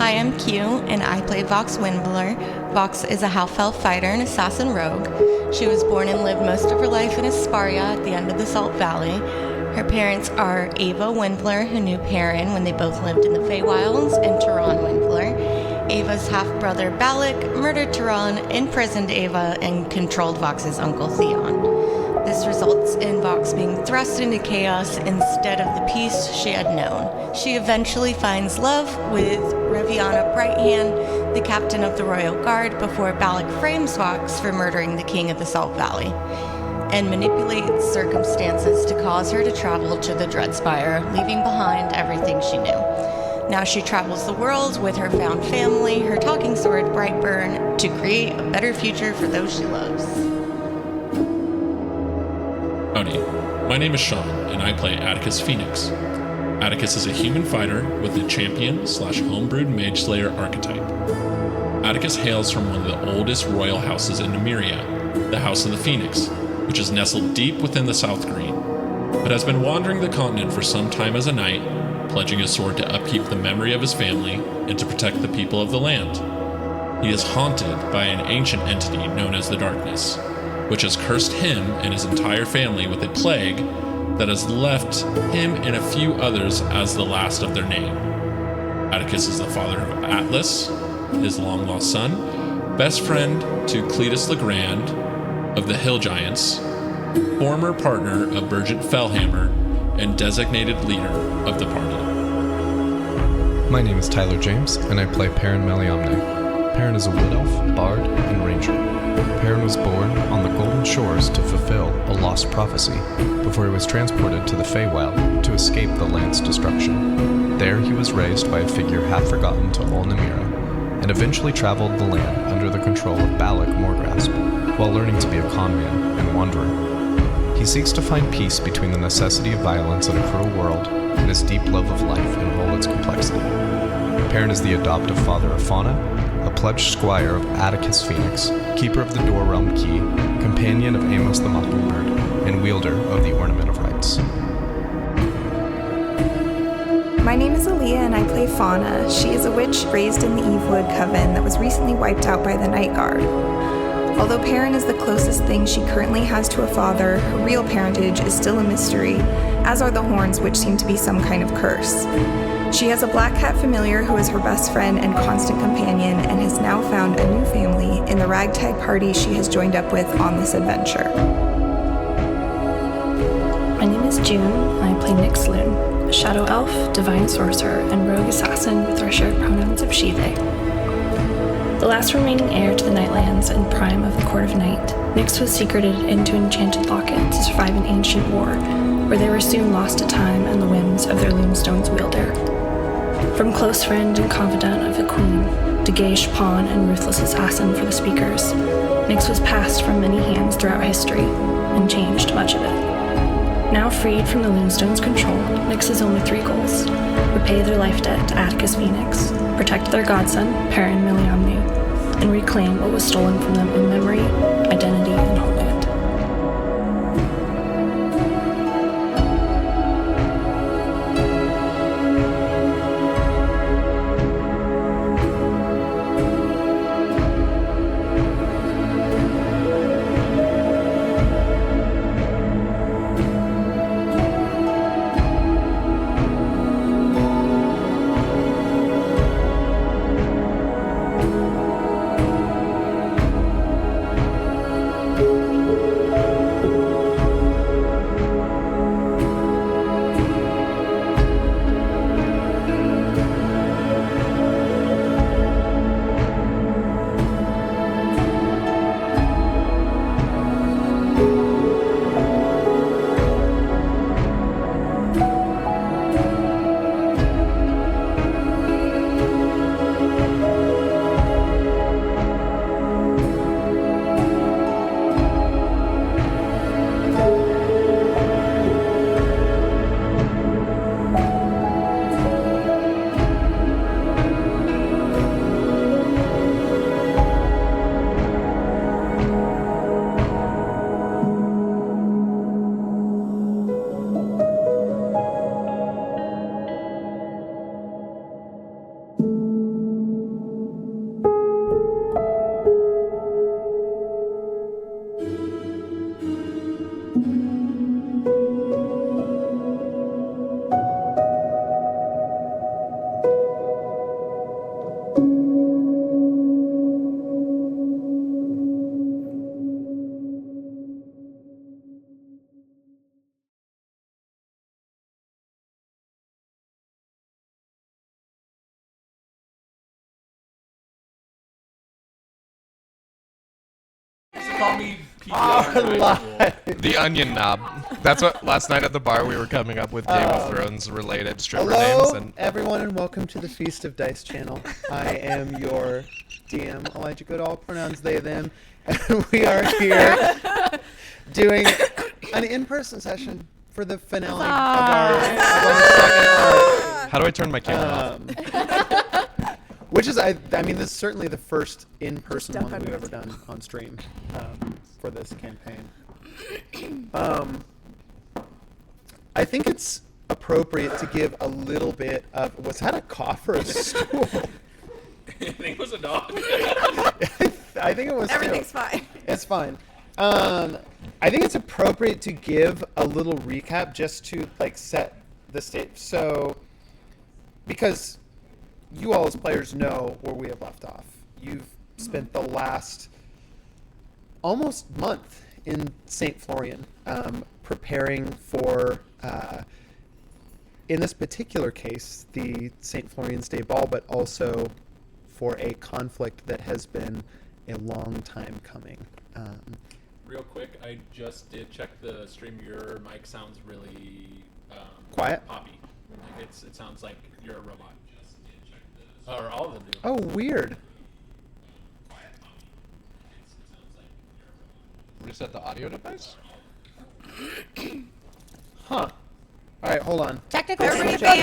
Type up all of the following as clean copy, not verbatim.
Hi, I'm Q, and I play Vox Windbler. Vox is a half-elf fighter and assassin rogue. She was born and lived most of her life in Asparia at the end of the Salt Valley. Her parents are Ava Windbler, who knew Perrin when they both lived in the Feywilds, and Turan Windbler. Ava's half-brother Balak murdered Turan, imprisoned Ava, and controlled Vox's uncle Theon. This results in Vox being thrust into chaos instead of the peace she had known. She eventually finds love with Reviana Brighthand, the captain of the Royal Guard, before Balak frames Vox for murdering the king of the Salt Valley, and manipulates circumstances to cause her to travel to the Dreadspire, leaving behind everything she knew. Now she travels the world with her found family, her talking sword Brightburn, to create a better future for those she loves. Howdy, my name is Sean, and I play Atticus Phoenix. Atticus is a human fighter with a champion/homebrewed mage slayer archetype. Atticus hails from one of the oldest royal houses in Nymeria, the House of the Phoenix, which is nestled deep within the South Green, but has been wandering the continent for some time as a knight, pledging his sword to upkeep the memory of his family and to protect the people of the land. He is haunted by an ancient entity known as the Darkness, which has cursed him and his entire family with a plague that has left him and a few others as the last of their name. Atticus is the father of Atlas, his long-lost son, best friend to Cletus Legrand of the Hill Giants, former partner of Burgent Fellhammer, and designated leader of the party. My name is Tyler James, and I play Perrin Meliamne. Perrin is a wood elf, bard, and ranger. Perrin was born on the Golden Shores to fulfill a lost prophecy before he was transported to the Feywild to escape the land's destruction. There he was raised by a figure half forgotten to all Nymeria, and eventually traveled the land under the control of Balak Morgrasp, while learning to be a con man and wanderer. He seeks to find peace between the necessity of violence in a cruel world and his deep love of life in all its complexity. Perrin is the adoptive father of Fauna, a pledged squire of Atticus Phoenix, keeper of the Door Realm Key, companion of Amos the Mockingbird, and wielder of the Ornament of Rights. My name is Aaliyah and I play Fauna. She is a witch raised in the Evewood Coven that was recently wiped out by the Night Guard. Although Perrin is the closest thing she currently has to a father, her real parentage is still a mystery, as are the Horns, which seem to be some kind of curse. She has a black cat familiar who is her best friend and constant companion, and has now found a new family in the ragtag party she has joined up with on this adventure. My name is June, and I play Nyx Loon, a shadow elf, divine sorcerer, and rogue assassin with our shared pronouns of she/they. The last remaining heir to the Nightlands and prime of the Court of Night, Nyx was secreted into an enchanted locket to survive an ancient war, where they were soon lost to time and the whims of their Loonstone's wielder. From close friend and confidant of the Queen, to gauche pawn and ruthless assassin for the Speakers, Nyx was passed from many hands throughout history, and changed much of it. Now freed from the Loonstone's control, Nyx has only 3 goals: repay their life debt to Atticus Phoenix, protect their godson, Perrin Meliamne, and reclaim what was stolen from them in memory, identity, and homeland. call me PBR. The Onion Knob. That's what last night at the bar we were coming up with Game of Thrones related stripper Hello, names. And everyone, and welcome to the Feast of Dice channel. I am your DM, Elijah Goodall, pronouns they, them, and we are here doing an in-person session for the finale of our second arc. how do I turn my camera off? Which is, I mean, this is certainly the first in-person one that we've ever done on stream for this campaign. I think it's appropriate to give a little bit of, was that a cough or a stool? I think it was a dog. I think it was. Everything's fine. It's fine. I think it's appropriate to give a little recap just to like set the stage. So, because you all as players know where we have left off. You've spent the last almost month in St. Florian preparing for, in this particular case, the St. Florian's Day Ball, but also for a conflict that has been a long time coming. Real quick, I just did check the stream. Your mic sounds really Quiet? poppy. Like it sounds like you're a robot. Or all of them do. Oh, weird. Reset the audio device? Huh. All right, hold on. Technical Everybody,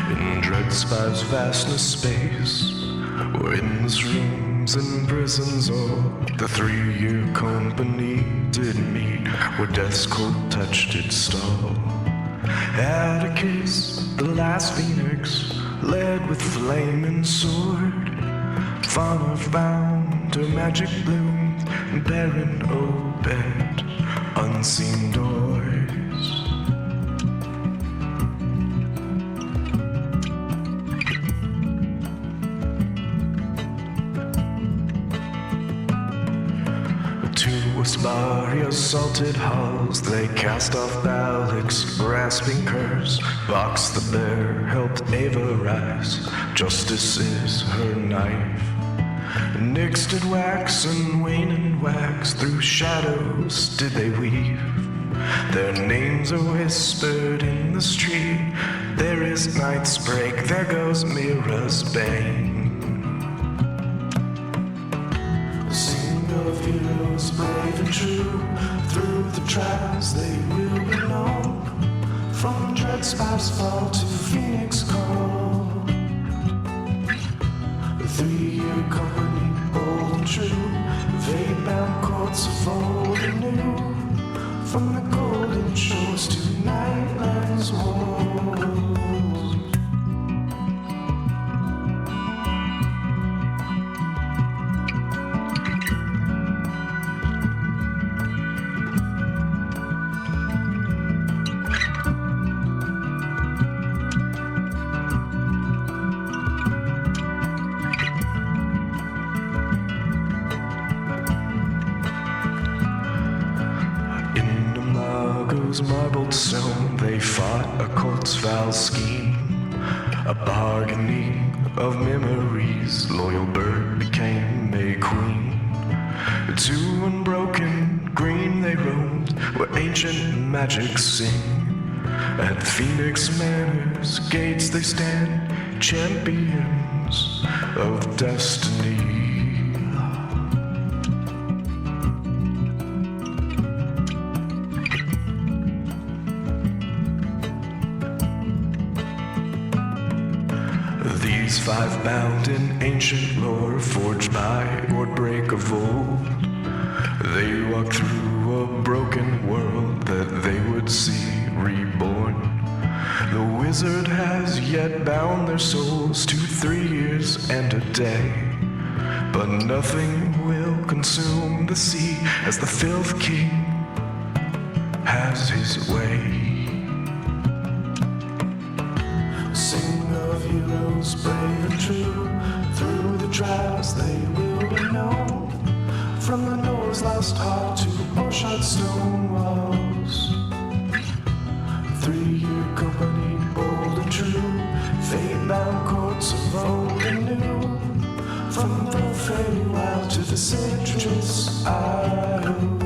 In Dreadspire's vastness space, or inns, rooms, and prisons, or the 3-year company did meet, where death's cold touch did stall. Atticus, the last phoenix, led with flaming sword. Fauna found her magic bloom, Baron Obed, unseen doors. Asparia's salted halls, they cast off Balic's grasping curse. Box the bear helped Ava rise, justice is her knife. Nyx did wax and wane and wax, through shadows did they weave. Their names are whispered in the street, there is night's break, there goes Mira's bane. Of heroes brave and true, through the trials they will be known, from Dreadspire's fall to Phoenix call. The 3-year company, bold and true, they bound courts of old and new, from the golden shores to Nightland's walls. Marbled stone, they fought a court's foul scheme, a bargaining of memories. Loyal bird became a queen. To unbroken green they roamed, where ancient magic sing. At Phoenix Manor's gates they stand, champions of destiny. These 5 bound in ancient lore, forged by wordbreak of old. They walk through a broken world that they would see reborn. The wizard has yet bound their souls to 3 years and a day, but nothing will consume the sea as the Filth King has his way. true. Through the trials they will be known. From the Noah's lost ark to Orshot stone walls. 3-year company, bold and true. Fate-bound courts of old and new. From the Feywild to the citrus isles.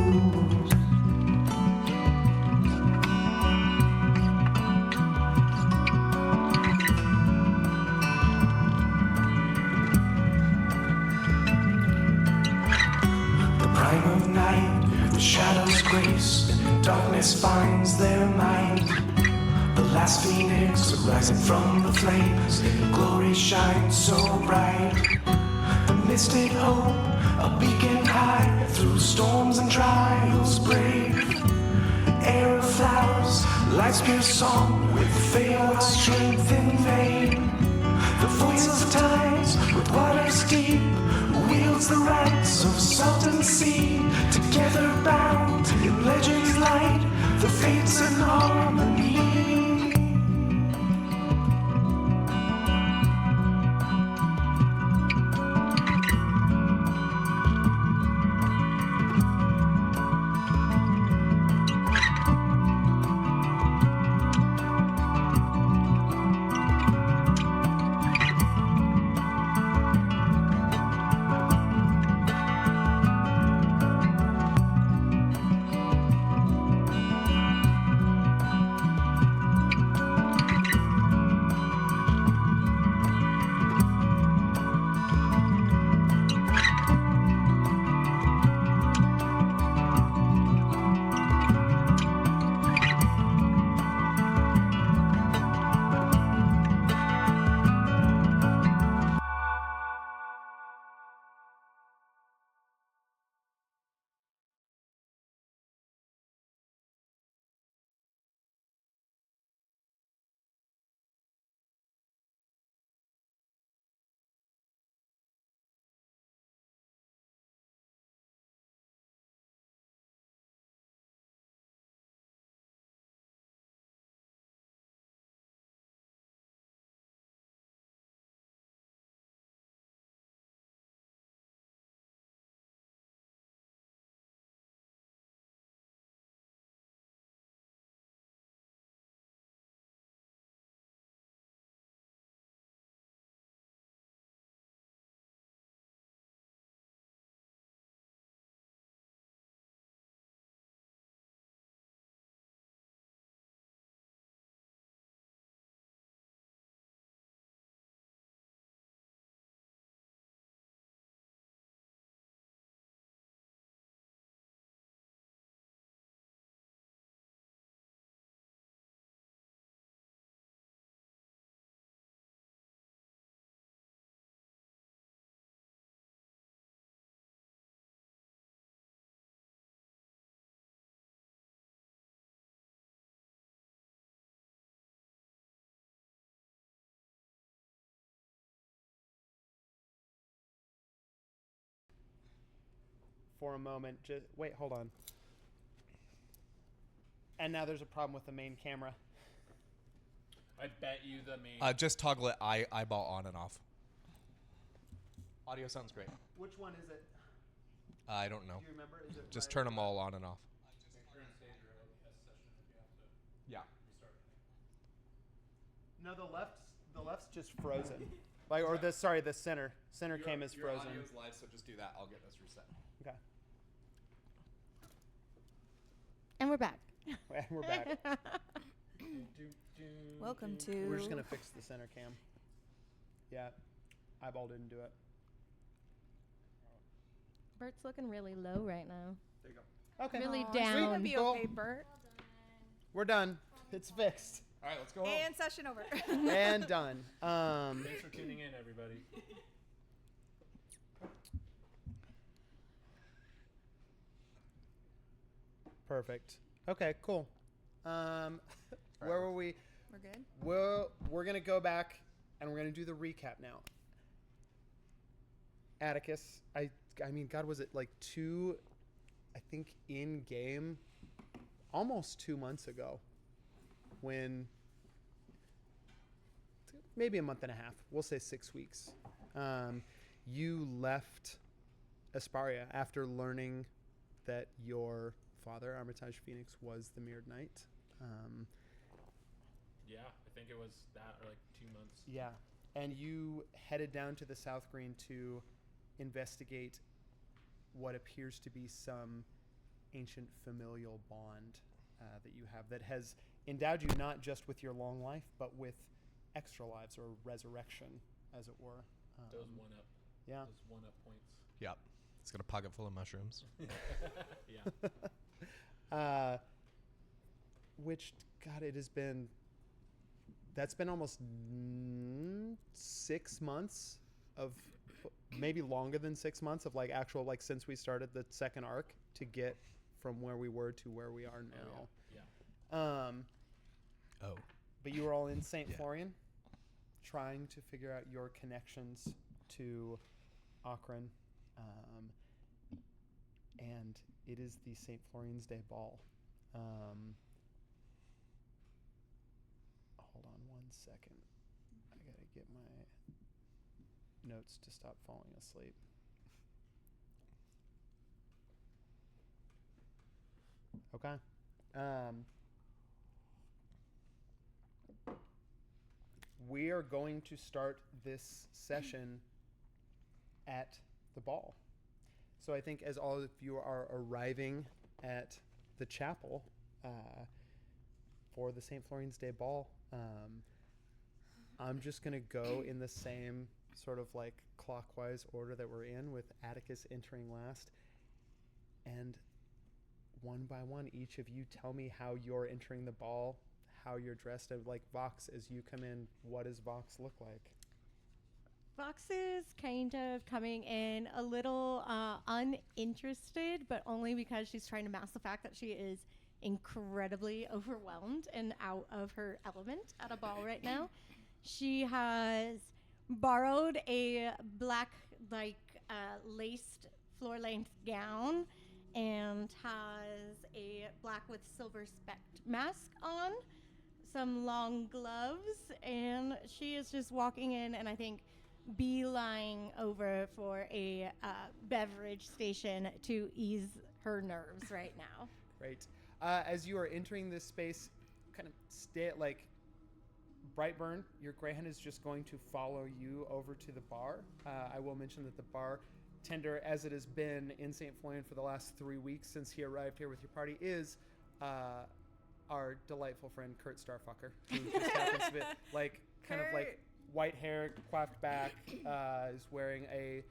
Prime of night, the shadows grace, and darkness finds their mind. The last phoenix rising from the flames, glory shines so bright. The mystic hope, a beacon high, through storms and trials brave. Air of flowers, life's pure song, with failed strength in vain. The voice of tides, with waters deep, wields the rights of salt and sea. Together bound in legend's light, the fates in harmony. For a moment, just wait, hold on. And now there's a problem with the main camera. I bet you the main. Just toggle it eyeball on and off. Audio sounds great. Which one is it? I don't know. Do you remember? Is it Just right turn them all on and off. Yeah. No, the left's just frozen. Like, or the center cam is frozen. Your audio's live, so just do that. I'll get this reset. Okay. And we're back. And we're back. Welcome to. We're just gonna fix the center cam. Yeah, eyeball didn't do it. Bert's looking really low right now. There you go. Okay. Really Aw, down. It's gonna be Cool. okay, Bert. We're done. It's fixed. All right, let's go. And session over. And done. Thanks for tuning in, everybody. Perfect. Okay, cool. Where were we? We're good. Well, we're gonna go back and we're gonna do the recap now. Atticus, I mean, God, was it like I think in game, almost 2 months ago, when maybe a month and a half. We'll say 6 weeks. You left Asparia after learning that your father, Armitage Phoenix, was the Mirrored Knight. Yeah, I think it was that or like 2 months. Yeah. And you headed down to the South Green to investigate what appears to be some ancient familial bond that you have that has endowed you not just with your long life, but with extra lives or resurrection, as it were. Those 1-up. Yeah. Those 1-up points. Yep. It's got a pocket full of mushrooms. Yeah. Which, God, that's been almost 6 months of, maybe longer than 6 months of like actual, like since we started the second arc to get from where we were to where we are now. Yeah. But you were all in St. Florian trying to figure out your connections to Akron. And it is the St. Florian's Day Ball. Hold on 1 second. I gotta get my notes to stop falling asleep. Okay. We are going to start this session at the ball. So I think as all of you are arriving at the chapel for the St. Florian's Day Ball, I'm just going to go in the same sort of like clockwise order that we're in, with Atticus entering last. And one by one, each of you tell me how you're entering the ball, how you're dressed. And like Vox, as you come in, what does Vox look like? Vox is kind of coming in a little uninterested, but only because she's trying to mask the fact that she is incredibly overwhelmed and out of her element at a ball right now. She has borrowed a black, laced floor-length gown and has a black with silver specked mask on, some long gloves, and she is just walking in, and I think beeline over for a beverage station to ease her nerves right now. Great. As you are entering this space, kind of stay like Brightburn, your greyhound is just going to follow you over to the bar. I will mention that the bartender, as it has been in St. Florian for the last 3 weeks since he arrived here with your party, is our delightful friend Kurt Starfucker, who just happens to be like kind of like white hair, coiffed back, is wearing a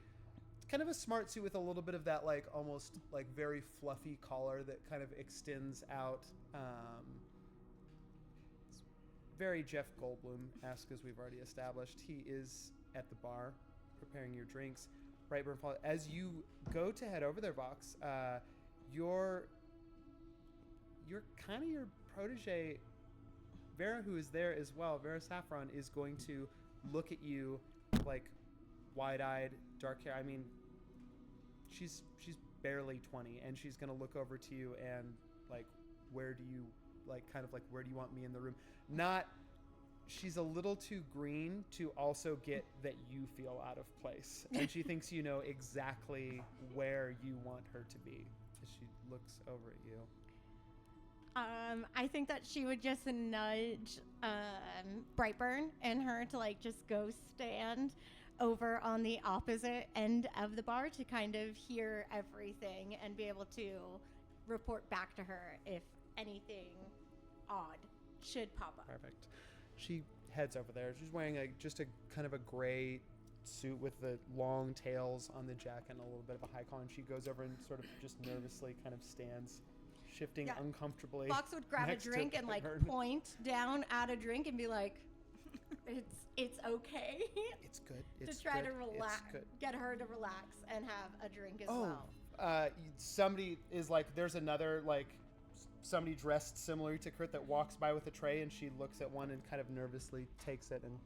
kind of a smart suit with a little bit of that like almost like very fluffy collar that kind of extends out. It's very Jeff Goldblum-esque, as we've already established. He is at the bar preparing your drinks. Brightburn, as you go to head over there, Vox, your kind of your protege Vera, who is there as well, Vera Saffron, is going to look at you like wide-eyed, dark hair. I mean, she's barely 20, and she's going to look over to you and like, where do you want me in the room? She's a little too green to also get that you feel out of place. And she thinks you know exactly where you want her to be as she looks over at you. I think that she would just nudge Brightburn and her to like just go stand over on the opposite end of the bar to kind of hear everything and be able to report back to her if anything odd should pop up. Perfect. She heads over there. She's wearing just a kind of a gray suit with the long tails on the jacket and a little bit of a high collar. And she goes over and sort of just nervously kind of stands, shifting uncomfortably. Fox would grab a drink and like point down at a drink and be like, "It's okay." It's good. To try to relax, get her to relax and have a drink as well. Somebody is like, there's another like somebody dressed similar to Kurt that walks by with a tray, and she looks at one and kind of nervously takes it and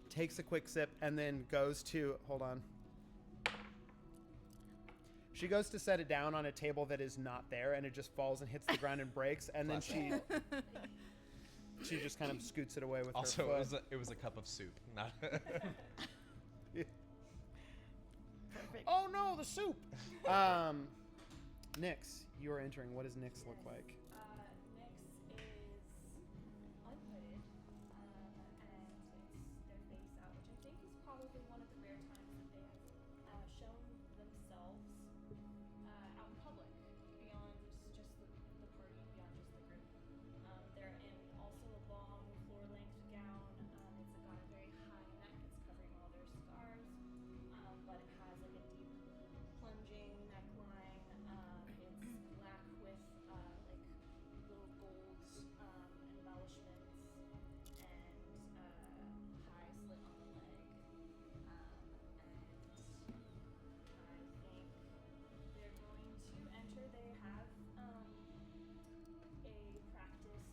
takes a quick sip, and then goes to She goes to set it down on a table that is not there, and it just falls and hits the ground and breaks. And then she She just kind of scoots it away with Also, her foot. it was a cup of soup, not. Perfect. Oh no, the soup! Nyx, you are entering. What does Nyx look like? Nyx is unhooded, and it's their face out, which I think is probably one of the rare times that they have shown themselves out in public, beyond just the party, beyond just the group. They're in also a long floor-length gown. It's got a very high neck. It's covering all their scars, but it has like a deep plunging neckline. It's black with like little gold embellishments and high slit on the leg. And I think they're going to enter. They have a practiced,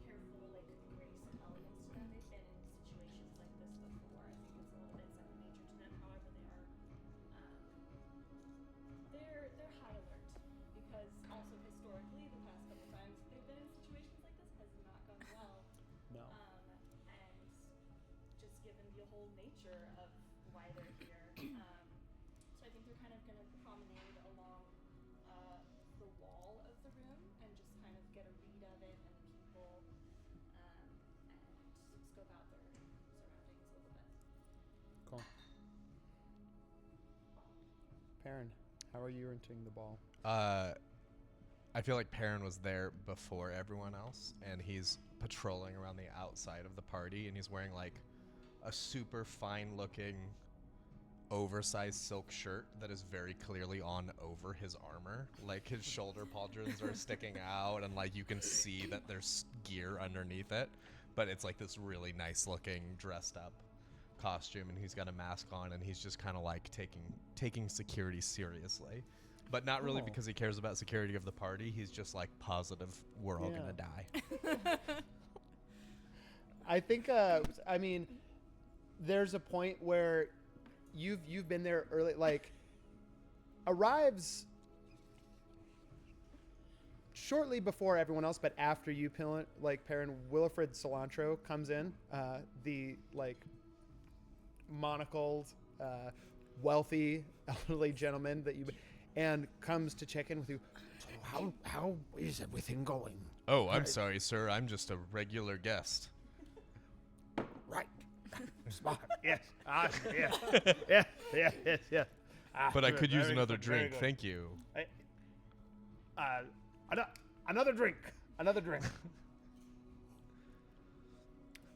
careful, like grace and elegance to them. They've been in situations like this before. I think it's a little bit second nature to them. However, they are they're high alert because also historically the past couple times they've been in situations like this has not gone well. No. And just given the whole nature of why they're here. So I think they're kind of going to promenade along the wall of the room and just kind of get a read of it and the people and scope out their surroundings a little bit. Cool. Perrin, how are you entering the ball? I feel like Perrin was there before everyone else, and he's patrolling around the outside of the party, and he's wearing like a super fine-looking, oversized silk shirt that is very clearly on over his armor. Like his shoulder pauldrons are sticking out, and like you can see that there's gear underneath it, but it's like this really nice-looking, dressed-up costume, and he's got a mask on, and he's just kind of like taking security seriously. But not really because he cares about security of the party. He's just like positive we're all gonna die. I think. I mean, there's a point where you've been there early. Like, arrives shortly before everyone else, but after you, Perrin. Willifred Cilantro comes in. The like monocled, wealthy elderly gentleman that you. And comes to check in with you. So how is everything going? Oh, I'm sorry, sir. I'm just a regular guest. Right. Smart. Yes. Yes. But I could use another drink. Thank you. Another drink. Another drink.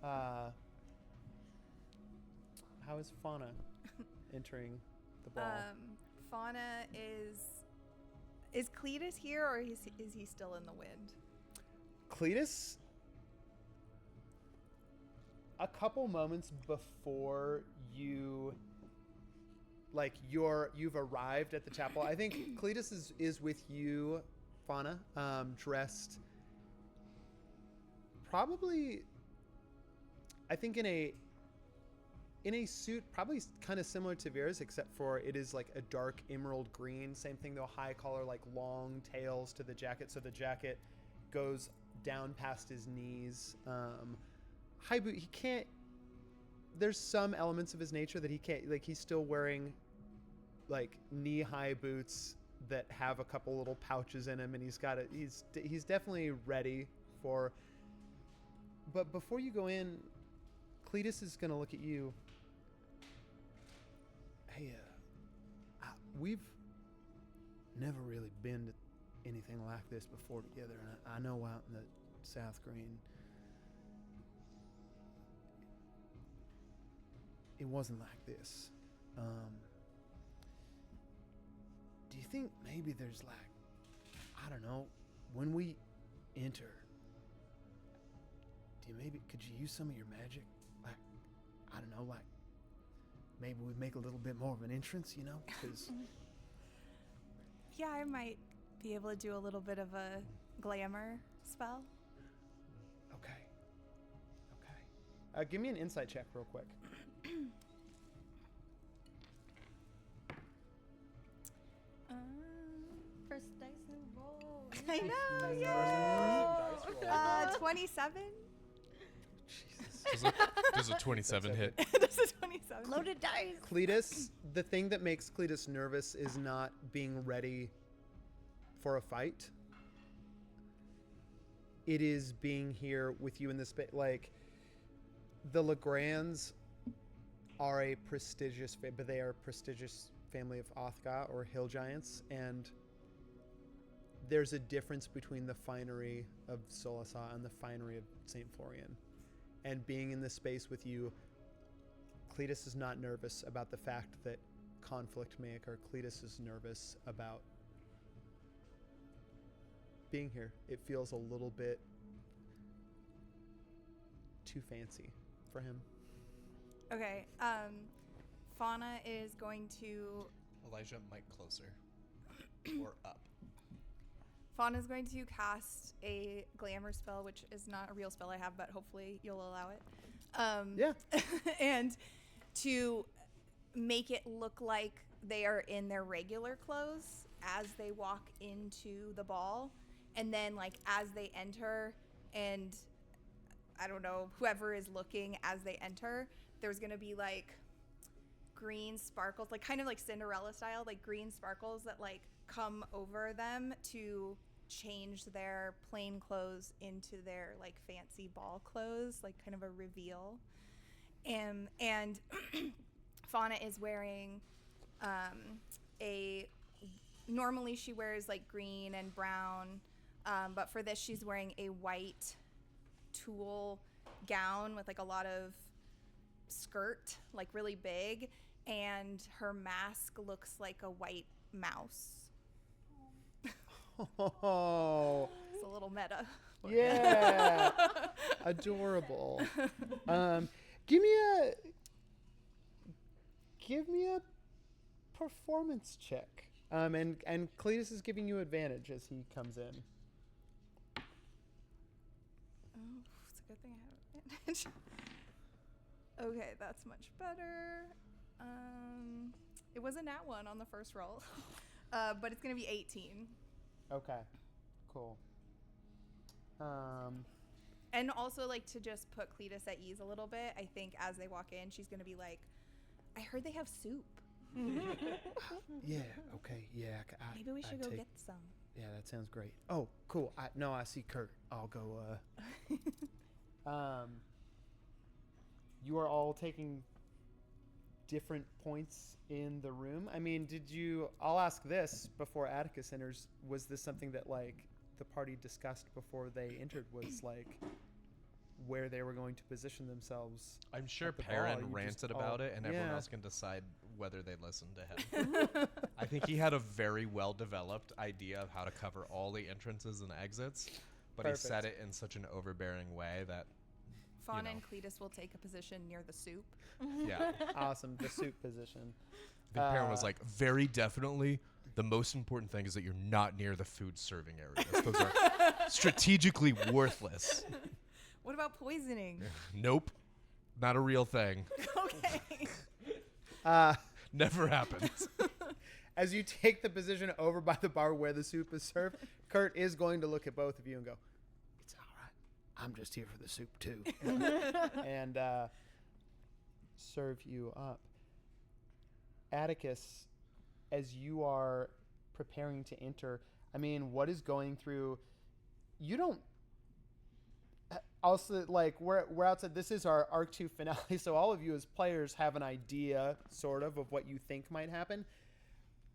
How is Fauna entering the ball? Fauna is Cletus here, or is he still in the wind? Cletus, a couple moments before you've arrived at the chapel. I think Cletus is with you, Fauna, dressed probably, I think in a suit probably kind of similar to Vera's, except for it is like a dark emerald green. Same thing though, high collar, like long tails to the jacket, so the jacket goes down past his knees. High boot, he can't, there's some elements of his nature that he can't, like he's still wearing like knee-high boots that have a couple little pouches in him, and he's definitely ready for, but before you go in, Cletus is going to look at you. Hey, we've never really been to anything like this before together, and I know out in the South Green, it wasn't like this. Do you think maybe there's like, I don't know, when we enter, could you use some of your magic? Like, I don't know, like, maybe we'd make a little bit more of an entrance, you know? Because Yeah, I might be able to do a little bit of a glamour spell. Okay. Give me an insight check real quick. First dice and roll. I know, yeah. 27. 27. Does a 27 hit? This is 27. Loaded dice. Cletus, the thing that makes Cletus nervous is not being ready for a fight. It is being here with you in this space. Like, the Legrands are a prestigious, but they are a prestigious family of Othga or hill giants, and there's a difference between the finery of Solasa and the finery of St. Florian. And being in this space with you, Cletus is not nervous about the fact that conflict may occur. Cletus is nervous about being here. It feels a little bit too fancy for him. Okay. Fauna is going to. Elijah, mic closer. Or up. Fauna's going to cast a glamour spell, which is not a real spell I have, but hopefully you'll allow it. Yeah. And to make it look like they are in their regular clothes as they walk into the ball. And then, like, as they enter, and I don't know, whoever is looking as they enter, there's going to be, like, green sparkles, like kind of like Cinderella style, like green sparkles that, like, come over them to change their plain clothes into their, like, fancy ball clothes, like kind of a reveal. And Fauna is wearing normally she wears, like, green and brown, but for this she's wearing a white tulle gown with, like, a lot of skirt, like, really big, and her mask looks like a white mouse. Oh, It's a little meta. yeah. Adorable. Give me a performance check. And Cletus is giving you advantage as he comes in. Oh, it's a good thing I have advantage. Okay, that's much better. It was a nat 1 on the first roll, but it's gonna be 18. Okay, cool. And also, like, to just put Cletus at ease a little bit, I think as they walk in, she's gonna be like, "I heard they have soup. Yeah. Okay. Yeah. Maybe we should go get some." Yeah, that sounds great. Oh, cool. I see Kurt. I'll go. You are all taking different points in the room. I mean, I'll ask this before Atticus enters. Was this something that, like, the party discussed before they entered? Was, like, where they were going to position themselves? I'm sure at the Perrin ball? You ranted just about all- it, and everyone Yeah. else can decide whether they listen to him. I think he had a very well-developed idea of how to cover all the entrances and exits, but he said it in such an overbearing way that, Fauna and Cletus will take a position near the soup. yeah. Awesome. The soup position. I think Perrin was like, very definitely, the most important thing is that you're not near the food serving areas. Those are strategically worthless. What about poisoning? Nope. Not a real thing. Okay. Never happened. As you take the position over by the bar where the soup is served, Kurt is going to look at both of you and go, It's all right. I'm just here for the soup, too. and serve you up. Atticus, as you are preparing to enter, I mean, what is going through? You don't. Also, like, we're outside. This is our Arc 2 finale, so all of you as players have an idea, sort of what you think might happen.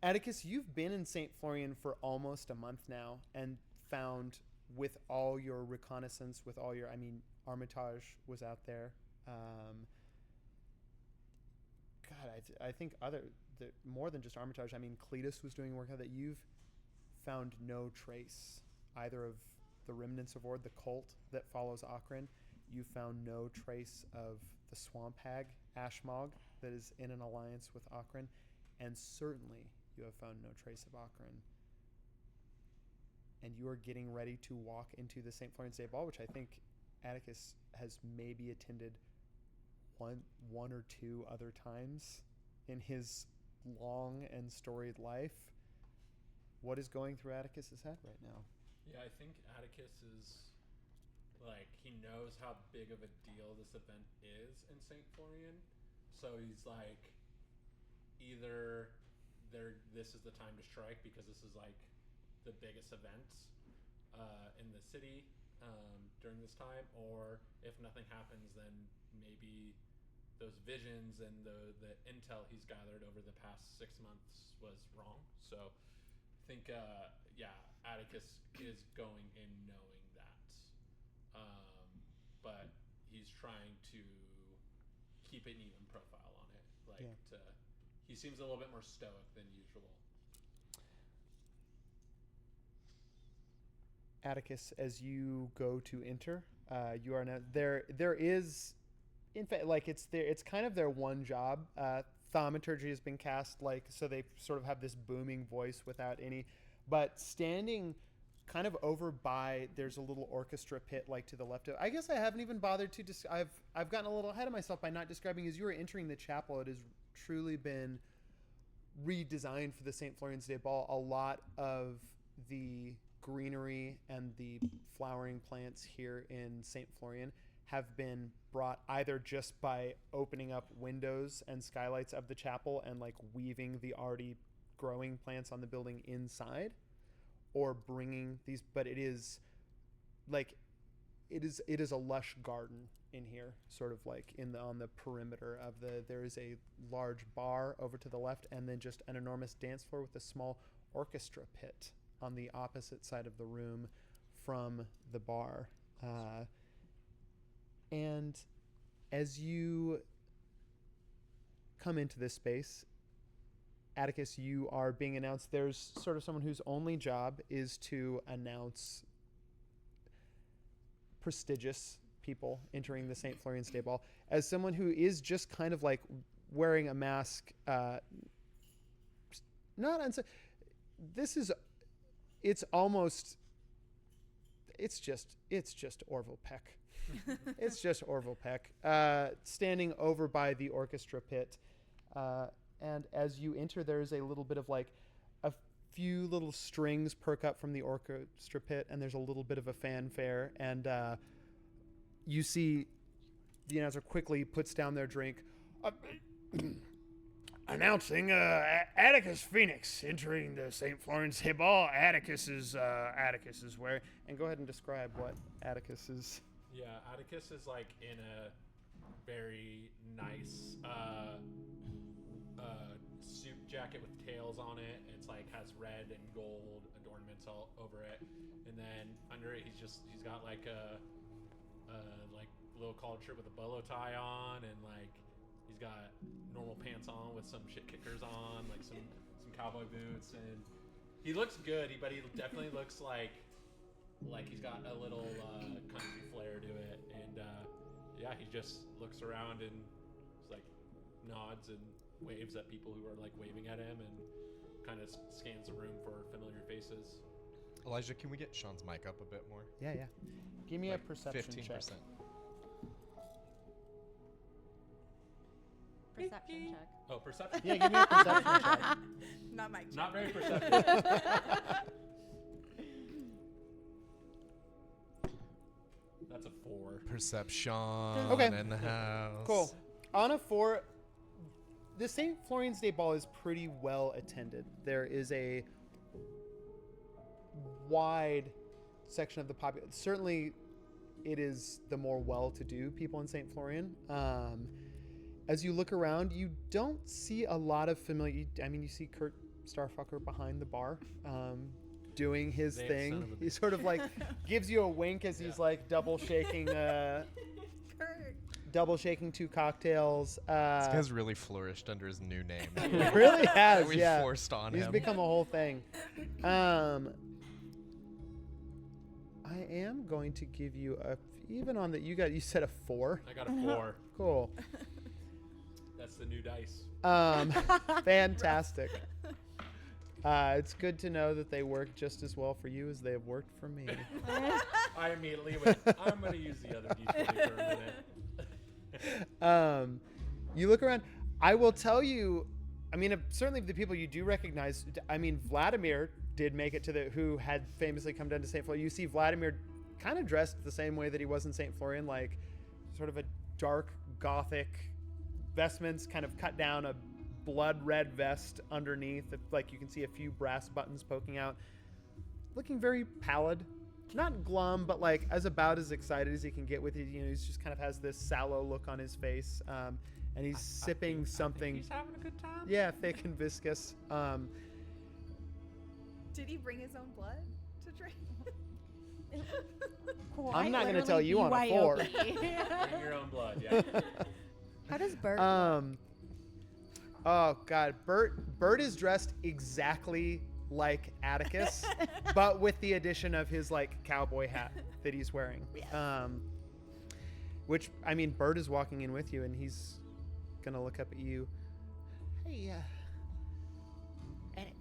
Atticus, you've been in St. Florian for almost a month now, and found, with all your reconnaissance, with all your, I mean, Armitage was out there. I think more than just Armitage. I mean, Cletus was doing work out that you've found no trace either of the remnants of Ord, the cult that follows Akron. You found no trace of the swamp hag, Ashmog, that is in an alliance with Akron. And certainly you have found no trace of Akron. And you are getting ready to walk into the St. Florian's Day Ball, which I think Atticus has maybe attended one or two other times in his long and storied life. What is going through Atticus's head right now? Yeah, I think Atticus is like he knows how big of a deal this event is in St. Florian, so he's like, either this is the time to strike because this is like the biggest event in the city during this time, or if nothing happens, then maybe those visions and the intel he's gathered over the past 6 months was wrong. So I think Atticus is going in knowing that, but he's trying to keep an even profile on it. He seems a little bit more stoic than usual. Atticus, as you go to enter, you are now there. There is, in fact, like it's kind of their one job. Thaumaturgy has been cast, like, so they sort of have this booming voice without any. But standing kind of over by, there's a little orchestra pit, like to the left of. I guess I haven't even bothered to. I've gotten a little ahead of myself by not describing. As you were entering the chapel, it has truly been redesigned for the St. Florian's Day Ball. A lot of the greenery and the flowering plants here in St. Florian have been brought either just by opening up windows and skylights of the chapel and like weaving the already growing plants on the building inside, or bringing these, but it is a lush garden in here, sort of like on the perimeter of there is a large bar over to the left, and then just an enormous dance floor with a small orchestra pit on the opposite side of the room from the bar. And as you come into this space, Atticus, you are being announced. There's sort of someone whose only job is to announce prestigious people entering the St. Florian's Day Ball. As someone who is just kind of like wearing a mask, it's just Orville Peck. It's just Orville Peck, standing over by the orchestra pit. And as you enter, there's a little bit of like a few little strings perk up from the orchestra pit, and there's a little bit of a fanfare. And you see the announcer quickly puts down their drink. Announcing Atticus Phoenix entering the St. Florian's Day Ball. Atticus is wearing. And go ahead and describe what Atticus is. Yeah, Atticus is like in a very nice suit jacket with tails on it. It's like has red and gold adornments all over it, and then under it he's got like a like little collared shirt with a bolo tie on, and like he's got normal pants on with some shit kickers on, like some cowboy boots, and he looks good. But he definitely looks like he's got a little country flair to it, and he just looks around and just like nods and waves at people who are like waving at him, and kind of scans the room for familiar faces. Elijah, can we get Sean's mic up a bit more? Yeah. Give me like a perception 15%. check. Perception check. Oh, perception. Yeah, give me a perception check. Not my check. Not very perceptive. That's a 4. Perception Okay. in the house. Cool. On a 4, the St. Florian's Day Ball is pretty well attended. There is a wide section of the population. Certainly, it is the more well-to-do people in St. Florian. As you look around, you don't see a lot of familiar. I mean, you see Kurt Starfucker behind the bar, doing his thing. He sort of like gives you a wink as he's like double shaking 2 cocktails. This guy's really flourished under his new name. He really has. We forced on He's him. become a whole thing. I am going to give you even on that you said a 4. I got a 4. Cool. That's the new dice. Fantastic. It's good to know that they work just as well for you as they have worked for me. I immediately went, I'm going to use the other D20 for a minute. You look around. I will tell you, I mean, certainly the people you do recognize. I mean, Vladimir did make it who had famously come down to St. Florian. You see Vladimir kind of dressed the same way that he was in St. Florian, like sort of a dark gothic vestments, kind of cut down, a blood red vest underneath, like you can see a few brass buttons poking out, looking very pallid, not glum, but like about as excited as he can get with it. You know, he's just kind of has this sallow look on his face, and he's sipping something. He's having a good time. Yeah, thick and viscous. Did he bring his own blood to drink? I'm not going to tell you on a 4. Bring your own blood, yeah. How does Bert Oh God, Bert is dressed exactly like Atticus, but with the addition of his like cowboy hat that he's wearing. Yes. Which, I mean, Bert is walking in with you, and he's gonna look up at you. Hey,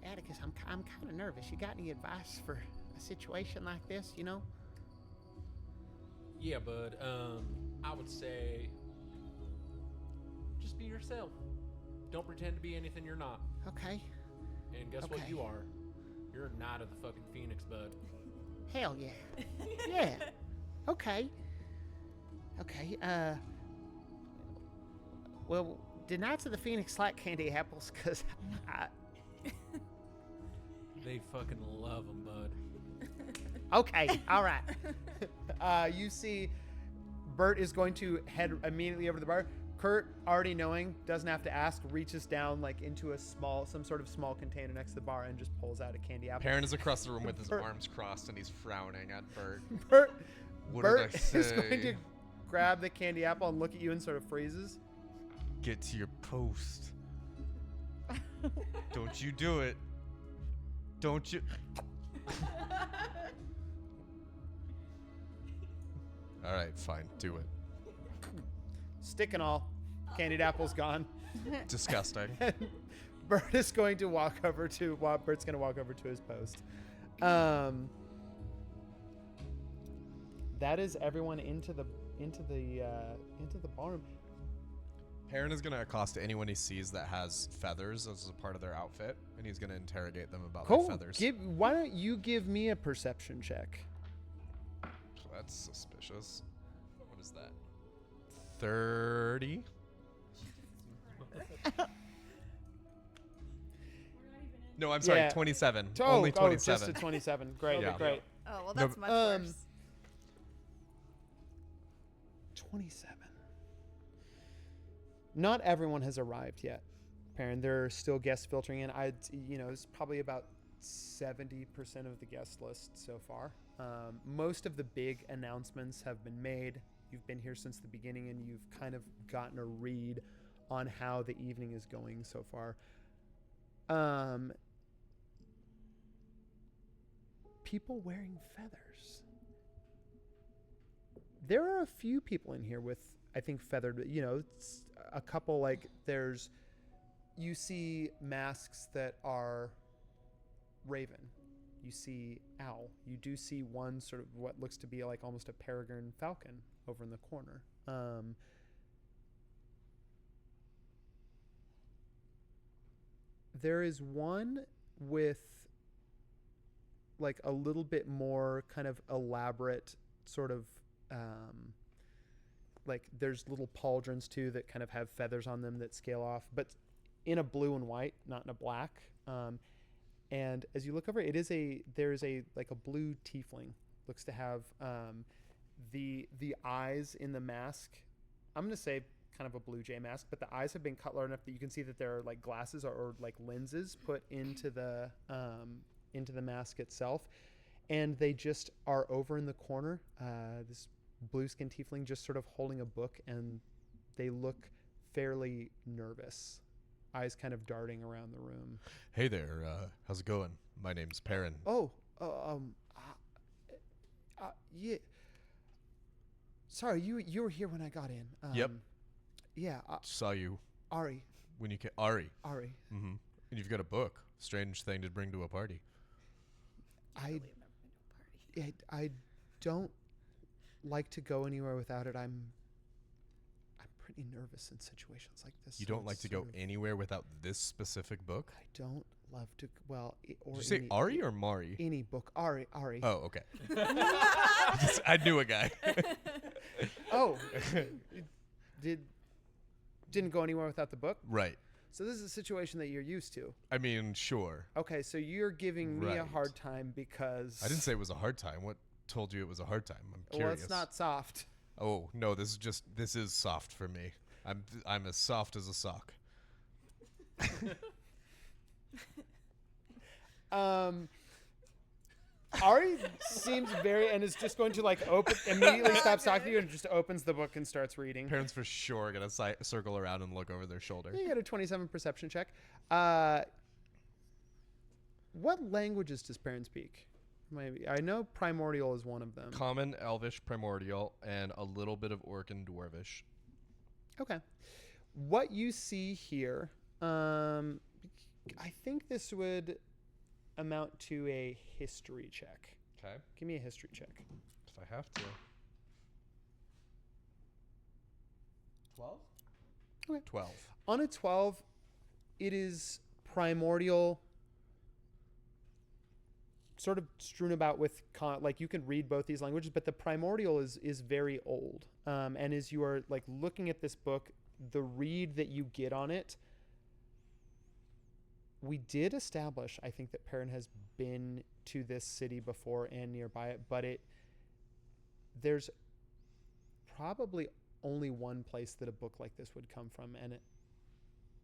Atticus, I'm kind of nervous. You got any advice for a situation like this? You know? Yeah, bud. I would say just be yourself. Don't pretend to be anything you're not. Okay. And guess what you are? You're a Knight of the fucking Phoenix, bud. Hell yeah. Yeah. Okay. Okay. Well, do Knights of the Phoenix like candy apples? Cause They fucking love them, bud. Okay, all right. You see, Bert is going to head immediately over to the bar. Kurt, already knowing, doesn't have to ask, reaches down like into some sort of small container next to the bar and just pulls out a candy apple. Perrin is across the room with his arms crossed and he's frowning at Bert. Bert What did I is going say? to grab the candy apple and look at you and sort of freezes. Get to your post. Don't you do it. Don't you. All right, fine. Do it. Stick and all. Candied apple's gone. Disgusting. Bert is going to walk over to Bert's going to walk over to his post. That is everyone into the ballroom. Perrin is going to accost anyone he sees that has feathers as a part of their outfit, and he's going to interrogate them about their feathers. Why don't you give me a perception check? That's suspicious. What is that? 30? No, I'm sorry, 27. Only 27. Just a 27. Great, Yeah. great. Oh, well, that's much worse. 27. Not everyone has arrived yet, Perrin. There are still guests filtering in. It's probably about 70% of the guest list so far. Most of the big announcements have been made. You've been here since the beginning, and you've kind of gotten a read on how the evening is going so far. People wearing feathers. There are a few people in here with, I think, feathered, it's a couple, like you see masks that are raven. You see owl. You do see one sort of what looks to be like almost a peregrine falcon over in the corner. There is one with like a little bit more kind of elaborate sort of like there's little pauldrons too that kind of have feathers on them that scale off, but in a blue and white, not in a black. And as you look over, there's a like a blue tiefling. Looks to have the eyes in the mask. I'm gonna say kind of a blue jay mask, but the eyes have been cut large enough that you can see that there are like glasses or like lenses put into the mask itself, and they just are over in the corner. This blue skin tiefling just sort of holding a book, and they look fairly nervous. Eyes kind of darting around the room. Hey there, how's it going? My name's Perrin. Yeah. Sorry, you were here when I got in. Yep. Yeah. Saw you. Ari. When you came. Ari. Mm-hmm. And you've got a book. Strange thing to bring to a party. I don't like to go anywhere without it. I'm pretty nervous in situations like this. You so don't like it's to go sort of- anywhere without this specific book? I don't love to. Well, or Did you say any, Ari or Mari? Any book. Ari. Oh, okay. I knew a guy. Oh, didn't go anywhere without the book? Right. So this is a situation that you're used to. I mean, sure. Okay, so you're giving me a Right. hard time because I didn't say it was a hard time. What told you it was a hard time? I'm Well, curious. it's not soft. Oh, no, this is soft for me. I'm as soft as a sock. Ari seems very and is just going to like immediately stops talking to you and just opens the book and starts reading. Parents for sure are gonna circle around and look over their shoulder. You get a 27 perception check. What languages does Perrin speak? Maybe I know Primordial is one of them. Common, Elvish, Primordial, and a little bit of Orc and Dwarvish. Okay. What you see here, I think this would amount to a history check. Okay. Give me a history check. If I have to. 12? Okay. 12. On a 12, it is primordial, sort of strewn about with, like you can read both these languages, but the primordial is very old. And as you are like looking at this book, the read that you get on it, we did establish, I think, that Perrin has been to this city before and nearby it, but there's probably only one place that a book like this would come from, and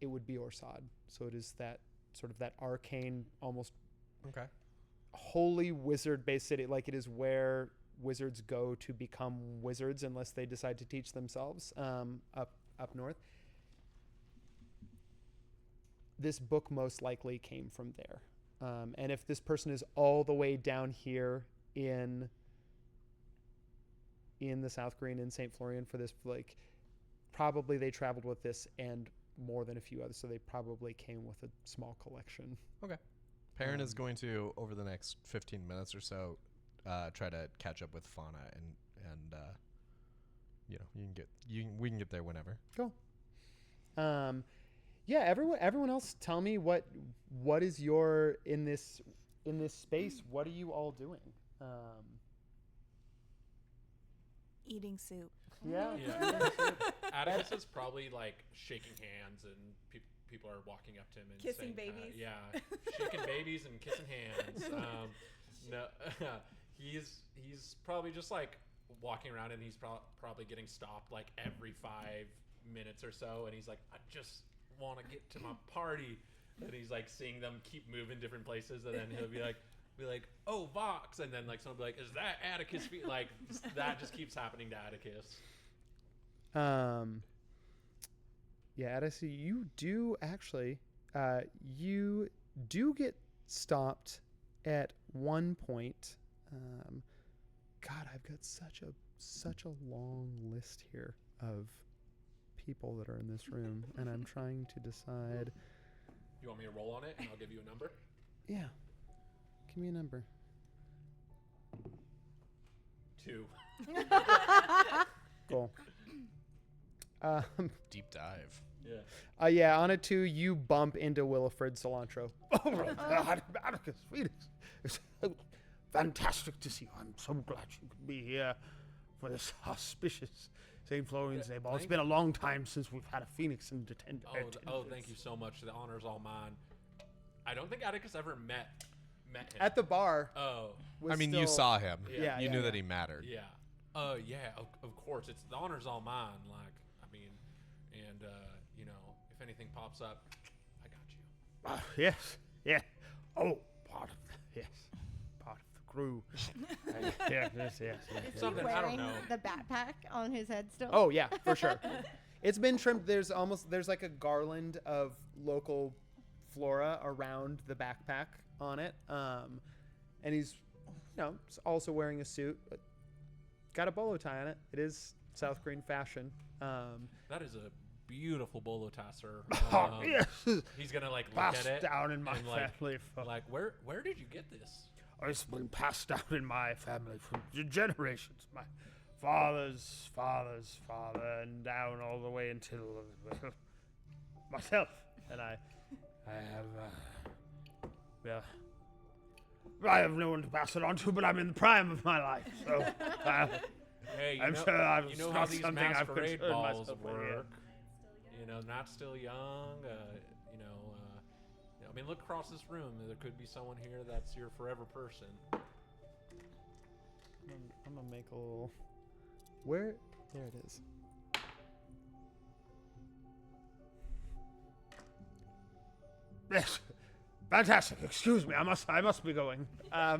it would be Orsad. So it is that sort of that arcane, almost holy wizard-based city. Like it is where wizards go to become wizards unless they decide to teach themselves up north. This book most likely came from there. And if this person is all the way down here in the South Green in St. Florian for this, like, probably they traveled with this and more than a few others, so they probably came with a small collection. Okay. Perrin is going to, over the next 15 minutes or so, try to catch up with Fauna and we can get there whenever. Cool. Yeah, everyone else, tell me what is your in this space? What are you all doing? Eating soup. Yeah. Atticus is probably like shaking hands, and people are walking up to him and kissing saying, babies. Shaking babies and kissing hands. No, he's probably just like walking around, and he's probably getting stopped like every 5 minutes or so, and he's like, I just want to get to my party, and he's like seeing them keep moving different places, and then he'll be like, oh, Vox, and then like someone will be like, is that Atticus? Like that just keeps happening to Atticus. Yeah, Atticus, you do actually get stopped at one point. God, I've got such a long list here of people that are in this room, and I'm trying to decide. You want me to roll on it, and I'll give you a number? Yeah, give me a number. 2. Cool. Deep dive. Yeah. Yeah, on a 2, you bump into Willifred Cilantro. Oh my God, Atticus Phoenix. It's so fantastic to see you. I'm so glad you could be here for this auspicious St. Florian's Day Ball. It's been a long time since we've had a Phoenix in attendance. Thank you so much. The honor's all mine. I don't think Atticus ever met him. At the bar. Oh. I mean, you saw him. Yeah. You knew that he mattered. Yeah. Yeah, of course. It's the honor's all mine. Like, I mean, and, if anything pops up, I got you. Yes. Yeah. Oh, part of the crew. Yes. Is Something he I don't wearing know. the backpack on his head still? Oh yeah, for sure. It's been trimmed. There's like a garland of local flora around the backpack on it. And he's, also wearing a suit, but got a bolo tie on it. It is South Green fashion. That is a beautiful bolo tie, sir. Yes. He's gonna like look Passed at it down in my and, like, family. Like, where did you get this? It's been passed down in my family for generations. father's father's father, and down all the way until myself. And I have, well, I have no one to pass it on to, but I'm in the prime of my life, so Hey, I'm sure I've you know got how these something I've masquerade concerned balls myself with, yeah. work. You know, not still young. I mean, look across this room. There could be someone here that's your forever person. I'm gonna make a little. Where? There it is. Yes, fantastic. Excuse me, I must be going. I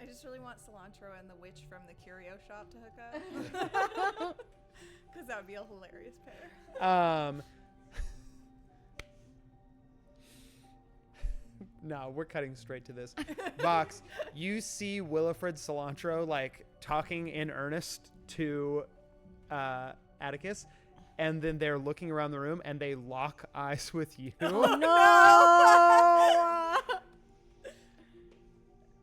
just really want Cilantro and the witch from the curio shop to hook up. Because that would be a hilarious pair. No, we're cutting straight to this. Vox, you see Willifred Cilantro like talking in earnest to Atticus, and then they're looking around the room and they lock eyes with you. Oh no!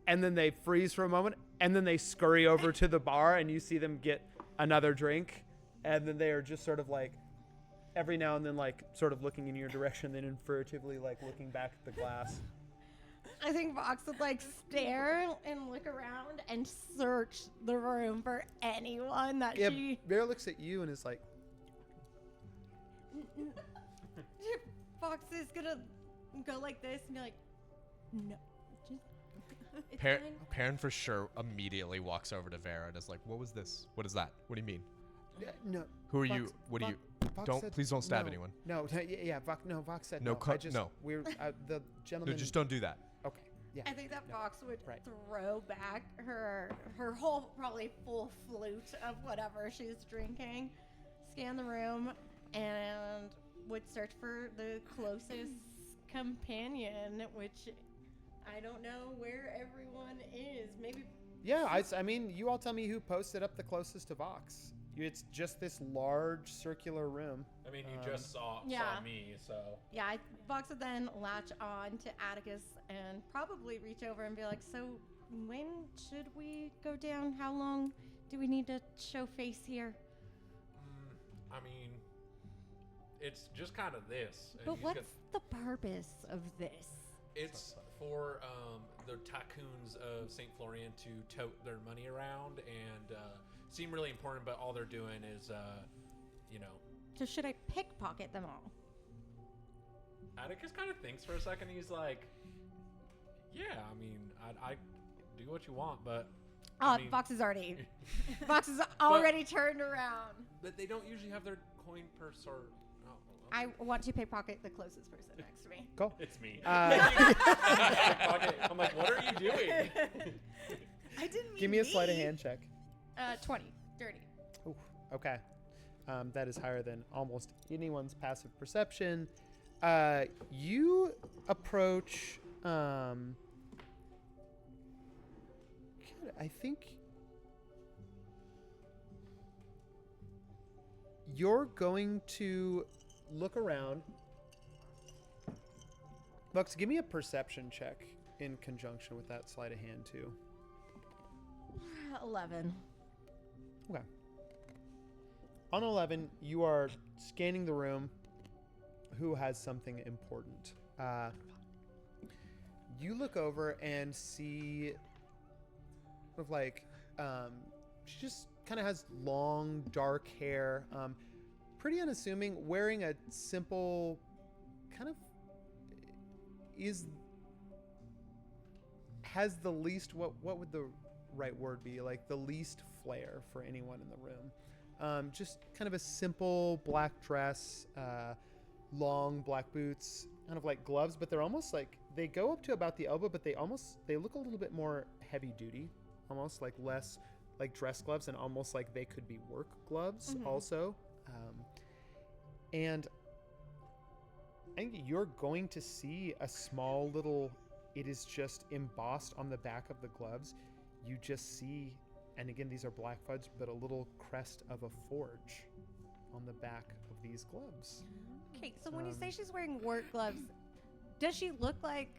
And then they freeze for a moment, and then they scurry over to the bar, and you see them get another drink, and then they are just sort of like, every now and then, like, sort of looking in your direction, then furtively, like, looking back at the glass. I think Vox would like stare and look around and search the room for anyone that Yeah, she. Bear looks at you and is like, Fox is gonna go like this and be like, no. It's fine. Perrin for sure immediately walks over to Vera and is like, "What was this? What is that? What do you mean? no. Who are Vox- you? What do you? Vox Please don't stab no, anyone. No, Vox said No, no. no. We're the No, gentleman. just don't do that." Okay. Yeah. I think that Fox would Right. throw back her whole probably full flute of whatever she's drinking, scan the room, and would search for the closest companion, which I don't know where everyone is. Maybe. Yeah, I mean, you all tell me who posted up the closest to Vox. It's just this large circular room. I mean, you just saw Yeah. me, so. Yeah, Vox would then latch on to Atticus and probably reach over and be like, "So, when should we go down? How long do we need to show face here?" I mean, it's just kind of this. and But he's what's got- the purpose of this? It's for the tycoons of St. Florian to tote their money around and seem really important, but all they're doing is, So should I pickpocket them all? Atticus kind of thinks for a second. He's like, yeah, I mean, I do what you want, but. I mean, Fox is already turned around. But they don't usually have their coin purse or. Oh, I want to pickpocket the closest person next to me. Go. it's me. I'm like, what are you doing? I didn't mean Give me a sleight of me. hand check. 20, dirty. Ooh, okay. That is higher than almost anyone's passive perception. You approach. I think you're going to look around. Lux, give me a perception check in conjunction with that sleight of hand too. 11. Okay. On 11, you are scanning the room. Who has something important? You look over and see, sort of like, she just kind of has long, dark hair, pretty unassuming, wearing a simple, kind of, has the least, what would the right word be? Like the least flair for anyone in the room. Just kind of a simple black dress, long black boots, kind of like gloves, but they're almost like, they go up to about the elbow, but they look a little bit more heavy duty, almost like less like dress gloves, and almost like they could be work gloves also. And I think you're going to see a small little, it is just embossed on the back of the gloves. You just see, and again, these are black fudge, but a little crest of a forge on the back of these gloves. Okay, so when you say she's wearing work gloves, does she look like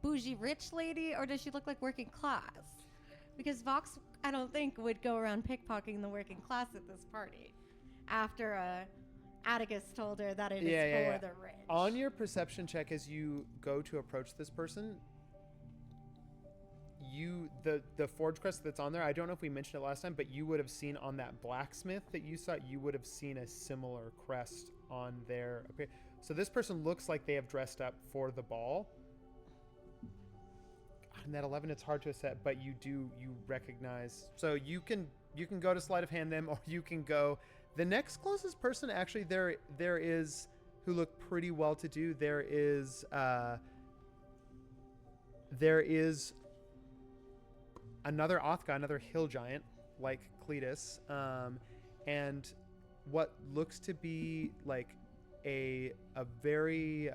bougie rich lady or does she look like working class? Because Vox I don't think would go around pickpocketing the working class at this party. After Atticus told her that it is for the rich. On your perception check, as you go to approach this person, the forge crest that's on there, I don't know if we mentioned it last time, but you would have seen on that blacksmith that you saw, you would have seen a similar crest on there. So this person looks like they have dressed up for the ball. On that 11, it's hard to assess, but you recognize. So you can go to sleight of hand them, or you can go. The next closest person, actually, there is, who look pretty well to do. There is another Othgar, another hill giant like Cletus, and what looks to be like a very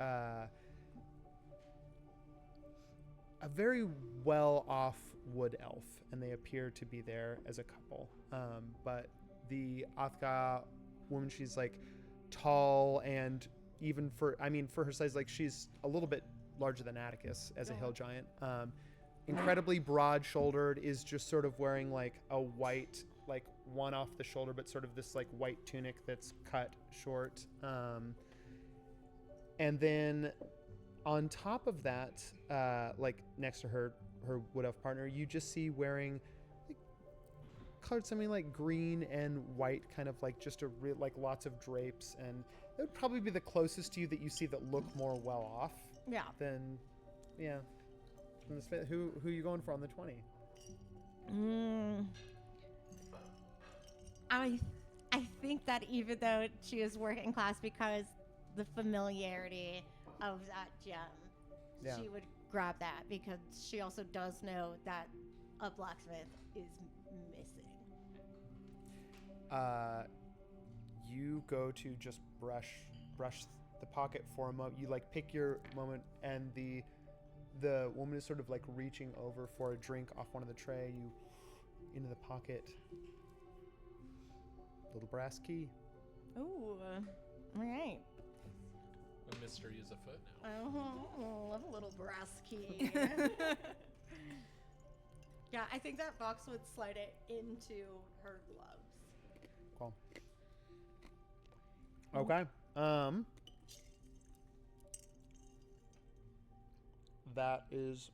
well off wood elf, and they appear to be there as a couple. But the Othgar woman, she's like tall, and even for her size, like she's a little bit larger than Atticus as a hill giant. Incredibly broad-shouldered, is just sort of wearing like a white, like one off the shoulder, but sort of this like white tunic that's cut short. And then on top of that, like next to her wood elf partner, you just see wearing like, colored something like green and white, kind of like just like lots of drapes, and it would probably be the closest to you that you see that look more well off. Yeah. Then, yeah. Who are you going for on the 20? I think that even though she is working class, because the familiarity of that gem, she would grab that, because she also does know that a blacksmith is missing. You go to just brush the pocket for a moment. You like pick your moment, and the woman is sort of like reaching over for a drink off one of the tray. You into the pocket, little brass key. Ooh, all right. A mystery is afoot now. Oh, love a little brass key. Yeah, I think that Vox would slide it into her gloves. Cool. Okay. That is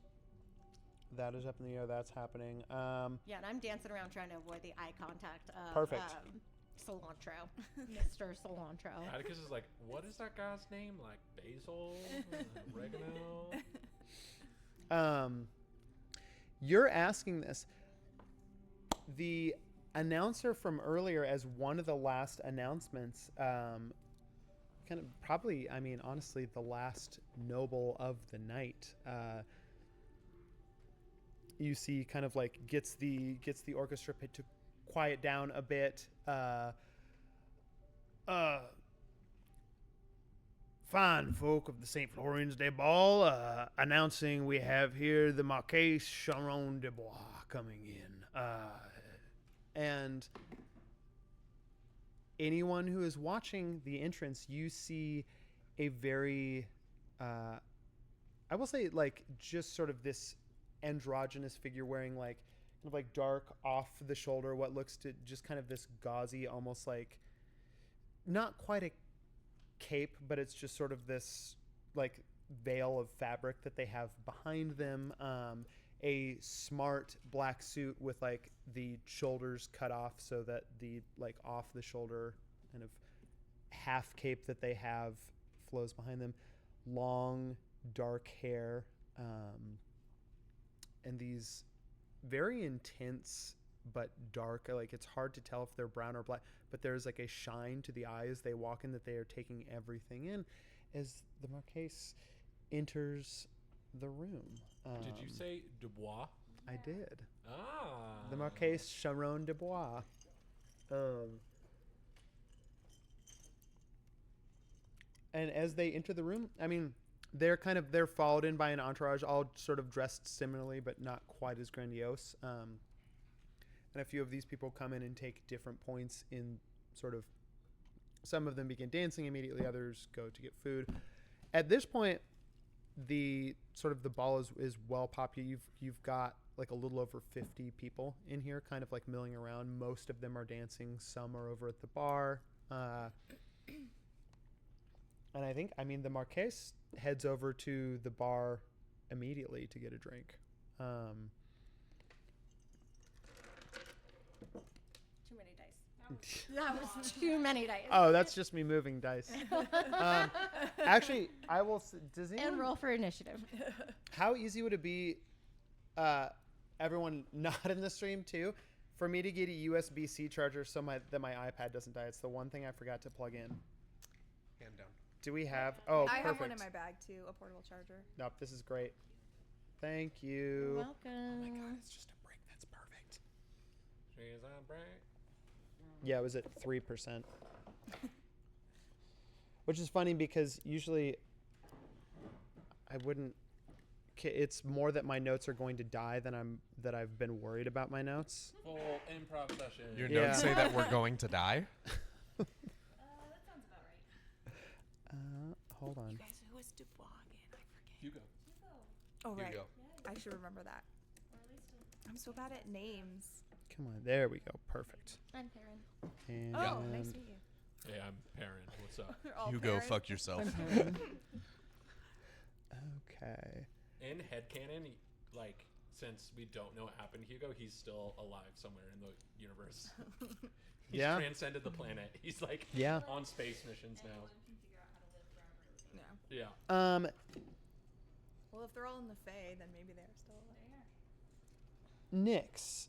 up in the air. That's happening. Yeah, and I'm dancing around trying to avoid the eye contact of Perfect. Cilantro, Mr. Cilantro. Atticus is like, what is that guy's name? Like basil, oregano. You're asking this. The announcer from earlier, as one of the last announcements, kind of probably, I mean, honestly, the last noble of the night. You see, kind of like gets the orchestra pit to quiet down a bit. Fine folk of the St. Florian's Day Ball, announcing we have here the Marquise Charon de Bois coming in. And anyone who is watching the entrance, you see a very, I will say, like, just sort of this androgynous figure wearing like kind of like dark off the shoulder, what looks to just kind of this gauzy, almost like not quite a cape, but it's just sort of this like veil of fabric that they have behind them. A smart black suit with like the shoulders cut off so that the like off the shoulder kind of half cape that they have flows behind them. Long dark hair, and these very intense but dark, like it's hard to tell if they're brown or black, but there's like a shine to the eyes they walk in, that they are taking everything in as the Marquise enters the room. Did you say Dubois? I did. Ah. The Marquise Charon de Bois. And as they enter the room, I mean, they're followed in by an entourage, all sort of dressed similarly, but not quite as grandiose. And a few of these people come in and take different points in sort of, some of them begin dancing immediately, others go to get food. At this point, the sort of the ball is well populated. You've got like a little over 50 people in here, kind of like milling around. Most of them are dancing. Some are over at the bar. And I think, the Marquise heads over to the bar immediately to get a drink. Too many dice. That was too many dice. Oh, that's just me moving dice. Actually, I will. Does anyone? And roll for initiative. How easy would it be, everyone not in the stream too, for me to get a USB-C charger so that my iPad doesn't die? It's the one thing I forgot to plug in. Hand down. Do we have? Oh, I perfect. have one in my bag too, a portable charger. Nope, this is great. Thank you. You're welcome. Oh my god, it's just a break. That's perfect. She's on break. Yeah, it was at 3%. Which is funny because usually I wouldn't. It's more that my notes are going to die than I've been worried about my notes. Full improv session. Your Yeah. notes say that we're going to die? That sounds about right. Hold on. You guys, who was Dubois again? I forget. Hugo. Oh, right. Hugo. I should remember that. I'm so bad at names. Come on, there we go. Perfect. I'm Perrin. And Oh, nice to meet you. Hey, I'm Perrin. What's up? They're all Hugo, parents. fuck yourself. Okay. In headcanon, like, since we don't know what happened to Hugo, he's still alive somewhere in the universe. He's Yeah. transcended the planet. He's like Yeah. on space missions now. Yeah. Yeah. Well, if they're all in the Fae, then maybe they're still alive. Nyx,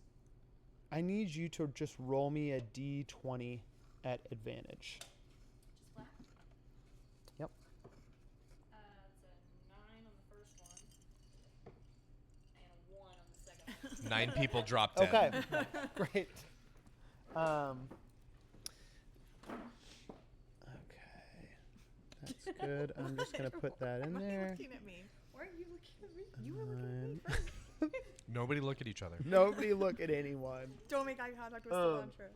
I need you to just roll me a d20 at advantage. Just flat. Yep. It's a 9 on the first one, and a 1 on the second one. 9 people dropped dead. Okay. Great. Okay. That's good. I'm just going to put that in Why are you there. looking at me? Why are you looking at me? You were looking at me first. Nobody look at each other. Nobody look at anyone. Don't make eye contact with cilantro.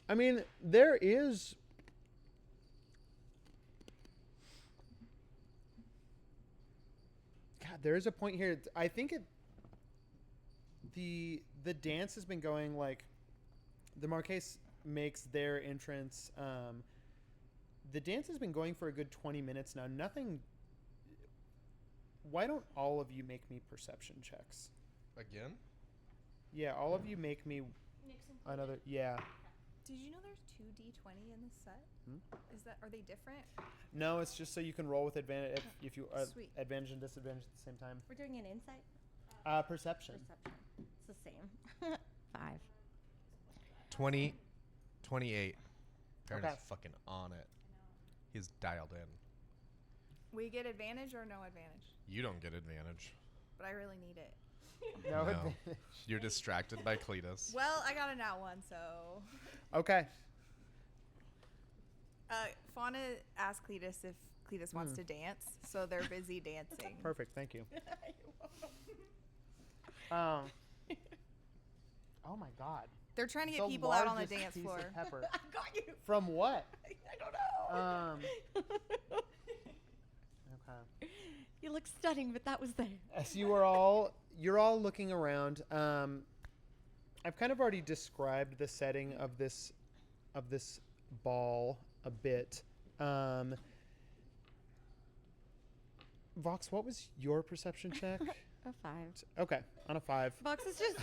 I mean, there is. God, there is a point here. I think the dance has been going like the Marquise makes their entrance. The dance has been going for a good 20 minutes now. Nothing. Why don't all of you make me perception checks? Again? Yeah, all of you make me another. Yeah. Did you know there's 2 D20 in this set? Are they different? No, it's just so you can roll with advantage if you Sweet. advantage and disadvantage at the same time. We're doing an insight. Perception. It's the same. 5. 20, 28. Perrin's Okay. fucking on it. He's dialed in. We get advantage or no advantage? You don't get advantage. But I really need it. No No. advantage. You're distracted by Cletus. Well, I got a nat 1, so. Okay. Fauna asked Cletus if Cletus wants to dance, so they're busy dancing. Perfect. Thank you. Oh my God. They're trying to get The people out on the largest dance piece floor. of pepper. I got you. From what? I don't know. Okay. You look stunning, but that was there. As you're all looking around. I've kind of already described the setting of this ball a bit. Vox, what was your perception check? A 5. Okay, on a 5. Box is just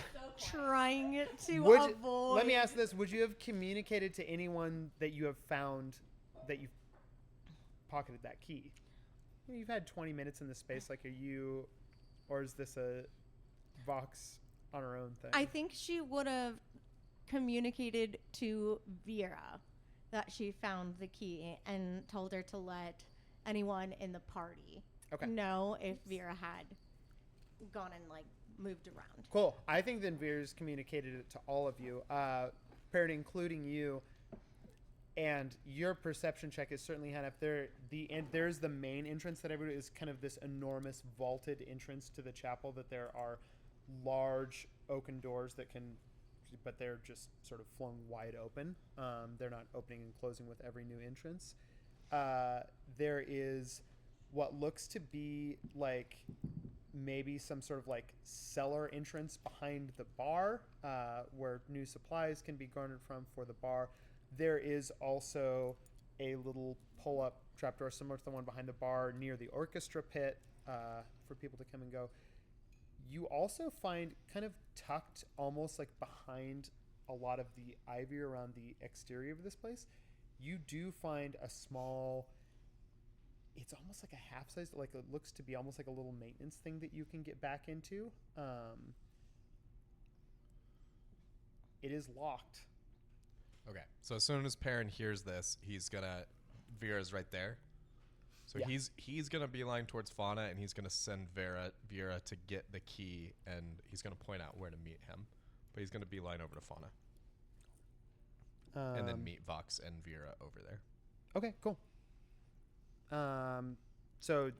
trying to Would you- avoid. let me ask this: would you have communicated to anyone that you have found that you've pocketed that key? You've had 20 minutes in the space. Like, are you, or is this a Vox on her own thing? I think she would have communicated to Vera that she found the key and told her to let anyone in the party know if Vera had gone and like moved around. Cool. I think then Veer's communicated it to all of you, Perrin, including you. And your perception check is certainly had up there. There's the main entrance that everybody is kind of this enormous vaulted entrance to the chapel. That there are large oaken doors that can, but they're just sort of flung wide open. They're not opening and closing with every new entrance. There is what looks to be like maybe some sort of like cellar entrance behind the bar, where new supplies can be garnered from for the bar. There is also a little pull-up trapdoor similar to the one behind the bar near the orchestra pit, for people to come and go. You also find kind of tucked almost like behind a lot of the ivy around the exterior of this place, you do find a small, it's almost like a half-size, like it looks to be almost like a little maintenance thing that you can get back into. It is locked. Okay, so as soon as Perrin hears this, he's gonna, Vera's right there. So Yeah. he's gonna beeline towards Fauna, and he's gonna send Vera to get the key, and he's gonna point out where to meet him. But he's gonna beeline over to Fauna, and then meet Vox and Vera over there. Okay, cool. So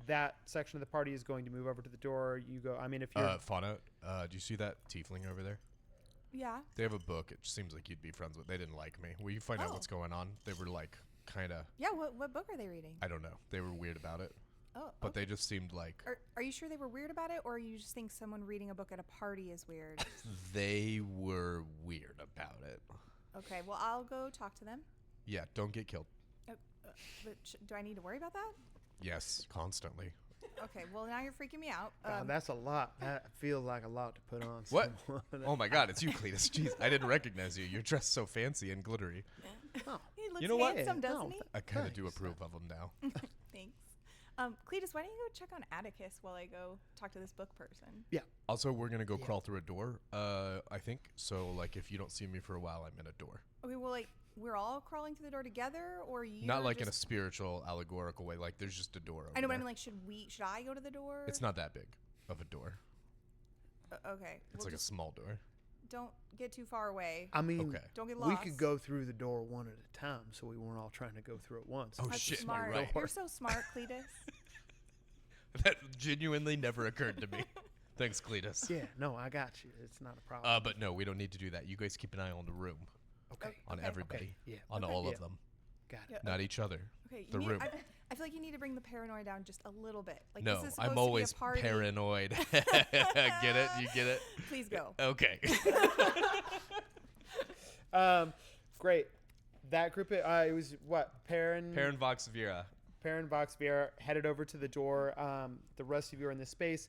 that section of the party is going to move over to the door. You go. I mean, if you're Fauna, do you see that tiefling over there? Yeah. They have a book. It seems like you'd be friends with. They didn't like me. Will you find out Oh. what's going on? They were like kind of. Yeah. What book are they reading? I don't know. They were weird about it. Oh. But they just seemed like Are you sure they were weird about it, or you just think someone reading a book at a party is weird? they were weird about it. Okay. Well, I'll go talk to them. Yeah, don't get killed. But do I need to worry about that? Yes, constantly. Okay. Well, now you're freaking me out. God, that's a lot. That feels like a lot to put on. What? someone. Oh my God, it's you, Cletus. Jeez, I didn't recognize you. You're dressed so fancy and glittery. He looks You know what? handsome, doesn't he? I kind of do approve of him now. Thanks. Cletus, why don't you go check on Atticus while I go talk to this book person? Yeah. Also, we're gonna go crawl through a door. I think so. Like, if you don't see me for a while, I'm in a door. Okay. Well, like we're all crawling through the door together, or you? Not like in a spiritual, allegorical way. Like, there's just a door. Over I know, but I there. mean, like, should I go to the door? It's not that big of a door. Okay. It's well, like a just small door. don't get too far away. I mean, Okay. Don't get we lost. could go through the door one at a time, so we weren't all trying to go through it once. Oh, That's shit, smart. right. You're so smart, Cletus. That genuinely never occurred to me. Thanks, Cletus. Yeah, no, I got you. It's not a problem. But no, we don't need to do that. You guys keep an eye on the room. Okay. On Okay. everybody. Okay, yeah. On Okay. all Yeah. of them. Got it. Yeah. Not each other. Okay. The room. I feel like you need to bring the paranoia down just a little bit. Like, No, this is supposed I'm to always be a party. paranoid. Get it? You get it? Please go. Okay. Great. That group, it was what? Perrin Vox Vera. Perrin, Vox, Vera headed over to the door. The rest of you are in this space.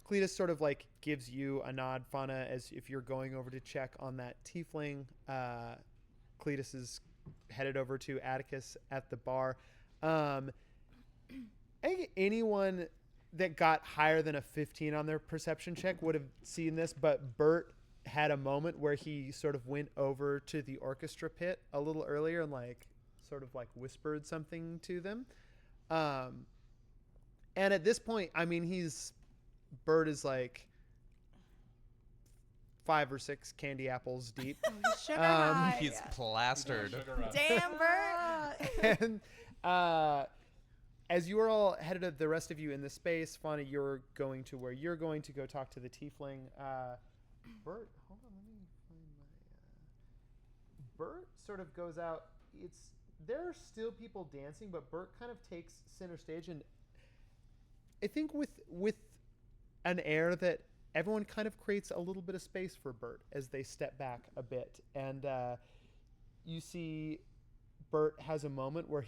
Cletus sort of like gives you a nod, Fauna, as if you're going over to check on that tiefling. Cletus is headed over to Atticus at the bar. I think anyone that got higher than a 15 on their perception check would have seen this, but Bert had a moment where he sort of went over to the orchestra pit a little earlier and like sort of like whispered something to them. And at this point, I mean, Bert is like 5 or 6 candy apples deep. Sugar high. He's plastered. Damn, Bert. And as you are all headed to the rest of you in the space, Fauna, you're going to where you're going to go talk to the tiefling. Bert, hold on, let me find my. Bert sort of goes out. There are still people dancing, but Bert kind of takes center stage, and I think with an air that everyone kind of creates a little bit of space for Bert as they step back a bit, and you see Bert has a moment where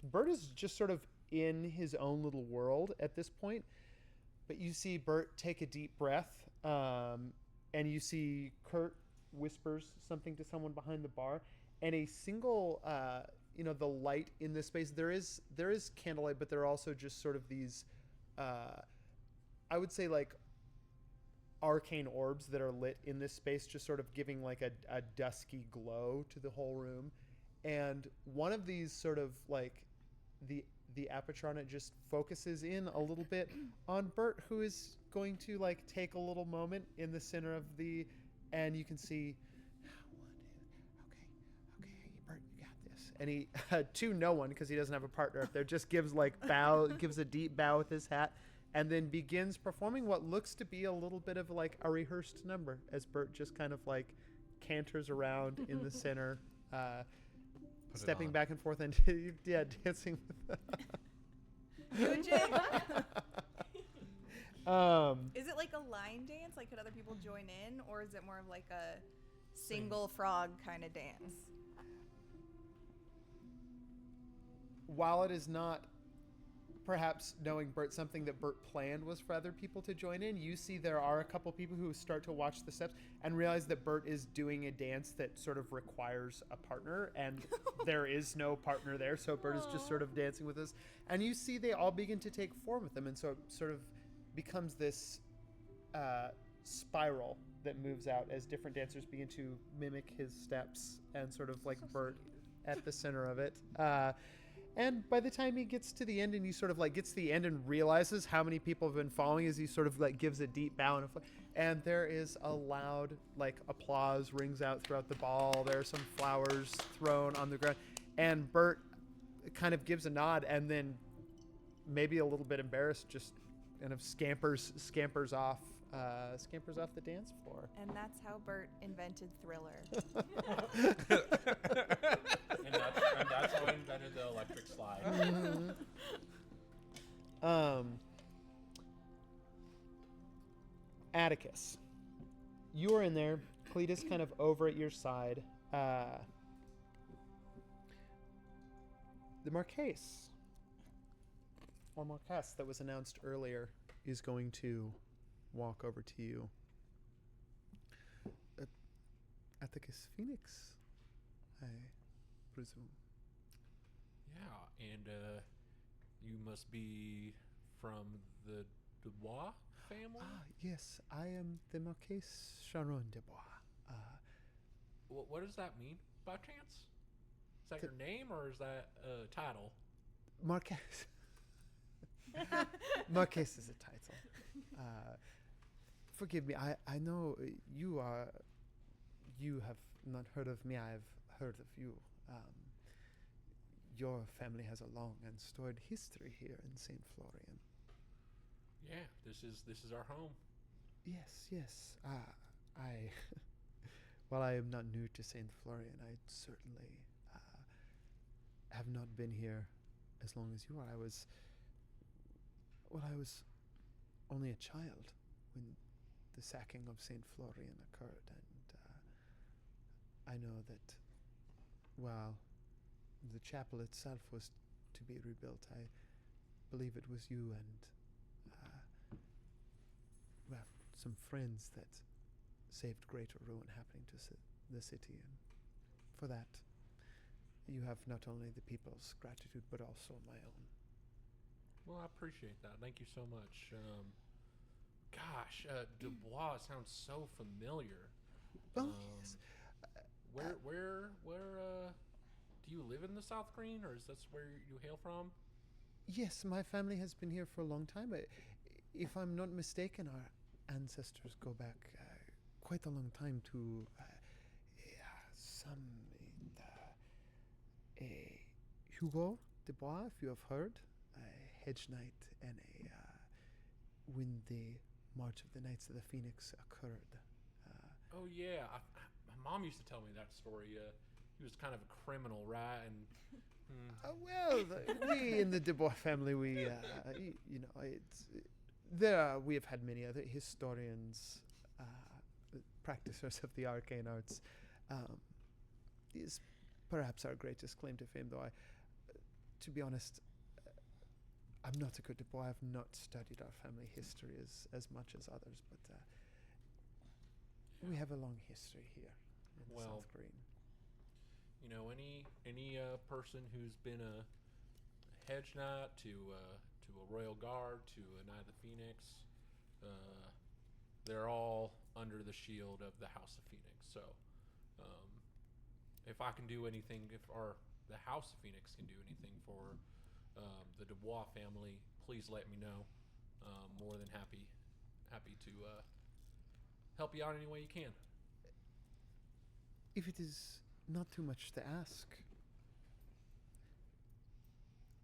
Bert is just sort of in his own little world at this point, but you see Bert take a deep breath, and you see Kurt whispers something to someone behind the bar, and a single, the light in this space, there is candlelight, but there are also just sort of these, I would say like arcane orbs that are lit in this space, just sort of giving like a dusky glow to the whole room. And one of these sort of like the aperture on it just focuses in a little bit on Bert, who is going to like take a little moment in the center of and you can see, okay, Bert, you got this. And he, to no one, because he doesn't have a partner up there, just gives a deep bow with his hat, and then begins performing what looks to be a little bit of like a rehearsed number as Bert just kind of like canters around in the center, stepping back and forth and dancing with Is it like a line dance? Like, could other people join in, or is it more of like a single frog kind of dance? While it is not, perhaps knowing Bert, something that Bert planned was for other people to join in, you see there are a couple people who start to watch the steps and realize that Bert is doing a dance that sort of requires a partner, and there is no partner there, so Bert is just sort of dancing with us. And you see they all begin to take form with them, and so it sort of becomes this spiral that moves out as different dancers begin to mimic his steps, and sort of like Bert at the center of it. And by the time he gets to the end, and he sort of like gets to the end and realizes how many people have been following, as he sort of like gives a deep bow and there is a loud like applause rings out throughout the ball. There are some flowers thrown on the ground, and Bert kind of gives a nod, and then maybe a little bit embarrassed, just kind of scampers off the dance floor. And that's how Bert invented Thriller. and that's how I invented the electric slide. Atticus, you are in there. Cletus kind of over at your side. The Marquise, or Marquess, that was announced earlier, is going to walk over to you. Atticus Phoenix, I presume. Yeah, and you must be from the Dubois family? Yes, I am the Marquise Charon Dubois. What does that mean, by chance? Is that your name, or is that a title? Marquise. Marquise is a title. Forgive me, I know you have not heard of me, I've heard of you. Your family has a long and storied history here in St. Florian. Yeah, this is our home. Yes. While I am not new to St. Florian, I certainly have not been here as long as you are. I was only a child when the sacking of St. Florian occurred, and I know that while the chapel itself was to be rebuilt, I believe it was you and some friends that saved greater ruin happening to the city, and for that you have not only the people's gratitude but also my own. Well, I appreciate that. Thank you so much. Gosh, Dubois sounds so familiar. Yes. Where do you live in the South Green, or is that where you hail from? Yes, my family has been here for a long time. If I'm not mistaken, our ancestors go back quite a long time to Hugo Dubois, if you have heard, a hedge knight, and when the March of the Knights of the Phoenix occurred. Oh yeah, my mom used to tell me that story. He was kind of a criminal, right? And we in the Dubois family, we we have had many other historians, practitioners of the arcane arts. Is perhaps our greatest claim to fame, though. To be honest, I'm not a good Dubois. I've not studied our family history as much as others, but we have a long history here in the South Green. You know, any person who's been a hedge knight to a royal guard to a knight of the Phoenix, they're all under the shield of the House of Phoenix. So, if I can do anything, the House of Phoenix can do anything for the Dubois family, please let me know. More than happy to help you out any way you can. If it is not too much to ask,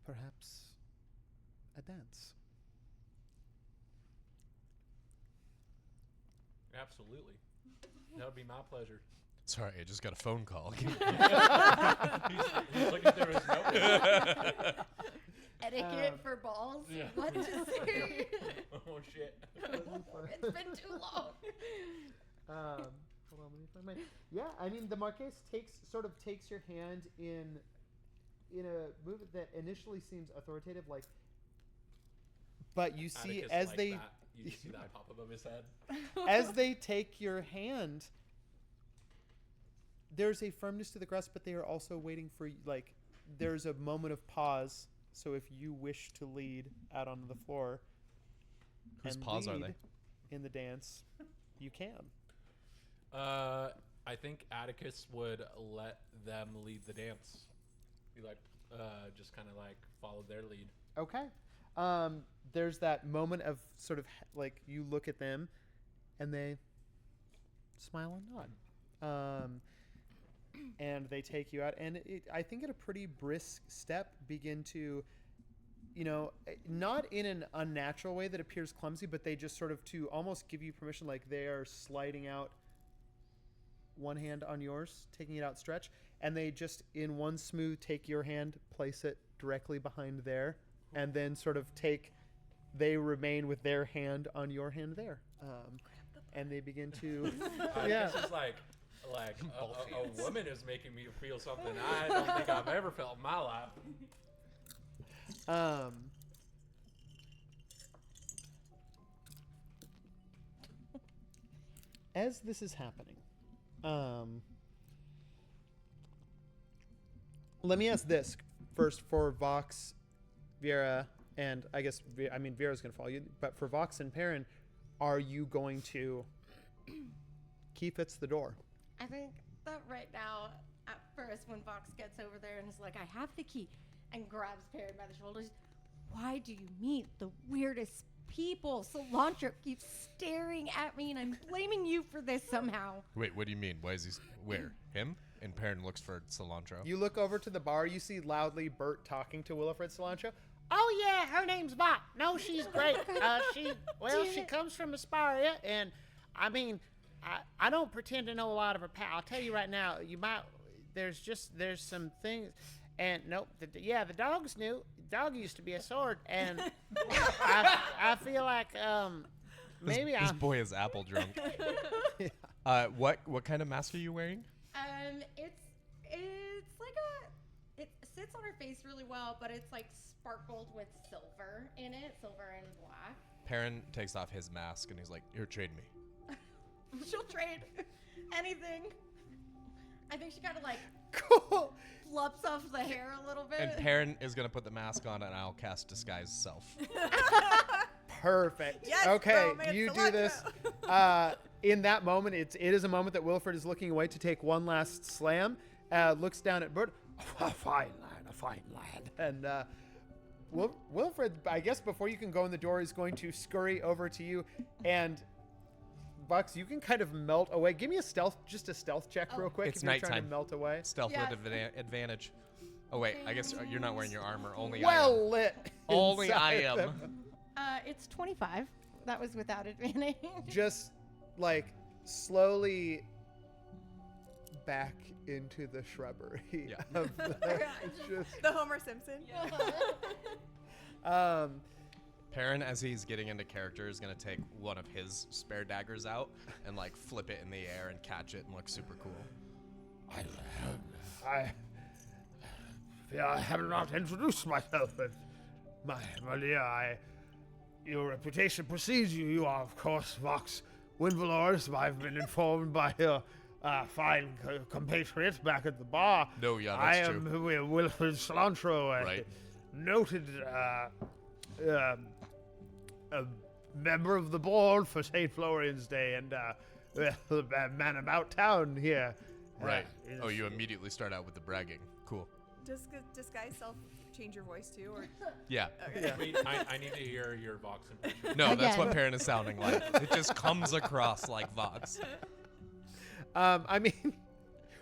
perhaps a dance. Absolutely. That would be my pleasure. Sorry, I just got a phone call. He's looking through his notebook. etiquette for balls. Yeah. What to say? Oh shit. It's been too long. Hold on, let me find my. Yeah, I mean the Marquise takes your hand in a movement that initially seems authoritative, like. But you see Atticus as like they that. You see that pop above his head. as they take your hand, there's a firmness to the grasp, but they are also waiting for like. There's a moment of pause. So if you wish to lead out onto the floor, Whose and paws are lead they? in the dance, you can. I think Atticus would let them lead the dance. He like just kind of like followed their lead. Okay. There's that moment of sort of like you look at them, and they smile and nod. And they take you out, and I think at a pretty brisk step begin to, not in an unnatural way that appears clumsy, but they just sort of to almost give you permission, like they are sliding out one hand on yours, taking it out stretch, and they just in one smooth take your hand, place it directly behind there, and then sort of they remain with their hand on your hand there, and they begin to, yeah. This is like a woman is making me feel something I don't think I've ever felt in my life. As this is happening, let me ask this first for Vox, Vera, and I guess Vera's going to follow you, but for Vox and Perrin, are you going to key fits the door? I think that right now, at first, when Vox gets over there and is like, I have the key, and grabs Perrin by the shoulders, why do you meet the weirdest people? Cilantro keeps staring at me, and I'm blaming you for this somehow. Wait, what do you mean? Why is he where? Him? And Perrin looks for Cilantro. You look over to the bar, you see loudly Bert talking to Willifred Cilantro. Oh yeah, her name's Bot. No, she's great. She comes from Asparia, and I mean, I don't pretend to know a lot of her pal. I'll tell you right now, there's some things, and nope, the dog's new. The dog used to be a sword, and I feel like maybe this boy is apple drunk. What kind of mask are you wearing? It's like it sits on her face really well, but it's like sparkled with silver in it, silver and black. Perrin takes off his mask and he's like, "Here, trade me." She'll trade anything. I think she kind of like cool flups off the hair a little bit. And Perrin is gonna put the mask on, and I'll cast disguise self. Perfect. Yes, okay, romance you do Cilantro. this. In that moment, it is a moment that Wilfred is looking away to take one last slam. Looks down at Bert. A fine lad. And Wilfred, I guess before you can go in the door, is going to scurry over to you. And Bucks, you can kind of melt away. Give me a stealth check real quick. It's if you're trying nighttime. to melt away. Stealth Yes. with advantage. Oh wait, I guess you're not wearing your armor. Only Well lit. Only I inside am. them. It's 25. That was without advantage. Just like slowly back into the shrubbery. Yeah. Of just, The Homer Simpson. Perrin, as he's getting into character, is gonna take one of his spare daggers out and like flip it in the air and catch it and look super cool. I have not introduced myself, but my dear, your reputation precedes you. You are, of course, Vox Winvalors. I've been informed by your fine compatriot back at the bar. No, yeah, I that's am true. Wilfred Cilantro, a Right. noted a member of the board for St. Florian's Day and the man about town here. Right. Is- Oh, you immediately start out with the bragging. Cool. Does disguise self change your voice too, or Yeah. Wait, I need to hear your Vox impression. No, that's Again. what Perrin is sounding like. It just comes across like Vox. I mean,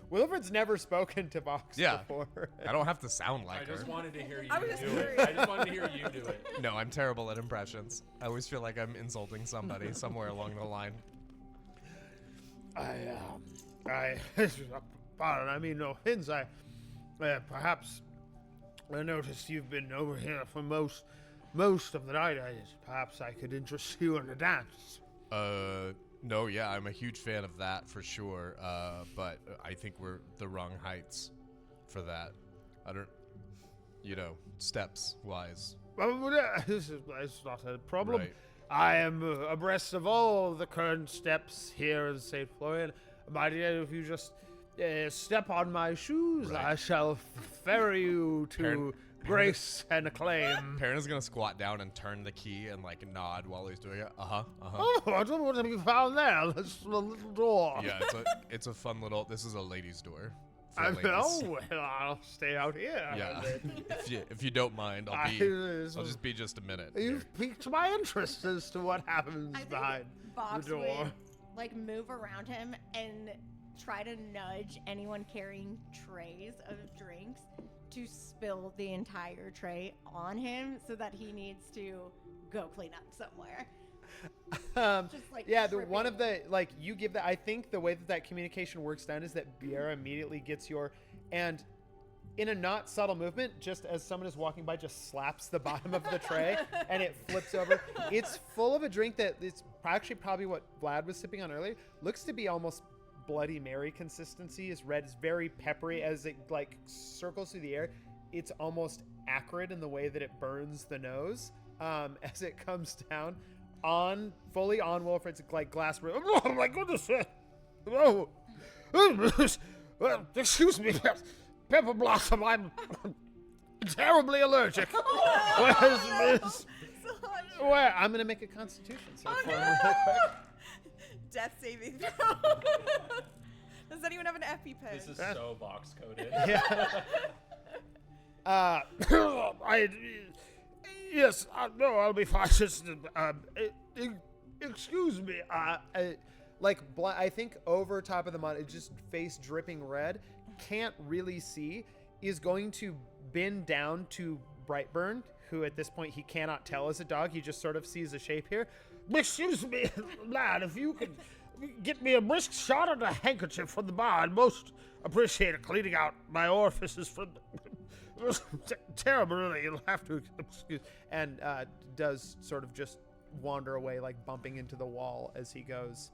Wilfred's never spoken to Vox Yeah. before. I don't have to sound like I just her. wanted to hear you I was just do it. curious. I just wanted to hear you do it. No, I'm terrible at impressions. I always feel like I'm insulting somebody somewhere along the line. pardon, I mean no offense. Perhaps I noticed you've been over here for most of the night. Perhaps I could interest you in a dance. No, yeah, I'm a huge fan of that for sure. But I think we're the wrong heights for that. I don't, steps wise. This is not a problem. Right. I am abreast of all the current steps here in St. Florian. My dear, if you just step on my shoes, Right. I shall ferry you to grace and acclaim. Perrin is gonna squat down and turn the key and nod while he's doing it. Oh, I don't know what have you found there. This is a little door. Yeah, it's a fun little. This is a ladies' door. For I ladies. know. Well, I'll stay out here. Yeah. if you don't mind, I'll just be just a minute. You've piqued my interest as to what happens behind Vox the door. would move around him and try to nudge anyone carrying trays of drinks to spill the entire tray on him so that he needs to go clean up somewhere. One of the you give that. I think the way that communication works down is that Biera immediately gets and in a not subtle movement, just as someone is walking by, just slaps the bottom of the tray and it flips over. It's full of a drink that it's actually probably what Vlad was sipping on earlier. Looks to be almost Bloody Mary consistency. Is red. It's very peppery as it circles through the air. It's almost acrid in the way that it burns the nose as it comes down. Fully on Wilfred's glass room. Oh my goodness! Oh, excuse me, Pepper Blossom. I'm terribly allergic. Where's Miss? Where? I'm gonna make a Constitution save for him really quick. Death saving throw. Does anyone have an EpiPen? This is so box coded. Yes, no, I'll be fine. Just, excuse me. I think over top of the mud, it's just face dripping red, can't really see, is going to bend down to Brightburn, who at this point he cannot tell is a dog. He just sort of sees a shape here. Excuse me, lad, if you could get me a brisk shot and a handkerchief from the bar, I'd most appreciate it, cleaning out my orifices from... Terrible, really. You'll have to excuse. And does sort of just wander away, bumping into the wall as he goes.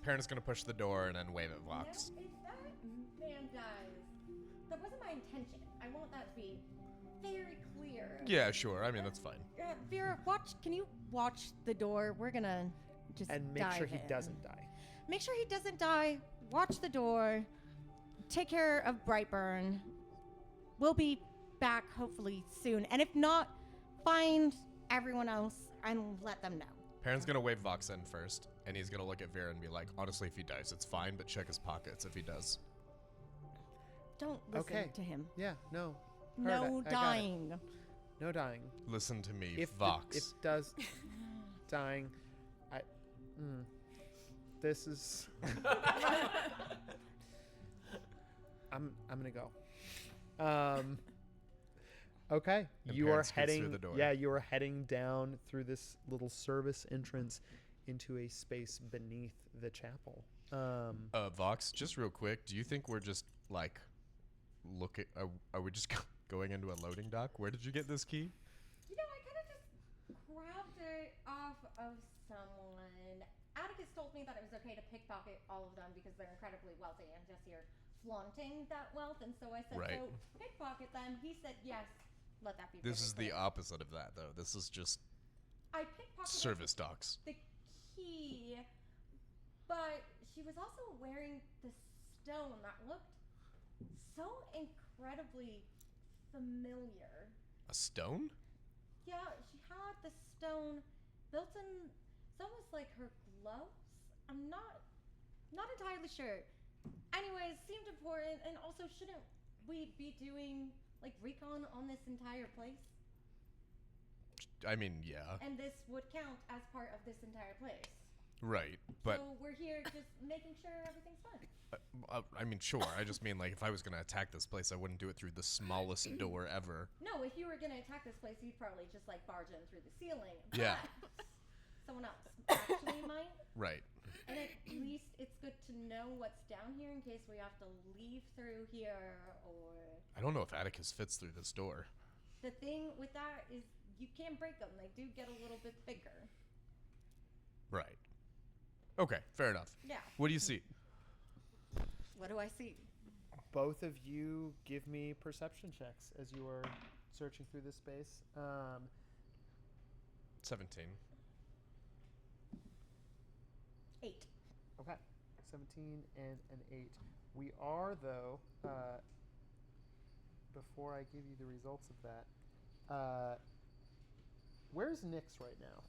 Perrin's gonna push the door and then wave at Vox. If that man dies, that wasn't my intention. I want that to be very clear. Yeah, sure. I mean, that's fine. Vera, can you watch the door? We're gonna just and make sure he dive in. doesn't die. Make sure he doesn't die. Watch the door. Take care of Brightburn. We'll be back hopefully soon. And if not, find everyone else and let them know. Perrin's gonna wave Vox in first, and he's gonna look at Vera and be like, honestly, if he dies, it's fine, but check his pockets if he does. Don't listen to him. Yeah, no. No dying. No dying. Listen to me, If Vox. If does dying, this is... I'm gonna go. Okay, And you Perrin are scoots heading. through the door. Yeah, you are heading down through this little service entrance into a space beneath the chapel. Vox, just real quick, do you think we're just looking? Are we just going into a loading dock? Where did you get this key? I kind of just grabbed it off of someone. Atticus told me that it was okay to pickpocket all of them because they're incredibly wealthy, and just here flaunting that wealth. And so I said, Right. so pickpocket them. He said, yes. Let that be. This is the clear. opposite of that, though. This is just I pickpocketed service docks. the key, but she was also wearing the stone that looked so incredibly familiar. A stone? Yeah, she had the stone built in. It's almost like her gloves. I'm not entirely sure. Anyways, seemed important, and also shouldn't we be doing recon on this entire place? I mean, yeah. And this would count as part of this entire place. Right, but So we're here just making sure everything's fine. I mean, sure. I just mean if I was gonna attack this place, I wouldn't do it through the smallest door ever. No, if you were gonna attack this place, you'd probably just barge in through the ceiling. Yeah. But someone else actually might. Right. And at least it's good to know what's down here in case we have to leave through here, or I don't know if Atticus fits through this door. the thing with that is you can't break them. They do get a little bit bigger. Right. Okay, fair enough. Yeah. What do you see? What do I see? Both of you give me perception checks as you are searching through this space. 17. 8. Okay, 17 and an 8. We are, though, before I give you the results of that, where's Nyx right now?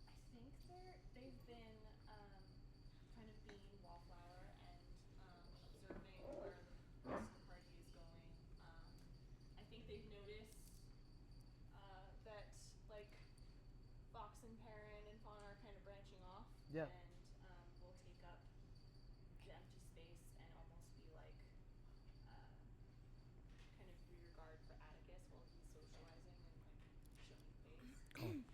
I think they've been kind of being wallflower and observing where the rest of the party is going. I think they've noticed that like Fox and Perrin and Fauna are kind of branching off. Yeah. And will take up the empty space and almost be like kind of rear guard for Atticus while he's socializing and like showing face.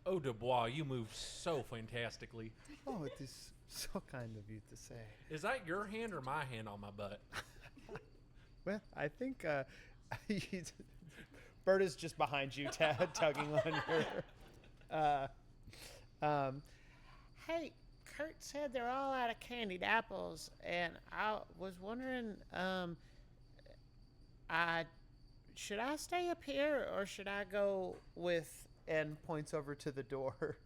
Oh, Dubois, you move so fantastically. Oh, it is so kind of you to say. Is that your hand or my hand on my butt? Well, I think Bert is just behind you, tugging on your. Hey, Kurt said they're all out of candied apples, and I was wondering, should I stay up here or should I go with? And points over to the door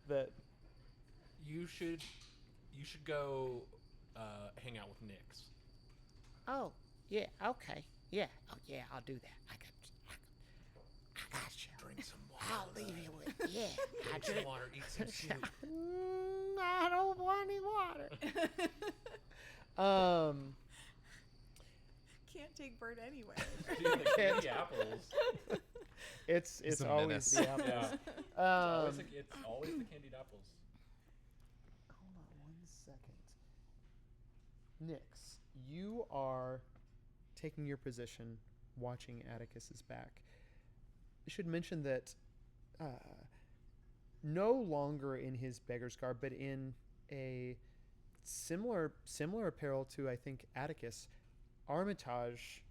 that You should go hang out with Nyx. Oh, yeah, okay, yeah, oh yeah, I'll do that. I got you. Drink some water. I'll leave you with yeah. I Drink some drink. water, eat some soup. I don't want any water. Can't take Bert anywhere. Dude, the candy apples. it's a always menace. the apples. Yeah. It's always the candied apples. Hold on 1 second. Nyx, you are taking your position, watching Atticus's back. I should mention that no longer in his beggar's garb, but in a similar apparel to, I think, Atticus, Armitage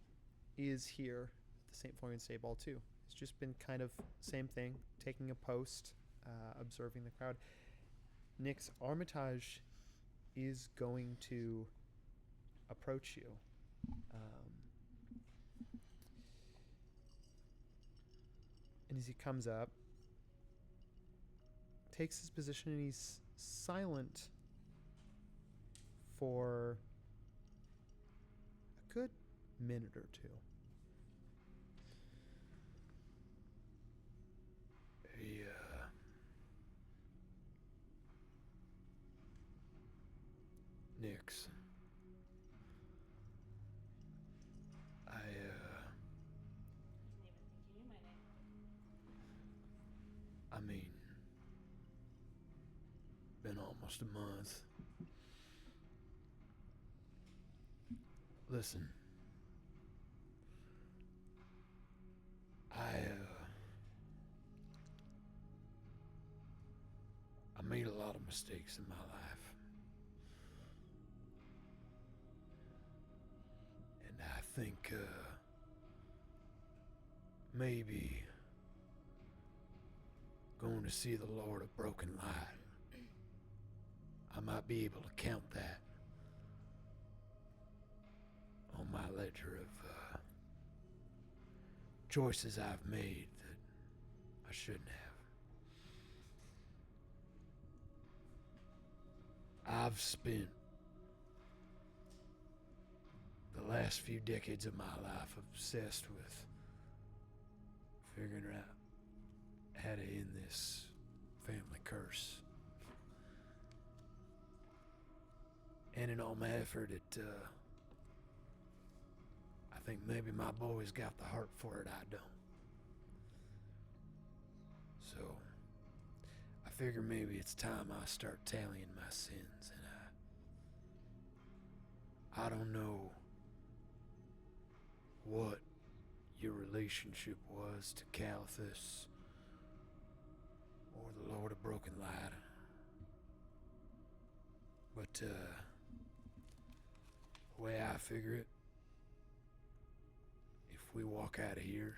is here at the St. Florian Stable too. It's just been kind of same thing, taking a post, observing the crowd. Nyx, Armitage is going to approach you. And as he comes up, takes his position, and he's silent for a good minute or two. Hey, Nyx. I mean, been almost a month. Listen, I made a lot of mistakes in my life. And I think, maybe going to see the Lord of Broken Light, I might be able to count that on my ledger of choices I've made that I shouldn't have. I've spent the last few decades of my life obsessed with figuring out how to end this family curse. And in all my effort, I think maybe my boy's got the heart for it, I don't. So, I figure maybe it's time I start tallying my sins, and I don't know what your relationship was to Calathus or the Lord of Broken Light. But, the way I figure it, if we walk out of here,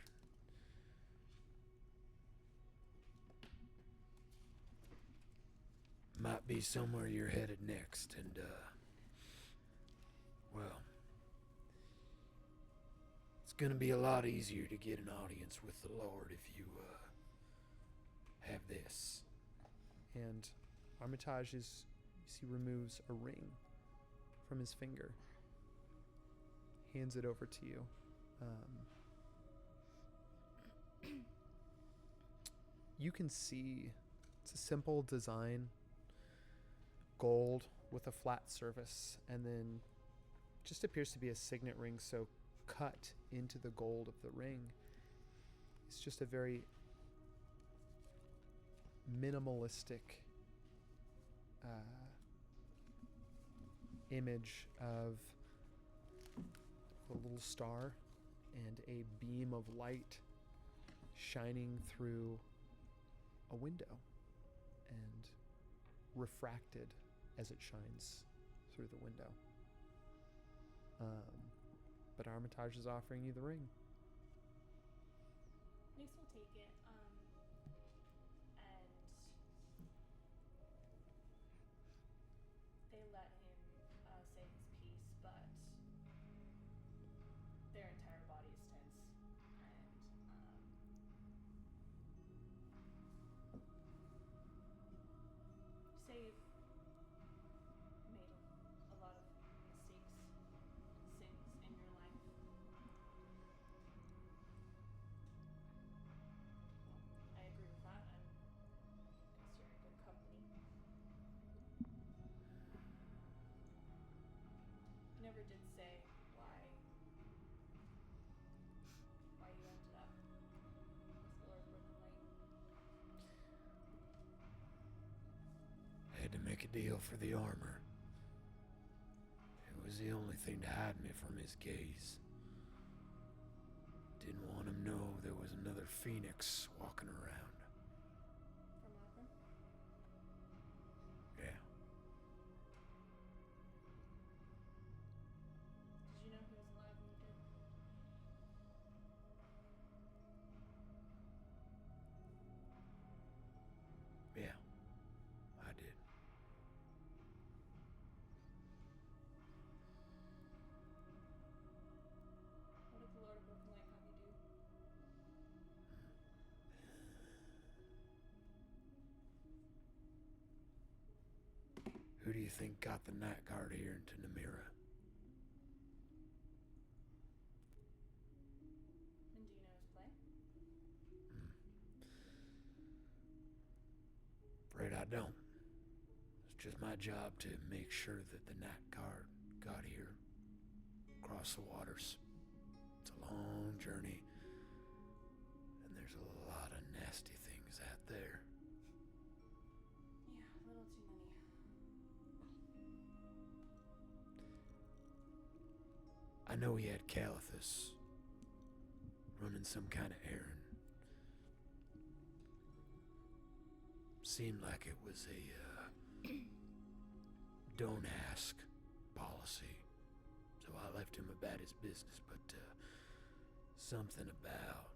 might be somewhere you're headed next, and, well, it's gonna be a lot easier to get an audience with the Lord if you, have this. And Armitage removes a ring from his finger, hands it over to you. You can see it's a simple design, gold with a flat surface, and then just appears to be a signet ring. So cut into the gold of the ring, it's just a very minimalistic image of a little star and a beam of light shining through a window and refracted as it shines through the window. But Armitage is offering you the ring. Nix will take it, and they let him say his piece, but their entire body is tense, and say you've made a lot of mistakes, sins in your life. I agree with that, and guess you're in good company. He never did say why you ended up with Lord Broken Lake. I had to make a deal for the armor. It was the only thing to hide me from his gaze. Didn't want him to know there was another Phoenix walking around. From Auburn? Yeah. Did you know he was alive when you did? Yeah, I did. What did the Lord of Broken Lake have you do? Who do you think got the night guard here into Namira? And do you know his play? Afraid I don't. It's just my job to make sure that the night guard got here, across the waters. It's a long journey, and there's a lot of nasty things out there. Yeah, a little too many. I know he had Calathus running some kind of errand. Seemed like it was a don't ask policy. So I left him about his business, but something about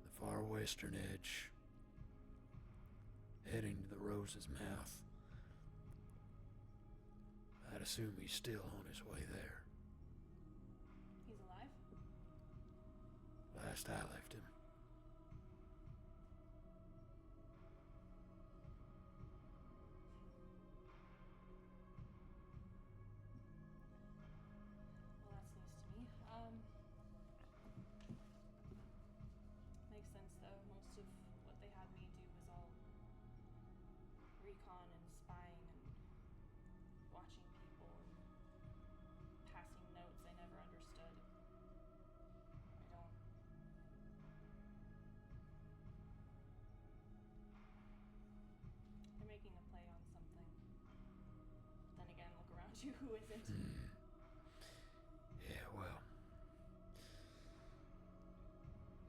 the far western edge, heading to the Rose's Mouth. I'd assume he's still on his way there. He's alive? Last I left him. Well, that's news to me. Makes sense though. Most of what they had me do was all recon and spying and watching people and passing notes I never understood. I don't. They're making a play on something. Then again, look around you, who isn't? Yeah, well,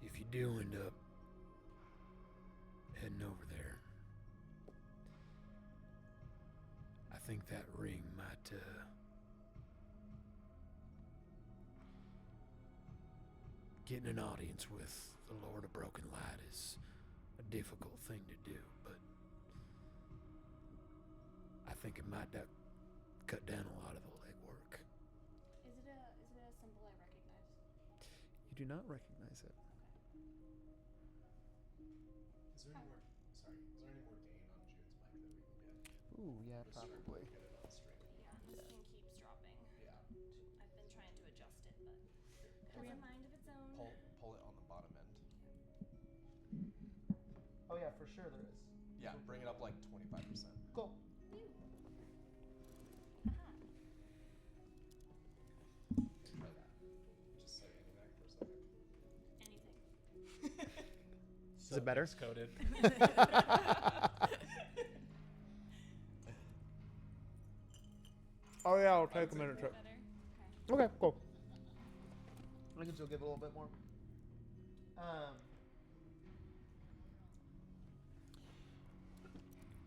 if you do end up heading over there, think that ring might, getting an audience with the Lord of Broken Light is a difficult thing to do, but I think it might cut down a lot of the legwork. Is it a symbol I recognize? You do not recognize it. Is there any more? Sorry. Is there any more gain on June's mic that we can get? Ooh, yeah, Just so we probably. can get it on stream. Yeah, this thing keeps dropping. Yeah. I've been trying to adjust it, but it has a mind of its own. Pull it on the bottom end. Oh yeah, for sure there is. Yeah, bring it up like 25%. Cool. Just say anything for a second. Anything. Is it better? It's coded. Oh yeah, I'll take a minute to. Better? Okay, cool. I can still give it a little bit more.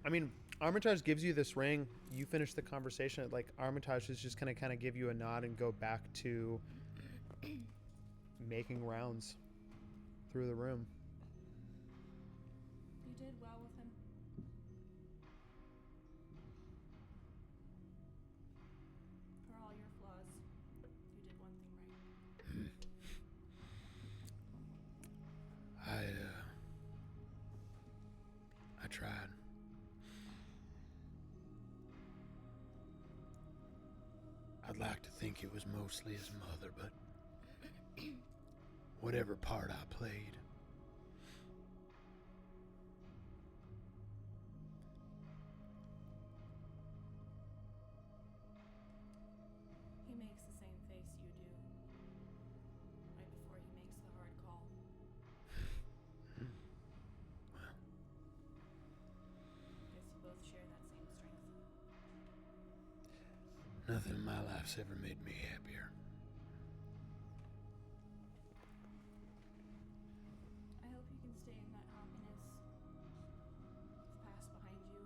I mean, Armitage gives you this ring. You finish the conversation. Like Armitage is just gonna kind of give you a nod and go back to making rounds through the room. You did well with him. For all your flaws, you did one thing right. I tried. I'd like to think it was mostly his mother, but whatever part I played, He makes the same face you do right before he makes the hard call. Guess you both share that same strength. nothing in my life's ever made me happier. I hope you can stay in that happiness. It's past behind you.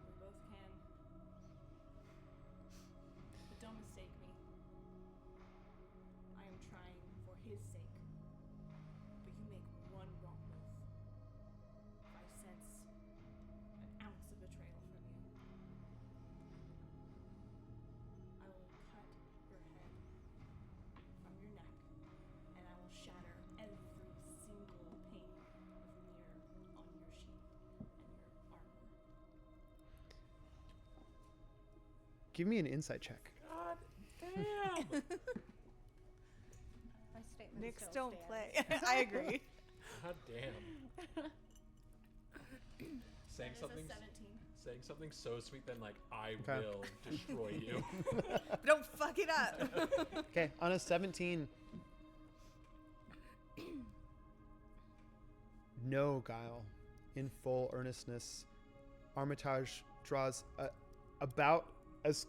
We both can. But don't mistake me. I am trying for his sake. But you make one wrong move. If I sense an ounce of betrayal from you, I will cut your head from your neck, and I will shatter every single pane of mirror on your shield and your armor. Give me an insight check. God damn. My statement Knicks still don't stands. play. I agree. God damn. Saying That is something. a 17. Saying something so sweet, then like I Okay. will destroy you. But don't fuck it up. Okay, on a 17. No, Guile. In full earnestness, Armitage draws about as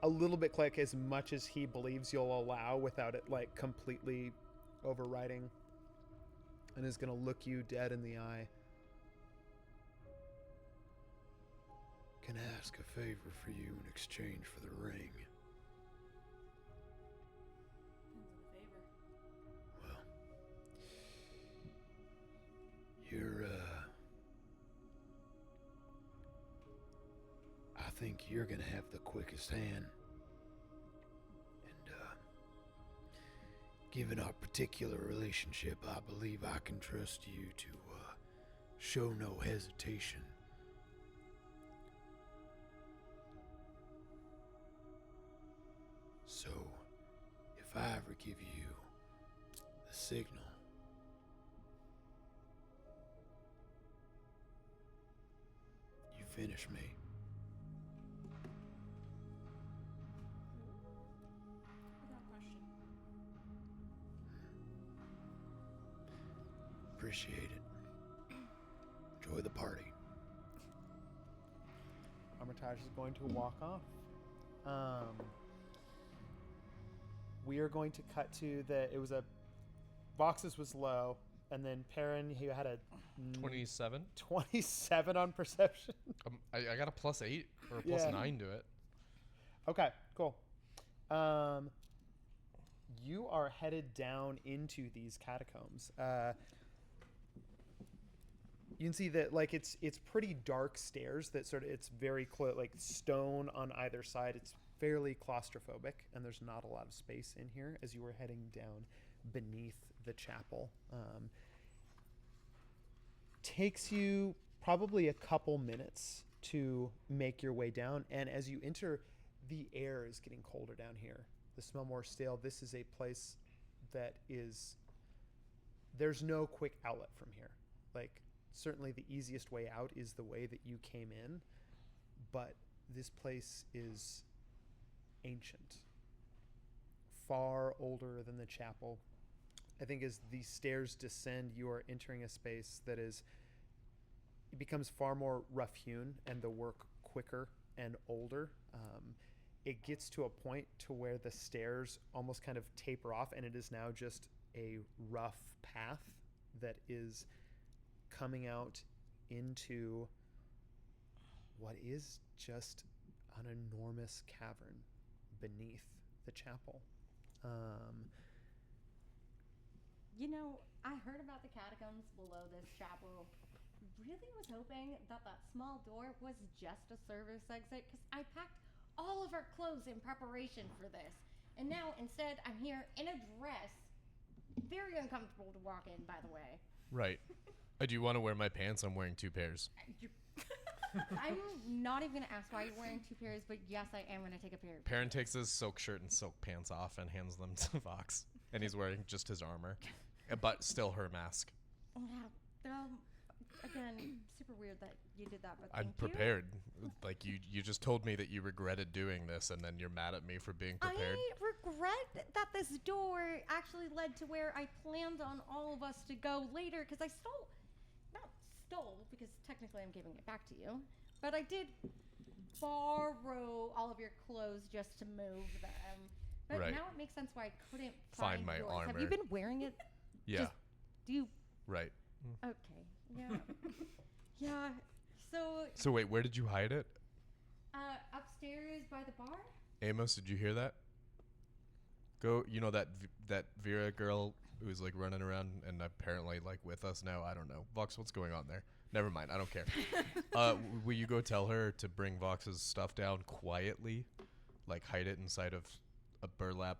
a little bit click as much as he believes you'll allow without it like completely overriding, and is going to look you dead in the eye. Can I ask a favor for you in exchange for the ring? Depends on the favor. Well, you're, I think you're gonna have the quickest hand. And, given our particular relationship, I believe I can trust you to, show no hesitation. So, if I ever give you the signal, you finish me. Without question. Appreciate it. Enjoy the party. Armitage is going to walk off. We are going to cut to it was a Vox's was low. And then Perrin, you had a 27. 27 on perception. I got a +8 or a +9 to it. Okay, cool. You are headed down into these catacombs. You can see that like it's pretty dark stairs that sort of it's very like stone on either side. It's fairly claustrophobic, and there's not a lot of space in here as you were heading down beneath the chapel. Takes you probably a couple minutes to make your way down, and as you enter, the air is getting colder down here. The smell more stale. This is a place that is, there's no quick outlet from here. Like, certainly the easiest way out is the way that you came in, but this place is ancient, far older than the chapel. I think as the stairs descend, you are entering a space that is, it becomes far more rough-hewn and the work quicker and older. It gets to a point to where the stairs almost kind of taper off, and it is now just a rough path that is coming out into what is just an enormous cavern beneath the chapel. You know, I heard about the catacombs below this chapel. Really was hoping that that small door was just a service exit, because I packed all of our clothes in preparation for this. And now, instead, I'm here in a dress. Very uncomfortable to walk in, by the way. Right. Do you want to wear my pants? I'm wearing 2 pairs. I'm not even going to ask why you're wearing 2 pairs, but yes, I am going to take a pair. Perrin takes his silk shirt and silk pants off and hands them to Vox. And he's wearing just his armor, but still her mask. Yeah. Again, super weird that you did that, but I'm thank prepared. Like, you just told me that you regretted doing this, and then you're mad at me for being prepared. I regret that this door actually led to where I planned on all of us to go later, because I not stole, because technically I'm giving it back to you, but I did borrow all of your clothes just to move them. But Right. now it makes sense why I couldn't Find my yours. armor. Have you been wearing it? Yeah. Do you? Right. Okay. Yeah. Yeah. So wait, where did you hide it? Upstairs by the bar. Amos, did you hear that? Go, you know that Vera girl who's like running around and apparently like with us now? I don't know. Vox, what's going on there? Never mind, I don't care. Will you go tell her to bring Vox's stuff down quietly? Like hide it inside of a burlap?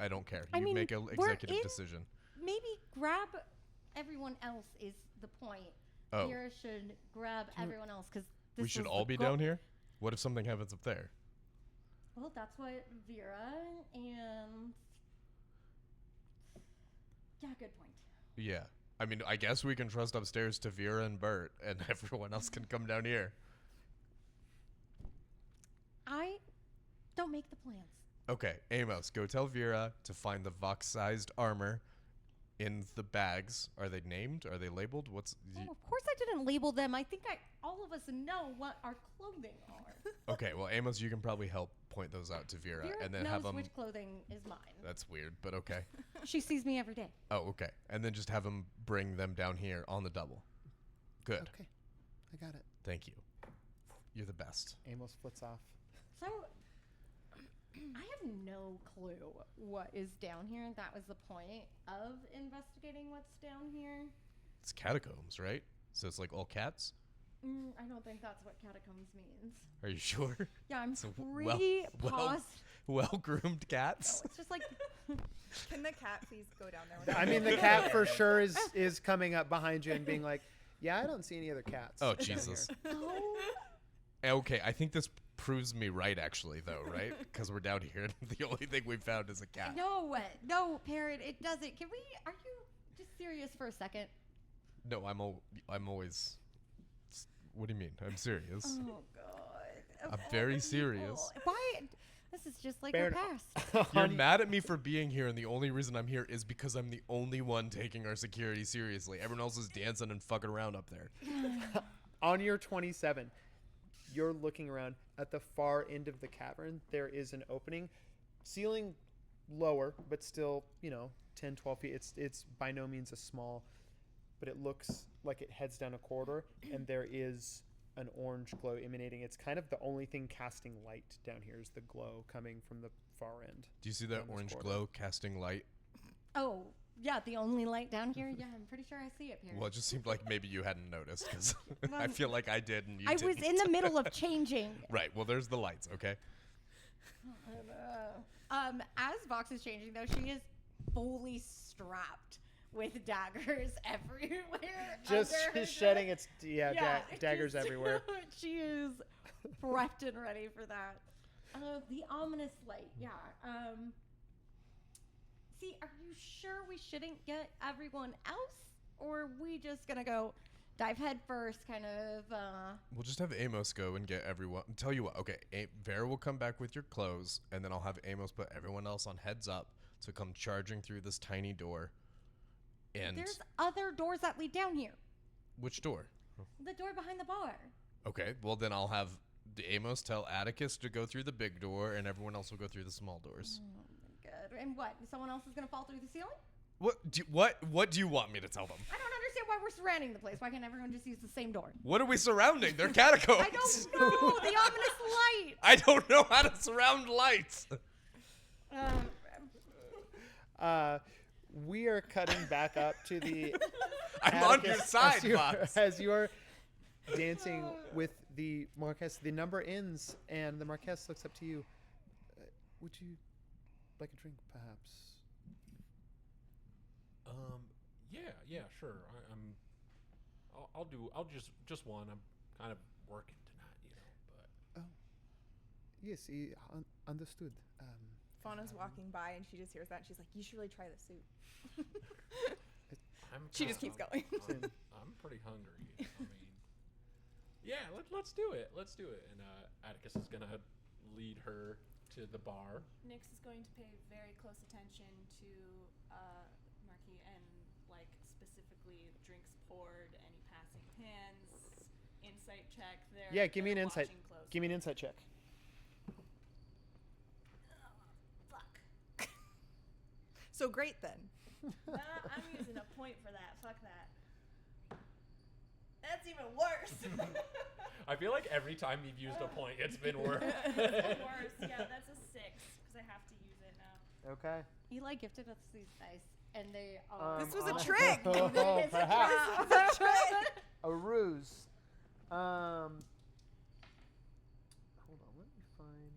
I don't care. You make an executive decision. Maybe grab everyone else is the point. Oh. Vera should grab everyone else, because We should all be down here? What if something happens up there? Well, that's what Vera and... Yeah, good point. Yeah. I mean, I guess we can trust upstairs to Vera and Bert, and everyone else can come down here. I don't make the plans. Okay, Amos, go tell Vera to find the Vox-sized armor in the bags. Are they named? Are they labeled? Oh, of course I didn't label them. I think all of us know what our clothing are. Okay, well, Amos, you can probably help point those out to Vera, Vera and then knows have them. which clothing is mine. That's weird, but okay. She sees me every day. Oh, okay, and then just have them bring them down here on the double. Good. Okay, I got it. Thank you. You're the best. Amos flits off. So, I have no clue what is down here. That was the point of investigating what's down here. It's catacombs, right? So it's like all cats? I don't think that's what catacombs means. Are you sure? Yeah, I'm So pretty positive. Well-groomed cats? No, it's just like... Can the cat please go down there? I mean, the cat for sure is coming up behind you and being like, yeah, I don't see any other cats. Oh, down Jesus. here." Okay, I think this proves me right, actually, though, right? Because we're down here, and the only thing we found is a cat. No, Parrot, it doesn't. Are you just serious for a second? No, I'm always... What do you mean? I'm serious. Oh, God. I'm very serious. Why? This is just like Baron, our past. You're mad at me for being here, and the only reason I'm here is because I'm the only one taking our security seriously. Everyone else is dancing and fucking around up there. On your 27, you're looking around at the far end of the cavern. There is an opening, ceiling lower, but still, 10, 12 feet. It's by no means a small, but it looks like it heads down a corridor, and there is an orange glow emanating. It's kind of the only thing casting light down here is the glow coming from the far end. Do you see that orange glow casting light? Oh, yeah, the only light down here? Yeah, I'm pretty sure I see it here. Well, it just seemed like maybe you hadn't noticed, because I feel like I did and you I didn't. was in the middle of changing. Right, well, there's the lights, okay? As Vox is changing, though, she is fully strapped with daggers everywhere. Just under her shedding dress. its daggers just- everywhere. She is prepped and ready for that. The ominous light, yeah. See, are you sure we shouldn't get everyone else? Or are we just gonna go dive head first, kind of, We'll just have Amos go and get everyone. Tell you what, okay, Vera will come back with your clothes, and then I'll have Amos put everyone else on heads up to come charging through this tiny door. And There's other doors that lead down here. which door? The door behind the bar. Okay, well then I'll have Amos tell Atticus to go through the big door, and everyone else will go through the small doors. Good. And what? Someone else is gonna fall through the ceiling? What do you want me to tell them? I don't understand why we're surrounding the place. Why can't everyone just use the same door? What are we surrounding? They're catacombs. I don't know. The ominous light. I don't know how to surround lights. We are cutting back up to the. I'm on your Atticus, side, Fox. As you're dancing with the Marquess, the number ends, and the Marquess looks up to you. Would you like a drink, perhaps? Yeah, sure. I'll just one. I'm kind of working tonight, but. Oh, yes, understood. Fauna's walking by and she just hears that and she's like, "You should really try the soup." She just keeps going. I'm pretty hungry. I mean, yeah, let's do it. Let's do it. And Atticus is gonna lead her to the bar. Nyx is going to pay very close attention to Marquis and specifically drinks poured, any passing hands, insight check there. Yeah, give me an They're insight. watching closely. Give me an insight check. Fuck. So great then. I'm using a point for that. Fuck that. That's even worse. I feel like every time you've used a point, it's been worse. It's been worse. Yeah, that's a 6 because I have to use it now. Okay. Eli gifted us these dice, and they are. This was a trick. Oh, It's a perhaps. trap. This was a trick. A ruse. Hold on, let me find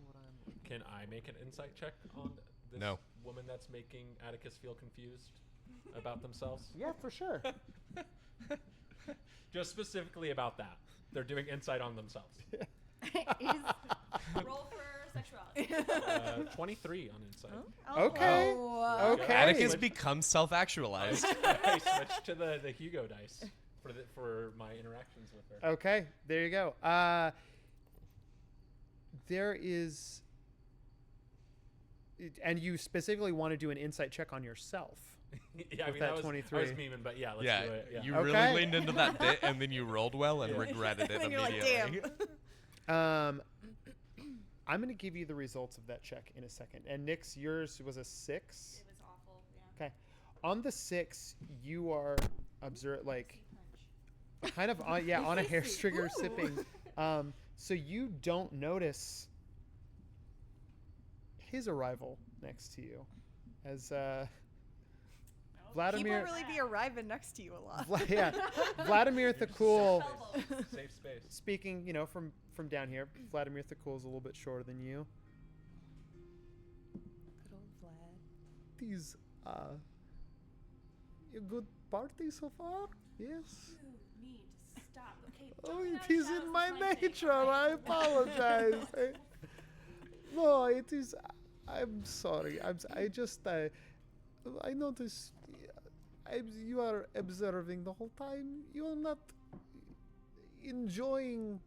what I'm. Can I make an insight check on this No. woman that's making Atticus feel confused about themselves? Yeah, for sure. Just specifically about that. They're doing insight on themselves. Roll for sexuality. 23 on insight. Okay. Oh, Okay. Atticus becomes self-actualized. I switched to the Hugo dice for my interactions with her. Okay, there you go. There is, and you specifically want to do an insight check on yourself. Yeah, I with mean, that I was 23. memeing, but yeah, let's Yeah, do it. Yeah. you Okay. really leaned into that bit, and then you rolled well and regretted it And you're like, immediately. damn. I'm going to give you the results of that check in a second. And Nick's, yours was a 6. It was awful. Yeah. Okay. On the 6, you are kind of on on a hair trigger sipping. So you don't notice his arrival next to you, as Vladimir. People really be arriving next to you a lot. Vladimir Thakul. Safe space. Speaking, from down here, Vladimir Thakul is a little bit shorter than you. Good old Vlad. These are a good party so far. Yes. You need to stop. Okay. Oh, jumping out it of is shadows in my is my thing, nature. okay? I apologize. No, it is. I'm sorry. I just. I noticed. You are observing the whole time. You are not enjoying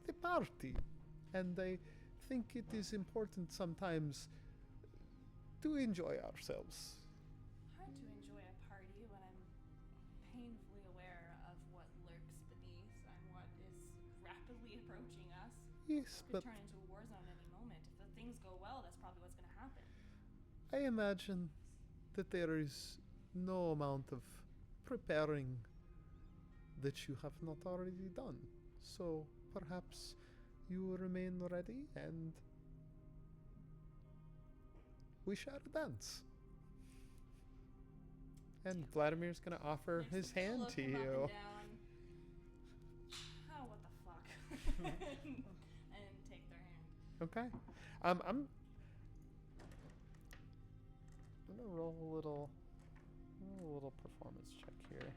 the party, and I think it is important sometimes to enjoy ourselves. Hard to enjoy a party when I'm painfully aware of what lurks beneath and what is rapidly approaching us. Yes, Could but turn into a war zone any moment. If the thing things go well, that's probably what's going to happen. I imagine that there is no amount of preparing that you have not already done. So perhaps you will remain ready and we shall dance. And Vladimir's going to offer his hand to you. Oh, what the fuck? And take their hand. Okay. I'm gonna roll a little performance check here.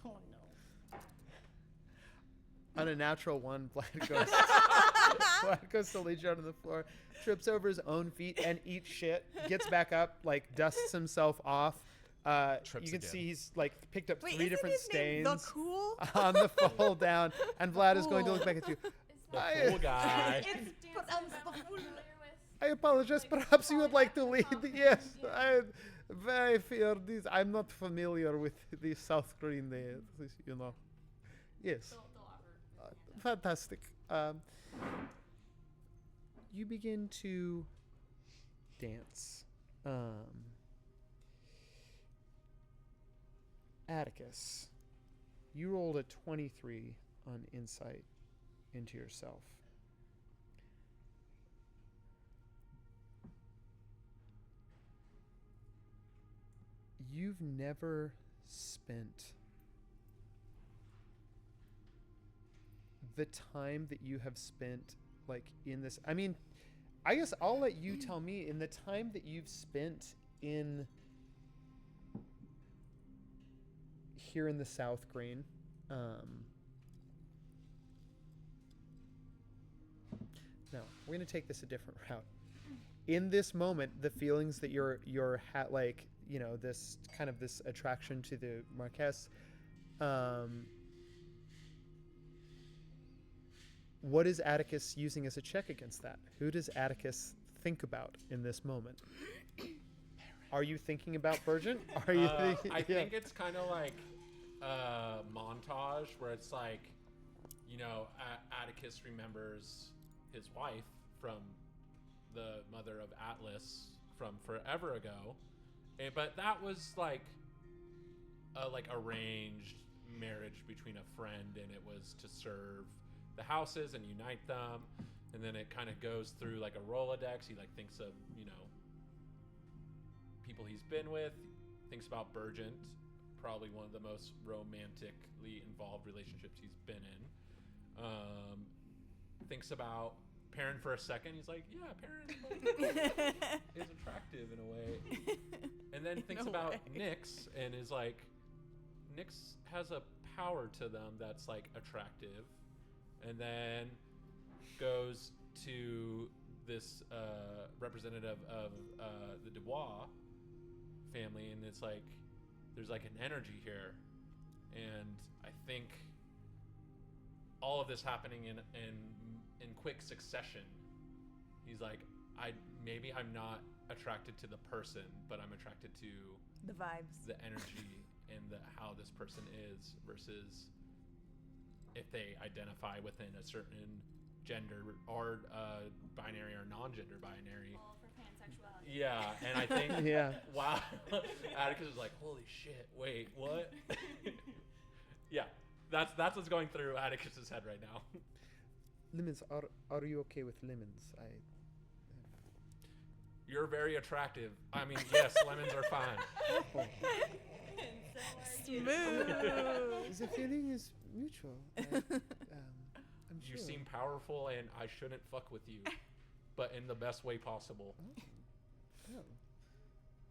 Oh no. On a natural one, Vlad goes to lay down on the floor, trips over his own feet, and eats shit. Gets back up, like dusts himself off. You can again. see he's like picked up Wait, 3 isn't different his name stains The Cool? on the fall down, and Vlad is going to look back at you. Cool guy. I apologize. Perhaps you would like to lead. Yes, I very fear this. I'm not familiar with the South Korean, you know. Yes. Fantastic. You begin to dance. Atticus, you rolled a 23 on insight into yourself. You've never spent the time that you have spent like in this. I mean, I guess I'll let you tell me, in the time that you've spent in here in the South Green, no, we're gonna take this a different route. In this moment, the feelings that you're like, you know, this kind of this attraction to the Marquess, what is Atticus using as a check against that? Who does Atticus think about in this moment? Are you thinking about Burgent? Are you thinking? I think it's kind of like a montage where it's like, you know, Atticus remembers his wife from the mother of Atlas from forever ago, but that was like a arranged marriage between a friend, and it was to serve the houses and unite them. And then it kind of goes through like a Rolodex. He like thinks of, you know, people he's been with, thinks about Burgent, probably one of the most romantically involved relationships he's been in. Thinks about Perrin for a second. He's like, yeah, Perrin is attractive in a way. And then thinks about Nyx and is like, Nyx has a power to them that's like attractive. And then goes to this representative of the Dubois family, and it's like there's like an energy here, and I think all of this happening in quick succession. He's like, maybe I'm not attracted to the person, but I'm attracted to the vibes, the energy, and how this person is versus if they identify within a certain gender or binary or non-gender binary. All for pansexuality. Yeah, and I think, yeah. Wow, Atticus was like, holy shit, wait, what? Yeah, that's what's going through Atticus's head right now. Lemons, are you okay with lemons? You're very attractive. I mean, yes, lemons are fine. Smooth. The feeling is mutual. I'm You sure. seem powerful, and I shouldn't fuck with you, but in the best way possible. Oh.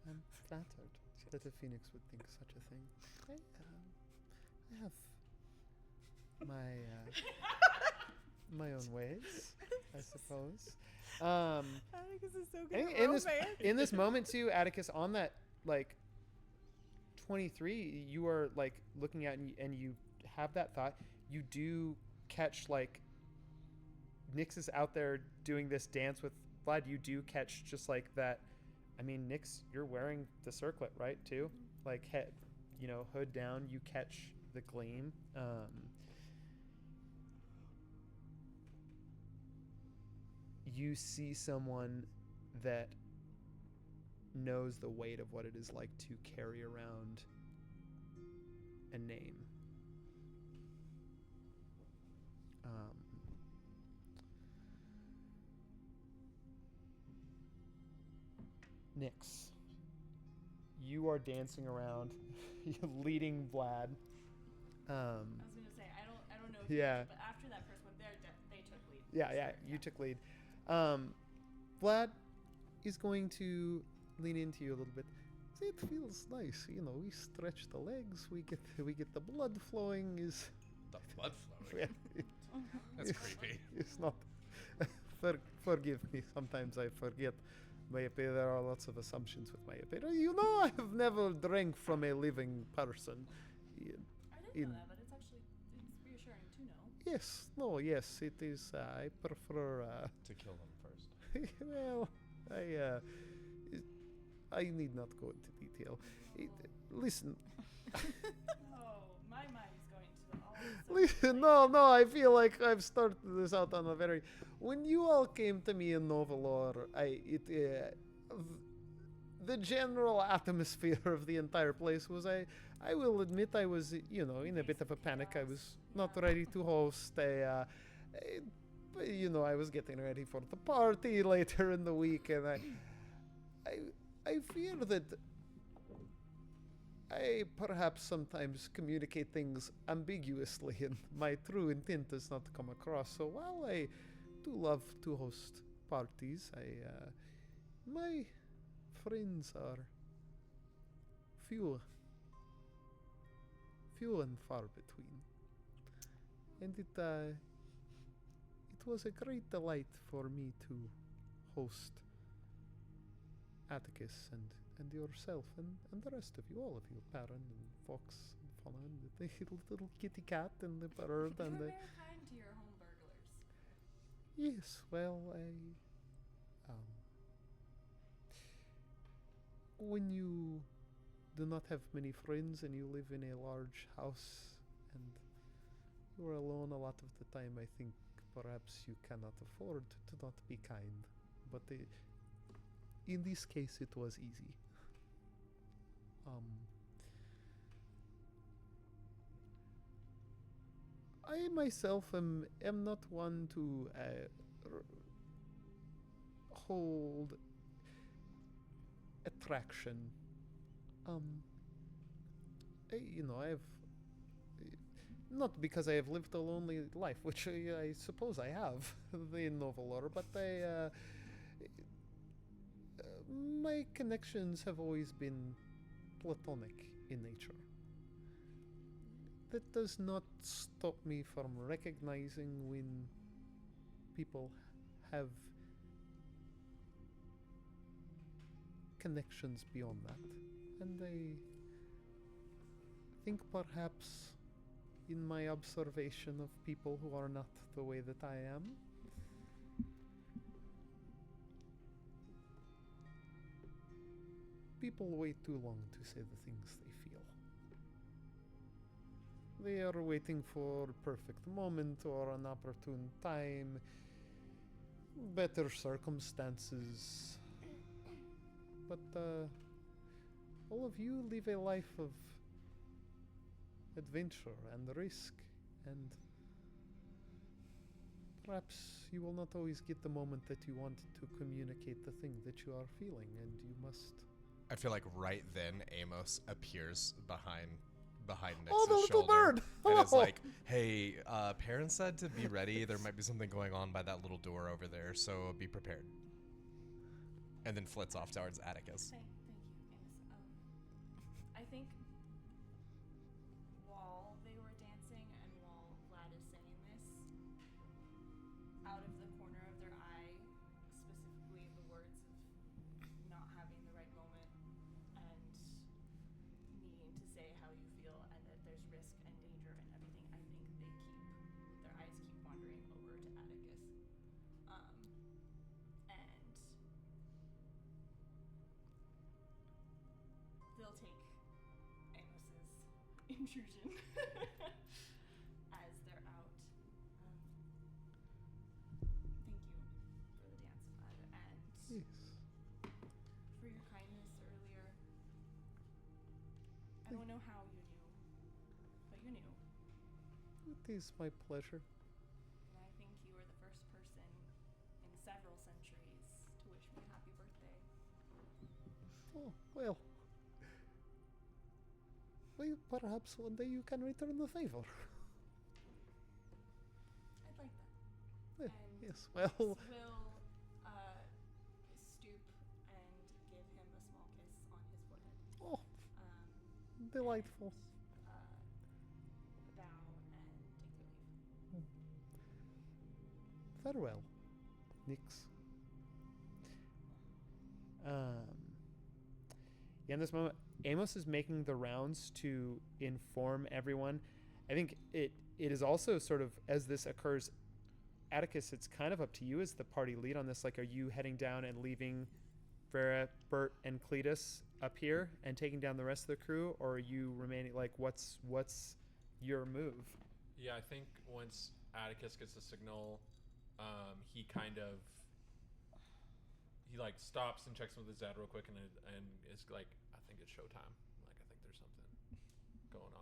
I'm flattered that a phoenix would think such a thing. I have my own ways, I suppose. Atticus is so good at in this romance. in this moment too, Atticus, on that like 23, you are like looking at and you have that thought. You do catch like Nyx is out there doing this dance with Vlad. You do catch just like that. I mean, Nyx, you're wearing the circlet, right? Too, like head, you know, hood down. You catch the gleam. you see someone that knows the weight of what it is like to carry around a name. Nyx, you are dancing around, you're leading Vlad. I was gonna say I don't know. If Yeah. But after that first one, they took lead. Yeah, you took lead. Vlad is going to lean into you a little bit. It feels nice, we stretch the legs, we get the blood flowing. Is the blood flowing? That's creepy. It's not. Forgive me. Sometimes I forget. There are lots of assumptions with my opinion. I have never drank from a living person. I didn't know that, but it's reassuring to know. Yes. No. Yes. It is. I prefer to kill them first. Well, I need not go into detail. Listen. My mind is going to all. Listen, no, I feel like I've started this out on a very. When you all came to me in Novalor, the general atmosphere of the entire place was I will admit I was in a bit of a panic. I was not ready to host I was getting ready for the party later in the week, and I fear that I perhaps sometimes communicate things ambiguously, and my true intent does not come across. So while I do love to host parties, my friends are few and far between, and it was a great delight for me to host Atticus and yourself and the rest of you, all of you, Perrin and Fox and Fauna and the little kitty cat and the bird You and were the. very kind to your home burglars. Yes, well, when you do not have many friends and you live in a large house and you are alone a lot of the time, I think perhaps you cannot afford to not be kind. But in this case, it was easy. I myself am not one to hold attraction. I've not because I have lived a lonely life, which I suppose I have in Novalor, but my connections have always been platonic in nature. That does not stop me from recognizing when people have connections beyond that. And I think perhaps in my observation of people who are not the way that I am, people wait too long to say the things they feel. They are waiting for a perfect moment or an opportune time, better circumstances. But all of you live a life of adventure and risk, and perhaps you will not always get the moment that you want to communicate the thing that you are feeling, and you must. I feel like right then Amos appears behind Nyx's Oh, the little shoulder, bird! and it's Oh. like, "Hey, Perrin said to be ready. There might be something going on by that little door over there, so be prepared." And then flits off towards Atticus. Thank you, Amos. I think while they were dancing and while Vlad is saying this, out of the corner of their eye, specifically the words of not having the right moment and needing to say how you feel and that there's risk and danger and everything, I think their eyes keep wandering over to Atticus. And they'll take Amos's intrusion as they're out. Thank you for the don't know how you knew, but you knew. It is my pleasure. And I think you were the first person in several centuries to wish me a happy birthday. Oh, well. Well, perhaps one day you can return the favor. I'd like that. Yeah, And yes, well. Will stoop and give him a small kiss on his forehead. Oh, delightful. Bow and take their leave. Farewell, Nix. In this moment, Amos is making the rounds to inform everyone. I think it is also sort of, as this occurs, Atticus, it's kind of up to you as the party lead on this. Like, are you heading down and leaving Vera, Bert, and Cletus up here and taking down the rest of the crew, or are you remaining? Like, what's your move? Yeah, I think once Atticus gets the signal, he like stops and checks with his dad real quick, and is like, I think it's showtime. Like, I think there's something going on.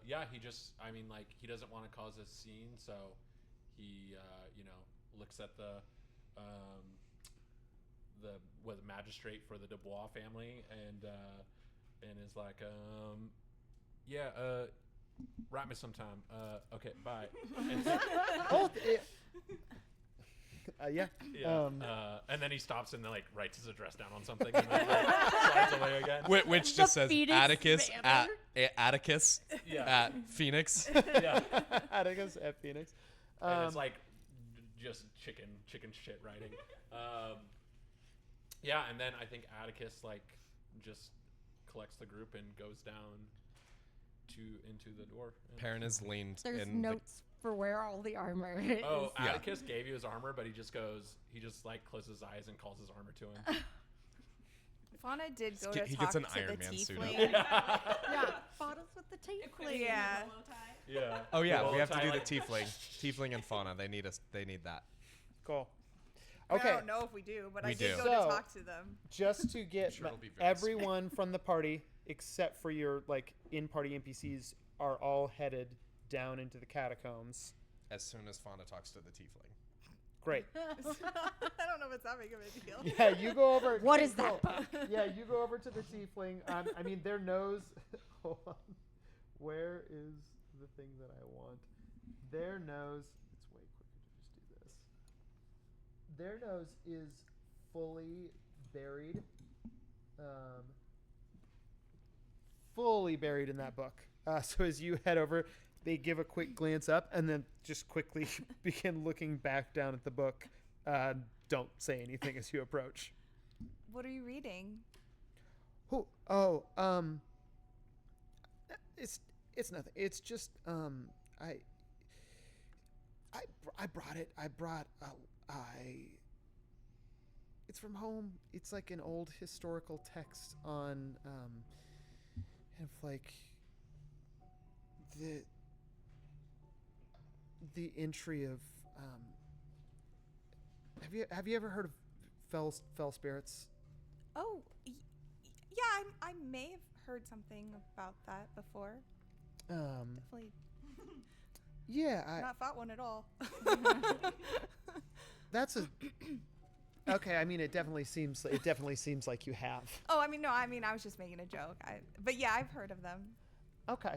Yeah, he just, I mean, like, he doesn't want to cause a scene, so he, looks at the magistrate for the Dubois family and is like, wrap me sometime. Okay, bye. Yeah. And then he stops and then, like, writes his address down on something and then slides away again. Which just says Atticus at Atticus Yeah. at Phoenix. Yeah. Atticus at Phoenix. And it's like just chicken shit writing. Yeah, and then I think Atticus like just collects the group and goes down into the door. Perrin is leaned There's in notes for where all the armor is. Oh, Atticus gave you his armor, but he just like closes his eyes and calls his armor to him. Fauna did go to He talk gets an to Iron the Man suit tiefling. Yeah, Fauna's with the tiefling. Yeah. Yeah. Oh yeah, Well, we have to do the like- tiefling and fauna. They need that. Cool. I Okay. don't know if we do, but We I did do. go So- to talk to them. Just to get Sure it'll be very everyone from the party, except for your like in-party NPCs, are all headed down into the catacombs. As soon as fauna talks to the tiefling. Great. I don't know if it's that big of a deal. Yeah, you go over. What is that book? Yeah, you go over to the tiefling. I mean, their nose. Hold on. Where is the thing that I want? Their nose. It's way quicker to just do this. Their nose is fully buried. Fully buried in that book. So as you head over, they give a quick glance up and then just quickly begin looking back down at the book. Don't say anything as you approach. What are you reading? It's nothing. It's just I brought it. It's from home. It's like an old historical text on kind of like the entry of have you ever heard of fell spirits? Oh, yeah, I may have heard something about that before. Definitely Yeah, not fought one at all. that's a okay. I mean, it definitely seems like you have. Oh, I mean, no, I was just making a joke. But yeah, I've heard of them. Okay.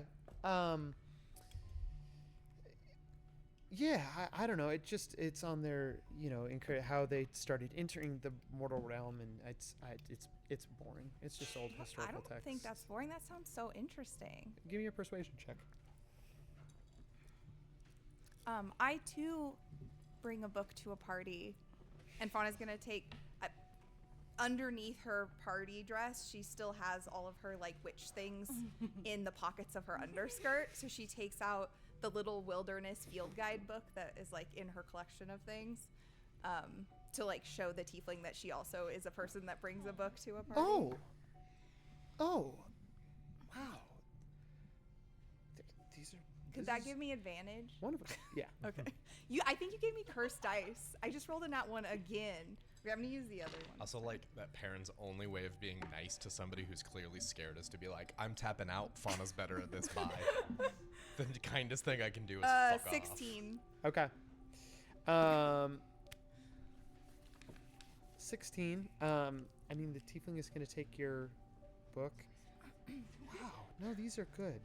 Yeah, I don't know. It's on their, how they started entering the mortal realm, and it's boring. It's just old historical I don't text. think that's boring. That sounds so interesting. Give me a persuasion check. I too bring a book to a party, and Fauna's gonna take underneath her party dress. She still has all of her like witch things in the pockets of her underskirt, so she takes out the little wilderness field guide book that is like in her collection of things, to like show the tiefling that she also is a person that brings a book to a party. Oh, wow. Could that give me advantage? One of them. Yeah. Okay. I think you gave me cursed dice. I just rolled a nat one again. I'm gonna use the other one. Also, like, that Perrin's only way of being nice to somebody who's clearly scared is to be like, I'm tapping out. Fauna's better at this. Bye. The kindest thing I can do is fuck 16. off. Okay. 16. I mean, the tiefling is going to take your book. Wow. No, these are good.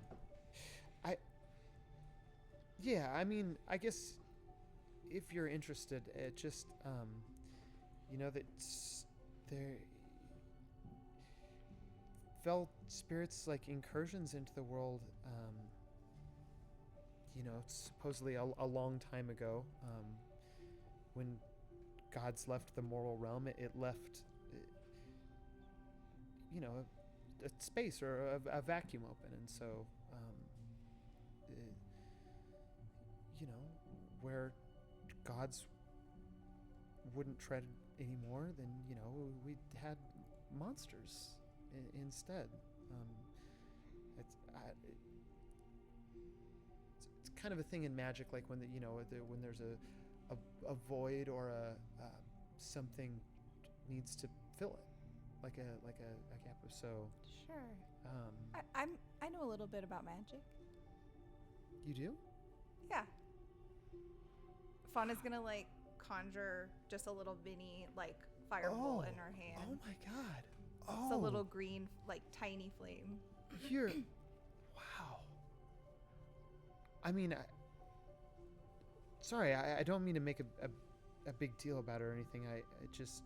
Yeah, I mean, I guess if you're interested, it just, you know, that there felt spirits like incursions into the world, you know, supposedly a long time ago, when gods left the moral realm, it left, you know, a space or a vacuum open, and so, you know, where gods wouldn't tread anymore, then, you know, we had monsters instead. It's kind of a thing in magic, like when when there's a void or a something needs to fill it, like a gap. So sure. I know a little bit about magic. You do? Yeah. Fauna's gonna like conjure just a little mini like fireball in her hand. Oh my god. It's a little green, like tiny flame. You're wow. I mean, sorry, I don't mean to make a big deal about it or anything. I just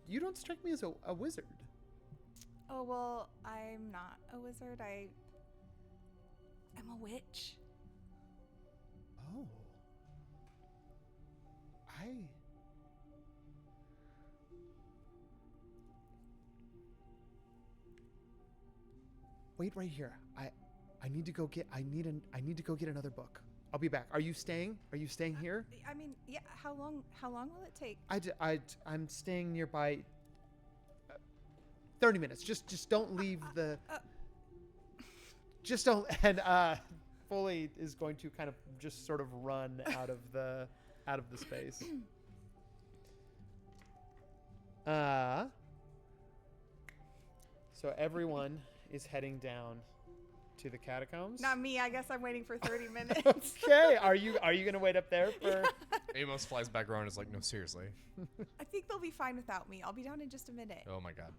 you don't strike me as a wizard. Oh well, I'm not a wizard. I'm a witch. Oh. Wait right here. I need to go get another book. I'll be back. Are you staying? Are you staying here? I mean, yeah. How long will it take? I'm staying nearby. 30 minutes. Just don't leave the. Just don't. And Foley is going to kind of just sort of run out of the space. So everyone is heading down to the catacombs. Not me. I guess I'm waiting for 30 minutes. Okay. Are you gonna wait up there for? Yeah. Amos flies back around and is like, no, seriously. I think they'll be fine without me. I'll be down in just a minute. Oh my god.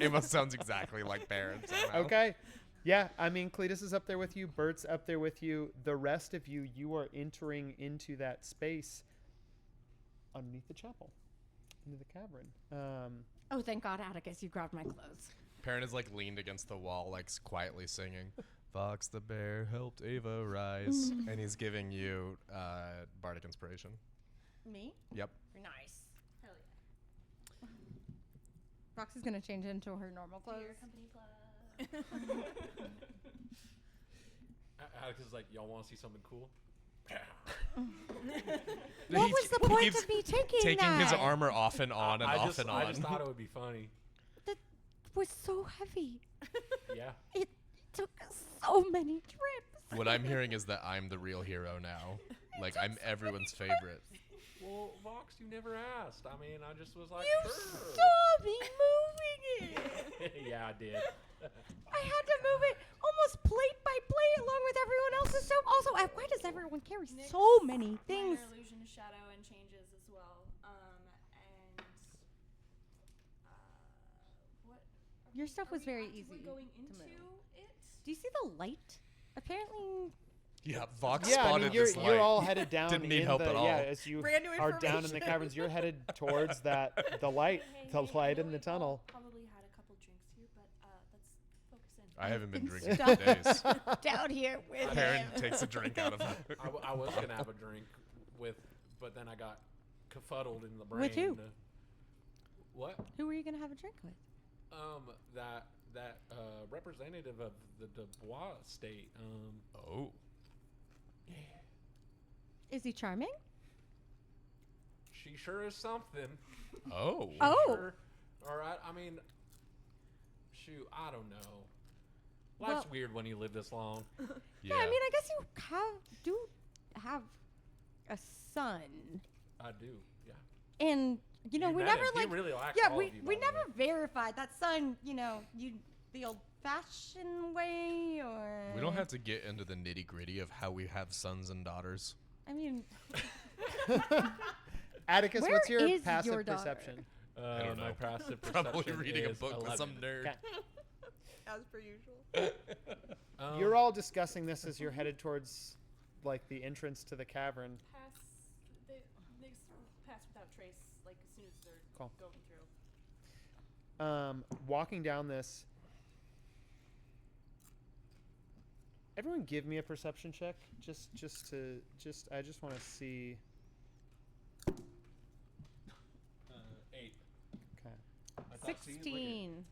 Amos sounds exactly like Perrin. Okay. Yeah, I mean, Cletus is up there with you. Bert's up there with you. The rest of you are entering into that space underneath the chapel, into the cavern. Oh, thank God, Atticus, you grabbed my clothes. Perrin is like leaned against the wall, like quietly singing, Fox the bear helped Ava rise. And he's giving you bardic inspiration. Me? Yep. Nice. Hell yeah. Fox is going to change into her normal clothes. Your company club. Atticus is like, y'all want to see something cool? What was the point of me taking that? His armor off and on and off and on. I just thought it would be funny. That was so heavy. Yeah. It took so many trips. What I'm hearing is that I'm the real hero now. Like, I'm everyone's favorite. Well, Vox, you never asked. I mean, I just was like, You sure. saw me moving it. Yeah, I did. I had to move it almost plate by plate along with everyone else's. So also, why does everyone carry so many things? Minor illusion of shadow and changes as well. And what? Your stuff was very easy We're going to into move. it. Do you see the light? Apparently. Yeah, Vox Yeah, I spotted mean, this light. you're all headed down. Didn't need in help the, at all. Yeah, as you Brand new are down in the information. caverns, you're headed towards the light, the light in the tunnel. Probably had a couple drinks here, but let's focus in. I haven't been drinking Stuff for days. down here with Perrin him. takes a drink out of it. I was gonna have a drink but then I got confuddled in the brain. With who? What? Who were you gonna have a drink with? That representative of the Dubois state. Oh. Is he charming? She sure is something. Oh. Oh. Sure, all right. I mean, shoot, I don't know. Life's Well- weird when you live this long. Yeah, I mean, I guess you do have a son, I do, yeah. and we met never him. He like really likes yeah all we of you, we by the never verified that son. The old-fashioned way, or We don't have to get into the nitty-gritty of how we have sons and daughters. I mean, Atticus, Where what's your is passive your daughter? perception? I don't My know. passive Probably perception reading a is book with some 11. nerd. As per usual. You're all discussing this as you're headed towards, like, the entrance to the cavern. They pass without trace, like as soon as they're Cool. going through. Walking down this. Everyone, give me a perception check. I just want to see. 8. Okay. I thought, see, look at- 16.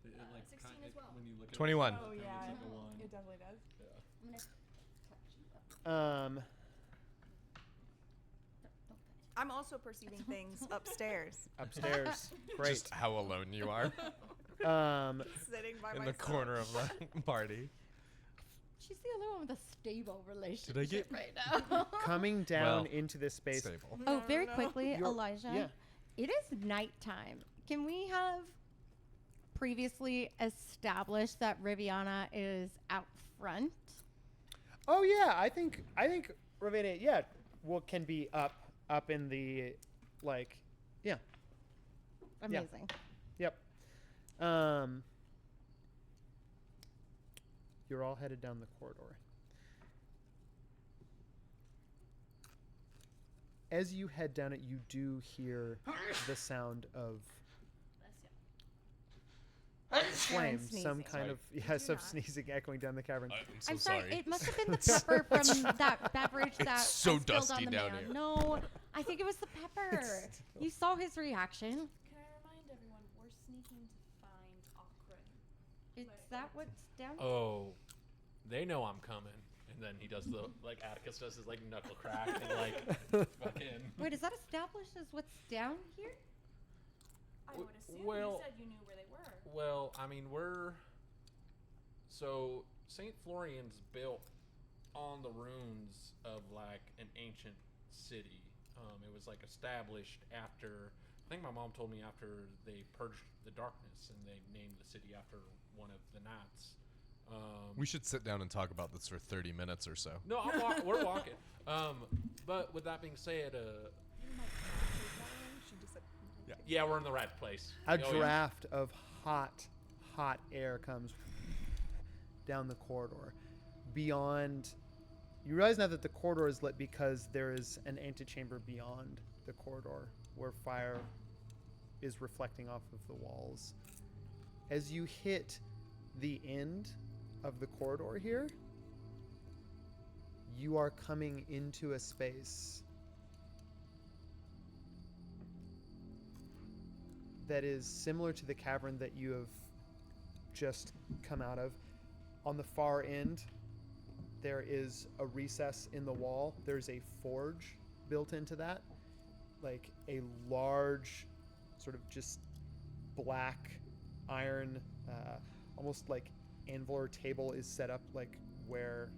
it, like, 16 kind as well. When you look at 21. It, Oh it yeah, looks like a 1. it definitely does. Yeah. I'm gonna touch you up. I'm also perceiving things upstairs. Upstairs. Great. Just how alone you are Sitting by in the myself. corner of the party. She's the only one with a stable relationship Did I get right now. Coming down Well, into this space. Stable. Oh, very quickly, You're- Elijah. yeah. It is nighttime. Can we have previously established that Riviana is out front? Oh yeah, I think Ravenna, can be up in the, like, yeah. Amazing. Yep. You're all headed down the corridor. As you head down it, you do hear the sound of flames, some kind of of sneezing echoing down the cavern. I'm sorry. It must have been the pepper from that beverage that so I spilled dusty on the down man. here. No, I think it was the pepper. You saw his reaction. Can I remind everyone, we're sneaking to find Akron. Is that what's down? Oh, they know I'm coming. And then he does the, like, Atticus does his, like, knuckle crack and, like, fucking. Wait, is that established as what's down here? I would assume well- you said you knew where they were. Well, I mean, so St. Florian's built on the ruins of, like, an ancient city. It was, like, established after, I think my mom told me after they purged the darkness and they named the city after one of the knights. We should sit down and talk about this for 30 minutes or so. No, we're walking. But with that being said, yeah, we're in the right place. A Oh, yeah. draft of hot air comes down the corridor. Beyond, you realize now that the corridor is lit because there is an antechamber beyond the corridor where fire is reflecting off of the walls. As you hit the end of the corridor here, you are coming into a space that is similar to the cavern that you have just come out of. On the far end, there is a recess in the wall. There's a forge built into that, like a large, sort of just black iron, almost like anvil or table is set up, like where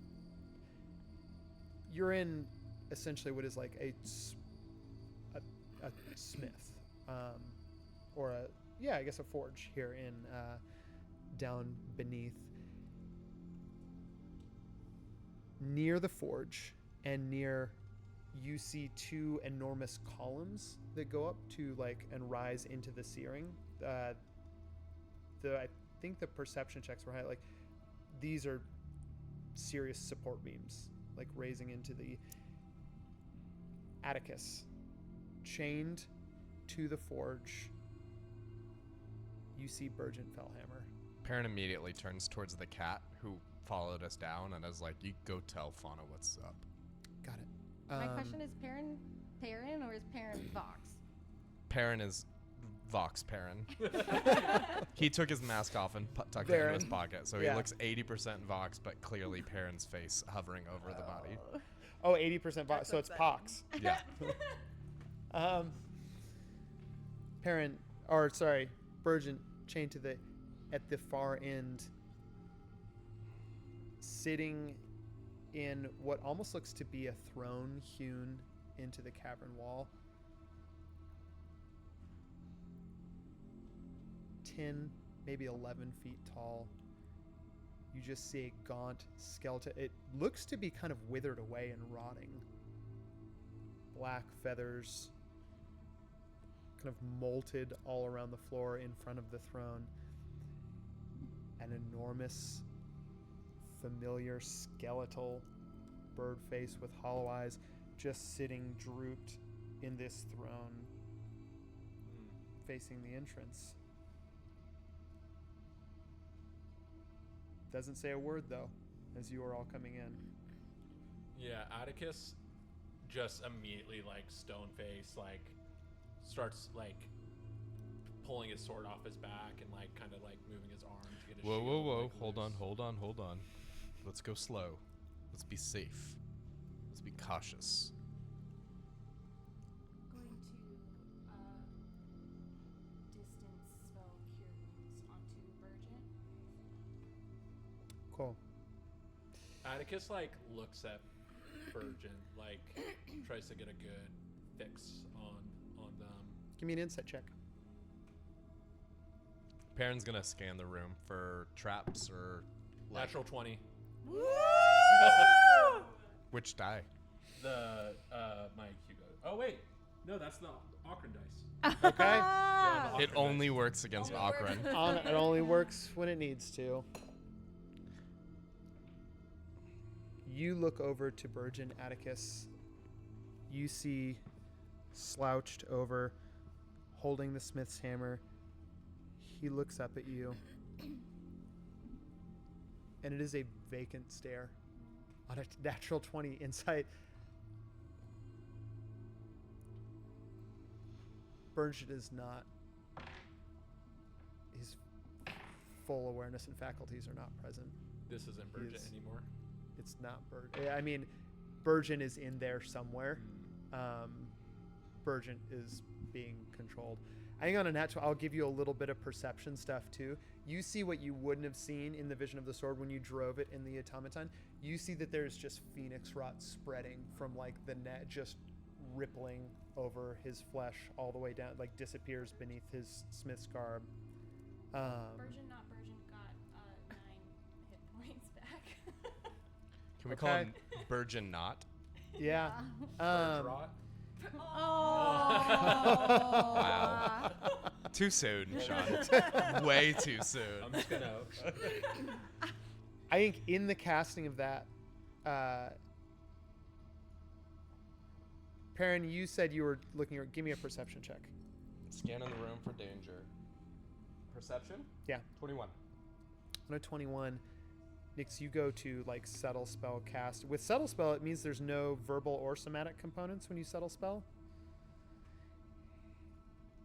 you're in essentially what is like a smith, or a forge here in down beneath. Near the forge and near, you see two enormous columns that go up to and rise into the ceiling. I think the perception checks were high. Like, these are serious support beams, like raising into the Atticus, chained to the forge. You see Burgent Fellhammer. Perrin immediately turns towards the cat who followed us down and is like, "You go tell Fauna what's up." Got it. My question is Perrin or is Perrin Vox? Perrin is Vox Perrin. He took his mask off and tucked it into his pocket, so he looks 80% Vox, but clearly Perrin's face hovering over the body. Oh, 80% Vox, so it's Pox. Yeah. Burgent chained to at the far end. sitting in what almost looks to be a throne hewn into the cavern wall. 10, maybe 11 feet tall. You just see a gaunt skeleton. It looks to be kind of withered away and rotting. Black feathers kind of molted all around the floor in front of the throne. An enormous, familiar skeletal bird face with hollow eyes just sitting drooped in this throne facing the entrance. Doesn't say a word though, as you are all coming in. Yeah, Atticus just immediately, like, stone face, like, starts, like, pulling his sword off his back and, like, kind of, like, moving his arm to get his shield. Whoa. Like, Hold on. Let's go slow. Let's be safe. Let's be cautious. Going to distance spell Cure Wounds onto Virgin. Cool. Atticus, like, looks at Virgin, like, tries to get a good fix on them. Give me an insight check. Perrin's gonna scan the room for traps or like, Natural 20. Which die? The my Hugo. Oh wait, no, that's the Okran dice. Okay. Yeah, the It Okran only dice. works against Okran. It only works when it needs to. You look over to Virgin Atticus. You see slouched over, holding the smith's hammer. He looks up at you. And it is a vacant stare. On a natural 20 insight. Virgin is not. His full awareness and faculties are not present. This isn't Virgin anymore. It's not Virgin. I mean, Virgin is in there somewhere. Virgin is being controlled. I think on a natural, I'll give you a little bit of perception stuff too. You see what you wouldn't have seen in the vision of the sword when you drove it in the automaton. You see that there's just phoenix rot spreading from like the net, just rippling over his flesh all the way down, like disappears beneath his smith's garb. Virgin, not Virgin, got 9 hit points back. Can we call him Virgin Not? Yeah. Rot. Wow. Too soon, Sean. Way too soon. I'm just gonna. I think in the casting of that, Perrin, you said you were looking. Give me a perception check. Scanning the room for danger. Perception? Yeah. 21. On a 21, Nix, you go to like settle spell cast. With settle spell, it means there's no verbal or somatic components when you settle spell.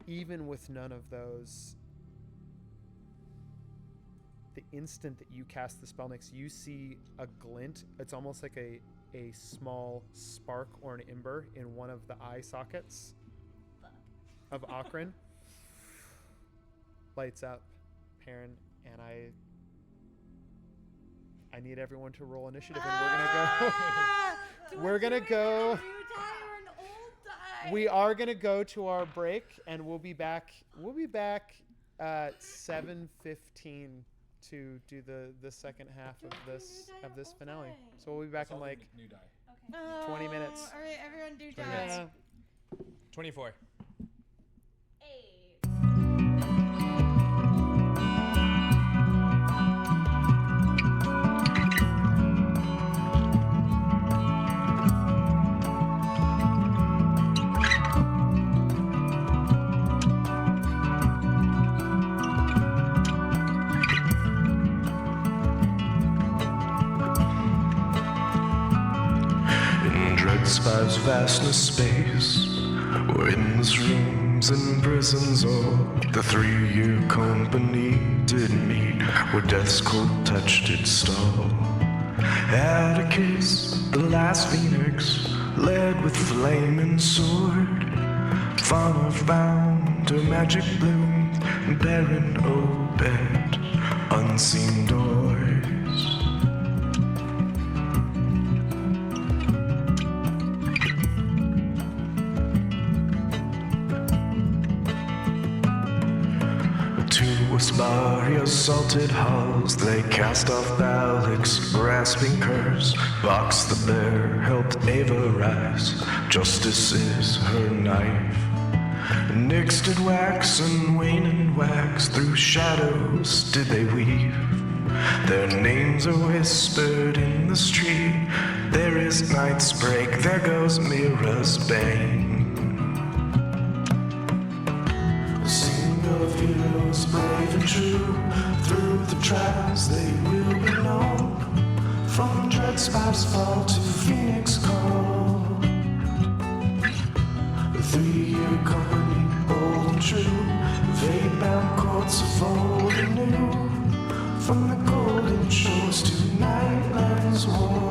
Even with none of those, the instant that you cast the spell, Nix, you see a glint. It's almost like a small spark or an ember in one of the eye sockets of Okran. Lights up, Perrin, and I need everyone to roll initiative, and we're gonna go. We are gonna go to our break, and we'll be back. We'll be back at 7:15 to do the second half of this finale. So we'll be back in like New die. 20 minutes. All right, everyone do 20 die. minutes. 24. Spies vastness space, where endless rooms and prisons all the 3-year company did meet, where death's cold touch did stall. Atticus, the last phoenix, led with flaming sword. Fauna found her magic bloom, Perrin opened unseen doors. Sparia salted hulls, they cast off Balix, grasping curse. Box the bear helped Ava rise, justice is her knife. Nyx did wax and wane and wax, through shadows did they weave. Their names are whispered in the street, there is night's break, there goes Mira's bane. Sing of heroes brave and true, through the trials they will be known. From dread spires fall to Phoenix call. The 3-year company, bold and true, fate-bound courts of old and new. From the golden shores to Nightland's walls.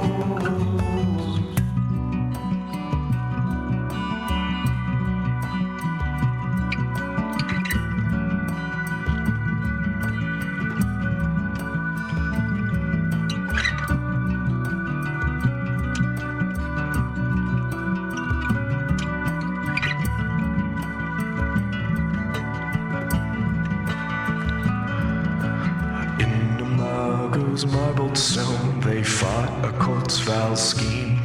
Marbled stone, they fought a court's foul scheme,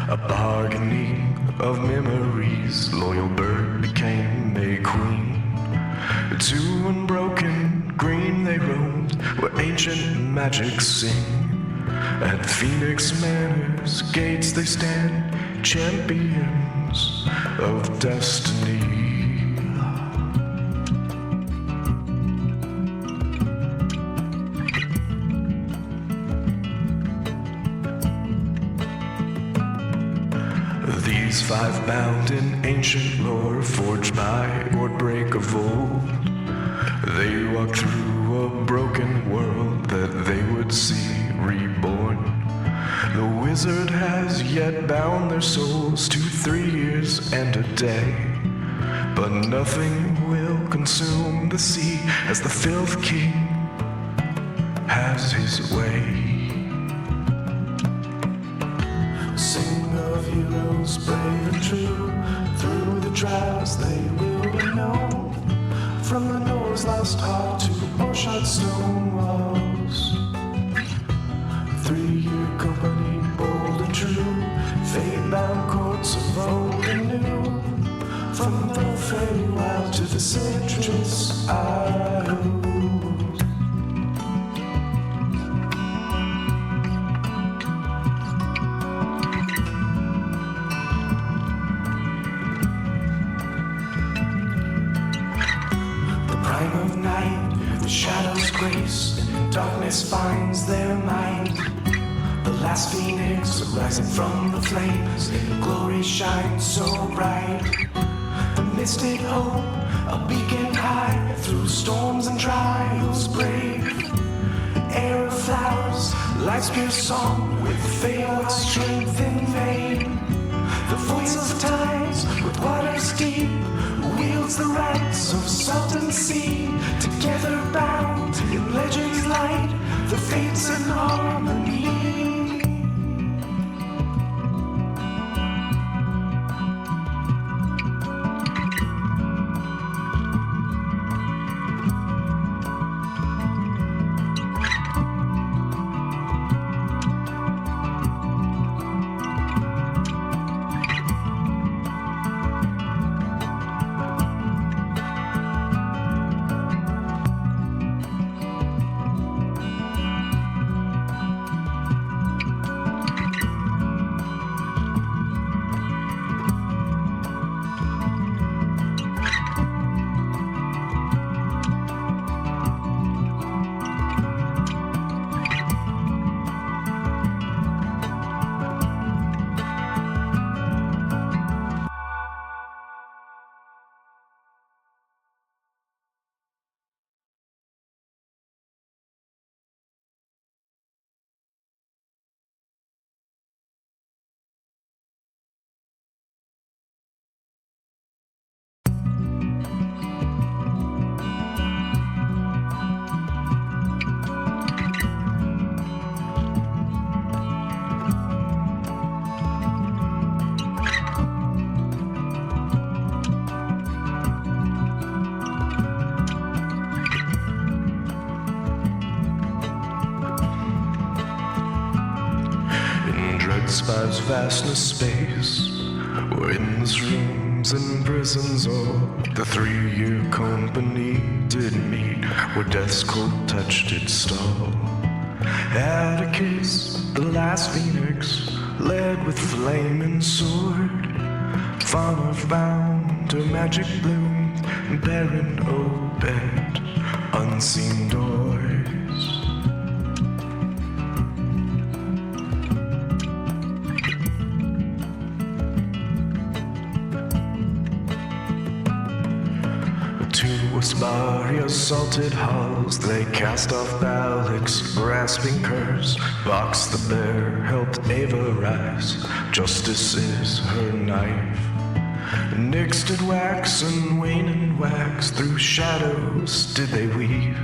a bargaining of memories. Loyal bird became a queen. To unbroken green they roamed, where ancient magic sing. At Phoenix Manor's gates they stand, champions of destiny. These 5 bound in ancient lore, forged by wordbreak of old. They walk through a broken world that they would see reborn. The wizard has yet bound their souls to 3 years and a day, but nothing will consume the sea as the Filth King has his way. Sing of heroes brave and true, through the trials they will be known. From the North's lost heart to Orshot stone walls. 3-year company, bold and true, fate-bound courts of old and new. From the Feywild to the citrus isles. Grace, darkness finds their might. The last phoenix rising from the flames, glory shines so bright. The mystic hope, a beacon high, through storms and trials brave. Air of flowers, life's pure song, with failed strength in vain. The voice of tides, with waters deep, wields the rights of salt and sea. Together bound in legend's light, the fates in harmony. Dreadspire's vastness space. We're in this rooms and prisons, or the 3-year company did meet where death's cold touch did stall. Atticus, the last phoenix, led with flaming sword. Fauna found her magic bloom, Baron Obed, unseen doors. Maria's salted halls, they cast off Balic's grasping curse. Box the bear helped Ava rise, justice is her knife. Nyx did wax and wane and wax, through shadows did they weave.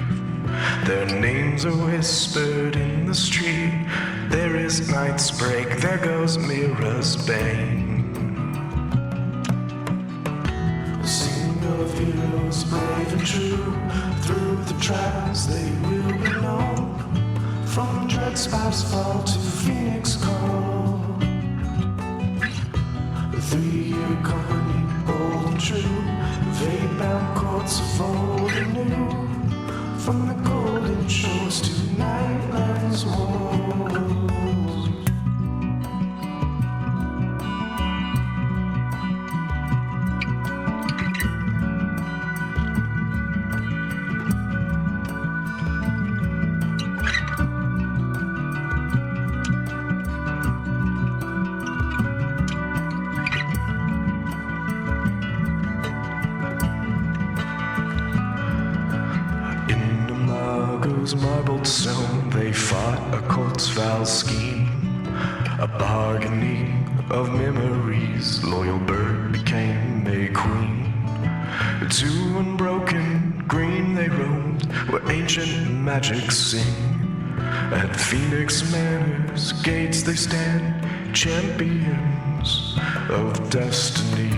Their names are whispered in the street, there is night's break, there goes Mira's bane. Heroes brave and true, through the trials they will be known. From Dreadspire's fall to Phoenix call. The 3-year company, bold and true, fate-bound courts of old and new. From the golden shores to Nightland's walls. Marbled stone, they fought a court's foul scheme, a bargaining of memories. Loyal bird became a queen. To unbroken green they roamed, where ancient magic sing. At Phoenix Manor's gates they stand, champions of destiny.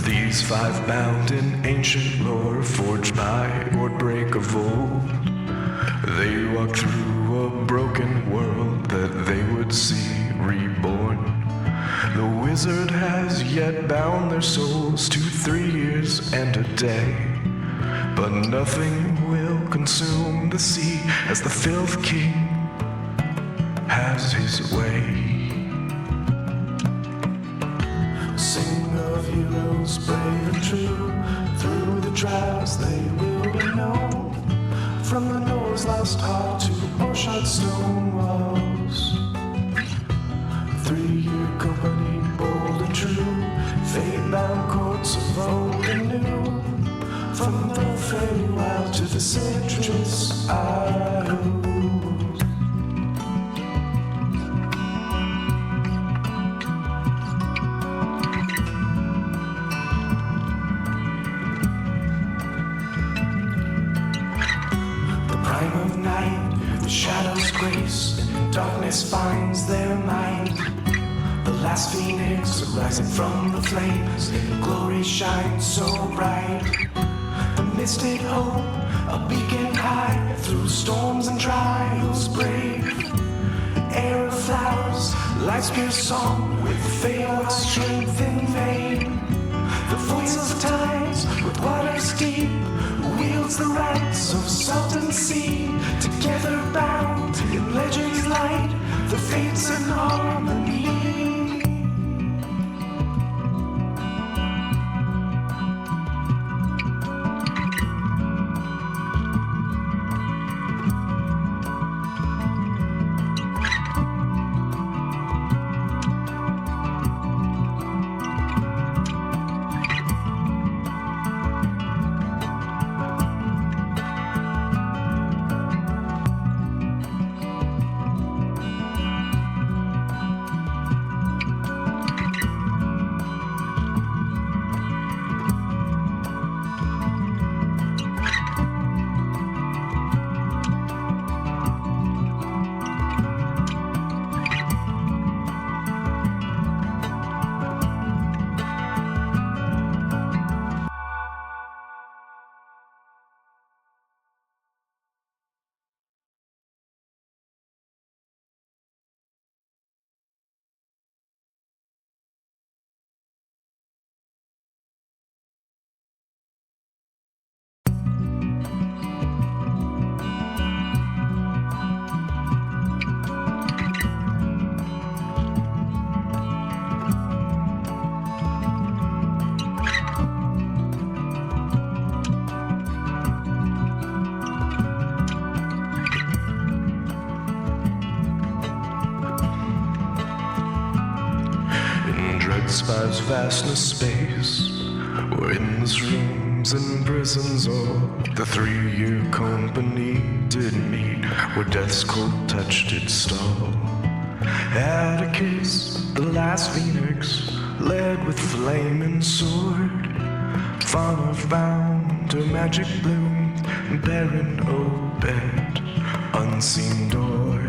These 5 bound in ancient lore, forged by Wardbreak of old. They walk through a broken world that they would see reborn. The wizard has yet bound their souls to 3 years and a day. But nothing will consume the sea as the Filth King has his way. Heroes brave and true, through the trials they will be known. From the Nor's lost heart to Orshot stone walls. 3-year company, bold and true, fate-bound courts of old and new. From the Feywild to the citrus isles. Darkness finds their mind. The last phoenix rising from the flames, glory shines so bright. The mystic hope, a beacon high, through storms and trials brave. Air of flowers, light's pure song, with Feywild strength in vain. The voice of tides, with waters deep, wields the rights of salt and sea. Together bound in legend's light, the fates in harmony. Drex 5's vastness space. We're in this rooms and prisons, or the 3-year company did meet, where death's cold touch did stall. Atticus, the last phoenix, led with flaming sword. Fauna found her magic bloom, Baron opened unseen doors.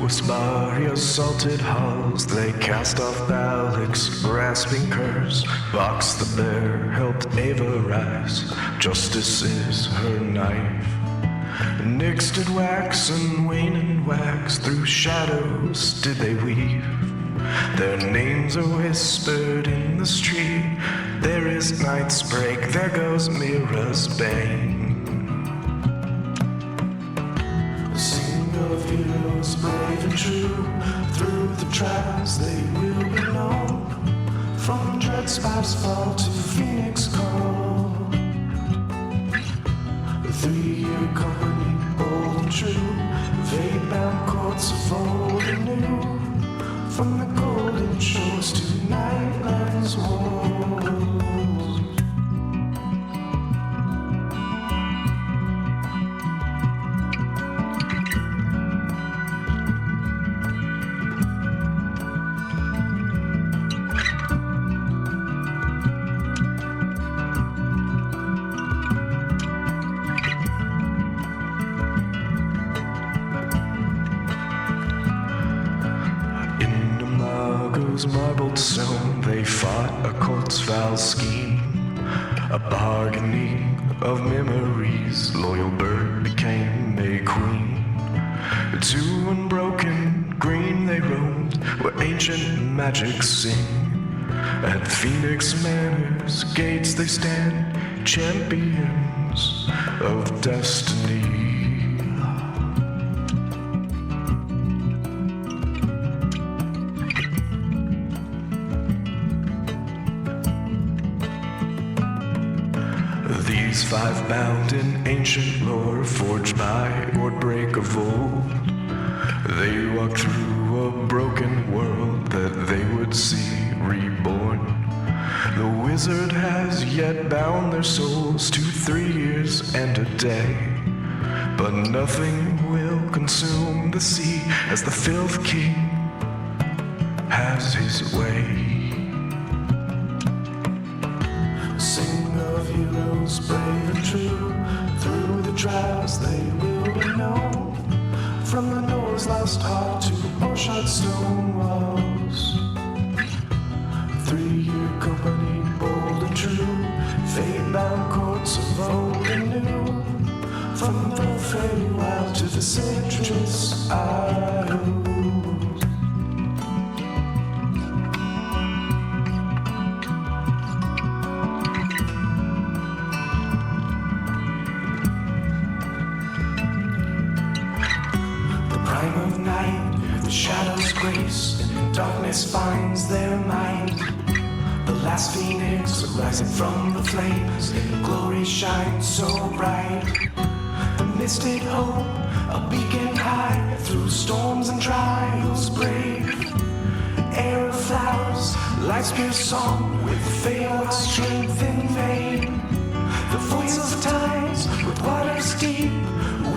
Asparia's salted halls, they cast off Balix's grasping curse. Vox the bear helped Ava rise, justice is her knife. Nyx did wax and wane and wax, through shadows did they weave. Their names are whispered in the street, there is night's break, there goes Mira's bane. Of heroes brave and true, through the trials they will be known. From Drex 5's fall to Phoenix call, the 3-year company, bold and true, fate-bound courts of old and new, from the golden shores to Nightland's walls. Marbled stone, they fought a court's foul scheme, a bargaining of memories. Loyal bird became a queen. To unbroken green they roamed, where ancient magic sing. At Phoenix Manor's gates they stand, champions of destiny. These 5 bound in ancient lore, forged by Wardbreak of old. They walked through a broken world that they would see reborn. The wizard has yet bound their souls to 3 years and a day, but nothing will consume the sea as the Filth King has his way. Heroes brave and true, through the trials they will be known. From the North's last heart to Orshot stone walls, 3-year company, bold and true, fate-bound courts of old and new, from the Feywild to the citrus isles. Darkness finds their mind. The last phoenix rising from the flames, glory shines so bright. The mystic hope, a beacon high, through storms and trials brave. Air of flowers, life's pure song, with failed strength in vain. The voice of tides, with waters deep,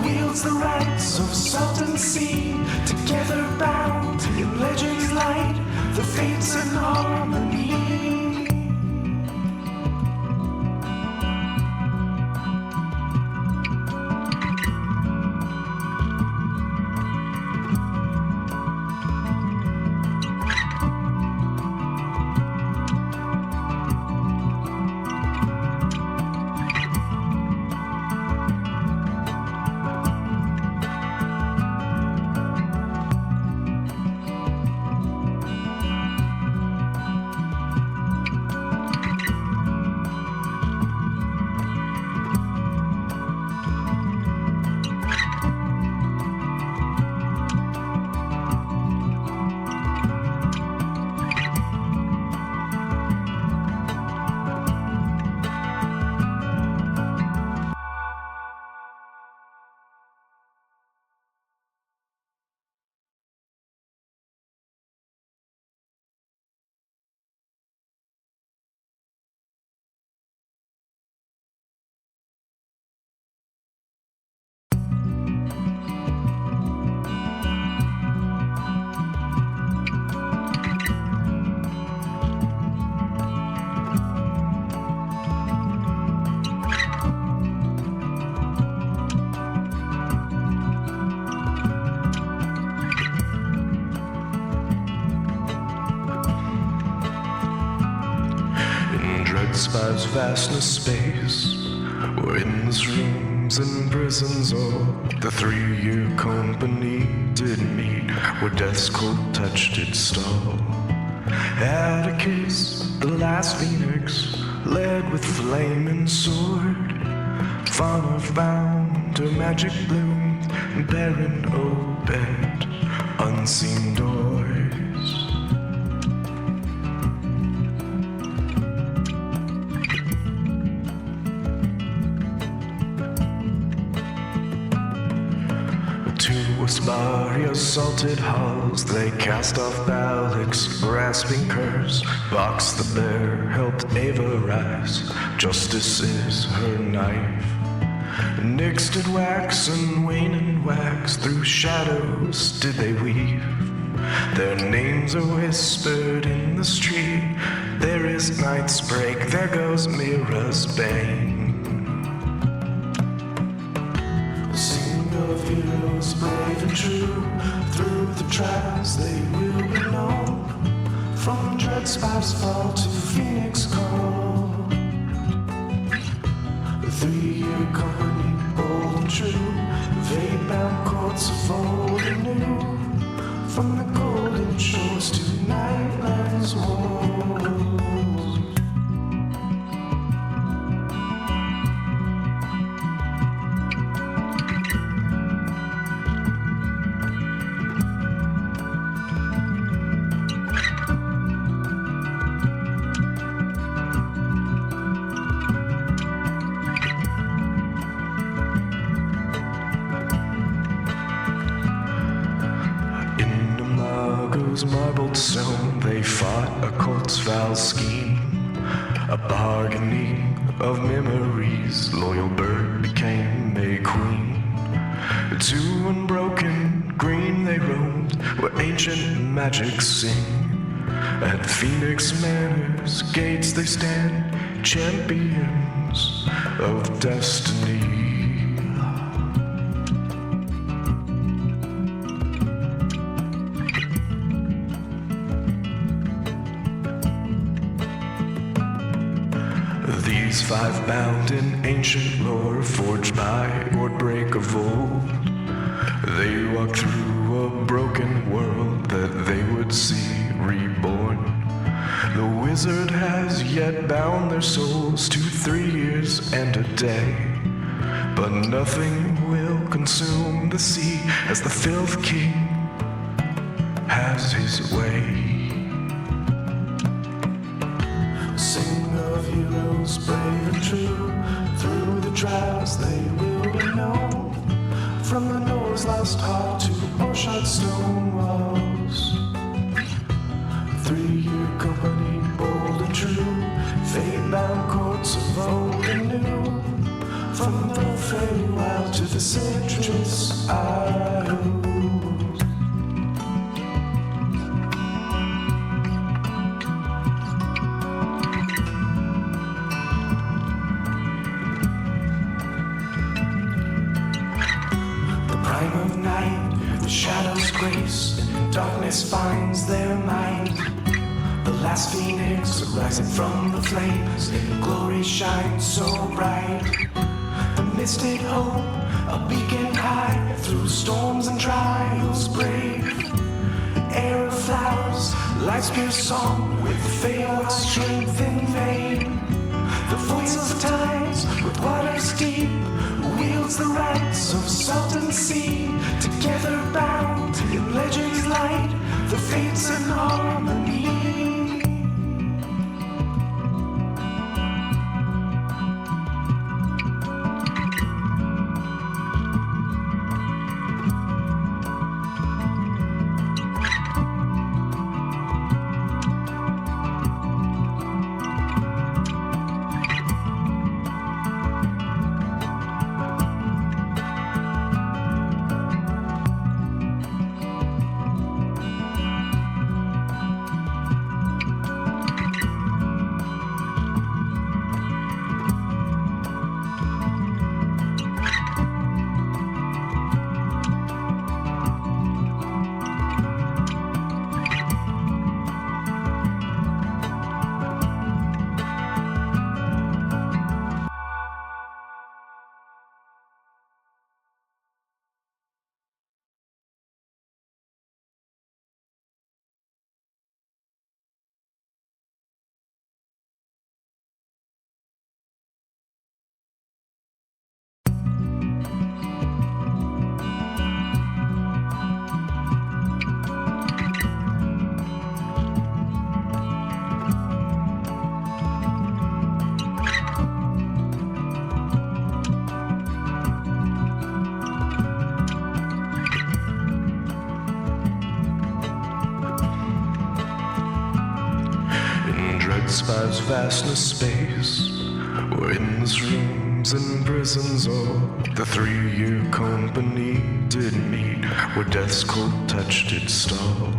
wields the rights of salt and sea. Together bound in legend's light, the fates in harmony. Dreadspire's vastness space. We're in this rooms and prisons, or the 3-year company did meet where death's cold touch did stall. Atticus, the last phoenix, led with flaming sword. Fauna found her magic bloom, Baron opened unseen doors. Asparia salted halls, they cast off Balix, grasping curse. Box the bear helped Ava rise, justice is her knife. Nyx did wax and wane and wax, through shadows did they weave. Their names are whispered in the street, there is night's break, there goes Mira's bane. Heroes brave and true, through the trials they will be known. From Dreadspire's fall to Phoenix call. The 3-year company, bold and true, fate-bound courts of old and new. From the golden shores to Nightland's walls. Marbled stone, they fought a court's foul scheme, a bargaining of memories. Loyal bird became a queen. To unbroken green they roamed, where ancient magic sing. At Phoenix Manor's gates they stand, champions of destiny. These 5 bound in ancient lore, forged by Wardbreak of old. They walk through a broken world that they would see reborn. The wizard has yet bound their souls to 3 years and a day. But nothing will consume the sea as the Filth King has his way. Heroes brave and true, through the trials they will be known. From the Nor's lost heart to Orshot stone walls. 3-year company, bold and true, fate-bound courts of old and new. From the Feywild to the citrus isles. Grace, darkness finds their mind. The last phoenix rising from the flames, glory shines so bright. The mystic hope, a beacon high, through storms and trials brave. Air of flowers, life's pure song, with Feywild strength in vain. The voice of tides, with waters deep, wields the rights of salt and sea. Together bound in legend's light, the fates in harmony. Dread's Five's vastness space. We're in this rooms and prisons, or the 3-year company did meet, where death's cold touch did stall.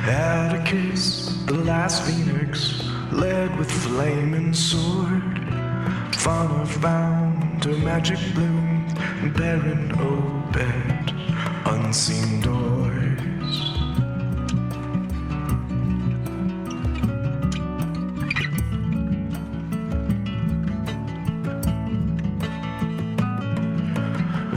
Atticus, the last phoenix, led with flaming sword. Fauna found her magic bloom, and Perrin opened unseen doors.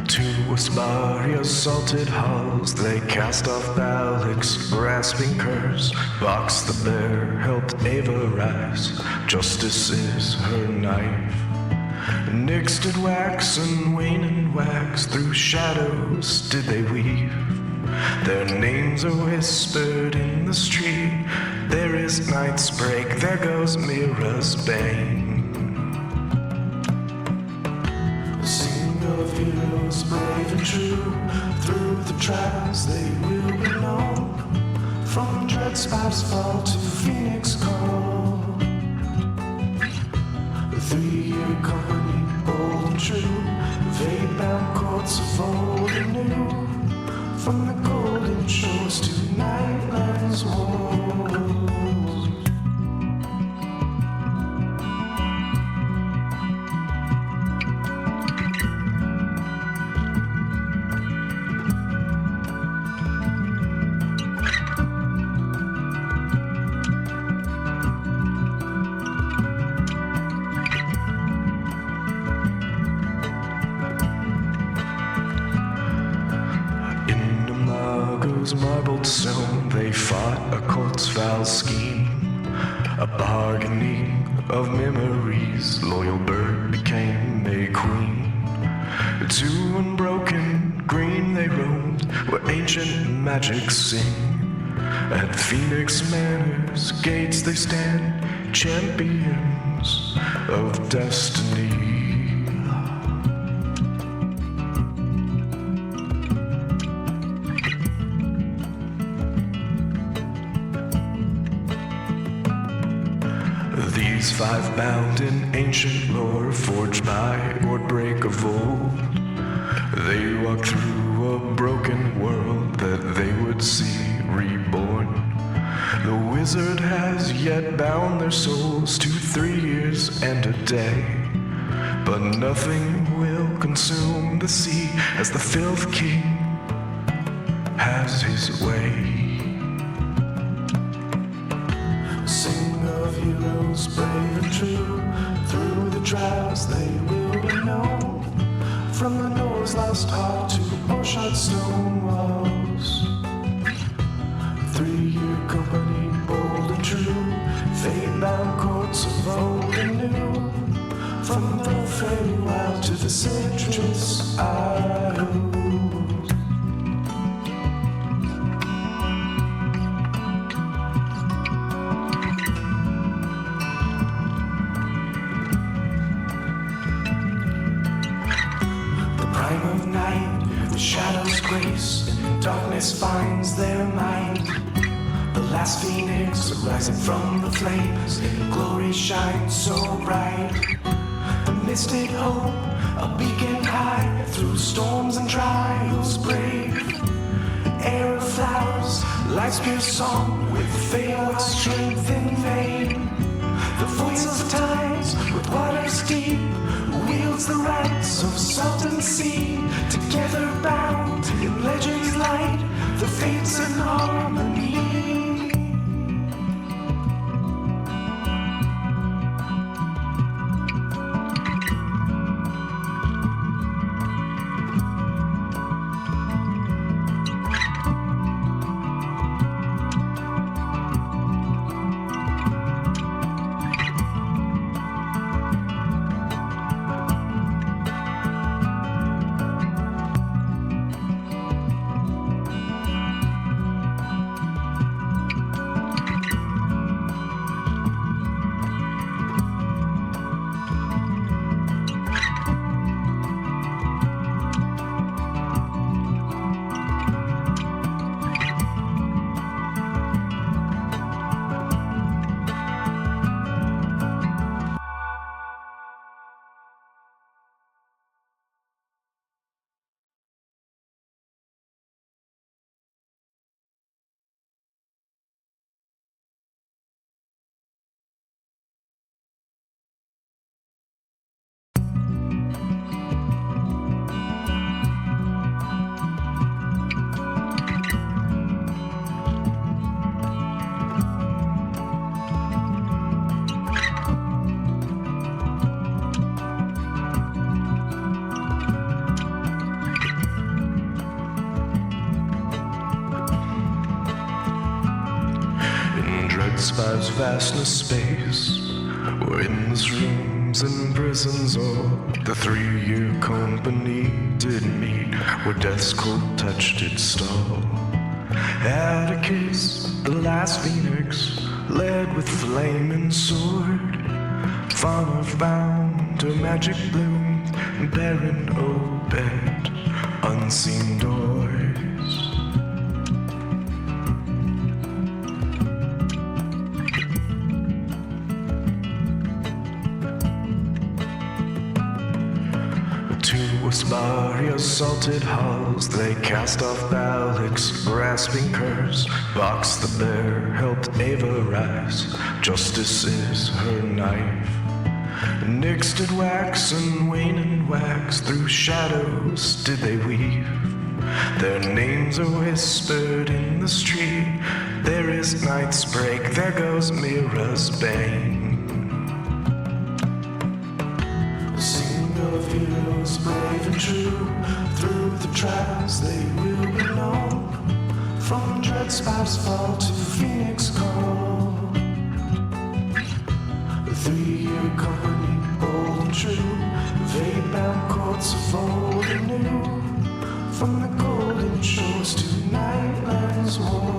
To Asparia's salted halls they cast off Balic's rasping curse. Vox the bear helped Ava rise, justice is her knife. Nyx did wax and wane and wax, through shadows did they weave. Their names are whispered in the street. There is night's break, there goes Mira's bane. Sing of heroes brave and true, through the trials they will be known. From Dread's Five's fall to Phoenix call. The 3-year company, bold and true, fate-bound courts of old and new. From the golden shores to Nightland's walls. Marbled stone, they fought a court's foul scheme, a bargaining of memories. Loyal bird became a queen. To unbroken green they roamed, where ancient magic sing. At Phoenix Manor's gates they stand, champions of destiny. These 5 bound in ancient lore, forged by Wardbreak of old. They walk through a broken world that they would see reborn. The wizard has yet bound their souls to 3 years and a day, but nothing will consume the sea as the Filth King has his way. Sing of heroes brave and true, through the trials they will be known. From the North's lost heart to Orshot stone walls. 3-year company, bold and true, fate-bound courts of old and new. From the Feywild to the citrus isles. Shadows grace, darkness finds their mind. The last phoenix rising from the flames, glory shines so bright. The mystic hope, a beacon high, through storms and trials brave. Air of flowers, life's pure song, with failed strength in vain. The voice of tides, with waters deep, wields the rights of salt and sea. Together bound in legend's light, the fates in harmony. Dreadspire's vastness space. We're in this rooms and prisons, or the 3-year company did meet where death's cold touch did stall. Atticus, the last phoenix, led with flaming sword. Fauna found her magic bloom, and Perrin opened unseen doors. Asparia's salted halls, they cast off Balic's grasping curse. Box the bear helped Ava rise, justice is her knife. Nyx did wax and wane and wax, through shadows did they weave. Their names are whispered in the street, there is night's break, there goes Mira's bane. Of heroes brave and true, through the trials they will be known. From Dreadspire's fall to Phoenix call, the 3-year company, bold and true, fate-bound courts of old and new. From the golden shores to Nightland's walls.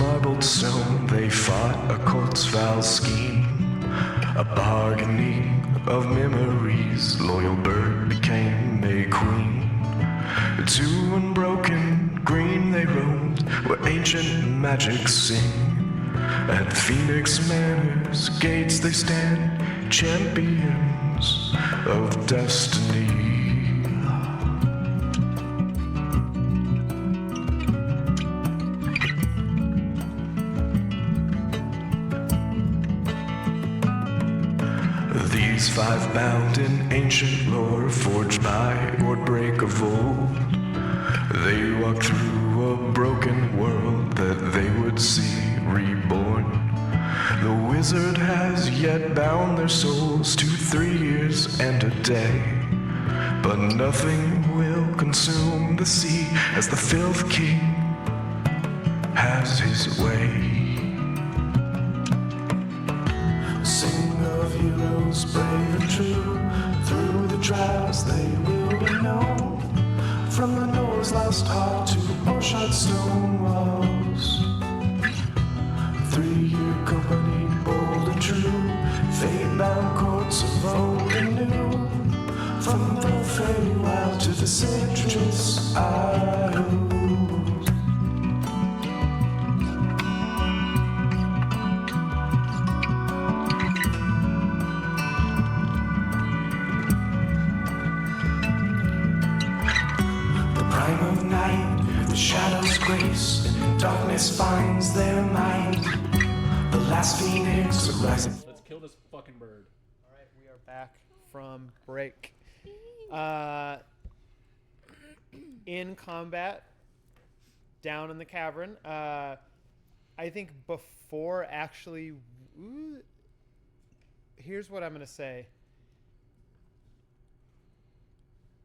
Marbled stone, they fought a court's foul scheme, a bargaining of memories. Loyal bird became a queen. To unbroken green they roamed, where ancient magic sing. At Phoenix Manor's gates they stand, champions of destiny. These 5 bound in ancient lore, forged by wordbreak of old. They walk through a broken world that they would see reborn. The wizard has yet bound their souls to 3 years and a day, but nothing will consume the sea as the Filth King has his way. Heroes brave and true, through the trials they will be known. From the North's lost heart to Orshot stone walls. 3-year company, bold and true, fate-bound courts of old and new. From the Feywild to the citrus isles. Shadows grace, and darkness finds their mind. The last phoenix rises. Let's kill this fucking bird. Alright, we are back from break. In combat, down in the cavern. I think before actually... here's what I'm going to say.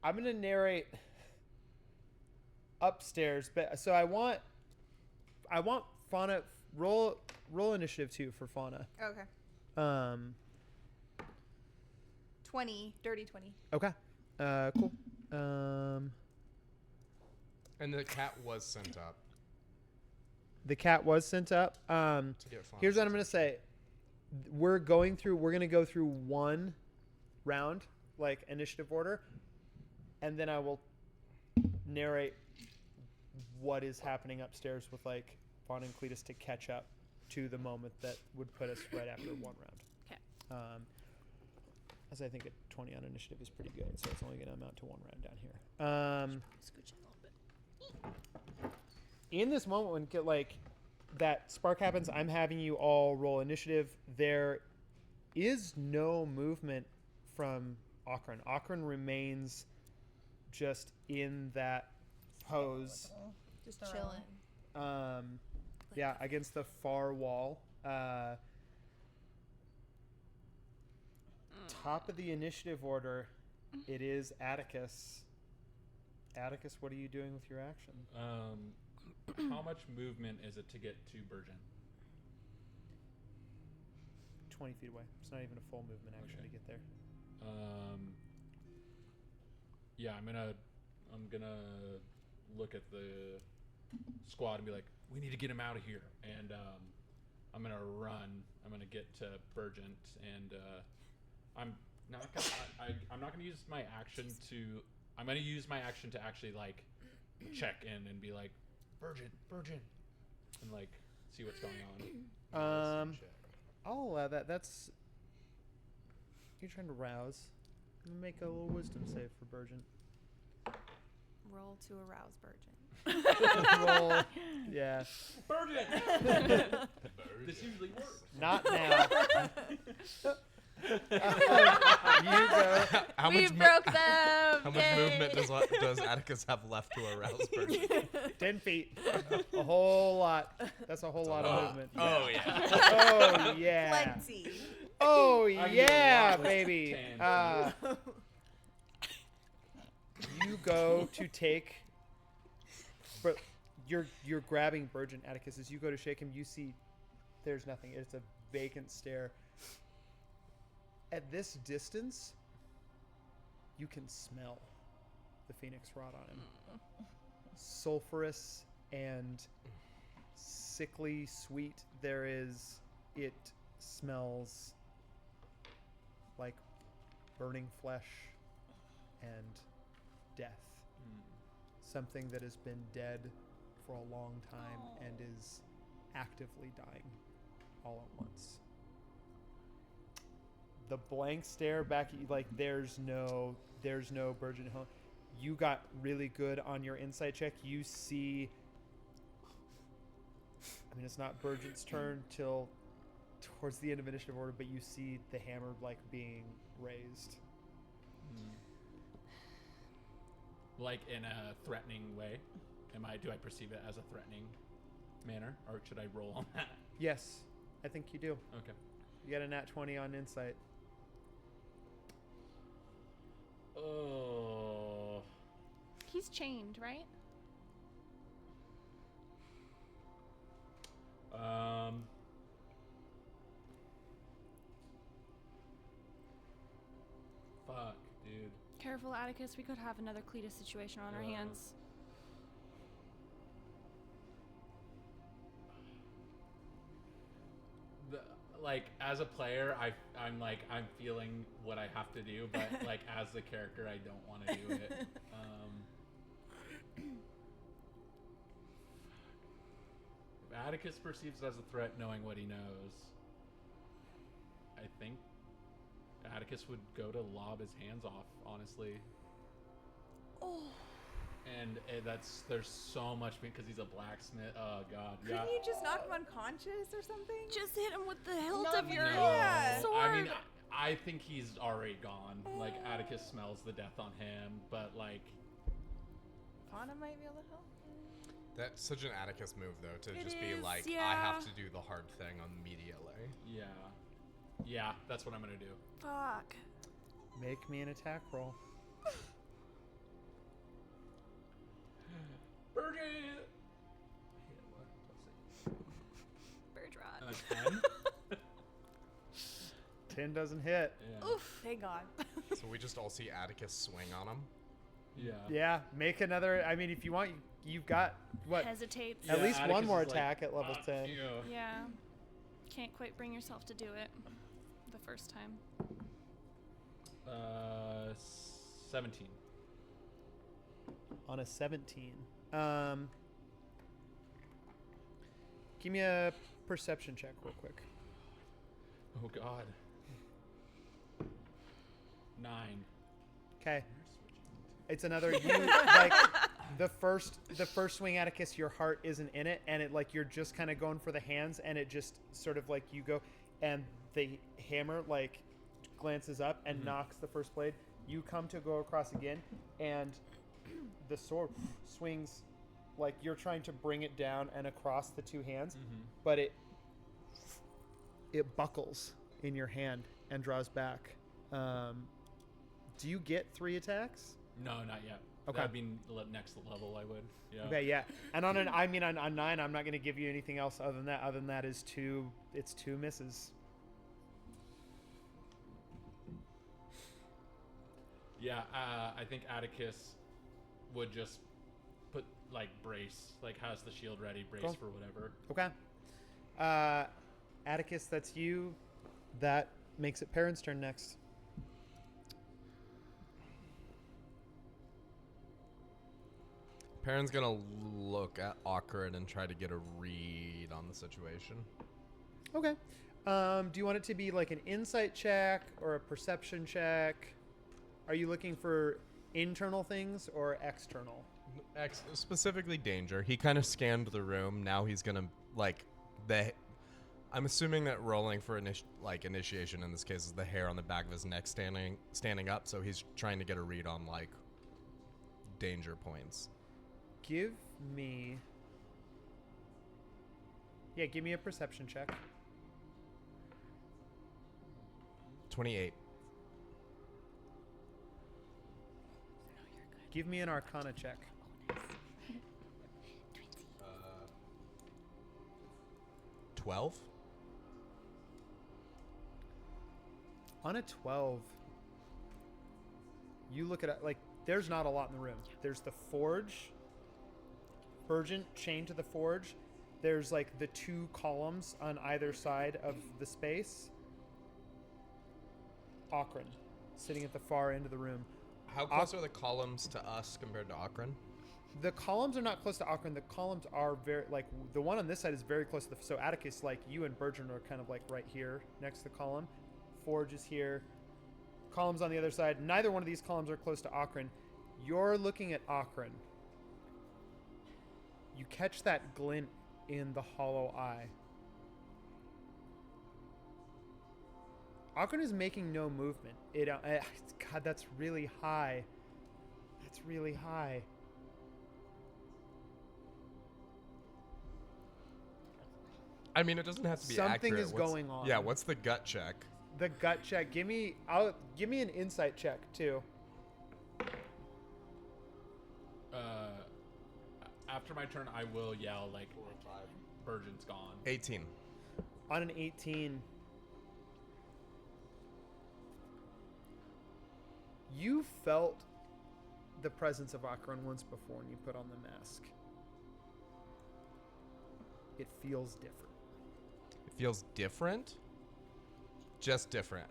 I'm going to narrate... upstairs, but so I want Fauna roll initiative 2 for Fauna. Okay. 20, dirty 20. Okay. Cool. And the cat was sent up. The cat was sent up. Here's what I'm gonna say. We're gonna go through one round, like initiative order, and then I will narrate what is happening upstairs with like Fauna and Cletus to catch up to the moment that would put us right after one round. Okay. As I think a 20 on initiative is pretty good, so it's only going to amount to one round down here. Scooch it a little bit. In this moment when like that spark happens, I'm having you all roll initiative. There is no movement from Akron. Akron remains just in that pose. Just chilling. Yeah, against the far wall. Top of the initiative order, it is Atticus. Atticus, what are you doing with your action? How much movement is it to get to Burgeon? 20 feet away. It's not even a full movement action to get there. Yeah, I'm gonna look at the squad and be like, we need to get him out of here. And I'm gonna run. I'm gonna get to Burgent, and I'm not gonna use my action to. I'm gonna use my action to actually like check in and be like, Burgent, and like see what's going on. I'll allow that. That's you're trying to rouse. I'm gonna make a little wisdom save for Burgent. Roll to arouse Burgent. Roll, yeah. Burgent. This usually works. Not now. You go. We broke them. How much Yay. movement does Atticus have left to arouse Burgent? 10 feet. A whole lot. That's a whole lot of movement. Oh, yeah. Oh, yeah. Plenty. Oh, I need a yeah, lot less baby. tan. You go to take... But you're grabbing Burgent, Atticus. As you go to shake him, you see there's nothing. It's a vacant stare. At this distance, you can smell the Phoenix rot on him. Sulfurous and sickly sweet. It smells like burning flesh and death. Something that has been dead for a long time and is actively dying all at once. The blank stare back at you, like there's no Burgent home. You got really good on your insight check. You see, I mean, it's not Burgent's turn till towards the end of initiative order, but you see the hammer like being raised. Like in a threatening way? Do I perceive it as a threatening manner, or should I roll on that? Yes, I think you do. Okay. You got a nat 20 on insight. Oh. He's chained, right? Fuck, dude. Careful, Atticus. We could have another Cletus situation on our hands. Like as a player, I'm feeling what I have to do, but like as the character, I don't want to do it. If Atticus perceives it as a threat, knowing what he knows, I think Atticus would go to lob his hands off. Honestly. Oh. And there's so much because he's a blacksmith. Oh god. Couldn't you just knock him unconscious or something? Just hit him with the hilt Not of your with sword. I mean, I think he's already gone. Like Atticus smells the death on him, but like Fauna might be able to help. That's such an Atticus move, though, to It just be is, like, yeah. I have to do the hard thing immediately. yeah, that's what I'm gonna do. Fuck. Make me an attack roll. Burgent! Birdrod. 10? 10 doesn't hit. Yeah. Oof, thank God. So we just all see Atticus swing on him. Yeah. Yeah, make another. I mean, if you want, you've got what? Hesitates. At Yeah, least Atticus one more is like, attack at level 10. Yeah. Can't quite bring yourself to do it the first time. 17. On a 17. Give me a perception check real quick. Oh god. 9. Okay. It's another you like the first swing, Atticus, your heart isn't in it, and it like you're just kind of going for the hands, and it just sort of like you go, and the hammer like glances up and knocks the first blade. You come to go across again, and the sword swings like you're trying to bring it down and across the two hands, but it buckles in your hand and draws back. Do you get 3 attacks? No, not yet. Okay. That'd be next level. I would. Yeah. Okay, yeah. And on on 9, I'm not going to give you anything else other than that. Other than that is 2. It's 2 misses. Yeah, I think Atticus would just put like brace, like has the shield ready, brace Cool. for whatever. Okay. Atticus, that's you. That makes it Perrin's turn next. Perrin's gonna look at Ocarin and try to get a read on the situation. Okay. Do you want it to be like an insight check or a perception check? Are you looking for internal things or external? Specifically danger. He kind of scanned the room. Now he's gonna I'm assuming that rolling for initiation in this case is the hair on the back of his neck standing up. So he's trying to get a read on like danger points. Give me a perception check. 28. Give me an Arcana check. 12. On a 12, you look at it like there's not a lot in the room. There's the forge, Burgent chained to the forge. There's like the 2 columns on either side of the space. Ocarin sitting at the far end of the room. How close are the columns to us compared to Ocarin? The columns are not close to Ocarin. The columns are very, like, the one on this side is very close to so Atticus, like, you and Burgent are kind of, like, right here next to the column. Forge is here. Columns on the other side. Neither one of these columns are close to Ocarin. You're looking at Ocarin. You catch that glint in the hollow eye. Ocarin is making no movement. God, that's really high. That's really high. I mean, it doesn't have to be Something accurate. is going on. Yeah, what's the gut check? The gut check. Give me an insight check too. After my turn, I will yell like, Burgent's gone. 18. On an 18, you felt the presence of Ocarin once before when you put on the mask. It feels different. It feels different? Just different.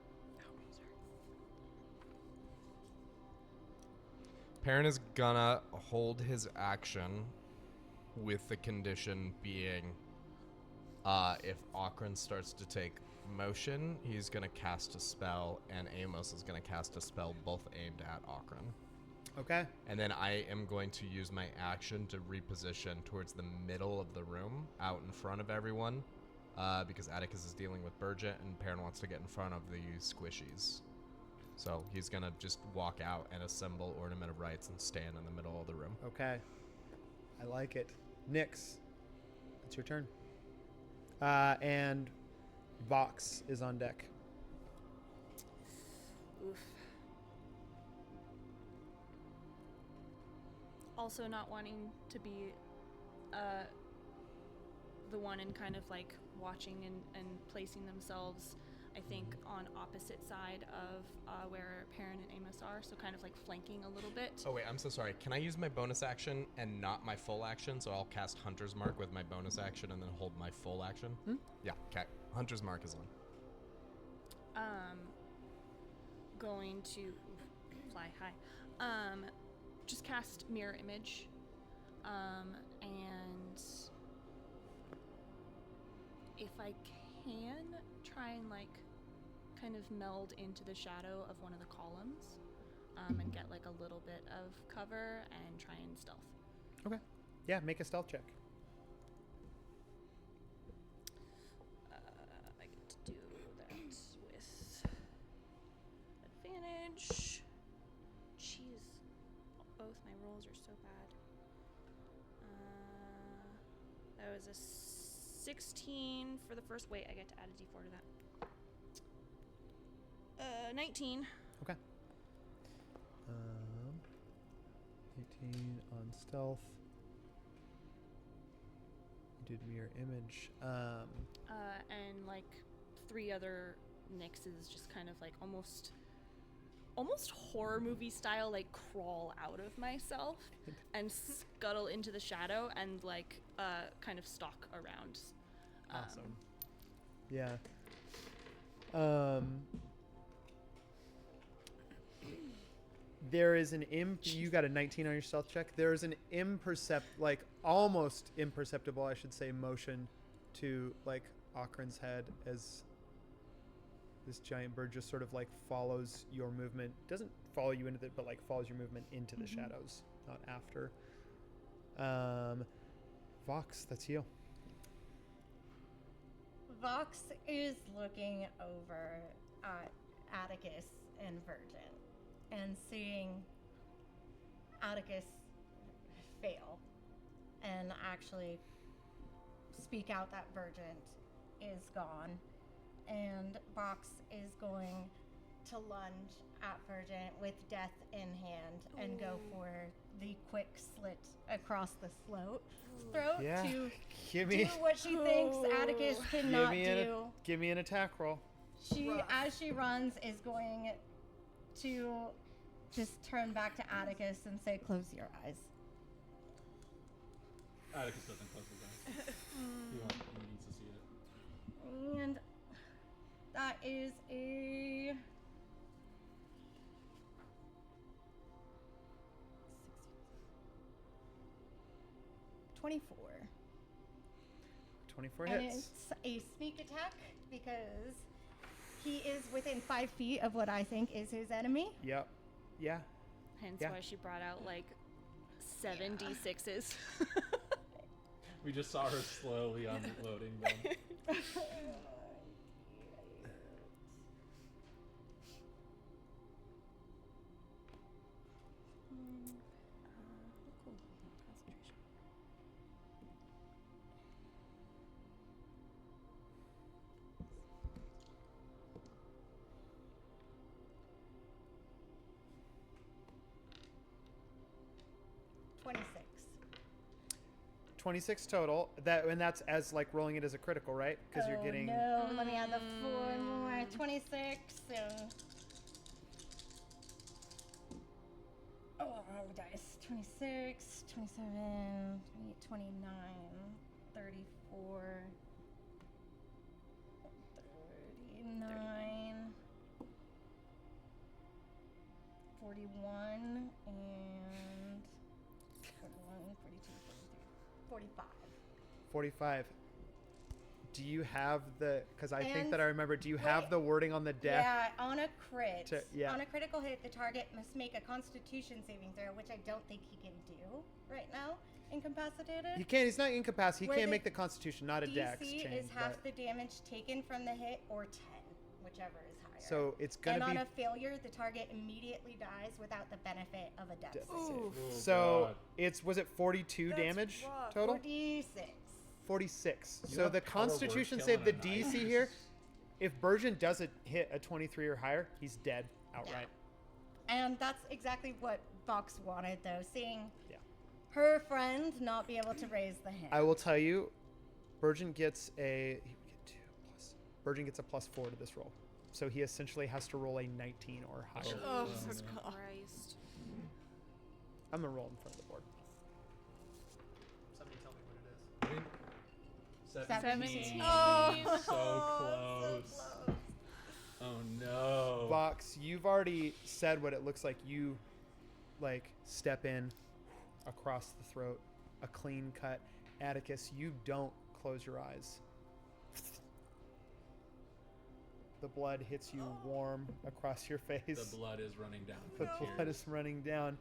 Perrin is gonna hold his action with the condition being if Ocarin starts to take motion, he's gonna cast a spell, and Amos is gonna cast a spell both aimed at Ocarin. Okay. And then I am going to use my action to reposition towards the middle of the room, out in front of everyone, because Atticus is dealing with Burgent, and Perrin wants to get in front of the squishies. So he's gonna just walk out and assemble Ornament of Rights and stand in the middle of the room. Okay. I like it. Nyx, it's your turn. And Vox is on deck. Oof. Also not wanting to be the one in kind of like watching and placing themselves, I think, on opposite side of where Perrin and Amos are, so kind of like flanking a little bit. Oh wait, I'm so sorry. Can I use my bonus action and not my full action? So I'll cast Hunter's Mark with my bonus action and then hold my full action? Yeah, okay. Hunter's Mark is on. Going to fly high. Just cast Mirror Image. And if I can, try and like kind of meld into the shadow of one of the columns, and get like a little bit of cover and try and stealth. Okay. Yeah, make a stealth check. I get to do was a 16 for the first. Wait, I get to add a d4 to that. 19. Okay. 18 on stealth. You did mirror image. And like 3 other Nixes just kind of like almost horror movie style, like crawl out of myself and scuttle into the shadow and like kind of stalk around. Awesome. Yeah. There is an you got a 19 on your stealth check. There is an almost imperceptible, I should say, motion to like Akron's head as this giant bird just sort of like follows your movement. Doesn't follow you into it, but like follows your movement into the shadows, not after. Vox, that's you. Vox is looking over at Atticus and Virgin and seeing Atticus fail and actually speak out that Virgin is gone. And Vox is going to lunge at Virgin with death in hand and go for the quick slit across the throat Yeah. to Give me- do what she thinks Atticus cannot do. Give me an attack roll. She, as she runs, is going to just turn back to Atticus and say, "Close your eyes." Atticus doesn't close his eyes. He needs to see it. And that is a 24. 24 and hits. it's a sneak attack because he is within 5 feet of what I think is his enemy. Yep. Yeah. Hence Yeah. why she brought out like 7 d6s. We just saw her slowly unloading them. Cool. Concentration. $26. 26 total. That's as like rolling it as a critical, right? Because you're getting. No, let me add the 4 more. 26 and. Oh, roll the dice. 26, 27, 28, 29, 34, 39, 41, and 41, 42, 43, 45. 45. Do you have the? Because I think And- that I remember. Do you have wait. the wording on the deck? Yeah, on a crit. Yeah. On a critical hit, the target must make a Constitution saving throw, which I don't think he can do right now. Incapacitated. He can't. He's not incapacitated. He Where can't the make the Constitution, not a dex DC change. is half but- the damage taken from the hit, or 10, whichever is higher. So it's gonna and be. on a failure, the target immediately dies without the benefit of a dex Dex save. save. So was it 42 damage total? 46. 46. You So have the power word Constitution killing save, the a knife. DC here, if Burgeon doesn't hit a 23 or higher, he's dead outright. And that's exactly what Vox wanted, though, seeing Yeah. her friend not be able to raise the hand. I will tell you, Burgeon gets a. He would get 2 plus. Burgeon gets a +4 to this roll, so he essentially has to roll a 19 or higher. Oh, Christ. I'm gonna roll in front of the board. Somebody tell me what it is. 17. Oh, So close. Oh no. Vox, you've already said what it looks like. You, like, step in across the throat, a clean cut. Atticus, you don't close your eyes. The blood hits you warm across your face. The blood is running down. The from blood tears. is running down.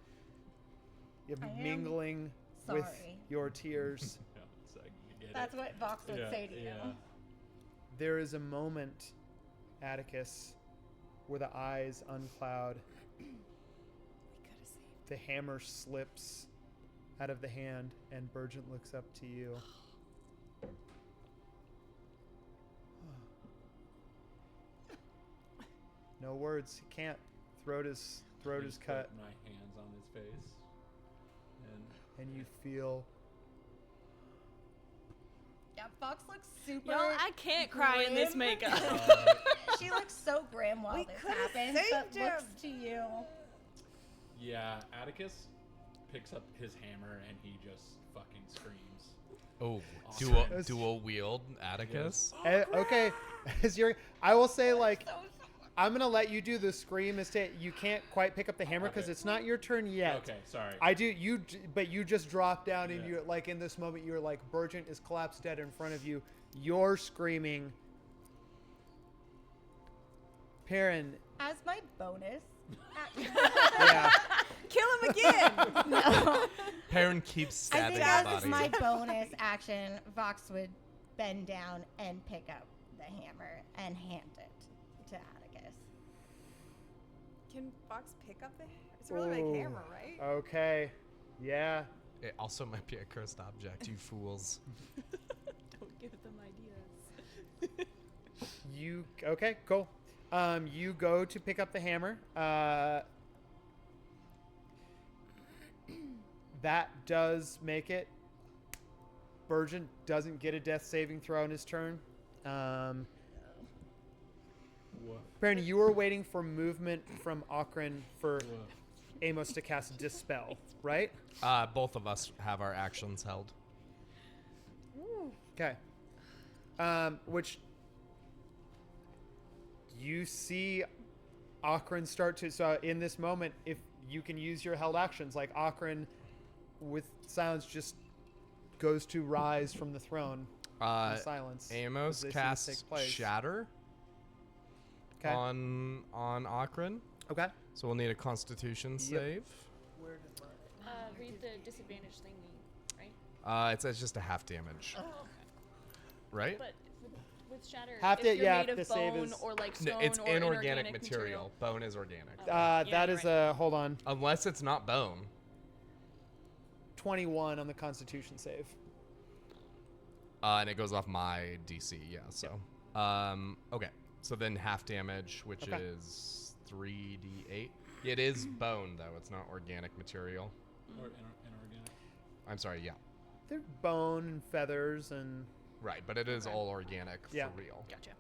You're I am mingling with sorry. your tears. Yeah, it's like, you get That's it. what Vox would Yeah, say to you. yeah. There is a moment, Atticus, where the eyes uncloud. The hammer slips out of the hand, and Burgent looks up to you. No words. He can't. Throat is cut. My hands on his face, And you feel. Yeah, Fox looks super. Y'all, I can't cry in this grim. makeup. She looks so grim while We this could've happens, but saved looks him. to you. yeah, Atticus picks up his hammer and he just fucking screams. Oh, Awesome. dual wield Atticus. Okay, I will say like, I'm gonna let you do the scream. You can't quite pick up the hammer because Okay. it's not your turn yet. Okay, sorry. I do but you just drop down and you're like in this moment you're like Burgent is collapsed dead in front of you. You're screaming. Perrin. As my bonus. Yeah. Kill him again. No. Perrin keeps I stabbing think his as body. my bonus action, Vox would bend down and pick up the hammer and hand it to Atticus. Can Fox pick up the hammer? It's a really Ooh. big hammer, right? Okay. Yeah. It also might be a cursed object, you fools. Don't give them ideas. Okay, cool. You go to pick up the hammer. That does make it. Burgent doesn't get a death saving throw in his turn. Perrin, you were waiting for movement from Okran for Amos to cast Dispel, right? Both of us have our actions held. Okay. Which you see Okran start to. So in this moment, if you can use your held actions, like Okran with silence just goes to rise from the throne in silence. Amos as they see this casts take place. Shatter 'Kay. on Okran. Okay. So we'll need a Constitution save. Read the disadvantage thingy, right? It says just a half damage. Right? But with Shatter, Half if da- you're yeah, made of the save bone is- or like No, stone it's or inorganic material. Bone is organic. That is a hold on. Unless it's not bone. 21 on the Constitution save. And it goes off my DC, yeah. So, okay. So then half damage, which Okay. is 3d8. It is bone though. It's not organic material. Or inorganic. I'm sorry. Yeah. They're bone and feathers and. Right, but it is all organic Yeah. for real. Gotcha.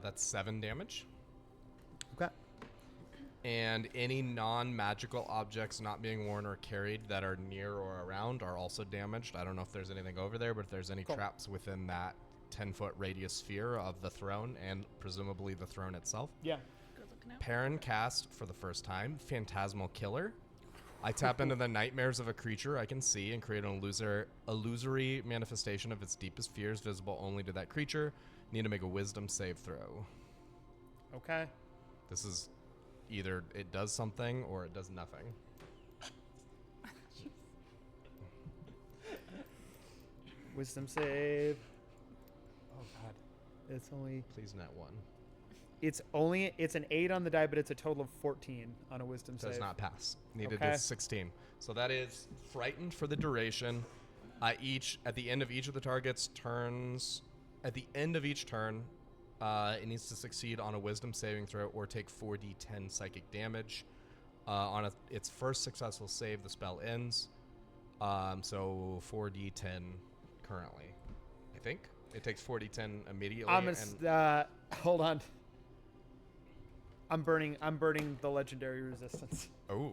That's 7 damage. Okay. And any non-magical objects not being worn or carried that are near or around are also damaged. I don't know if there's anything over there, but if there's any Cool. traps within that 10-foot radius sphere of the throne and presumably the throne itself. Yeah. Perrin cast for the first time Phantasmal Killer. I tap into the nightmares of a creature I can see and create an illusory manifestation of its deepest fears visible only to that creature. Need to make a wisdom save throw. Okay. This is either it does something or it does nothing. Wisdom save. Oh god. It's only. Please net 1. It's an 8 on the die, but it's a total of 14 on a wisdom save. Does not pass. Needed Okay. is 16. So that is frightened for the duration. At the end of each of the target's turns, at the end of each turn, it needs to succeed on a wisdom saving throw or take 4d10 psychic damage. On its first successful save, the spell ends. So 4d10 currently. I think it takes 4d10 immediately. Hold on. I'm burning the legendary resistance. Oh.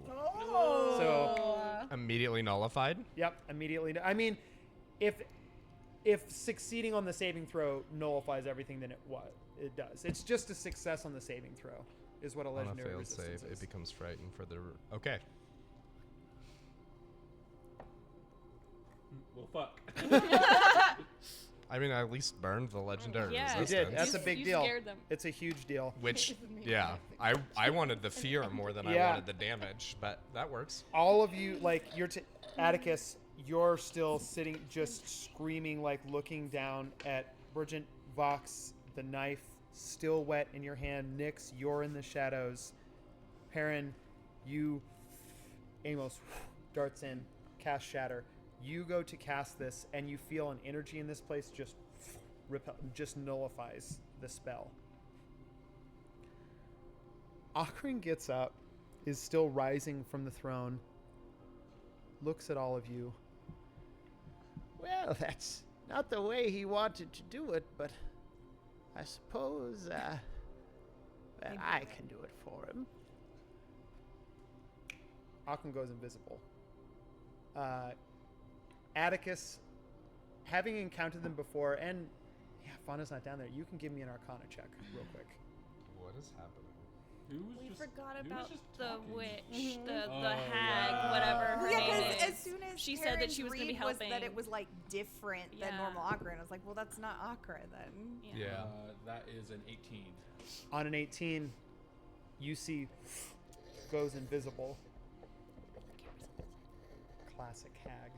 So Immediately nullified. Yep, immediately. I mean, if succeeding on the saving throw nullifies everything, then it does. It's just a success on the saving throw is what a On a legendary failed resistance save, is. it becomes frightened for the. Okay. Well, fuck. I mean, I at least burned the legendary You resistance. did. That's a big you deal. scared them. It's a huge deal. Which, yeah, I wanted the fear more than I Yeah. wanted the damage, but that works. All of you, like Atticus, you're still sitting, just screaming, like looking down at Burgent, Vox, the knife still wet in your hand. Nyx, you're in the shadows. Perrin, Amos darts in, cast Shatter. You go to cast this, and you feel an energy in this place just nullifies the spell. Akron gets up, is still rising from the throne, looks at all of you. Well, that's not the way he wanted to do it, but I suppose that I can do it for him. Akron goes invisible. Atticus, having encountered them before, and Fauna's not down there, you can give me an Arcana check real quick. What is happening? We forgot about the witch, the hag, whatever her name is. As soon as she said that she was going to be helping, that it was like different than normal Akron. I was like, well, that's not Akron then. Yeah. That is an 18. On an 18, you see goes invisible. Classic hag.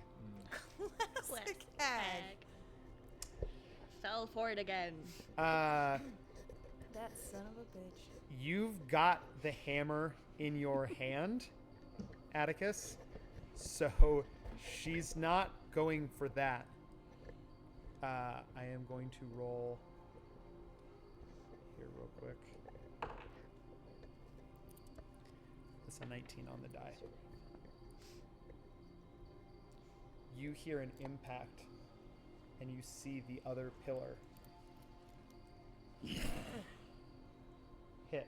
Classic hag. Fell for it again. That son of a bitch. You've got the hammer in your hand, Atticus, so she's not going for that. I am going to roll here real quick. It's a 19 on the die. You hear an impact, and you see the other pillar hit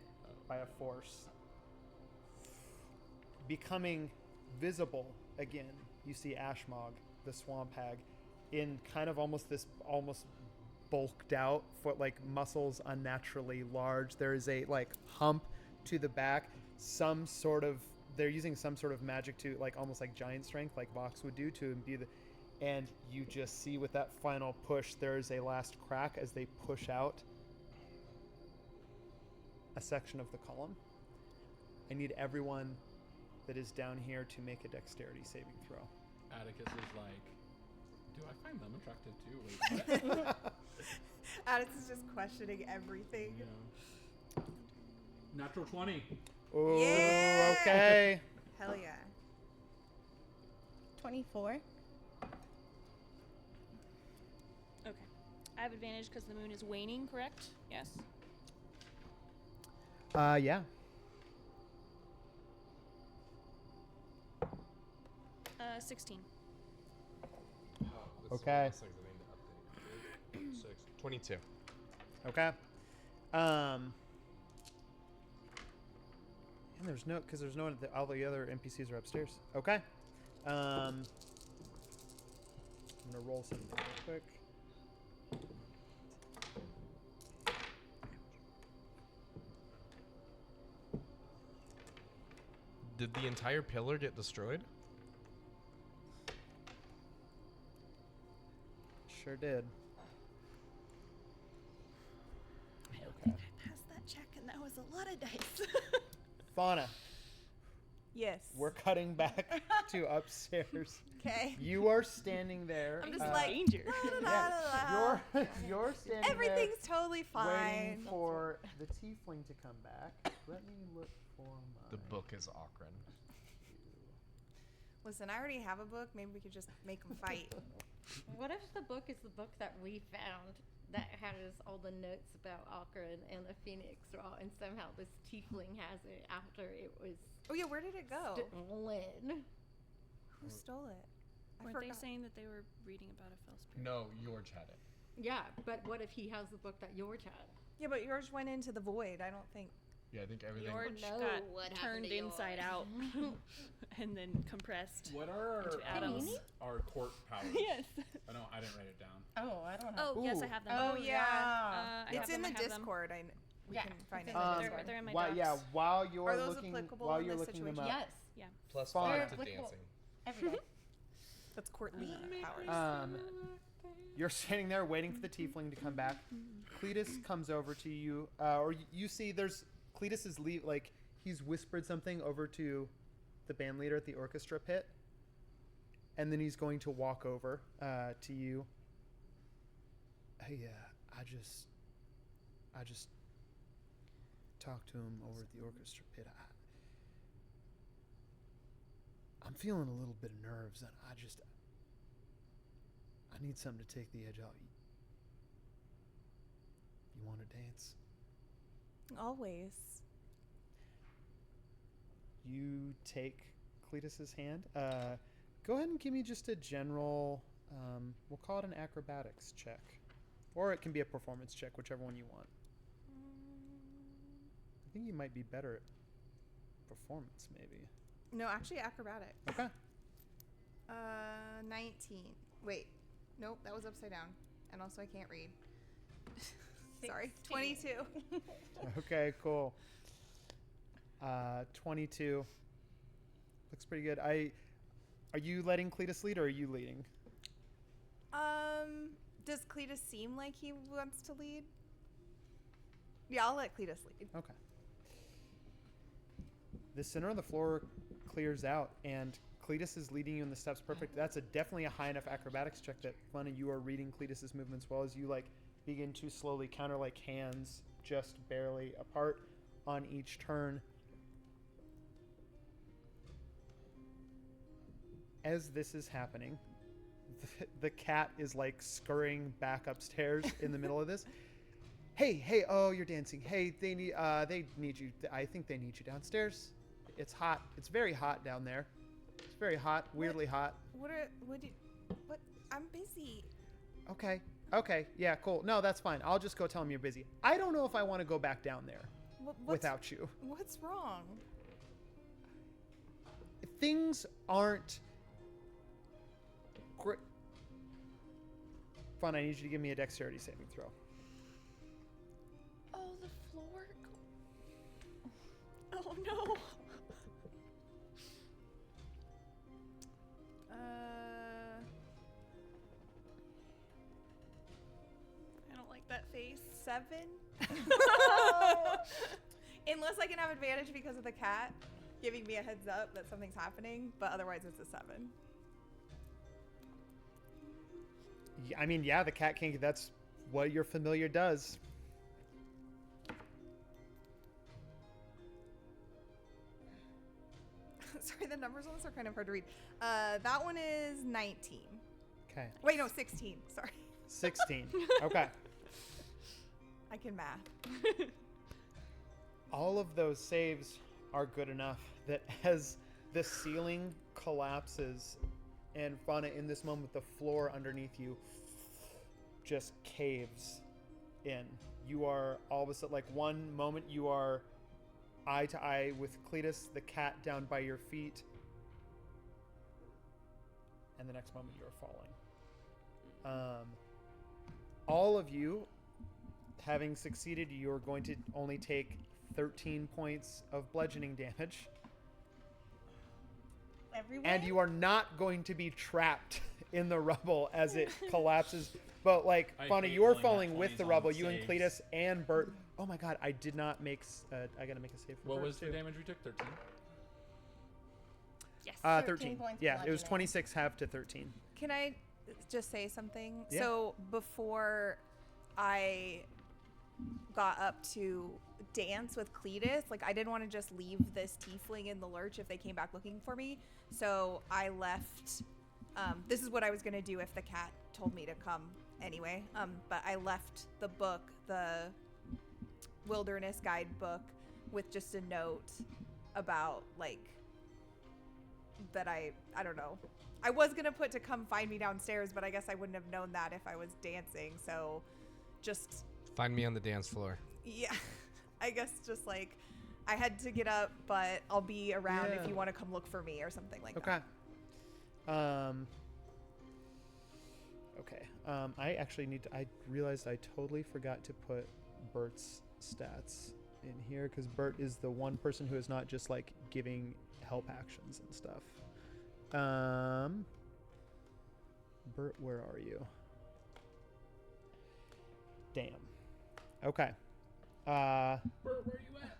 by a force. Becoming visible again, you see Ashmog, the swamp hag, in kind of almost bulked out, foot like muscles unnaturally large. There is a like hump to the back, they're using some sort of magic to like almost like giant strength, like Vox would do to imbue the. And you just see with that final push, there is a last crack as they push out a section of the column. I need everyone that is down here to make a dexterity saving throw. Atticus is like, do I find them attractive too? Wait, what? Atticus is just questioning everything. Yeah. Natural 20. Oh, yeah! Okay. Hell yeah. 24. Okay. I have advantage because the moon is waning, correct? Yes. Yeah. 16. Okay. 22. Okay. And there's no, because there's no, all the other NPCs are upstairs. Okay. I'm gonna roll something real quick. Did the entire pillar get destroyed? Sure did. I don't think I passed that check, and that was a lot of dice. Fauna, Yes. we're cutting back to upstairs. Okay. You are standing there. I'm just like, danger. la. You're standing Everything's there totally fine. waiting for the tiefling to come back. Let me look for my... The book is Akron. Listen, I already have a book. Maybe we could just make them fight. What if the book is the book that we found that has all the notes about Akron and the Phoenix Raw, and somehow this tiefling has it after it was Oh yeah, where did it go? stolen? Who stole it? Weren't they saying that they were reading about a fell spirit? No, George had it. Yeah, but what if he has the book that George had? Yeah, but yours went into the void. I don't think. Yeah, I think everything. George know got what happened turned to inside yours. out and then compressed. What are into atoms? our court powers? Yes. I know, I didn't write it down. Oh, I don't have. Oh, yes, I have them. Oh yeah. I It's have in them, the I have them. Discord. We Yeah, can find it's it. in the in the Discord. They're in my While, docs. yeah, while you're Are those looking, applicable while in you're this looking them situation? up, Yes. Yeah. Plus Fine. 5 to Applicable. dancing. Every day. That's courtly powers. you're standing there waiting for the tiefling to come back. Cletus comes over to you, or you see there's Cletus is like he's whispered something over to the band leader at the orchestra pit, and then he's going to walk over to you. Hey, I just talked to him over at the orchestra pit. I'm feeling a little bit of nerves, and I need something to take the edge out. You want to dance? Always. You take Cletus's hand. Go ahead and give me just a general, we'll call it an acrobatics check. Or it can be a performance check, whichever one you want. I think you might be better at performance, maybe. No, actually acrobatics. Okay. 19. Wait. Nope, that was upside down. And also I can't read. Sorry. 22. Okay, cool. 22. Looks pretty good. Are you letting Cletus lead or are you leading? Does Cletus seem like he wants to lead? Yeah, I'll let Cletus lead. Okay. The center of the floor clears out, and Cletus is leading you in the steps perfect. That's definitely a high enough acrobatics check that Fun and you are reading Cletus's movements well as you begin to slowly counter hands just barely apart on each turn. As this is happening, the cat is scurrying back upstairs in the middle of this. Hey, oh, you're dancing. Hey, they need you. I think they need you downstairs. It's hot. It's very hot down there. It's very hot, weirdly hot. What? I'm busy. Okay, yeah, cool. No, that's fine. I'll just go tell them you're busy. I don't know if I want to go back down there without you. What's wrong? Things aren't great. Fun, I need you to give me a dexterity saving throw. Oh, the floor. Oh no. I don't like that face. 7. Unless I can have advantage because of the cat giving me a heads up that something's happening, but otherwise it's a 7. I mean, yeah, the cat king, that's what your familiar does. Sorry, the numbers on this are kind of hard to read. That one is 19. Okay. Wait, no, 16. Sorry. 16. Okay. I can math. All of those saves are good enough that as the ceiling collapses and Fauna, in this moment, the floor underneath you just caves in. You are all of a sudden, one moment you are eye to eye with Cletus, the cat down by your feet, and the next moment you are falling. All of you, having succeeded, you're going to only take 13 points of bludgeoning damage. Everyone? And you are not going to be trapped in the rubble as it collapses. But Fauna, you're falling with the rubble. You and Cletus and Bert. Oh my God, I did not make. I gotta make a save for What Bert was too. the damage we took? 13. Yes. 13. points Yeah, it was bludgeoning. 26 half to 13. Can I just say something? Yeah. So before I got up to dance with Cletus, I didn't want to just leave this tiefling in the lurch if they came back looking for me. So I left. This is what I was going to do if the cat told me to come anyway. But I left the book, the wilderness guidebook, with just a note about that I don't know. I was going to put to come find me downstairs, but I guess I wouldn't have known that if I was dancing. So just Find me on the dance floor. yeah, I guess just I had to get up, but I'll be around if you want to come look for me or something like that. Okay. I actually need to. I realized I totally forgot to put Bert's stats in here because Bert is the one person who is not just giving help actions and stuff. Bert, where are you? Damn. Okay. Bert, where are you at?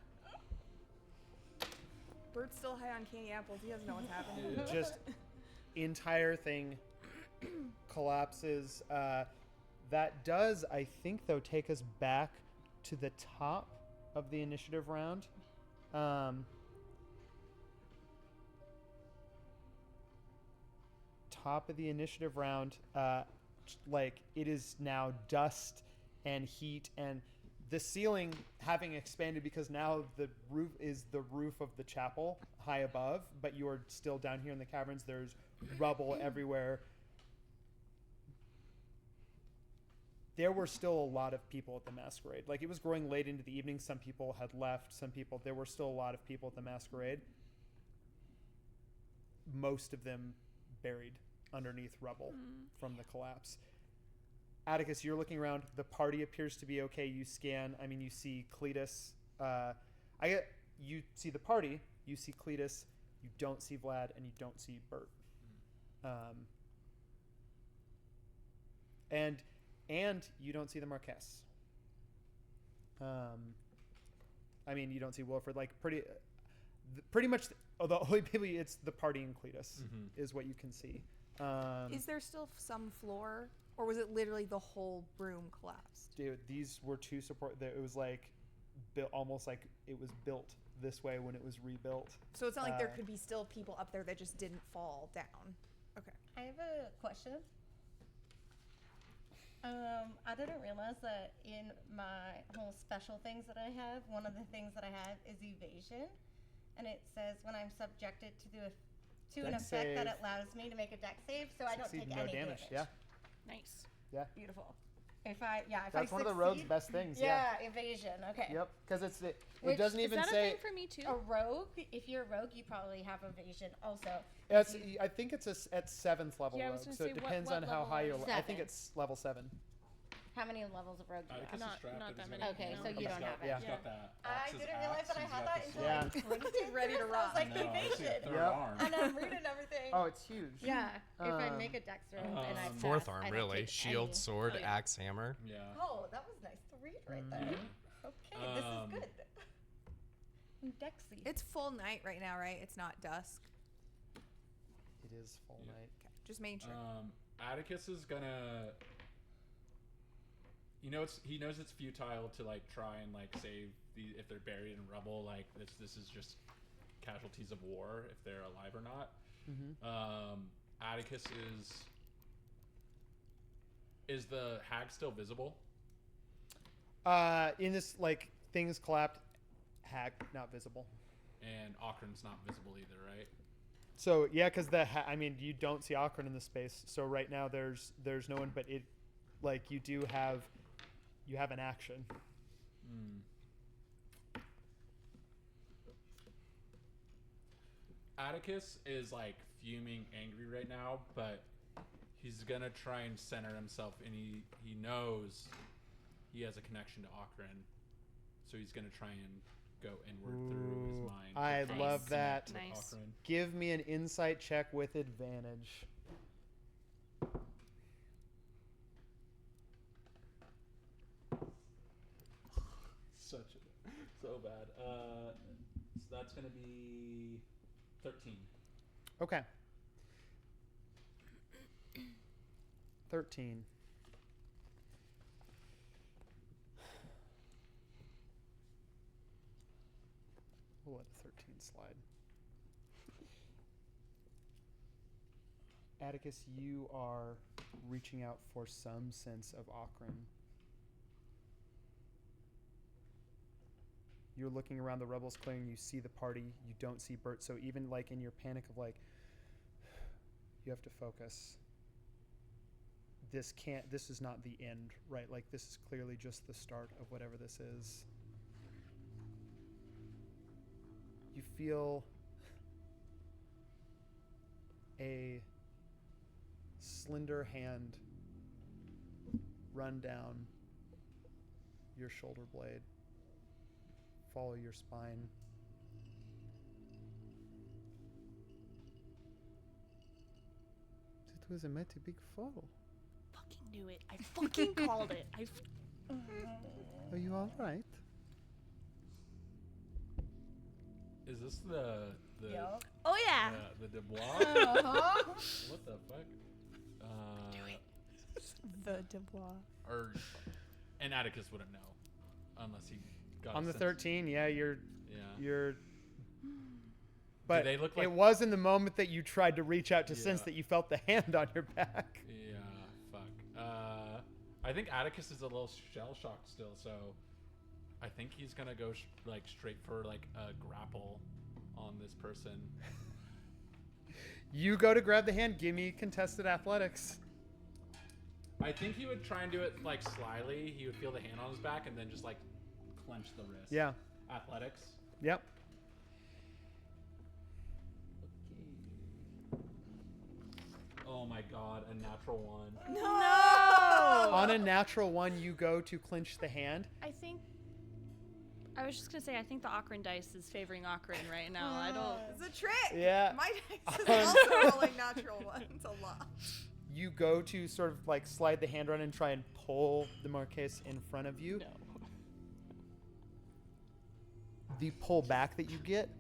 Bert's still high on candy apples. He doesn't know what's happening. Just entire thing collapses. That does, I think, though, take us back to the top of the initiative round. Top of the initiative round. like it is now dust and heat, and the ceiling having expanded because now the roof is the roof of the chapel high above, but you are still down here in the caverns. There's rubble everywhere. There were still a lot of people at the masquerade. Like, it was growing late into the evening. Some people had left. There were still a lot of people at the masquerade. Most of them buried underneath rubble from the collapse. Atticus, you're looking around. The party appears to be okay. You scan. I mean, you see Cletus. You see the party. You see Cletus. You don't see Vlad, and you don't see Bert. And you don't see the Marquess. I mean, you don't see Wilfred. Like, pretty much the only people, it's the party and Cletus is what you can see. Is there still some floor, or was it literally the whole room collapsed? Dude, these were two support. It was like almost like it was built this way when it was rebuilt. So it's not like there could be still people up there that just didn't fall down. Okay. I have a question. I didn't realize that in my whole special things that I have, one of the things that I have is evasion, and it says when I'm subjected to an effect that allows me to make a dex save, so I don't take any damage. Yeah. Nice. Yeah. Beautiful. If I that's one of the rogue's best things. Yeah, evasion. Okay. Yep, because it doesn't even say. Is that a thing for me too? A rogue. If you're a rogue, you probably have evasion also. I think it's at 7th level rogue, so it depends on how high you're. I think it's level 7. How many levels of rogue do you have? Not that many. Okay, so you don't have it. Yeah. I didn't realize that I had that until I printed ready to rock. I was like, evasion. And I'm reading everything. Oh, it's huge. Yeah. If I make a dex roll and I pass, Fourth I arm, don't really. take Shield, any. sword, axe, hammer. Yeah. Oh, that was nice to read right there. Okay, this is good. I'm Dexy. It's full night right now, right? It's not dusk. It is full night. Okay, just making sure. Atticus is gonna. He knows it's futile to like try and like save if they're buried in rubble. Like this is just casualties of war if they're alive or not. Atticus is the hag still visible? In this, like, things collapsed, hag not visible, and Okran's not visible either, right? So yeah, because you don't see Okran in the space. So right now there's no one, but you have an action. Atticus is like fuming, angry right now, but he's gonna try and center himself, and he knows he has a connection to Okran, so he's gonna try and go inward through his mind. I love that. Nice. Give me an insight check with advantage. So bad. So that's gonna be 13. Okay. 13. We'll let 13 slide. Atticus, you are reaching out for some sense of Okran. You're looking around the rebels clearing, you see the party, you don't see Bert, so even like in your panic of like, you have to focus. This is not the end, right? Like, this is clearly just the start of whatever this is. You feel a slender hand run down your shoulder blade. Follow your spine. It was a mighty big fall. Fucking knew it. I fucking called it. Are you all right? Is this the Yo. Oh yeah. the Dubois? Uh-huh. What the fuck? Do it. The Dubois. And Atticus wouldn't know unless he got On a the sense. 13, yeah, you're. Do But they look like it was in the moment that you tried to reach out to sense that you felt the hand on your back. Yeah, fuck. I think Atticus is a little shell shocked still, so I think he's gonna go straight for like a grapple on this person. You go to grab the hand. Give me contested athletics. I think he would try and do it like slyly. He would feel the hand on his back and then just like clench the wrist. Yeah. Athletics. Yep. Oh my god, a natural one. No! On a natural one, you go to clinch the hand. I was just gonna say, I think the Ocran dice is favoring Ocran right now. I don't. It's a trick. Yeah. My dice is also rolling natural ones a lot. You go to sort of like slide the hand around and try and pull the Marquise in front of you. No. The pull back that you get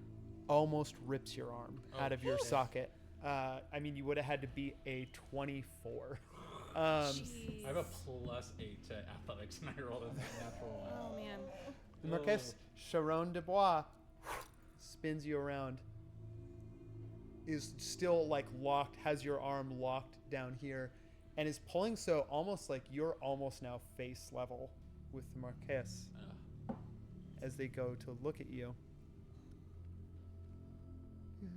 almost rips your arm out of your socket. I mean, you would have had to beat a 24. I have a +8 to athletics, and I rolled a natural one. Oh man. The Marquise Sharon Dubois spins you around. Is still like locked, has your arm locked down here, and is pulling so almost like you're almost now face level with the Marquise as they go to look at you. You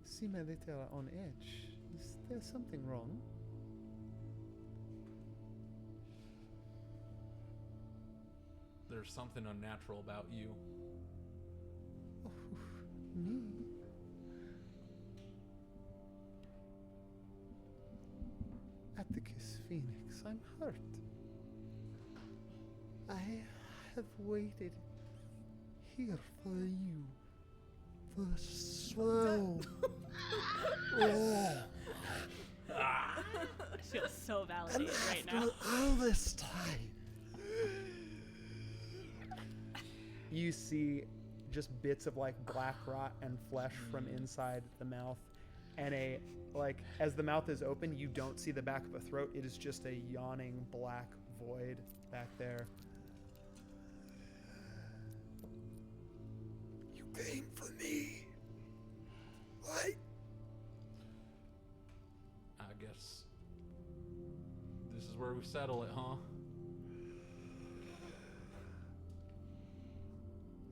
seem a little on edge. Is there something wrong? There's something unnatural about you. Me? Atticus Phoenix, I'm hurt. I have waited here for you for so long. I feel so validated right now. All this time. You see just bits of like black rot and flesh from inside the mouth, and as the mouth is open, you don't see the back of a throat. It is just a yawning black void back there. You came for me, right? I guess this is where we settle it, huh?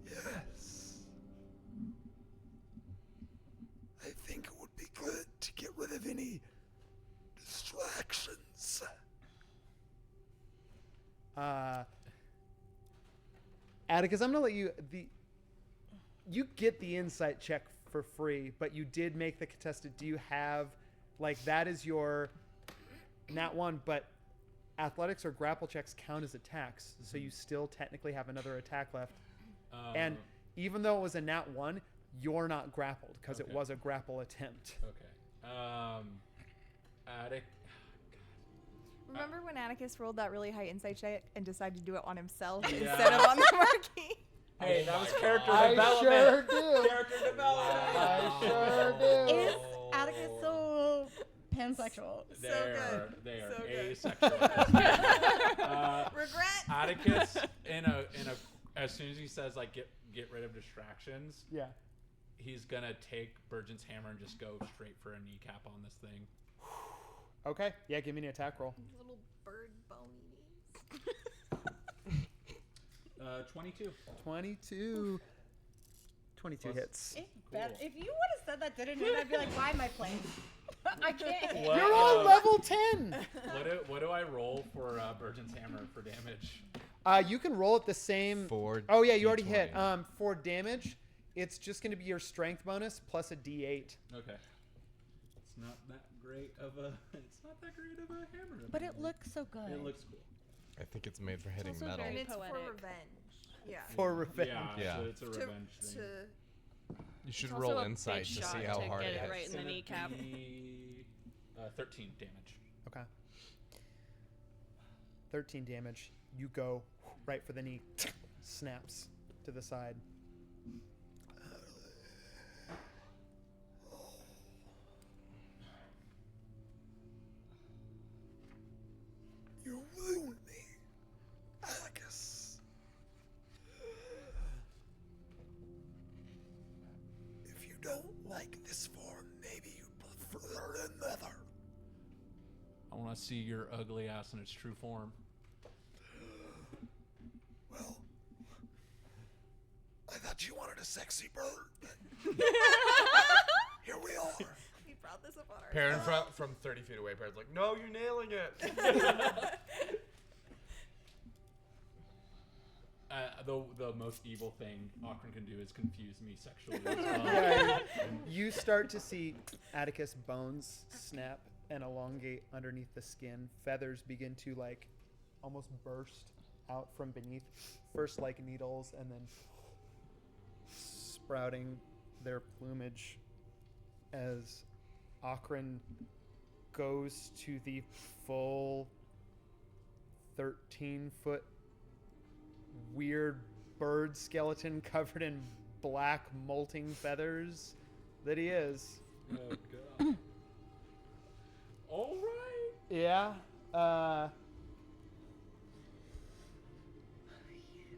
Yes. I think it would be good to get rid of any distractions. Atticus, I'm gonna let you you get the insight check for free, but you did make the contested. Do you have that is your nat 1, but athletics or grapple checks count as attacks, so you still technically have another attack left. And even though it was a nat 1, you're not grappled because it was a grapple attempt. Okay. Attic. Remember when Atticus rolled that really high insight check and decided to do it on himself Yeah. instead of on the marquee? Hey, that was character I development. sure do. Character development. I sure do. Is Atticus so pansexual? They are So good. asexual. Regret. Atticus, as soon as he says get rid of distractions, Yeah. he's gonna take Burgeon's hammer and just go straight for a kneecap on this thing. Okay. Yeah, give me an attack roll. Little bird bony knees. 22. 22 hits. If you would have said that didn't hit, I'd be like, why am I playing? I can't hit. You're on level 10. What do I roll for Burgeon's hammer for damage? You can roll it the same. Oh yeah, you already hit. For damage, it's just going to be your strength bonus plus a D8. Okay. It's not that great of a hammer. But it looks so good. It looks cool. I think it's made for hitting also metal. And very it's poetic. for revenge. Yeah. For revenge. Yeah, so it's a revenge thing. You should It's roll also a insight big to shot see how to hard get it it hits. right in the kneecap. 13 damage. Okay. 13 damage. You go right for the knee. Snaps to the side. You ruined me, Atticus. If you don't like this form, maybe you prefer another. I want want to see your ugly ass in its true form. Well, I thought you wanted a sexy bird. Here we are. We brought this upon ourselves. Perrin from 30 feet away. Perrin's like, no, you're nailing it. The most evil thing Akron can do is confuse me sexually as well. Yeah, you start to see Atticus' bones snap and elongate underneath the skin. Feathers begin to like almost burst out from beneath. First like needles and then sprouting their plumage as Akron goes to the full 13-foot weird bird skeleton covered in black molting feathers that he is. Oh god. All right. Yeah.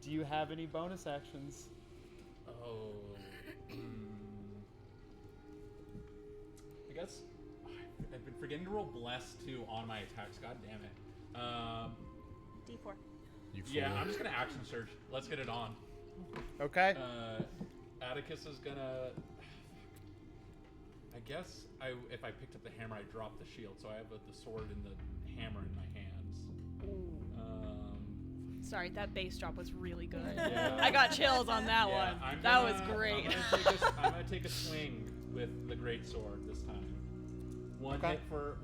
Do you have any bonus actions? Oh. I guess I've been forgetting to roll bless too on my attacks. God damn it. D4. Yeah, I'm just gonna action surge. Let's get it on. Okay. Atticus is gonna. I guess if I picked up the hammer, I dropped the shield, so I have the sword and the hammer in my hands. Sorry, that bass drop was really good. Yeah. I got chills on that one. That was great. I'm gonna take a swing with the great sword this time. One hit for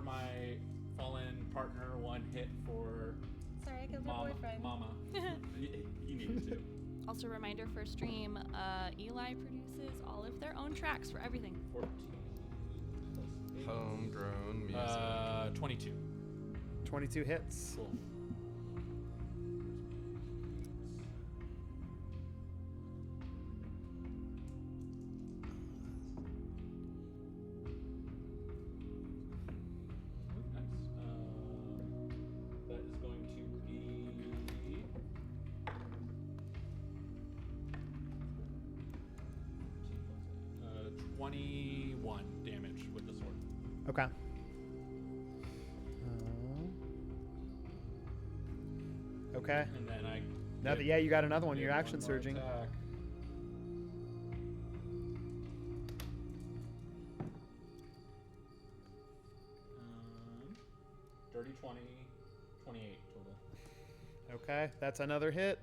my fallen partner. One hit for. Sorry, I killed my boyfriend. Mama. You needed to. Also, reminder for stream: Eli produces all of their own tracks for everything. 14. Homegrown music. 22. 22 hits. Cool. That is going to be 21 damage with the sword. Okay. Okay. And then I. Yeah, you got another one. You're action surging. Attack. Dirty 20, 28 total. Okay, that's another hit.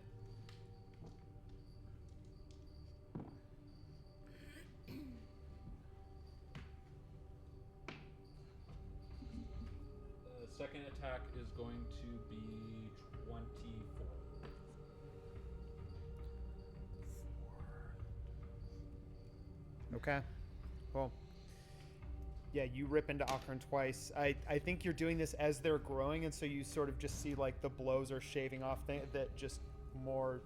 The second attack is going to be 24. Okay. Cool. Yeah, you rip into Akron twice. I think you're doing this as they're growing, and so you sort of just see like the blows are shaving off that just more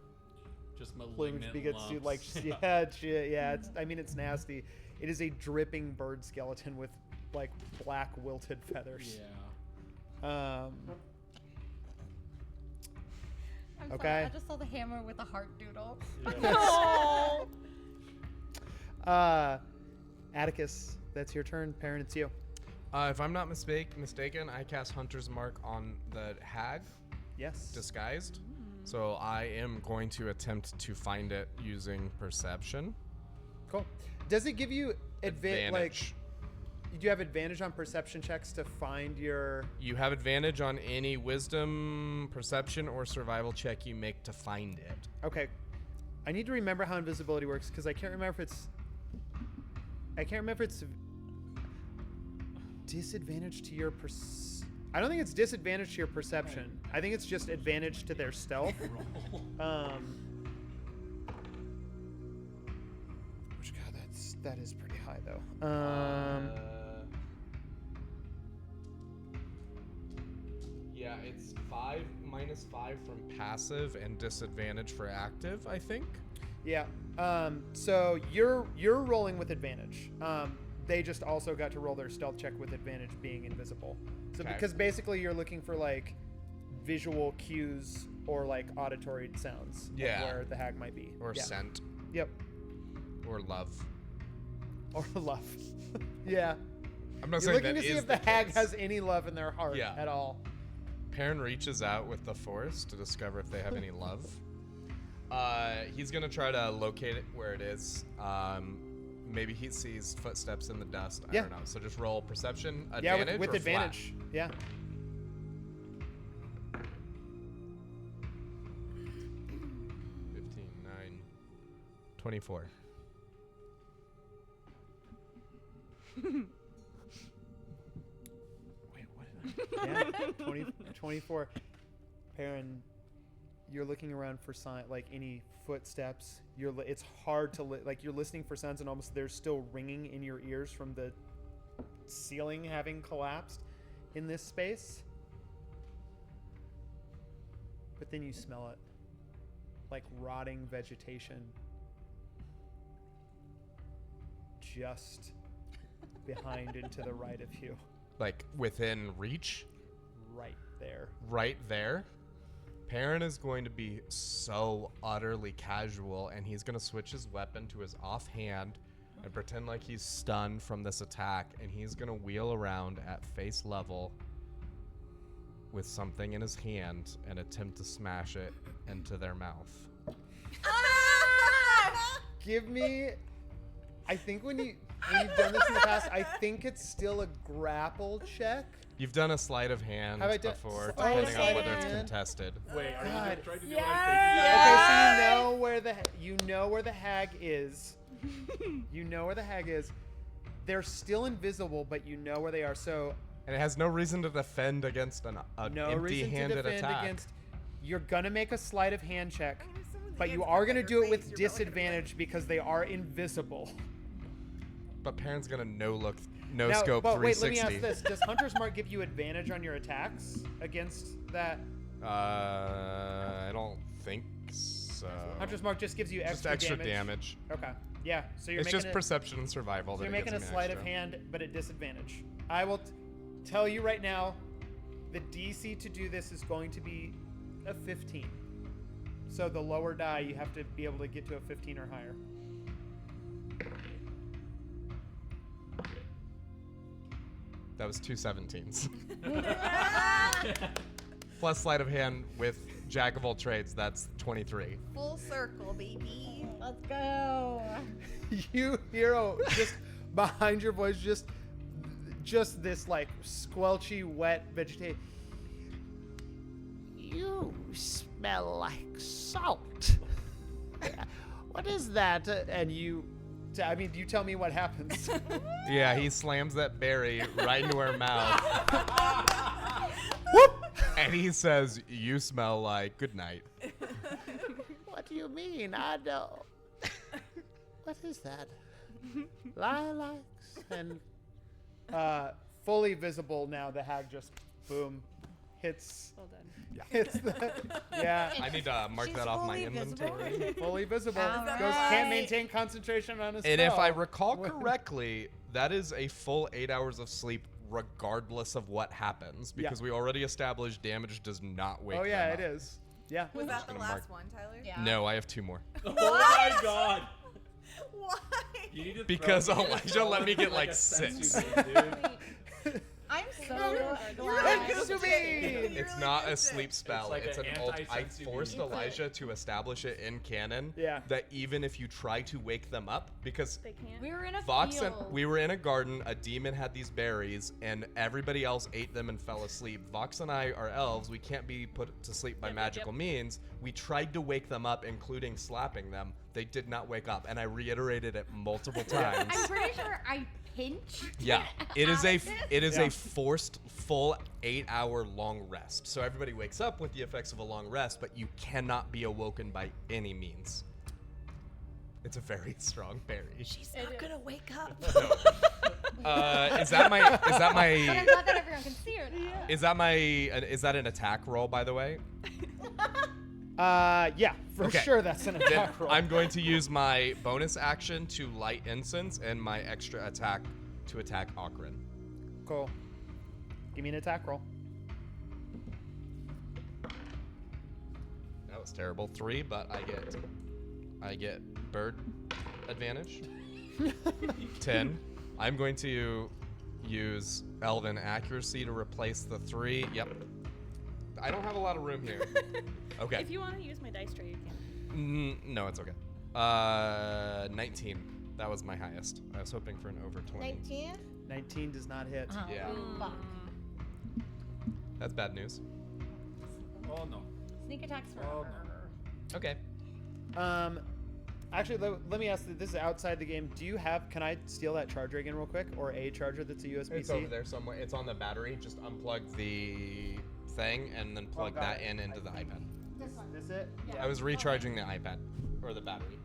just plumage malignant begins to like it's nasty. It is a dripping bird skeleton with like black wilted feathers. Yeah. I'm Okay. sorry, I just saw the hammer with a heart doodle. Atticus, that's your turn. Perrin, it's you. If I'm not mistaken, I cast Hunter's Mark on the hag. Yes. Disguised. So I am going to attempt to find it using perception. Cool. Does it give you Advantage. like? Do you have advantage on perception checks to find your? You have advantage on any wisdom, perception, or survival check you make to find it. Okay. I need to remember how invisibility works because I can't remember if it's. I can't remember if it's disadvantage to your I don't think it's disadvantage to your perception. I think it's just advantage to their stealth. Which that is pretty high though. Yeah, it's 5 minus 5 from passive and disadvantage for active, I think. Yeah. So you're rolling with advantage. They just also got to roll their stealth check with advantage being invisible. So Okay. because basically you're looking for like visual cues or like auditory sounds of Yeah. where the hag might be. Or Yeah. scent. Yep. Or love. Or love. Yeah. I'm not You're saying looking that to see is if the the hag case. has any love in their heart Yeah. at all. Perrin reaches out with the force to discover if they have any love. He's gonna try to locate it where it is. Maybe he sees footsteps in the dust. I Yeah. don't know. So just roll perception Yeah, advantage with or advantage. Yeah. Flat? 15, 9, 24. Yeah, 24. Perrin, you're looking around for like any footsteps. It's hard to like you're listening for sounds, and almost there's still ringing in your ears from the ceiling having collapsed in this space. But then you smell it, like rotting vegetation, just behind and to the right of you. Like within reach? Right there. Right there? Perrin is going to be so utterly casual, and he's going to switch his weapon to his offhand and pretend like he's stunned from this attack, and he's going to wheel around at face level with something in his hand and attempt to smash it into their mouth. Give me. I think when you've done this in the past, I think it's still a grapple check. You've done a sleight of hand Have I done- before, sleight of depending on whether it's hand? contested. Wait, are you God. gonna try to do Okay, what I'm thinking? so you know where the hag is. You know where the hag is. They're still invisible, but you know where they are. So And it has no reason to defend against an no reason to empty-handed defend attack. against. You're gonna make a sleight of hand check, but you are gonna do it with disadvantage because they are invisible. But Perrin's gonna no Now, scope but wait, let 360. me ask this: does Hunter's Mark give you advantage on your attacks against that? I don't think so. Hunter's Mark just gives you extra, Just extra damage. Okay. Yeah. So you're It's making just perception and survival So that you're it making a gives me sleight of extra. hand, but at disadvantage. I will tell you right now, the DC to do this is going to be a 15. So the lower die, you have to be able to get to a 15 or higher. That was 2 17s. Plus sleight of hand with Jack of all trades, that's 23. Full circle, baby. Let's go. You hear just behind your voice, just this like squelchy, wet vegetation. You smell like salt. What is that? And you tell me what happens. Yeah, he slams that berry right into her mouth. And he says, "You smell like good night." What do you mean? I know. What is that? Lilacs and fully visible now. The hag just boom hits. Well done. Hits the yeah. I need to mark that off my inventory. Fully visible. All Goes, right. can't maintain concentration on a spell. And if I recall correctly, that is a full 8 hours of sleep regardless of what happens, because we already established damage does not wake Oh yeah, them it up. is. Yeah. Was that the gonna last mark- one, Tyler? Yeah. No, I have 2 more. Oh my god! Why? You need to Because throw me Elijah let me get like a 6. sensu bean, dude. I'm so Glad. It's not a sleep spell. like It's an an I anti-sensu forced bean. Elijah to establish it in canon. Yeah. That even if you try to wake them up, because They can't. We were in a Vox and field. we were in a garden, a demon had these berries, and everybody else ate them and fell asleep. Vox and I are elves. We can't be put to sleep by magical means. We tried to wake them up, including slapping them. They did not wake up, and I reiterated it multiple times. I'm pretty sure I pinched. Yeah, it is a Yeah. forced full 8 hour long rest. So everybody wakes up with the effects of a long rest, but you cannot be awoken by any means. It's a very strong berry. She's not gonna wake up. Is that my But I'm glad that everyone can see her now. is that an attack roll, by the way? Yeah, for Okay. sure that's an Then attack roll. I'm going to use my bonus action to light incense and my extra attack to attack Okran. Cool. Give me an attack roll. That was terrible. 3, but I get bird advantage. 10. I'm going to use Elven Accuracy to replace the 3. Yep. I don't have a lot of room here. Okay. If you want to use my dice tray, you can. No, it's okay. 19. That was my highest. I was hoping for an over 20. 19? 19 does not hit. Oh, Yeah. fuck. That's bad news. Oh no. Sneak attacks for Oh, Okay. Actually, let me ask. This is outside the game. Do you have? Can I steal that charger again, real quick, or a charger that's a USB-C? It's over there somewhere. It's on the battery. Just unplug the thing and then plug got that it. into the iPad. This one. This it? I was recharging the iPad or the battery.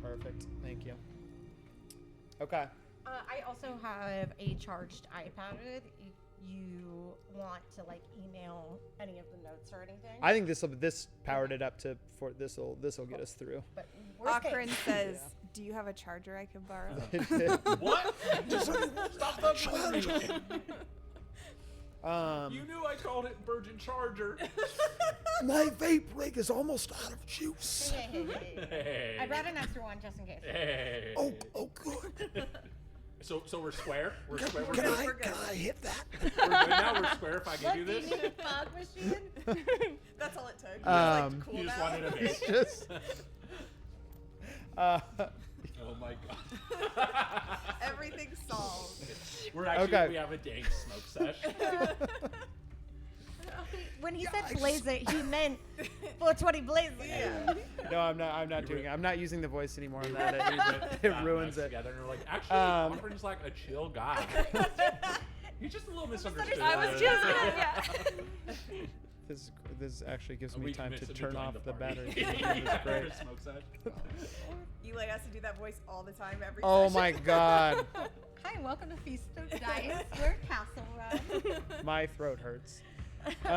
Perfect. Thank you. Okay. I also have a charged iPad. If you want to like email any of the notes or anything. I think this powered it up to for this'll get us through. But worst Akron case. says, "Do you have a charger I can borrow?" What? Stop fucking with me. You knew I called it Virgin Charger. My vape rig is almost out of juice. Hey. I brought an extra one just in case. Hey. Oh, good. So we're square. We're square. We're Can good. I hit that? We're good now. We're square. If I give you Do this, you need a fog machine? That's all it took. you just wanted a base. Just. Oh my god. Everything's solved. We're actually Okay. we have a dank smoke sesh. When he said blaze it, he meant 420 blaze it. Yeah. No, I'm not doing it. I'm not using the voice anymore on that. It Sat ruins next it. Together and we're like, actually, Alfred's like a chill guy. He's just a little misunderstood. I was just gonna, yeah. This actually gives me We time to committed turn join off the party. battery. This is great. Smoke sesh. Eli has to do that voice all the time, every Oh session. my god. Hi, welcome to Feast of Dice. We're Castle Run. My throat hurts. Okay.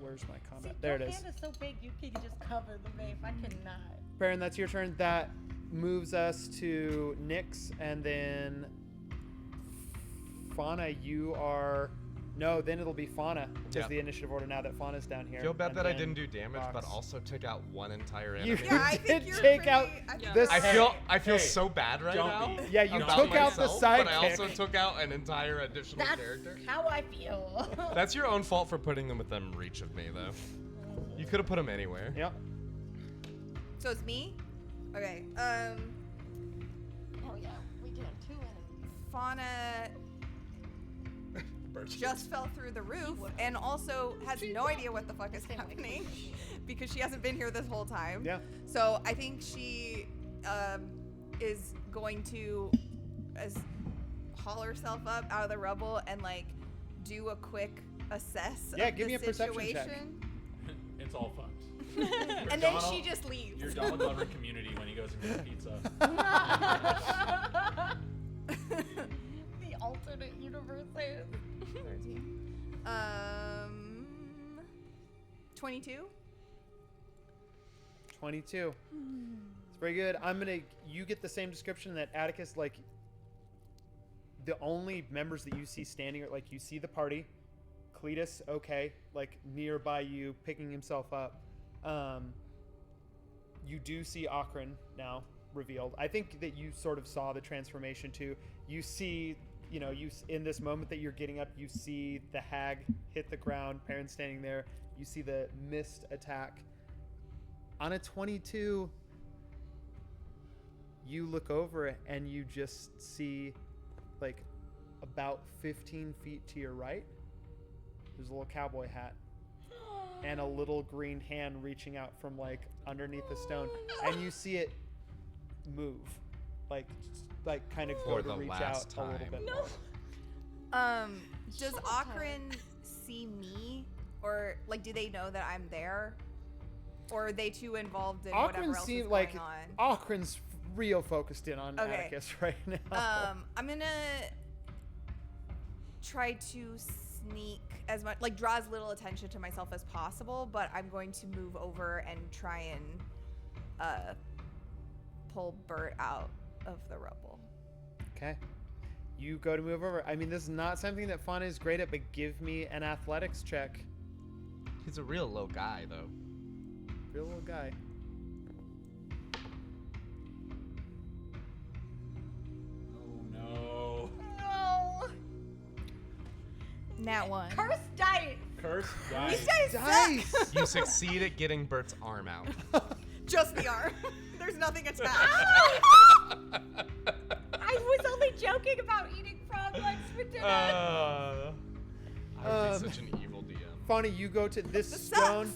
Where's my combat? There it Your is. hand is so big you can just cover the vape. I cannot. Baron, that's your turn. That moves us to Nyx, and then Fauna, you are. No, then it'll be Fauna. Is Yep. the initiative order now that Fauna's down here. Feel bad and that I then didn't do damage, but Vox. also took out one entire You enemy. Yeah, I did think you're take pretty, out I think this. you're I feel Hey, so bad right don't now. be. Yeah, you about took out the myself, but I sidekick. also took out an entire additional That's character. how I feel. That's your own fault for putting them within reach of me, though. You could have put them anywhere. Yep. So it's me? Okay. Oh yeah, we did have 2 enemies. Fauna just fell through the roof and also has no idea what the fuck is happening because she hasn't been here this whole time. Yeah. So I think she is going to haul herself up out of the rubble and like do a quick assess Yeah, of give the me a perception check. situation. It's all fucked. And then she just leaves. Your Donald Glover community when he goes and gets pizza. The alternate universes. 22. 22. It's very good. You get the same description that Atticus, like, the only members that you see standing, like, you see the party. Cletus, okay, like, nearby you, picking himself up. You do see Akron now revealed. I think that you sort of saw the transformation, too. You see, in this moment that you're getting up, you see the hag hit the ground, Perrin standing there. You see the mist attack. On a 22, you look over it and you just see, like, about 15 feet to your right, there's a little cowboy hat and a little green hand reaching out from, like, underneath the stone. And you see it move, like kind of go For to the reach last out a little time. bit more. Does Akron see me, or like, do they know that I'm there, or are they too involved in whatever Akron else is seems going like on? Akron's real focused in on Okay. Atticus right now. I'm gonna try to sneak as much, like, draw as little attention to myself as possible, but I'm going to move over and try and pull Bert out of the rubble. Okay. You go to move over. I mean, this is not something that Fauna is great at, but give me an athletics check. He's a real low guy, though. Real little guy. Nat 1. Curse dice. Curse These dice. guys suck. You succeed at getting Bert's arm out. Just the arm. There's nothing attached. I was only joking about eating frog legs for dinner. I would be such an evil DM. Funny, you go to this stone.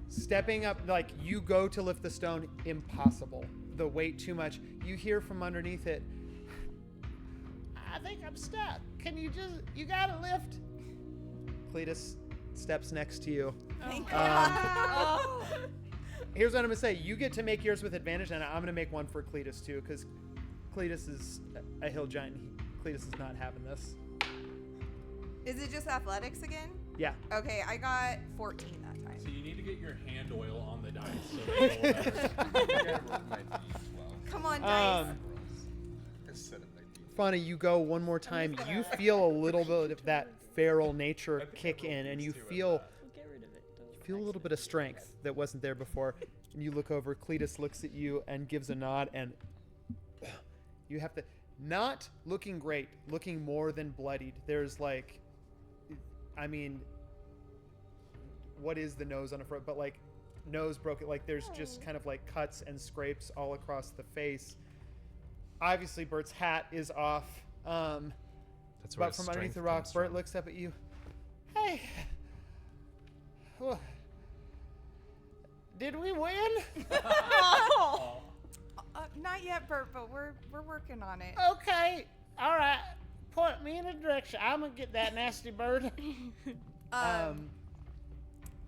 Stepping up, like you go to lift the stone, impossible. The weight too much. You hear from underneath it, I think I'm stuck. Can you you gotta lift? Cletus steps next to you. Thank Um, Here's what I'm gonna say. You get to make yours with advantage, and I'm gonna make one for Cletus too, because Cletus is a hill giant. Cletus is not having this. Is it just athletics again? Yeah. Okay, I got 14 that time. So you need to get your hand oil on the dice. So they roll better. Come on, dice. Funny, you go one more time. You feel a little bit of that feral nature kick in, and you feel a little bit of strength that wasn't there before. And you look over. Cletus looks at you and gives a nod, and you have to not looking great, looking more than bloodied. There's like, I mean, what is the nose on a front? But like, nose broken. Like there's just kind of like cuts and scrapes all across the face. Obviously, Bert's hat is off. That's where But his from underneath strength the rock, comes Bert from. looks up at you. Hey, Did we win? Not yet, Bert, but we're working on it. Okay. All right. Point me in a direction. I'm gonna get that nasty bird.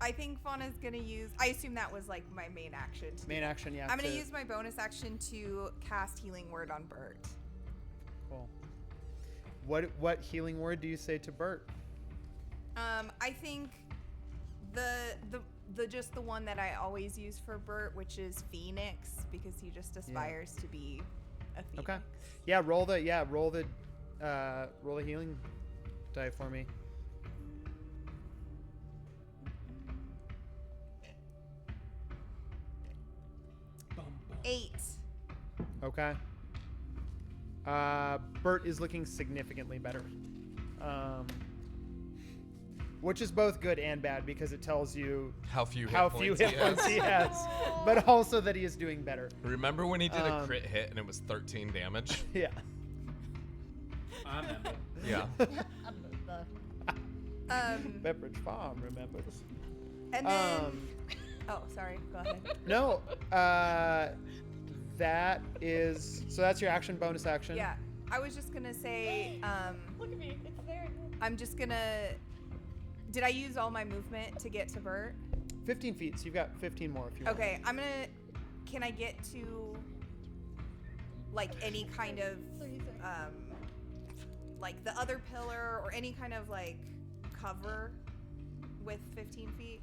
I think Fauna's gonna use. I assume that was like my main action. Main action, yeah. I'm gonna to- use my bonus action to cast Healing Word on Bert. Cool. What healing word do you say to Bert? I think the just the one that I always use for Bert, which is Phoenix, because he just aspires to be a phoenix. Okay. Yeah. Roll the healing die for me. Eight. Okay. Bert is looking significantly better. Which is both good and bad because it tells you How few hit hit points points he has, but also that he is doing better. Remember when he did a crit hit and it was 13 damage? Yeah. I remember. Yeah. Pepperidge Farm remembers. And then. Oh, sorry. Go ahead. No. That is so. That's your action. Bonus action. Yeah, I was just gonna say. Look at me. It's there. I'm just gonna. Did I use all my movement to get to Bert? 15 feet. So you've got 15 more if you want. Okay, I'm gonna. Can I get to like any kind of like the other pillar or any kind of like cover with 15 feet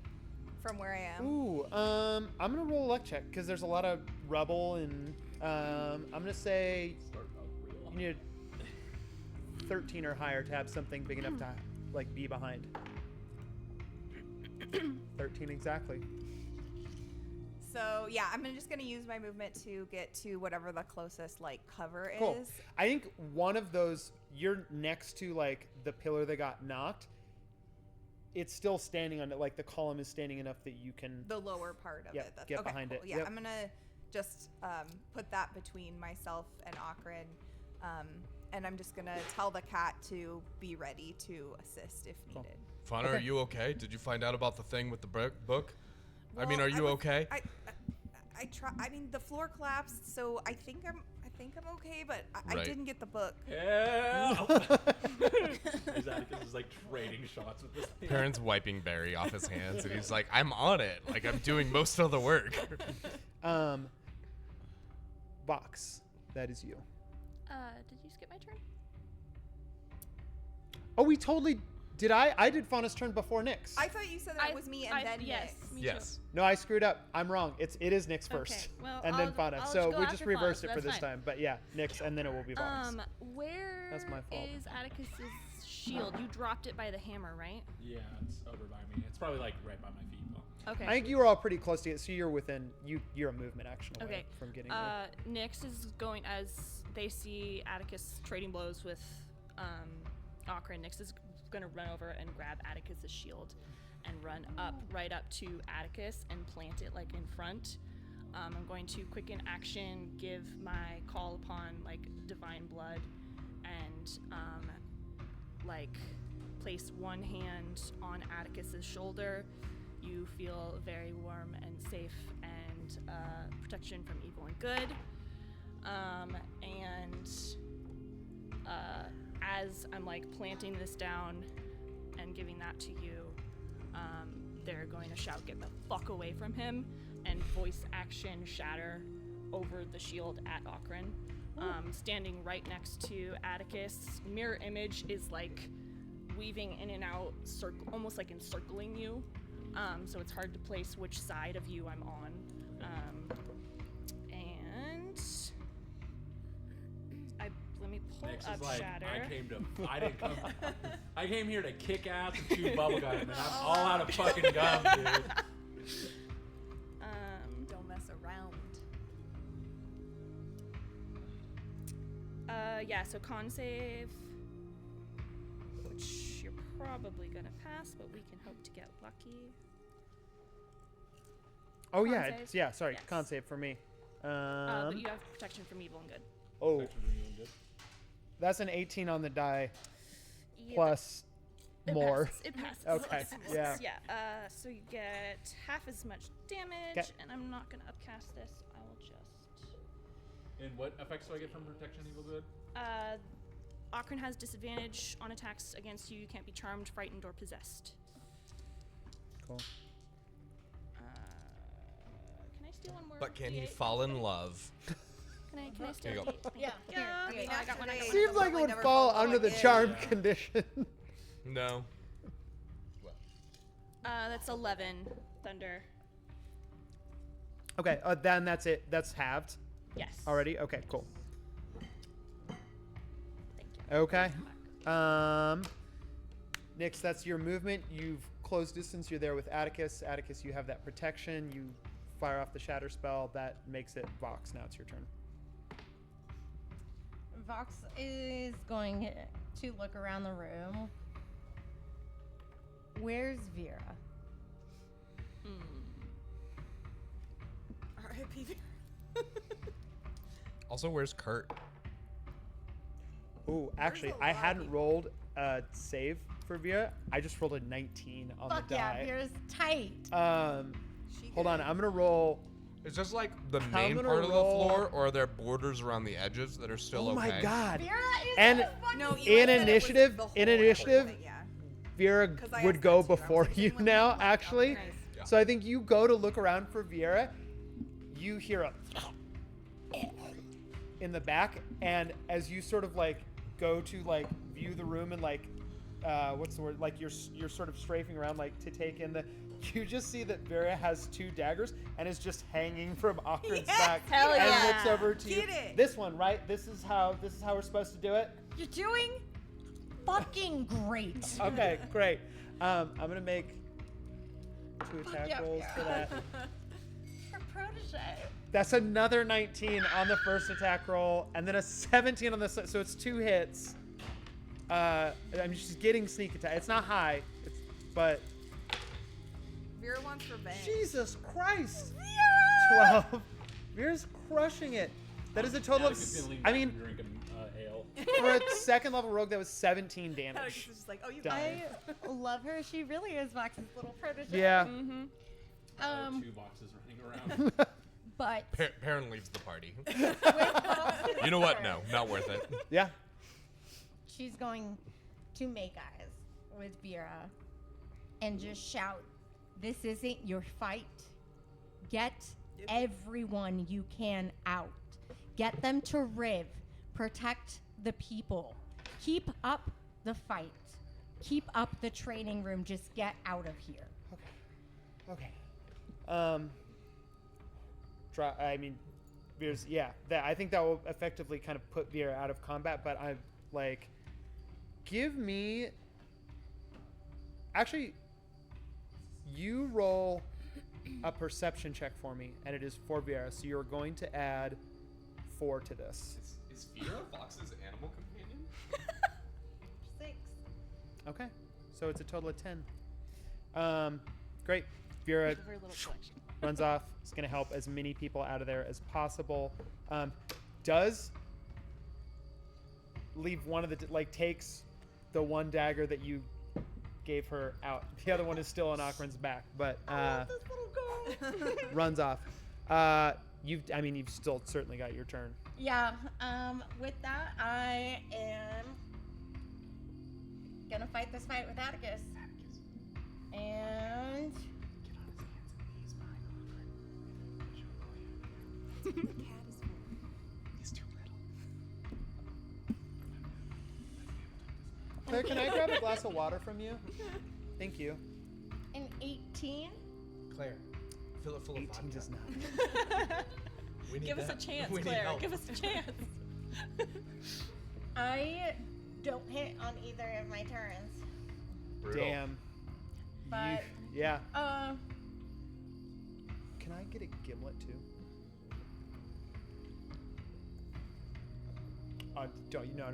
from where I am? Ooh. I'm gonna roll a luck check because there's a lot of rubble and I'm gonna say you need 13 or higher to have something big enough to like be behind. 13 exactly. So yeah, I'm just gonna use my movement to get to whatever the closest like cover Cool. is. I think one of those, you're next to like the pillar that got knocked. It's still standing on it, like the column is standing enough that you can. The lower part of Yep, it. That's, get okay, behind cool. it. Yeah, Yep. I'm gonna just put that between myself and Akron, and I'm just gonna tell the cat to be ready to assist if needed. Fauna, Okay. are you okay? Did you find out about the thing with the book? I mean, Well, are you okay? I try. I mean, the floor collapsed, so I think I'm okay, but I Right. didn't get the book. Atticus is like trading shots with this thing. Parent's wiping Barry off his hands, and he's like, "I'm on it. Like I'm doing most of the work." Box. That is you. Did you skip my turn? Oh, we totally did. I did Fauna's turn before Nyx. I thought you said that was me and then yes, Nyx. me Yes. No, I screwed up. I'm wrong. It is Nyx first, Okay, well, and then I'll- Fauna. I'll So go we just after Fauna, reversed so it for that's this fine. time. But yeah, Nyx, and then it will be Box. Where That's my fault. is Atticus's shield? You dropped it by the hammer, right? Yeah, it's over by me. It's probably like right by my feet though. Okay. I think you were all pretty close to it, so you're within. You're a movement action away Okay. from getting there. Nyx is going as they see Atticus trading blows with Okran, Nyx is going to run over and grab Atticus's shield and run right up to Atticus and plant it like in front. I'm going to quicken action, give my call upon like divine blood, and like place one hand on Atticus's shoulder. You feel very warm and safe and protection from evil and good. As I'm like planting this down and giving that to you, they're going to shout, "Get the fuck away from him," and voice action shatter over the shield at Okran. Standing right next to Atticus, mirror image is like weaving in and out, almost like encircling you. So it's hard to place which side of you I'm on. Let me pull Nyx up is like, shatter. I came here to kick ass and chew bubblegum, and I'm all out of fucking gum, dude. Don't mess around. Yeah, so con save, which you're probably gonna pass, but we can hope to get lucky. Oh Con yeah, save? sorry, Yes. con save for me. But you have protection from evil and good. Oh, Protection from evil and good. that's an 18 on the die, Yeah, plus It more. passes. It passes. Okay, It passes. yeah. Yeah. So you get half as much damage, 'Kay. and I'm not gonna upcast this. I will just. And what effects do I get from protection evil good? Okran has disadvantage on attacks against you. You can't be charmed, frightened, or possessed. Cool. Can I steal one more? But can he D8? fall in love? Can I There steal you a go. D8? Yeah, Yeah. here, I got one. I got one. Seems like it would fall under the charm condition. No. That's 11 thunder. Okay, then that's it. That's halved. Yes. Already? Okay, cool. Thank you. Okay. Nyx, that's your movement. You've close distance. You're there with Atticus. Atticus, you have that protection. You fire off the shatter spell. That makes it Vox. Now it's your turn. Vox is going to look around the room. Where's Vera? R.I.P. Also, where's Kurt? Ooh, actually, I hadn't rolled a save for Vera. I just rolled a 19 on Fuck the yeah, die. Vera's tight. Hold on. I'm gonna roll. Is this like the I'm main gonna part of the roll- floor, or are there borders around the edges that are still Oh okay? my god! Vera is And so fucking No, cute. you in said it was initiative, the whole in initiative, thing, yeah. Vera 'Cause I would asked go that too, and I was before like, you anyone now, know? actually. Nice. Yeah. So I think you go to look around for Vera. You hear a in the back, and as you sort of like go to like view the room and like what's the word? Like you're sort of strafing around like to take in the. You just see that Vera has 2 daggers and is just hanging from Okran's back Hell and yeah. looks over to you. Get it. This one, right? This is how we're supposed to do it. You're doing fucking great. Okay, great. I'm gonna make 2 attack yeah, rolls for that. Her protege. That's another 19 on the first attack roll, and then a 17 on the so it's 2 hits. I'm just getting sneak attack. It's not high, but Vera wants revenge. Jesus Christ! 12. Vera's crushing it. That is a total of. Atticus gonna lean I back mean, and drink ale. for a second level rogue, that was 17 Atticus damage. is just like, oh, you Done. I love her. She really is Vox's little protege. Yeah. Mm-hmm. 2 boxes running around. But Perrin leaves the party. with Vox's You know what? support, No, not worth it. Yeah. she's going to make eyes with Vera and just shout, "This isn't your fight. Get everyone you can out. Get them to Riv. Protect the people. Keep up the fight. Keep up the training room. Just get out of here." Okay. I mean, Vera's, yeah. I think that will effectively kind of put Vera out of combat, but I'm like, give me. Actually, you roll a perception check for me, and it is for Vera, so you're going to add 4 to this. Is Vera Vox's animal companion? 6. So it's a total of 10. Great. Vera Give her a little collection. runs off. It's going to help as many people out of there as possible. Does leave one of the takes the one dagger that you gave her out. The other one is still on Akron's back, but runs off. You've still certainly got your turn. Yeah. With that, I am gonna fight this fight with Atticus. And He's too little. Claire, can I grab a glass of water from you? Thank you. an 18. Claire, fill it full of 18 vodka. does not. We need Give us a that. chance, We need Claire. help. Give us a chance. I don't hit on either of my turns. Brutal. Damn. But Yeah. Can I get a gimlet too? No.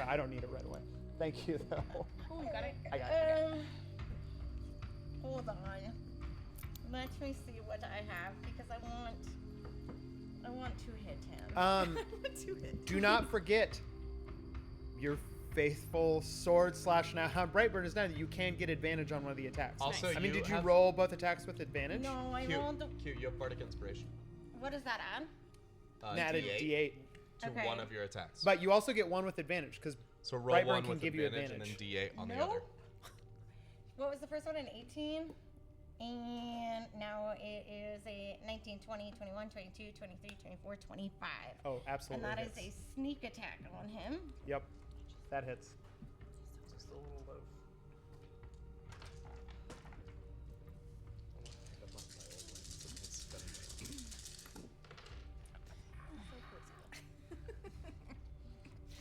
I don't need it right away. Thank you, though. Oh, you got it? I got it. Hold on. Let me see what I have because I want to hit him. Do not forget your faithful sword / now Brightburn is now that you can get advantage on one of the attacks. Also, I mean, you did you have- roll both attacks with advantage? No, I Cute. rolled. Cute. You have Bardic Inspiration. What does that add? Added D8 to Okay. one of your attacks. But you also get one with advantage because So roll Brightburn one can with give you advantage and advantage. then D8 on the No. other. What was the first one? An 18? And now it is a 19, 20, 21, 22, 23, 24, 25. Oh, absolutely And that is hits. a sneak attack on him. Yep, that hits. Just a little low.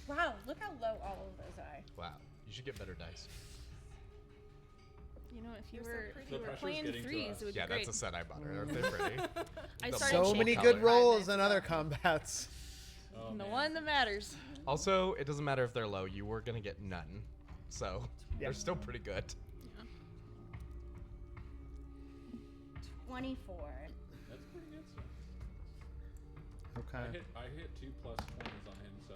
Wow, look how low all of those are. Wow, you should get better dice. You know, if you You're so were, pretty. if you The were pressure's playing getting to threes, us. it would Yeah, be great. that's a set I bought her. Aren't they pretty? I The started So full many color. good rolls in other combats. And the one that matters. Also, it doesn't matter if they're low. You were gonna get none, so Yeah. they're still pretty good. 24. That's pretty good stuff. Okay. I hit 2 plus 20s on him, so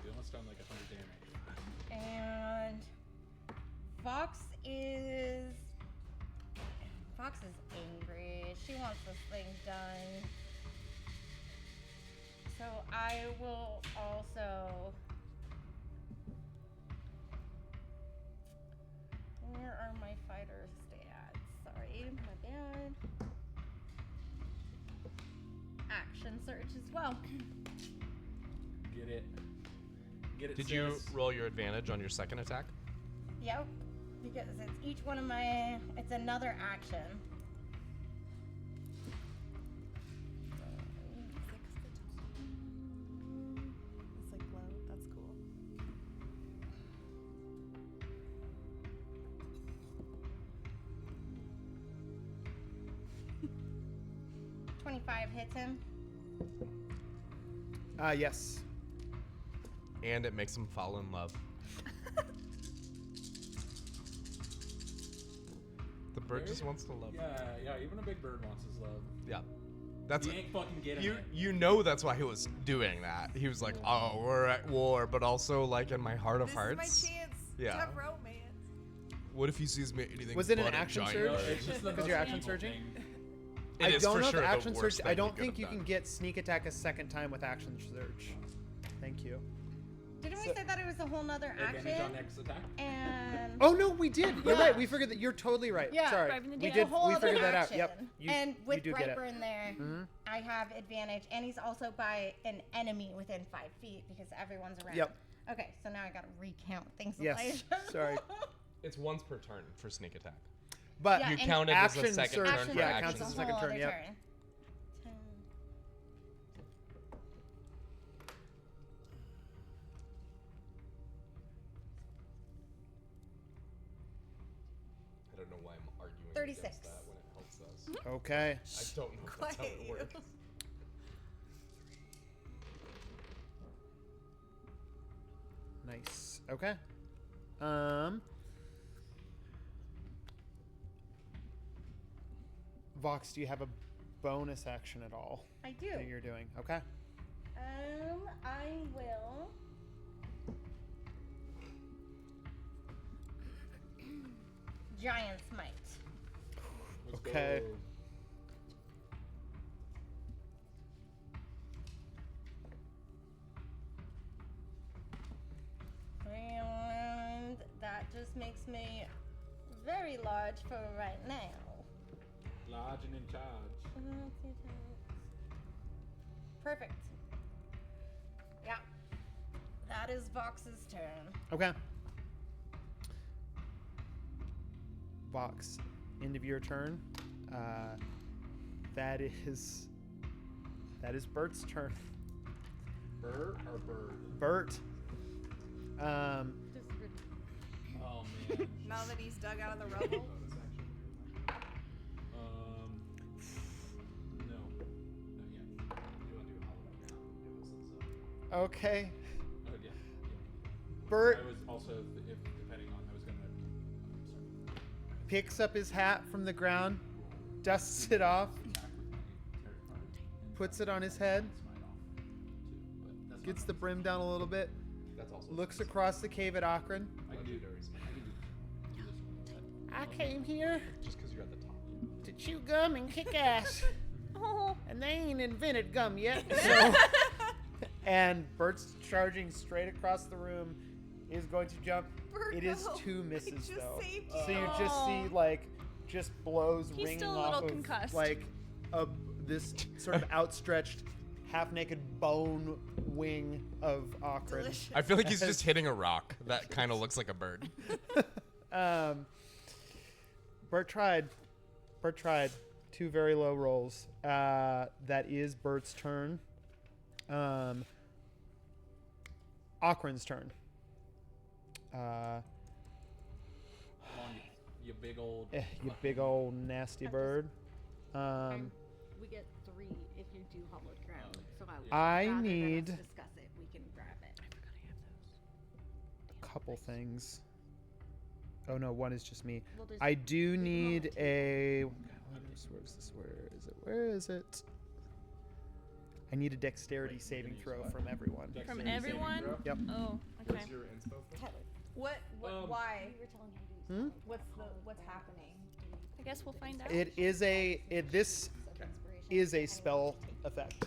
he almost done like 100 damage. And Fox is angry. She wants this thing done. So I will also. Where are my fighter stats? Sorry, my bad. Action search as well. Get it. Get it, Did you sis. roll your advantage on your second attack? Yep, because it's each one of my. It's another action. It's like low. That's cool. $25 hits him. Yes. And it makes him fall in love. The bird just wants to love. Yeah, even a big bird wants his love. Yeah. That's He ain't fucking getting you. it. You know that's why he was doing that. He was like, "Oh, we're at war," but also like in my heart of This hearts. is my chance Yeah. to have romance. What if he sees me anything? Was it an but a action giant surge? No, bird? it's just the Because most you're action painful surging? thing. It I is don't for know sure if the action worst surge. I thing don't could think have you done. can get sneak attack a second time with action surge. Thank you. Didn't we So- say that it was a whole nother Advantage on action? next attack. And Oh no, we did. You're Yeah. right. We figured that. You're totally right. Yeah, Sorry. driving the We dick. did. a whole We other figured that out. action. Yep. You, and with you do get it. Brightburn there, Mhm. I have advantage, and he's also by an enemy within 5 feet because everyone's around. Yep. Okay, so now I gotta recount things. Yes. Sorry. It's once per turn for sneak attack. But Yeah, You and count it as a action second surge. turn for Yeah, it action counts as a It's surge. second whole turn. other Yep. turn. 10. I don't know why I'm arguing 36. against that when it helps us. Okay. I don't know if that's how it Clay. works. Nice. Okay. Vox, do you have a bonus action at all? I do. That you're doing. Okay. I will. Giant Smite. Okay. And that just makes me very large for right now. Large and in charge. Perfect. Yeah. That is Vox's turn. Okay. Vox, end of your turn. That is Bert's turn. Bert or bird? Bert. Oh man. Now that he's dug out of the rubble. No. Not yet. You want to do Halloween? Okay. Oh yeah. Bert I was also, if depending on, I was gonna. picks up his hat from the ground, dusts it off, puts it on his head, gets the brim down a little bit, looks across the cave at Akron. I can do I came here Just because you're at the top. to chew gum and kick ass. Oh. And they ain't invented gum yet. So And Bert's charging straight across the room, is going to jump. Bert, It is no. 2 misses I just though. saved So you you. just see like just blows He's ringing still a off little of concussed. like this sort of outstretched, half-naked bone wing of Akron. I feel like he's just hitting a rock that kind of looks like a bird. Bert tried. 2 very low rolls. That is Bert's turn. Akron's turn. You big old. You big old nasty bird. We get 3 if you do hollowed ground. So I rather than us need discuss it. We can grab it. a couple things. Oh no, one is just me. Well, there's- I do we can need roll a. Where is this? Where is it? I need a dexterity saving throw from everyone. From everyone? Yep. Oh, okay. What? Why? Hmm? What's happening? I guess we'll find out. This is a spell effect.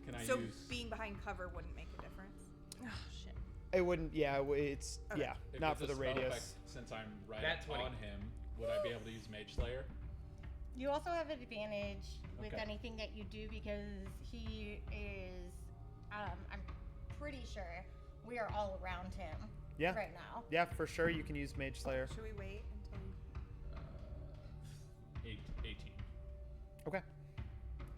Can I So use? being behind cover wouldn't make a difference. Oh shit. It wouldn't. Yeah, it's Okay. yeah, If not it's for a the spell radius. effect, since I'm right Nat 20. on him, would I be able to use Mage Slayer? You also have advantage with Okay. anything that you do because he is. I'm pretty sure we are all around him. Yeah. Right now. Yeah, for sure. You can use Mage Slayer. Should we wait until? 18. Okay.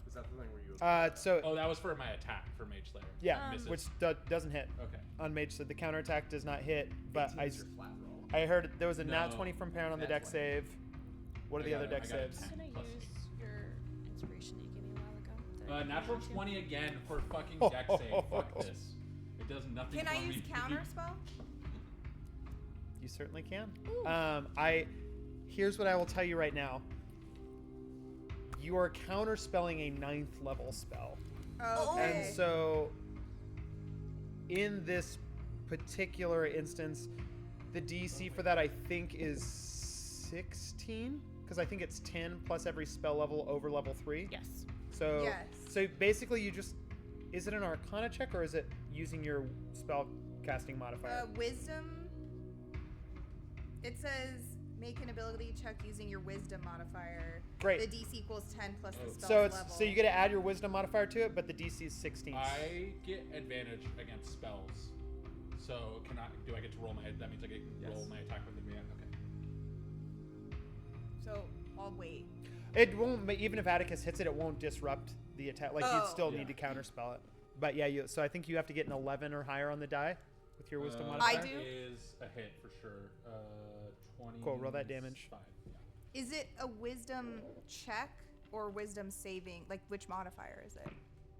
Is that the thing where you? So Oh, that was for my attack for Mage Slayer. yeah, Misses. which doesn't hit. Okay. On Mage, so the counterattack does not hit. But 18 I is your flat roll. I heard there was a nat No, 20 from Perrin on the nat deck 20. save. What are I the got other it, deck I got it. saves? Can I Plus use your inspiration that you gave me a while ago? Natural 20 again for fucking deck save. Fuck this. It does nothing Can for I me. use counter spell? You certainly can. Here's what I will tell you right now. You are counterspelling a 9th level spell. Okay. And so, in this particular instance, the DC for that I think is 16, because I think it's 10 plus every spell level over level 3. Yes. So, Yes. so basically, you just is it an Arcana check or is it using your spell casting modifier? Wisdom. It says make an ability check using your wisdom modifier. Great. The DC equals 10 plus the spell's So it's level. so you get to add your wisdom modifier to it, but the DC is 16. I get advantage against spells. So do I get to roll my? That means I get to roll my attack with advantage. Okay. So I'll wait. It won't. Even if Atticus hits it, it won't disrupt the attack. Like you'd still Yeah. need to counterspell it. But yeah, so I think you have to get an 11 or higher on the die with your wisdom modifier. I do. Is a hit for sure. 20. Cool. Roll that damage. 5. Yeah. Is it a wisdom check or wisdom saving? Like which modifier is it?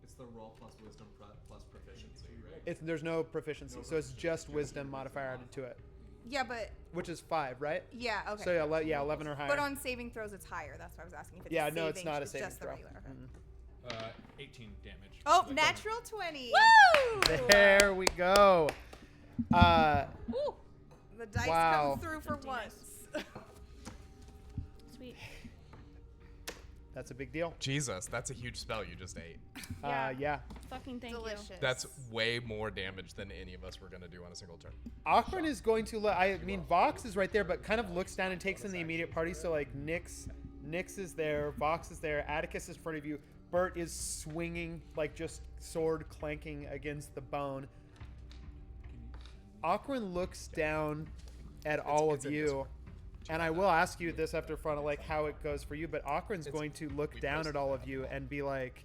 It's the roll plus wisdom plus proficiency, right? There's no proficiency, so it's just wisdom modifier added to it. Yeah, but which is 5, right? yeah, okay. So yeah, 11 or higher. But on saving throws, it's higher. That's why I was asking if it's Yeah, a no, it's saving, not a it's saving just throw. the regular. Okay. 18 damage. Oh, natural 20. Woo! There we go. The dice Wow. come through for once. Sweet. That's a big deal. Jesus, that's a huge spell you just ate. Yeah. Fucking thank Delicious. you. That's way more damage than any of us were gonna do on a single turn. Akron is going to I mean, Vox is right there, but kind of looks down and takes in the immediate party. So like Nyx is there, Vox is there, Atticus is in front of you. Bert is swinging, like just sword clanking against the bone. Akron looks down at all of you, and I will ask you this after front of like how it goes for you. But Akron's going to look down at all of you and be like,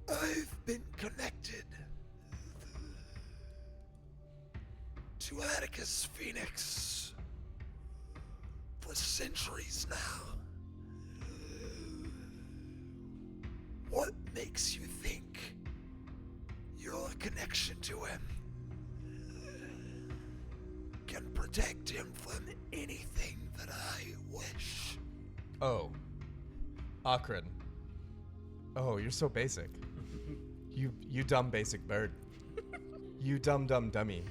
I've been connected to Atticus Phoenix for centuries now. What makes you think your connection to him can protect him from anything that I wish? Oh. Akron. Oh, you're so basic. You dumb basic bird. You dumb dummy.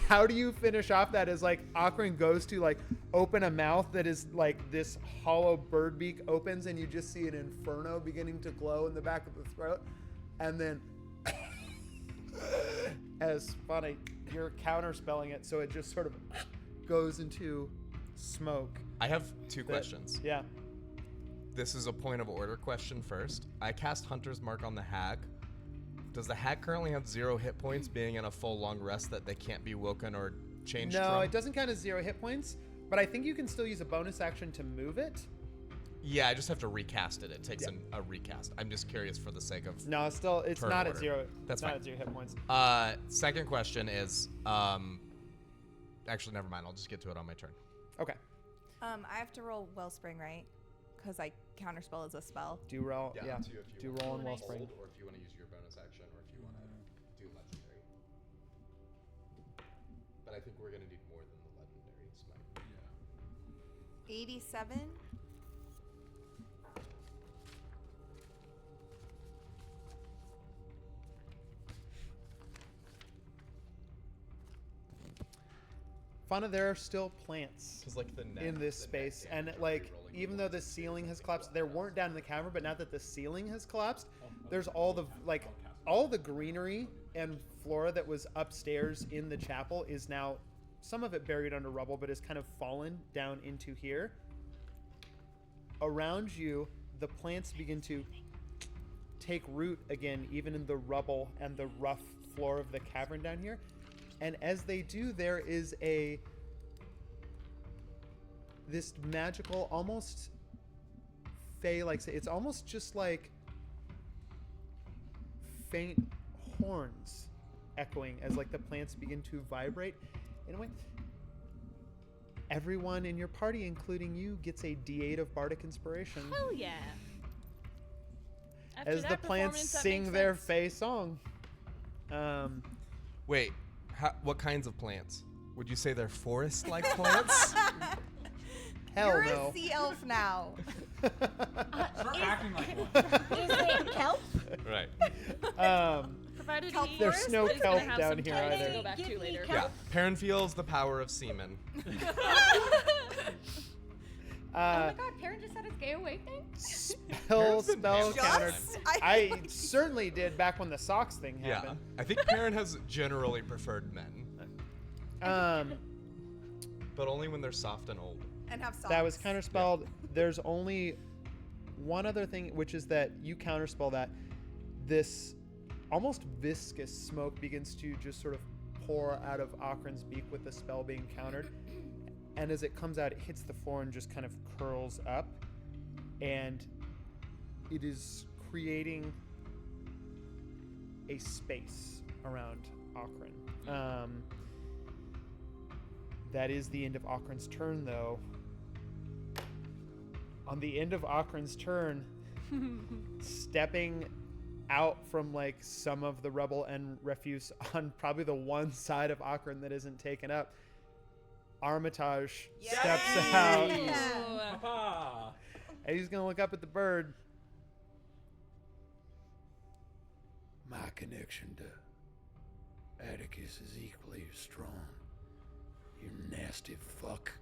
how do you finish off that as like Akron goes to like open a mouth that is like this hollow bird beak opens and you just see an inferno beginning to glow in the back of the throat, and then as funny, you're counterspelling it so it just sort of goes into smoke. I have two questions. Yeah. This is a point of order question first. I cast Hunter's Mark on the hag. Does the hag currently have 0 hit points, being in a full long rest that they can't be woken or changed No, from? it doesn't count as 0 hit points, but I think you can still use a bonus action to move it. Yeah, I just have to recast it. It takes a recast. I'm just curious for the sake of. No, it's still it's turn not order. at 0. That's not fine. at 0 hit points. Second question is, actually, never mind. I'll just get to it on my turn. Okay. I have to roll Wellspring, right? Because I counterspell as a spell. Do roll, yeah. Up to you if you Do want roll to in Wellspring. hold, or if you want to use your bonus action, or if you want to do legendary. But I think we're gonna need more than the legendary smite. 87. Fauna, there are still plants 'Cause, like, the net- in this the net space, damage and you're like re-rolling even though the ceiling has collapsed, there weren't down in the cavern, but now that the ceiling has collapsed, there's all the like all the greenery and flora that was upstairs in the chapel is now some of it buried under rubble, but has kind of fallen down into here. Around you, the plants begin to take root again, even in the rubble and the rough floor of the cavern down here. And as they do, there is this magical, almost fey-like, it's almost just like faint horns echoing as like the plants begin to vibrate in a way. Everyone in your party, including you, gets a D8 of Bardic Inspiration. Hell yeah. After As the that plants performance, that sing makes their sense. fey song. Wait, what kinds of plants? Would you say they're forest-like plants? Hell You're no. a sea elf now. Start acting like one. Is it kelp? Right. Provided Kelp he There's is no gonna kelp have down some here time either. to go back to later. Yeah. Perrin feels the power of semen. Oh my god, Perrin just said his gay away thing? Spell Just? countered. I certainly did back when the socks thing Yeah. happened. I think Perrin has generally preferred men, but only when they're soft and old. And have socks. That was counterspelled. There's only one other thing, which is that you counterspell that. This almost viscous smoke begins to just sort of pour out of Akron's beak with the spell being countered. And as it comes out, it hits the floor and just kind of curls up. And it is creating a space around Akron. That is the end of Akron's turn, though. On the end of Akron's turn, stepping out from like some of the rubble and refuse on probably the one side of Akron that isn't taken up. Armitage steps out. Papa. And he's gonna look up at the bird. My connection to Atticus is equally as strong. You nasty fuck.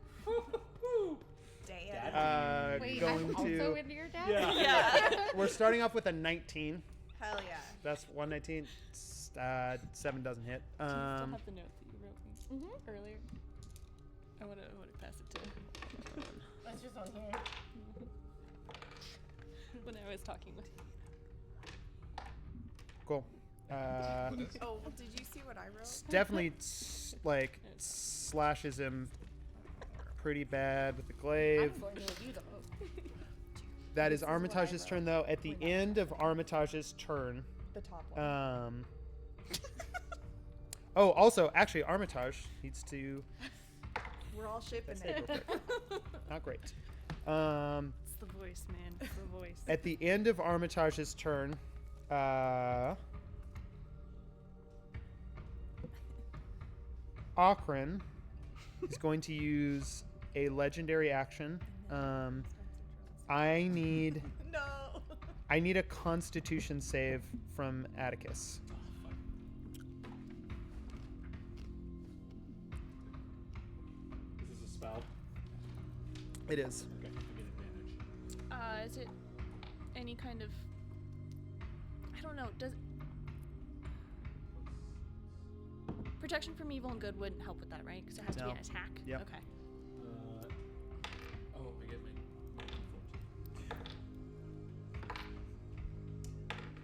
Damn. Wait, going I'm to also into your dad? Yeah. We're starting off with a 19. Hell yeah. That's 119. 7 doesn't hit. Do you still have the note that you wrote me earlier? I would have passed it to. That's just on here. When I was talking with you. Cool. Oh, did you see what I wrote? Definitely like slashes him pretty bad with the glaive. I'm going to review the book. That is Armitage's turn, though. At the end of Armitage's turn, The top one. Oh, also, actually, Armitage needs to. We're all shipping That's it. real quick. Not great. It's the voice, man. It's the voice. At the end of Armitage's turn, Akron is going to use a legendary action. I need a Constitution save from Atticus. Is this a spell? It is. Okay, I get advantage. Is it any kind of? I don't know. Does protection from evil and good wouldn't help with that, right? Because it has to be an attack. Yep. Okay. Oh, I get my.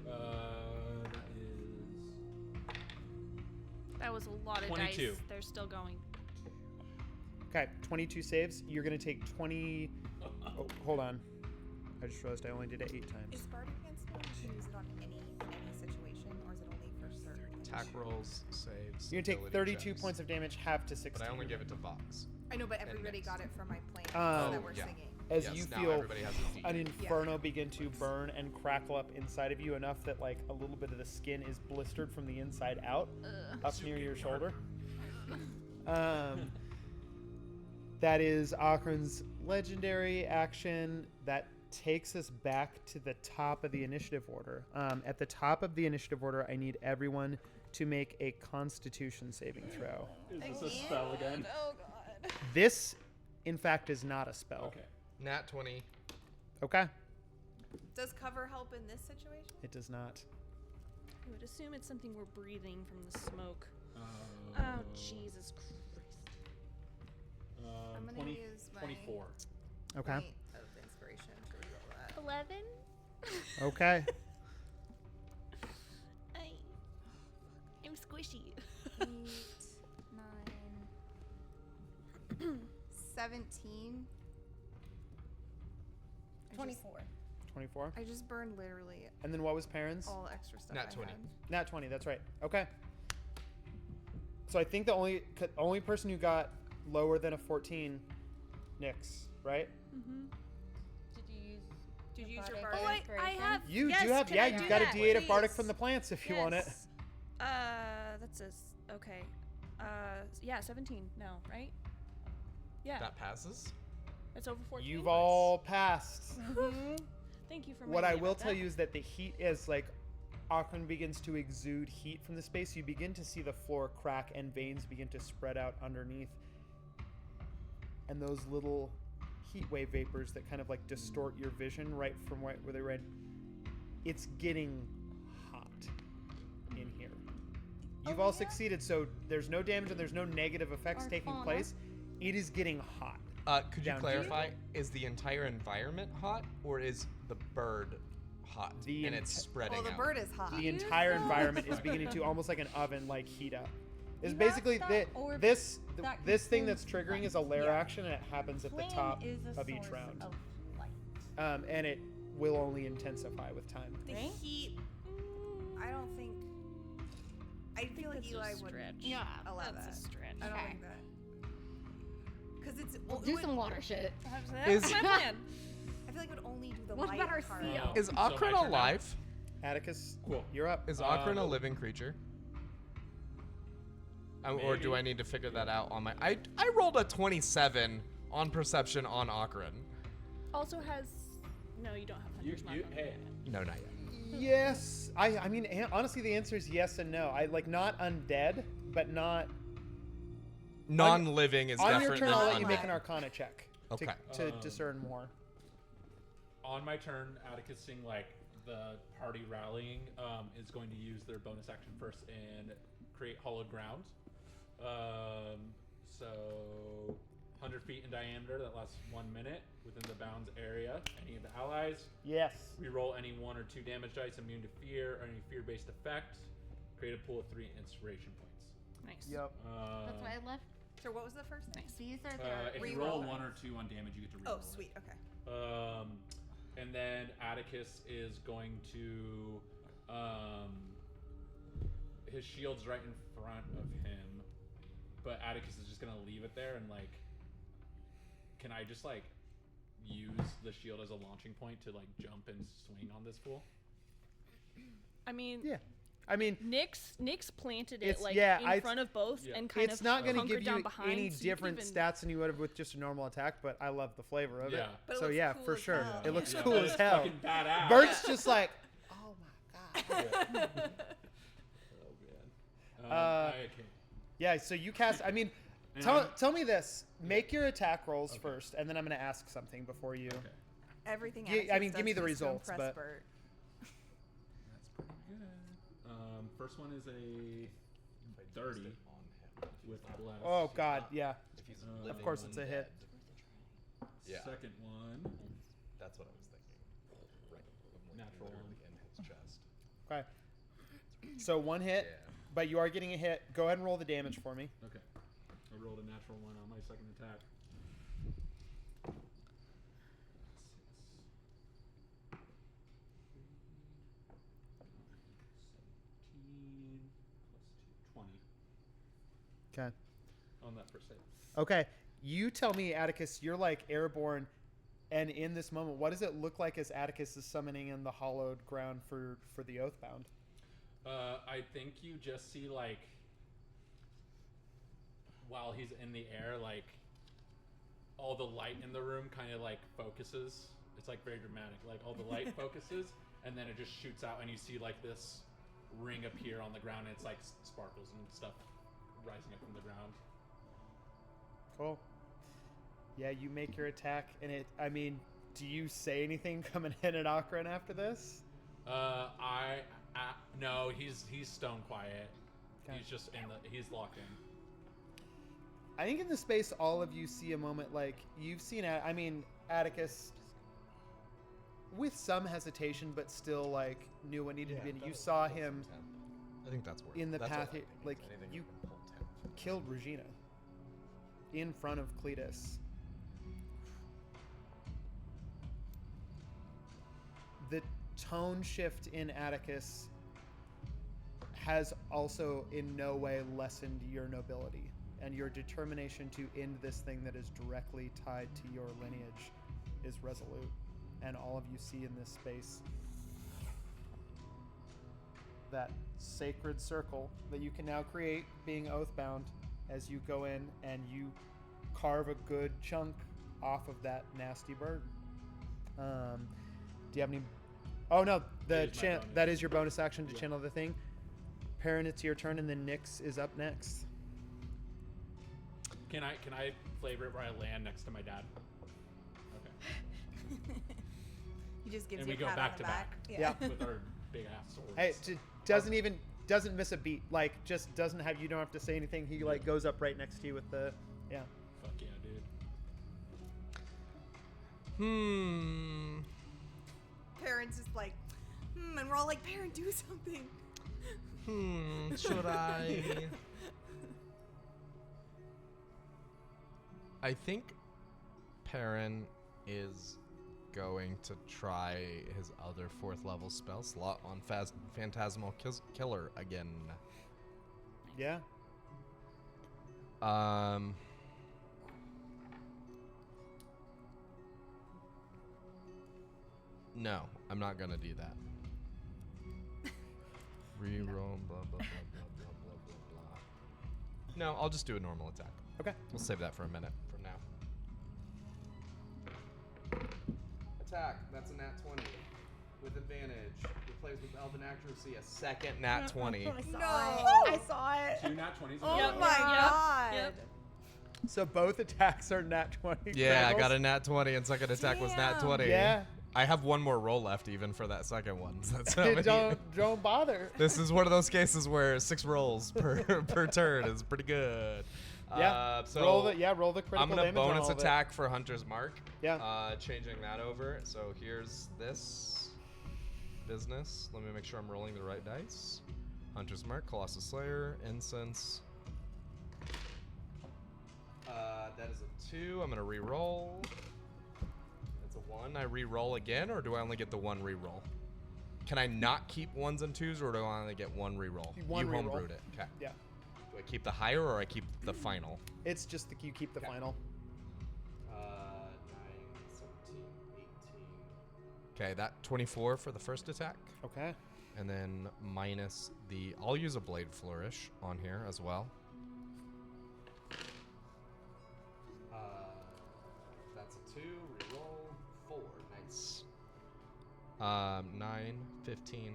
That is. That was a lot of 22. dice. They're still going. Okay, 22 saves. You're going to take 20. Oh, hold on. I just realized I only did it 8 times. Is Bardic Inspiration, can you use it on any situation, or is it only for certain? Attack rolls, saves. You're going to take ability 32 checks. points of damage, half to 16. But I only give it to Vox. I know, but And everybody Nyx. got it from my plan Oh, that we're yeah. singing. As Yes, you now feel everybody has a an D. inferno begin to burn and crackle up inside of you enough that like a little bit of the skin is blistered from the inside out up near your shoulder. That is Akron's legendary action. That takes us back to the top of the initiative order. At the top of the initiative order, I need everyone to make a Constitution saving throw. Is this a spell again? Oh god. This, in fact, is not a spell. Okay. Nat 20. Okay. Does cover help in this situation? It does not. I would assume it's something we're breathing from the smoke. Oh, Oh, Jesus Christ. I'm gonna 20, use my 24. Okay. point of inspiration to reroll that. 11? Okay. I'm squishy. 8, 9, 17. 24. 24. I just burned literally And then what was Perrin's? all the extra stuff. Nat I 20. had. Nat 20, that's right. Okay. So I think the only person who got lower than a 14, Nyx, right? Mm-hmm. Did you use your Bardic Bardic? Oh, I have. You yes, do have, can yeah, I you've do got a that, D8 of Bardic please? from the plants if you want it. Yes. That's a okay. Yeah, 17 now, right? Yeah. That passes. It's over 14. You've all passed. Thank you for What I reminding me will about tell that. you is that the heat is like Akron begins to exude heat from the space. You begin to see the floor crack and veins begin to spread out underneath. And those little heat wave vapors that kind of like distort your vision right from where they read. It's getting hot in here. You've all succeeded, so there's no damage and there's no negative effects taking fauna. place. It is getting hot. Could you Down clarify? Is the entire environment hot, or is the bird hot and it's spreading Well, the out? bird is hot. The entire environment is beginning to almost like an oven like heat up. It's You basically have that orb this thing that's consumes triggering light. is a lair Yeah. action and it happens at the Flame top is a of each source round. of light. And it will only intensify with time. The heat. I don't think. I feel like that's a Eli would stretch. Yeah, allow that's that. a stretch. I don't Okay. think that. Because it's. We'll it do would- some water shit. That's Is- my plan. I feel like it would only do the What light about our part. seal? Is So my Akron turn now? alive? Atticus, Cool. you're up. Is Akron a living creature? Or do maybe. I need to figure that out on my... I rolled a 27 on perception on Akron. Also has. No, you don't have Hunter's Mark. on Hey. No, not yet. Yes. I mean, honestly, the answer is yes and no. I like not undead, but not... Non-living is on different your turn, than I'll let you make undead. an Arcana check Okay. to discern more. On my turn, Atticus, seeing like the party rallying, is going to use their bonus action first and create hollowed ground. So 100 feet in diameter that lasts 1 minute within the bounds area. Any of the allies. Yes. Reroll any 1 or 2 damage dice immune to fear or any fear-based effect. Create a pool of 3 inspiration points. Nice. Yep. That's why I left. So what was the first thing? These are the If you Reroll. roll 1 or 2 on damage, you get to reroll. Oh, sweet. Okay. And then Atticus is going to, his shield's right in front of him, but Atticus is just gonna leave it there and like, can I just like use the shield as a launching point to like jump and swing on this fool? I mean, Yeah. I mean, Nyx planted it it's like yeah. in front of both and kind it's of not going to hunkered give down you behind, any so you could different even- stats than you would have with just a normal attack, but I love the flavor of Yeah. it. But it So looks yeah, cool for as sure, hell. it looks Yeah, cool but as it's hell. fucking badass. Bert's just like, oh my god. Oh man. Okay. Yeah, so you cast. I mean, And tell, I'm- tell me this. Make your attack rolls first, and then I'm going to ask something before you. Everything. Yeah, I Atticus mean, give me does the is to results, impress but- Bert. That's pretty good. First one is a 30 with bless. Oh god, yeah. If he's Of living course, it's a hit. Yeah. Second one. That's what I was thinking. Right. Natural Literally one. in his chest. Okay. So 1 hit, but you are getting a hit. Go ahead and roll the damage for me. Okay. I rolled a natural 1 on my second attack. Okay. On that first hit. Okay. You tell me, Atticus, you're like airborne, and in this moment, what does it look like as Atticus is summoning in the hollowed ground for the Oathbound? I think you just see like, while he's in the air, like all the light in the room kind of like focuses. It's like very dramatic. Like all the light focuses, and then it just shoots out, and you see like this ring appear on the ground, and it's like sparkles and stuff rising up from the ground. Cool. Yeah, you make your attack, and it. I mean, do you say anything coming in at Akron after this? No, he's stone quiet. Okay. He's just he's locked in. I think in the space, all of you see a moment like you've seen. I mean, Atticus, with some hesitation, but still like knew what needed to be. And you saw him. I think that's worth in the that's path. what I'm thinking. Like Anything you that can pull 10. killed Regina in front of Cletus. The tone shift in Atticus has also in no way lessened your nobility, and your determination to end this thing that is directly tied to your lineage is resolute. And all of you see in this space that sacred circle that you can now create, being oathbound, as you go in and you carve a good chunk off of that nasty bird. Do you have any? Oh no, that is your bonus action to channel the thing. Perrin, it's your turn, and then Nyx is up next. Can I flavor it where I land next to my dad? Okay. He just gives And you we a go pat back on to the back. back. Yeah. With our big ass swords. Hey, doesn't miss a beat. Like just doesn't have, you don't have to say anything. He like goes up right next to you with the yeah. Fuck yeah, dude. Parents just like, and we're all like, Parent, do something. Should I? I think Perrin is going to try his other 4th level spell slot on Phantasmal Killer again. Yeah. No, I'm not gonna do that. Reroll, blah, blah, blah, blah, blah, blah, blah, blah. No, I'll just do a normal attack. Okay. We'll save that for a minute from now. Attack. That's a nat 20. With advantage. Replays with Elven Accuracy a second nat 20. I saw it. I saw it. 2 nat 20s. Oh my god. Yep. So both attacks are nat 20. Yeah, I criticals? got a nat 20 and second attack was nat 20. Yeah. I have one more roll left even for that second one. So that's how many- don't bother. This is one of those cases where 6 rolls per turn is pretty good. Yeah. So roll the critical I'm gonna damage on bonus all of it. attack for Hunter's Mark. Yeah. Changing that over. So here's this business. Let me make sure I'm rolling the right dice. Hunter's Mark, Colossus Slayer, Incense. That is a 2. I'm gonna re-roll. That's a 1. I re-roll again, or do I only get the 1 re-roll? Can I not keep 1s and 2s, or do I only get 1 re-roll? One you re-roll. homebrewed it. Okay. Yeah. Do I keep the higher, or I keep the final? It's just you keep the final. 9, 17, 18. Okay, that 24 for the first attack. Okay. And then minus the... I'll use a Blade Flourish on here as well. That's a 2. Reroll. 4. Nice. 9, 15...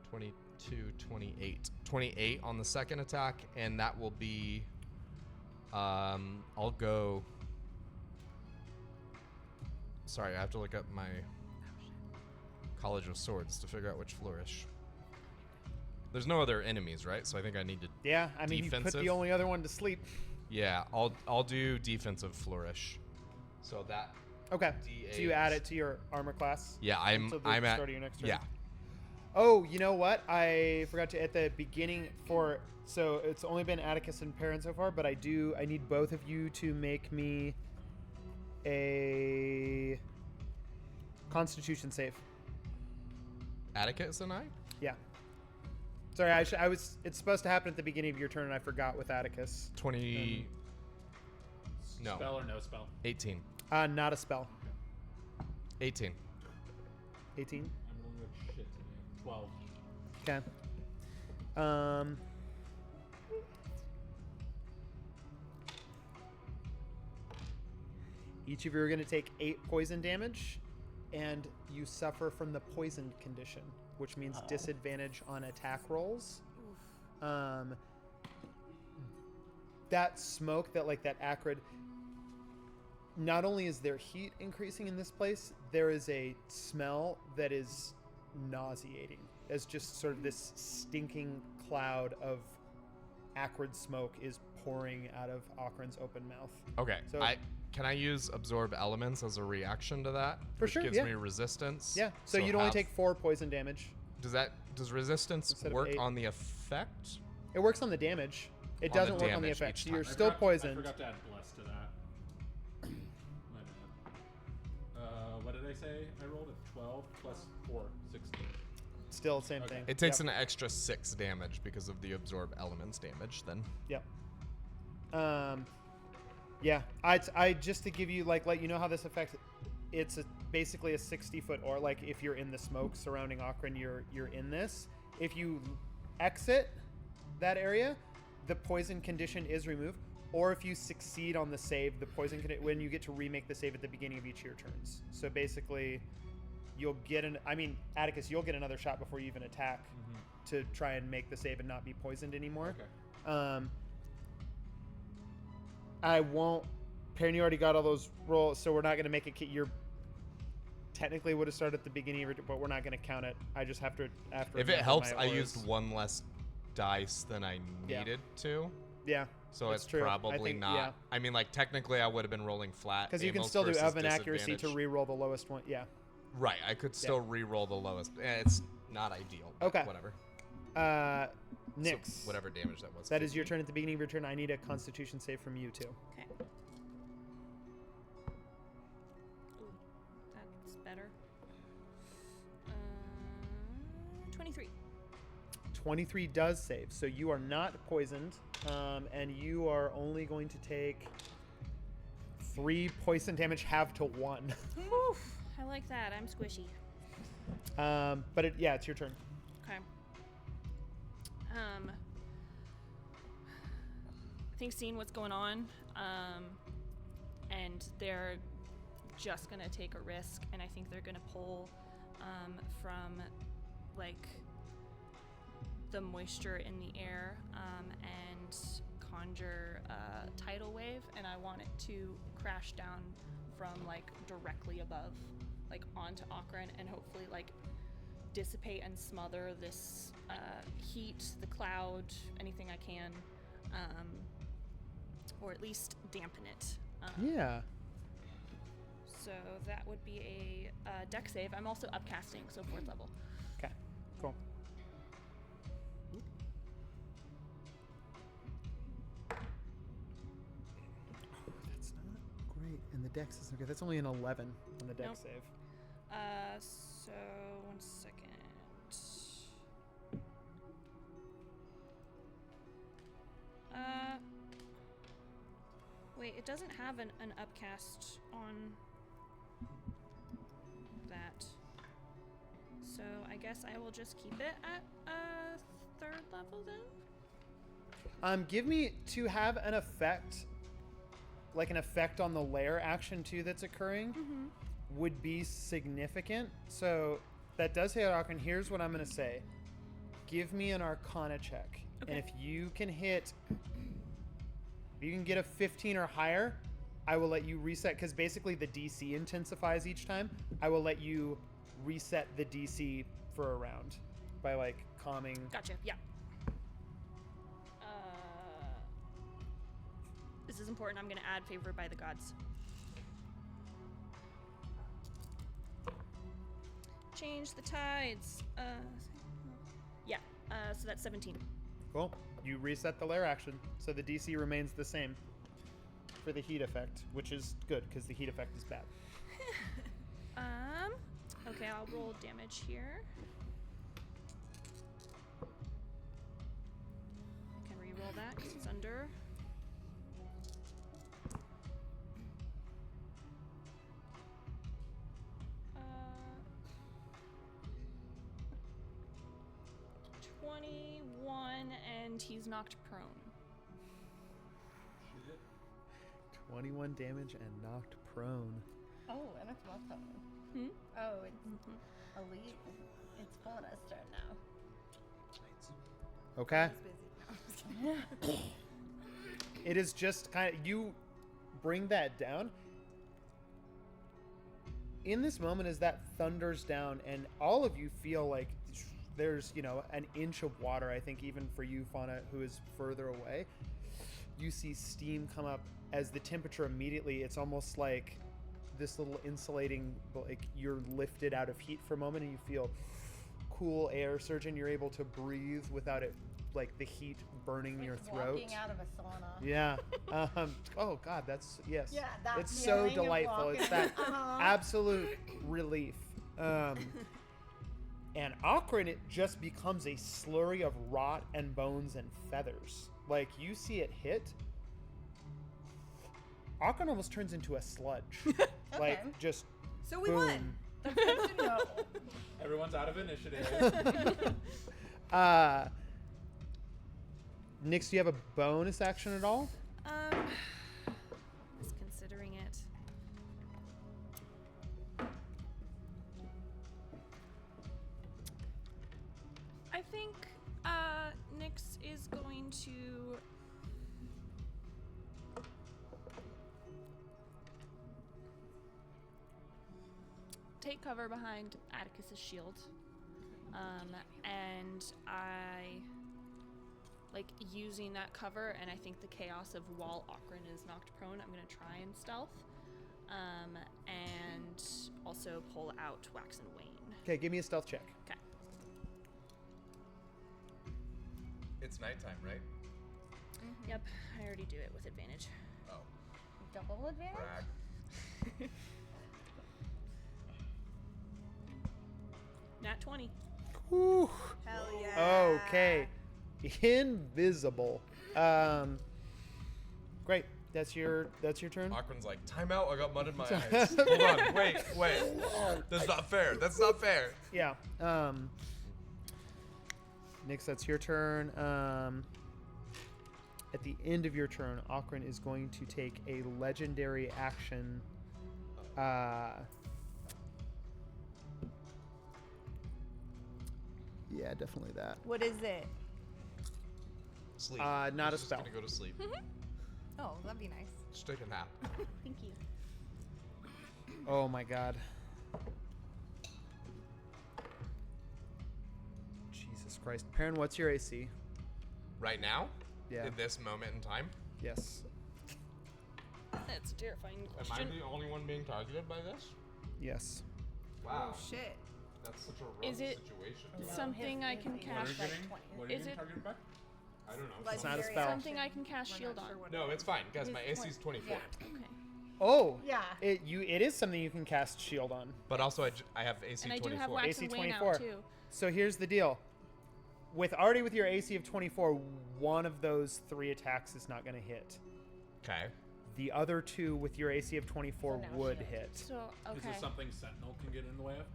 22, 28. 28 on the second attack, and that will be... I'll go... Sorry, I have to look up my College of Swords to figure out which flourish. There's no other enemies, right? So I think I need to... Yeah, I mean, you put the only other one to sleep. Yeah, I'll do defensive flourish. So that... Okay. D8. So you add it to your armor class? Yeah, I'm until the at... start of your next turn? Yeah. Oh, you know what? I forgot to at the beginning for... So it's only been Atticus and Perrin so far, but I need both of you to make me a Constitution save. Atticus and I? Yeah. Sorry, it's supposed to happen at the beginning of your turn, and I forgot with Atticus. 20... No. Spell or no spell? 18. Not a spell. 18. 18? I'm rolling like shit today. 12. Okay. Each of you are going to take 8 poison damage, and you suffer from the poisoned condition, which means disadvantage on attack rolls. That smoke, that acrid... Not only is there heat increasing in this place, there is a smell that is nauseating. As just sort of this stinking cloud of acrid smoke is pouring out of Ocarin's open mouth. Okay. So Can I use Absorb Elements as a reaction to that? For which sure, gives yeah. me resistance. Yeah. So you'd only take 4 poison damage. Does resistance Instead of work 8. on the effect? It works on the damage. It On the doesn't work on the damage effect. each So you're time. still I poisoned. forgot to add bless to that. My bad. What did I say? I rolled a 12 plus 4, 16. Still same thing. It takes an extra 6 damage because of the Absorb Elements damage then. Yep. Yeah. I just to give you let you know how this affects. It's basically a 60-foot or if you're in the smoke surrounding Ocarin, you're in this. If you exit that area, the poison condition is removed. Or if you succeed on the save, the poison when you get to remake the save at the beginning of each of your turns. So basically, you'll get Atticus, you'll get another shot before you even attack to try and make the save and not be poisoned anymore. Okay. I won't. Perrin, you already got all those rolls, so we're not going to make it. You're technically would have started at the beginning of it, but we're not going to count it. I just have to after. If it helps, I used 1 less dice than I Yeah. needed to. Yeah. So that's it's true. probably I think, not. yeah. I mean, technically, I would have been rolling flat. Because you can Amos still do versus Elven accuracy to disadvantage. re-roll the lowest one. Yeah. Right, I could still re-roll the lowest. It's not ideal. But Okay. Whatever. Nyx. So whatever damage that was. That is your turn at the beginning of your turn. I need a Constitution save from you too. Okay. Ooh, that's better. 23. 23 does save, so you are not poisoned, and you are only going to take 3 poison damage, half to 1. Oof, I like that. I'm squishy. But it's your turn. Okay. I think seeing what's going on, and they're just gonna take a risk, and I think they're gonna pull from like the moisture in the air and conjure a tidal wave, and I want it to crash down from like directly above, like onto Akron, and hopefully like dissipate and smother this heat, the cloud, anything I can, or at least dampen it. Yeah. So that would be a deck save. I'm also upcasting, so 4th level. Okay, cool. That's not great. And the dex isn't good. That's only an 11 on the dex Nope. save. So 1 second. Wait, it doesn't have an upcast on that. So I guess I will just keep it at 3rd level then? Give me to have an effect, like an effect on the lair action too that's occurring, would be significant. So that does hit Akron. Here's what I'm going to say. Give me an Arcana check. Okay. And if you can hit, if you can get a 15 or higher, I will let you reset, because basically the DC intensifies each time. I will let you reset the DC for a round by like calming. Gotcha, yeah. This is important. I'm going to add Favored by the Gods. Change the tides. So that's 17. Cool. You reset the lair action, so the DC remains the same for the heat effect, which is good because the heat effect is bad. Okay, I'll roll damage here. I can re-roll that because it's under. 21, and he's knocked prone. 21 damage and knocked prone. Oh, and it's my turn. Oh, it's Elite. It's Fauna's turn now. Okay. It is just kind of, you bring that down. In this moment, as that thunders down, and all of you feel like there's, an inch of water, I think, even for you, Fauna, who is further away. You see steam come up as the temperature immediately, it's almost like this little insulating, like you're lifted out of heat for a moment and you feel cool air surge and you're able to breathe without it, like the heat burning your throat. Walking out of a sauna. Yeah. Oh God, that's, yes. Yeah, that it's so feeling of delightful. It's that absolute relief. And Akron, it just becomes a slurry of rot and bones and feathers. Like, you see it hit. Akron almost turns into a sludge. Like, just So we boom. won. That's good to know. Everyone's out of initiative. Nyx, do you have a bonus action at all? Just considering it. I think Nyx is going to take cover behind Atticus's shield, and I like using that cover, and I think the chaos of while Akron is knocked prone, I'm gonna try and stealth, and also pull out Wax and Wane. Okay, give me a stealth check. Okay. It's nighttime, right? Yep, I already do it with advantage. Oh. Double advantage? Brag. Nat 20. Whew. Hell yeah. Okay. Invisible. Great. That's your turn. Aquan's like, time out. I got mud in my eyes. Hold on. Wait. That's not fair. That's not fair. Yeah. Nyx, that's your turn. At the end of your turn, Akron is going to take a legendary action. Yeah, definitely that. What is it? Sleep. Not He's a just spell. gonna go to sleep. Oh, that'd be nice. Just take a nap. Thank you. Oh my god. Jesus Christ. Perrin, what's your AC? Right now? Yeah. In this moment in time? Yes. That's a terrifying Am question. I the only one being targeted by this? Yes. Wow. Oh shit. That's such a rough Is it situation. something I can cast? What are you Is getting it targeted by? I don't know. It's not a spell. something I can cast shield on? No, it's fine, guys. My AC is 24. Okay. Oh. Yeah. It is something you can cast shield on. But also, I have AC And I 24. do have wax AC and wane 24. out too. So here's the deal. With your AC of 24, one of those 3 attacks is not going to hit. Okay. The other 2 with your AC of 24 would hit. So okay. Is this something Sentinel can get in the way of?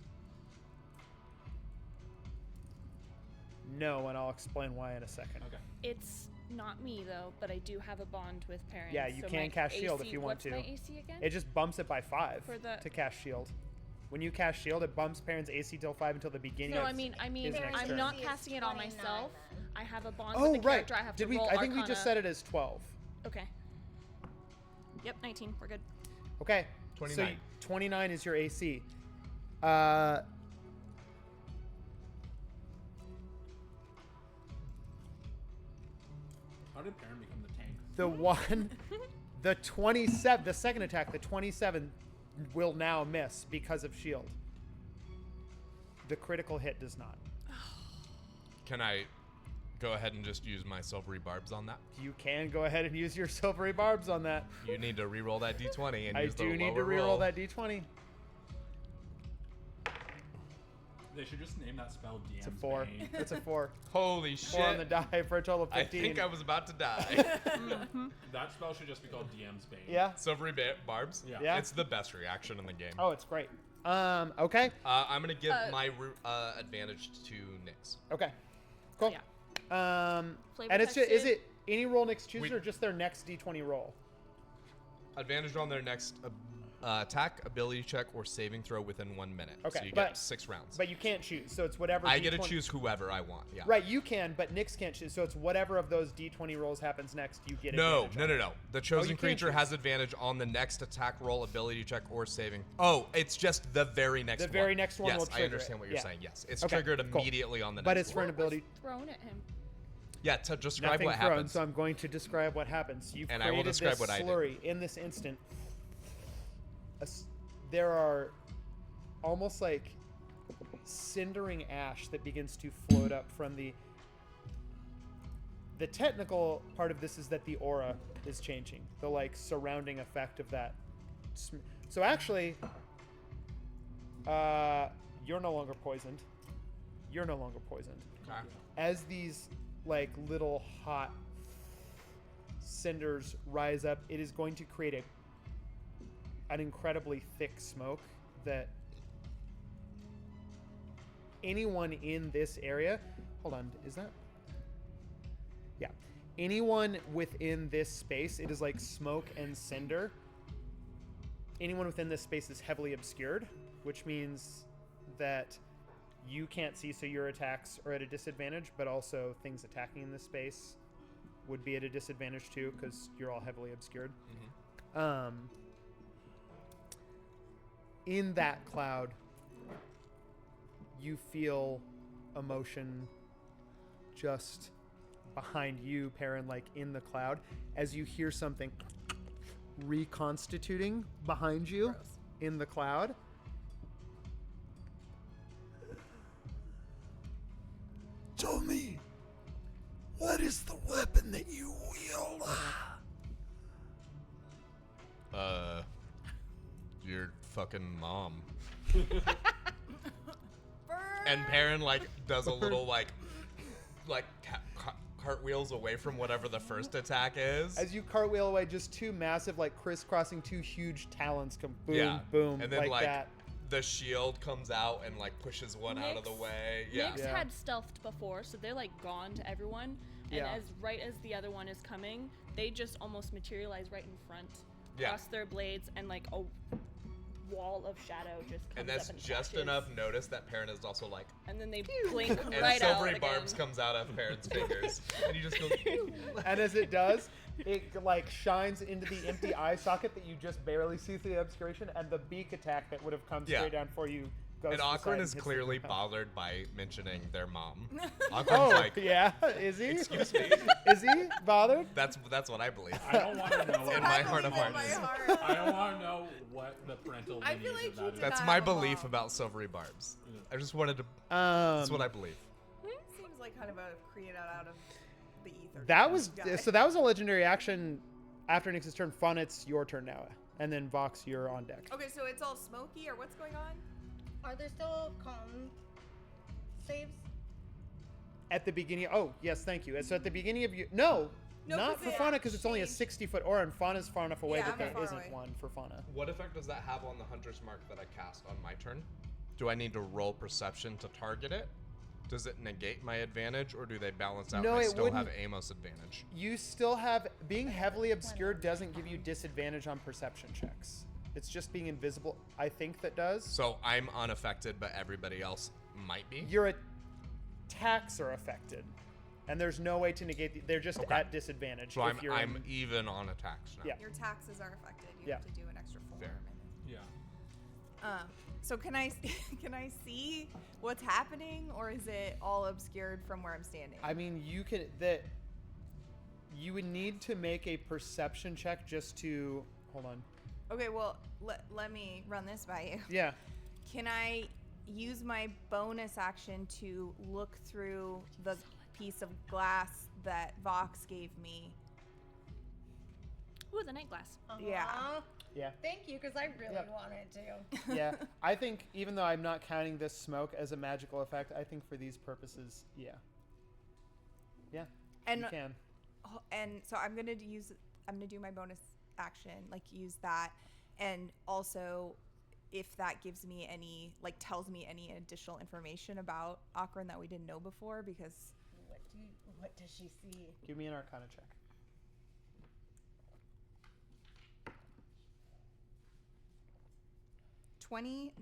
No, and I'll explain why in a second. Okay. It's not me though, but I do have a bond with parents. Yeah, you so can my cast shield AC if you want to. What's my AC again? It just bumps it by 5 For the- to cast shield. When you cast shield, it bumps Perrin's AC till 5 until the beginning. No, of I mean, his next I'm turn. not casting it on myself. I have a bond Oh with the right. character. I have to Did we? roll I think we just Arcana. set it as 12. Okay. Yep, 19. We're good. Okay. 29. So 29 is your AC. How did Perrin become the tank? The one, the 27, the second attack, the 27 will now miss because of shield. The critical hit does not. Can I go ahead and just use my silvery barbs on that? You can go ahead and use your silvery barbs on that. You need to re-roll that d20 and I use the do need to lower re-roll roll. that d20. They should just name that spell DM's It's a 4. Bane. It's a 4. Holy 4 on the shit. die for a total of 15. I think I was about to die. That spell should just be called DM's Bane. Yeah. Silvery barbs? Yeah. It's the best reaction in the game. Oh, it's great. Okay. I'm going to give my advantage to Nyx. Okay. Cool. Flavor And it's just, text is it any roll Nyx chooses We- or just their next d20 roll? Advantage on their next attack, ability check, or saving throw within 1 minute. Okay, So you but- get 6 rounds. But you can't choose, so it's whatever. I get to D20 choose whoever I want. Yeah. Right, you can, but Nyx can't choose. So it's whatever of those d20 rolls happens next, you get No, advantage no, on. no, no. The chosen you can't creature choose. has advantage on the next attack roll, ability check, or saving. Oh, it's just the very next one. The very next one yes, will trigger I understand it. what you're Yeah. saying. Yes, it's Okay, triggered cool. immediately on the next But it's one. for an ability. Thrown at him. Yeah, to describe Nothing what thrown, happens. so I'm going to describe what happens. You've And I will created describe this what I did. slurry in this instant. There are almost like cindering ash that begins to float up from the technical part of this is that the aura is changing, the like surrounding effect of that. So actually, you're no longer poisoned. You're no longer poisoned. Okay. As these like little hot cinders rise up, it is going to create an incredibly thick smoke that anyone in this area, hold on, is that? Yeah. Anyone within this space, it is like smoke and cinder. Anyone within this space is heavily obscured, which means that you can't see, so your attacks are at a disadvantage, but also things attacking in this space would be at a disadvantage too, because you're all heavily obscured. In that cloud, you feel emotion just behind you, Perrin, like in the cloud, as you hear something reconstituting behind you in the cloud. Tell me, what is the weapon that you wield? Your fucking mom. And Perrin like does a little like cartwheels away from whatever the first attack is. As you cartwheel away, just two massive, like crisscrossing, two huge talons come boom, Yeah. boom, And then like that. the shield comes out and like pushes one out of the way. Yeah. Nyx had stealthed before, so they're like gone to everyone. And Yeah. as the other one is coming, they just almost materialize right in front, Yeah. cross their blades, and like a wall of shadow just comes And that's up and just flashes. enough notice that Perrin is also like, And then they blink and right out silvery again. barbs comes out of Perrin's fingers, and you just go. And as it does, it like shines into the empty eye socket that you just barely see through the obscuration, and the beak attack that would have come Yeah. straight down for you goes. And to the side Akron and is hits the clearly ground. bothered by mentioning their mom. Oh, Akron's like, yeah, is he? Excuse me. Is he bothered? That's what I believe. I don't want to know. in my heart of hearts. I don't want to know what the parental I lineage feel like of you that did is. That's not my have a belief mom. about silvery barbs. I just wanted to. That's what I believe. Seems like kind of a created out of the ether. That was guy. so. That was a legendary action. After Nyx's turn, Fun, it's your turn now, and then Vox, you're on deck. Okay, so it's all smoky, or what's going on? Are there still con saves? At the beginning, oh yes, thank you. So at the beginning of you, no, No, not 'cause for it Fauna because it's only a 60-foot aura, and Fauna's far enough away Yeah, that I'm there far isn't away. one for Fauna. What effect does that have on the hunter's mark that I cast on my turn? Do I need to roll perception to target it? Does it negate my advantage, or do they balance out? No, and I it still have wouldn't. Amos advantage. You still have being heavily obscured doesn't give you disadvantage on perception checks. It's just being invisible. I think that does. So I'm unaffected, but everybody else might be. Your attacks are affected, and there's no way to negate. They're just Okay. at disadvantage. So if you're I'm in- even on attacks now. Yeah. Your taxes are affected. You Yeah. have to do an extra form. Fair. Yeah. So can I can I see what's happening, or is it all obscured from where I'm standing? I mean, you would need to make a perception check just to hold on. Okay, well let me run this by you. Yeah. Can I use my bonus action to look through the piece of glass that Vox gave me? Ooh, the night glass. Yeah. Yeah. Thank you, because I really Yep. wanted to. Yeah, I think even though I'm not counting this smoke as a magical effect, I think for these purposes, yeah. Yeah. And you can. And so I'm gonna do my bonus action, like use that, and also if that gives me any, like tells me any additional information about Akron that we didn't know before, because What does she see? Give me an Arcana check.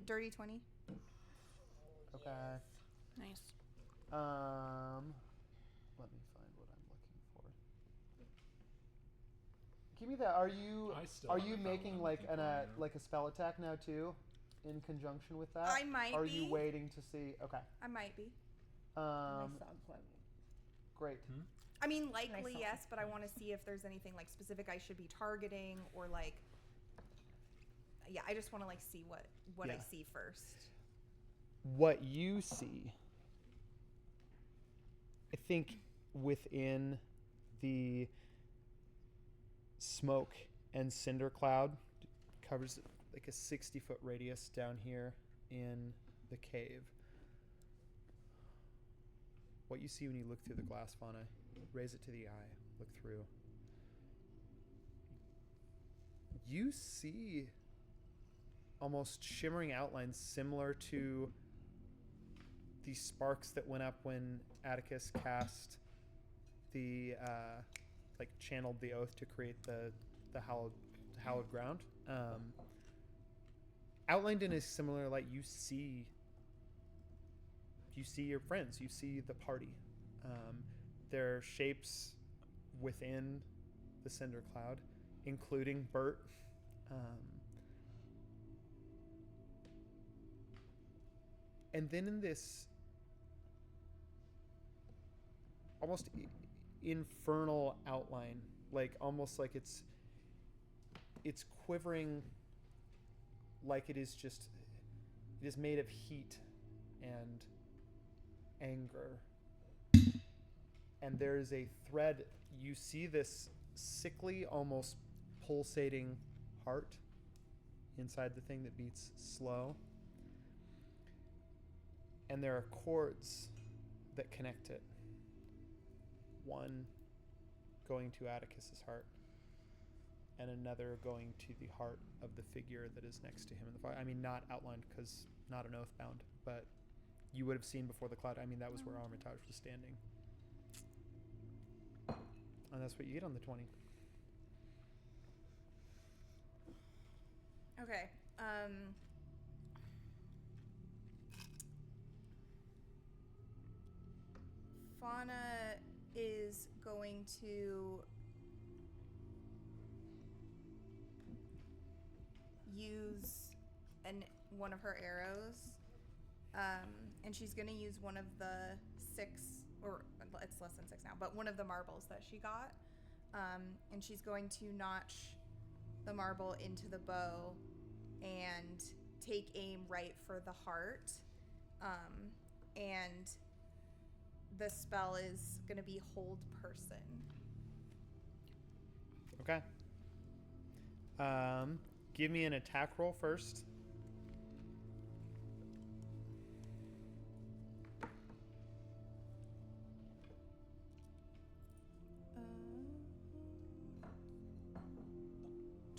dirty 20. Okay. Nice. Let me find what I'm looking for. Give me that. Are you I still are don't you know what making I'm like looking an for, like a spell attack now too, in conjunction with that? I might Or are be. you waiting to see? Okay. I might be. Great. I mean, likely saw yes, but I want to see if there's anything like specific I should be targeting, or like, yeah, I just want to like see what I Yeah. see first. What you see, I think, within the smoke and cinder cloud, covers like a 60-foot radius down here in the cave. What you see when you look through the glass, Fauna, raise it to the eye, look through. You see almost shimmering outlines similar to the sparks that went up when Atticus cast the channeled the oath to create the hallowed ground. Outlined in a similar light, you see your friends, you see the party. Their shapes within the cinder cloud, including Bert. And then in this almost infernal outline, like almost like it's quivering, like it is made of heat and anger. And there is a thread. You see this sickly, almost pulsating heart inside the thing that beats slow. And there are cords that connect it. one going to Atticus's heart, and another going to the heart of the figure that is next to him in the fire. I mean, not outlined because not an oathbound, but you would have seen before the cloud. I mean, that was where Armitage was standing. And that's what you get on the 20. Okay. Fauna is going to use one of her arrows, and she's going to use one of the 6, or it's less than 6 now, but one of the marbles that she got, and she's going to notch the marble into the bow and take aim right for the heart, and the spell is going to be hold person. Okay. Give me an attack roll first. Uh,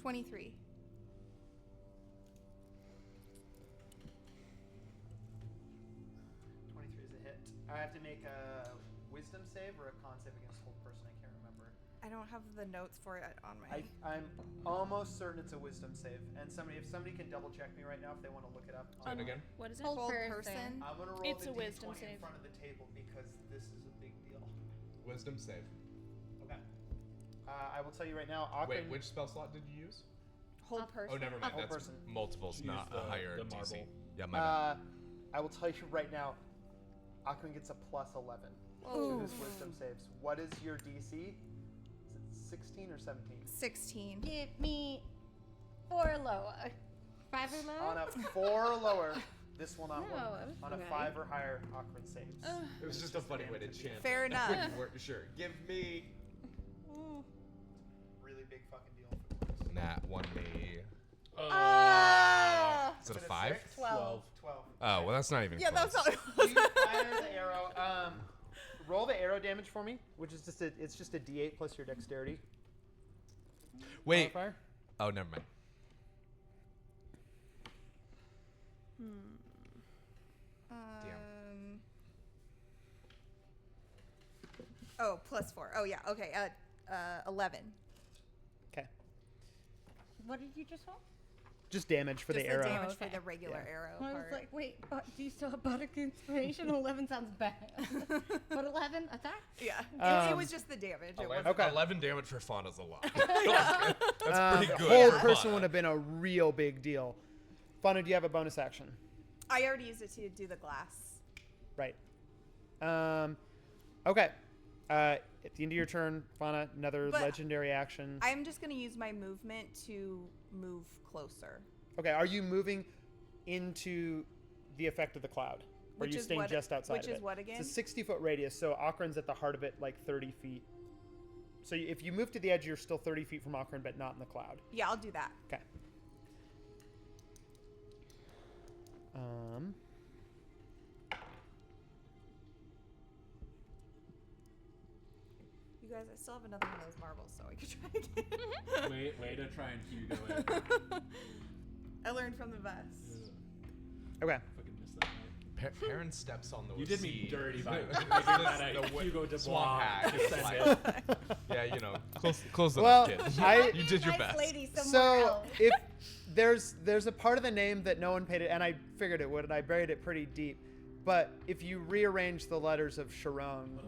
23. I have to make a wisdom save or a con save against hold person. I can't remember. I don't have the notes for it on my. I'm almost certain it's a wisdom save. And if somebody can double check me right now if they want to look it up. Say it again. What is it? Hold person. I'm gonna roll It's the a wisdom D20 in save. front of the table because this is a big deal. Wisdom save. Okay. I will tell you right now. Occren, Wait, which spell slot did you use? Hold person. Oh, never mind. Hold That's person. multiples, Use not a higher the DC. marble. Yeah, my bad. I will tell you right now. Occren gets a plus 11 to his wisdom saves. What is your DC? Is it 16 or 17? 16. Give me 4 lower. 5 or lower? On a 4 or lower, this will not No, work. it was On a okay. 5 or higher, Occren saves. It was just a funny way to chant. Fair enough. Wouldn't work, sure. Give me Really big fucking deal if it works. Nat 1-me. Ah! Is it a 5? 12. 12. Oh, well, that's not even Yeah, close. that's not. You fire the arrow. Roll the arrow damage for me, which is just it's just a D8 plus your dexterity. Wait. Modifier. Oh, never mind. Oh, plus 4. Oh yeah. Okay. 11. Okay. What did you just roll? Just damage for Just the arrow. damage Okay. for the regular Yeah. arrow I was part. like, wait, do you still have Bardic Inspiration? 11 sounds bad. But 11 attack? Yeah. It was just the damage. It 11, wasn't- Okay. 11 damage for Fauna's a lot. That's pretty good. Hold for person Fauna. would have been a real big deal. Fauna, do you have a bonus action? I already used it to do the glass. Right. Okay. At the end of your turn, Fauna, another But legendary action. I'm just gonna use my movement to move closer. Okay, are you moving into the effect of the cloud? Or are Which you is staying what- just outside which of it? is what again? It's a 60-foot radius, so Occren's at the heart of it, like 30 feet. So if you move to the edge, you're still 30 feet from Occren, but not in the cloud. Yeah, I'll do that. Okay. You guys, I still have another one of those marbles, so I could try again. Way to try and Hugo it. I learned from the best. Okay. Fucking missed that. Perrin steps on the You did me sea. dirty by The- making that a the Hugo Dubois swamp hag. descendant. Yeah, you know, close Well, enough, kid. I- you did your Nice best. lady somewhere So else. if there's a part of the name that no one paid it, and I figured it would, and I buried it pretty deep. But if you rearrange the letters of Sharon,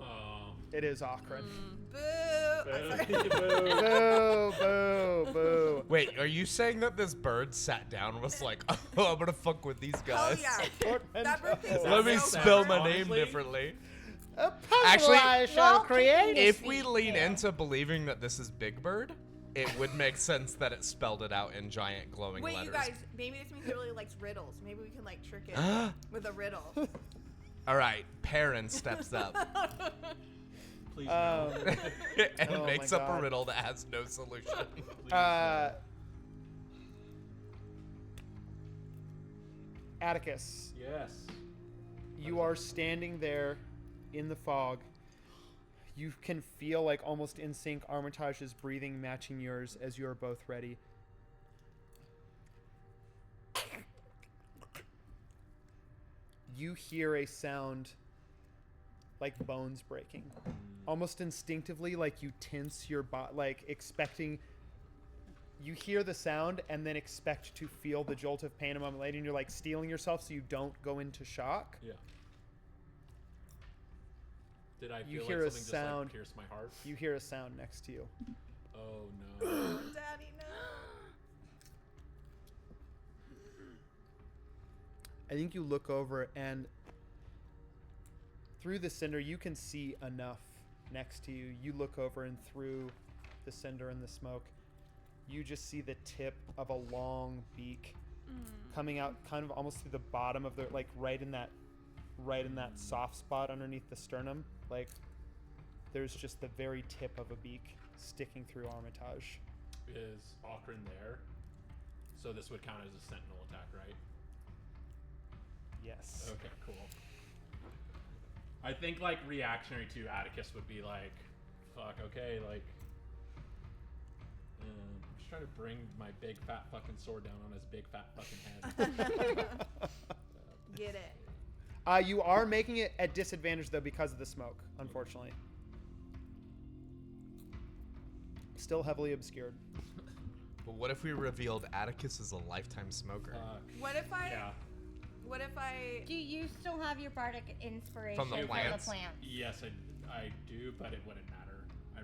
it is Occren. Boo! I'm sorry. Boo! Boo! Boo! Wait, are you saying that this bird sat down and was like, oh, I'm gonna fuck with these guys? yeah. That bird thinks Let me so spell smart. my name Honestly, differently. A puzzle Actually, I shall create. if we lean into believing that this is Big Bird, it would make sense that it spelled it out in giant glowing Wait, letters. you guys, maybe this means he really likes riddles. Maybe we can like trick it with a riddle. All right, Perrin steps up Please and Oh makes my up God. a riddle that has no solution. Atticus, Yes. you are standing there in the fog. You can feel like almost in sync Armitage's breathing matching yours as you are both ready. You hear a sound like bones breaking. Almost instinctively, like you tense your body, like expecting. You hear the sound and then expect to feel the jolt of pain a moment later, and you're like steeling yourself so you don't go into shock. Yeah. Did I You feel hear like a something sound. just like pierced my heart? You hear a sound next to you. Oh no. Daddy, no. I think you look over and through the cinder you can see enough next to you. You look over and through the cinder and the smoke, you just see the tip of a long beak coming out kind of almost through the bottom of the, like right in that soft spot underneath the sternum. Like there's just the very tip of a beak sticking through Armitage. Is Okrin there? So this would count as a sentinel attack, right? Yes. Okay, cool. I think like reactionary to Atticus would be like, fuck, okay, like, I'm just trying to bring my big fat fucking sword down on his big fat fucking head. Get it. You are making it at disadvantage though because of the smoke, unfortunately. Still heavily obscured. But what if we revealed Atticus is a lifetime smoker? What if I? Yeah. What if I? Do you still have your bardic inspiration From the plants? Yes, I do, but it wouldn't matter. I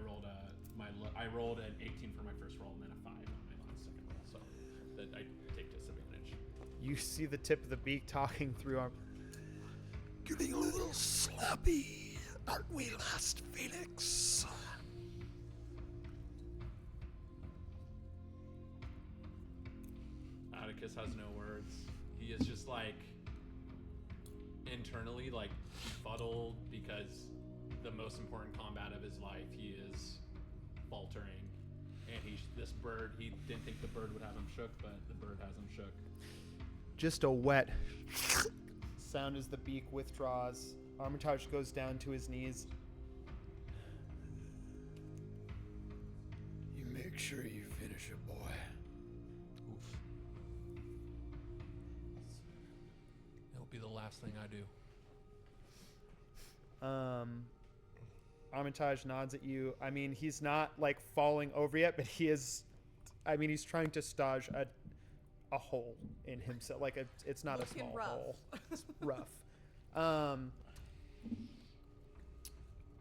rolled an 18 for my first roll and then a 5 on my last second roll, so that I take disadvantage. You see the tip of the beak talking through our. Getting a little slappy, aren't we, last Phoenix? Atticus has no words. He is just like internally like befuddled because the most important combat of his life he is faltering, and this bird, he didn't think the bird would have him shook, but the bird has him shook. Just a wet sound as the beak withdraws. Armitage goes down to his knees. You make sure you finish it, boy. Oof. It'll be the last thing I do. Armitage nods at you. I mean, he's not like falling over yet, but he is. I mean, he's trying to stage a hole in himself. Like it's not Looking a small rough. hole. It's rough.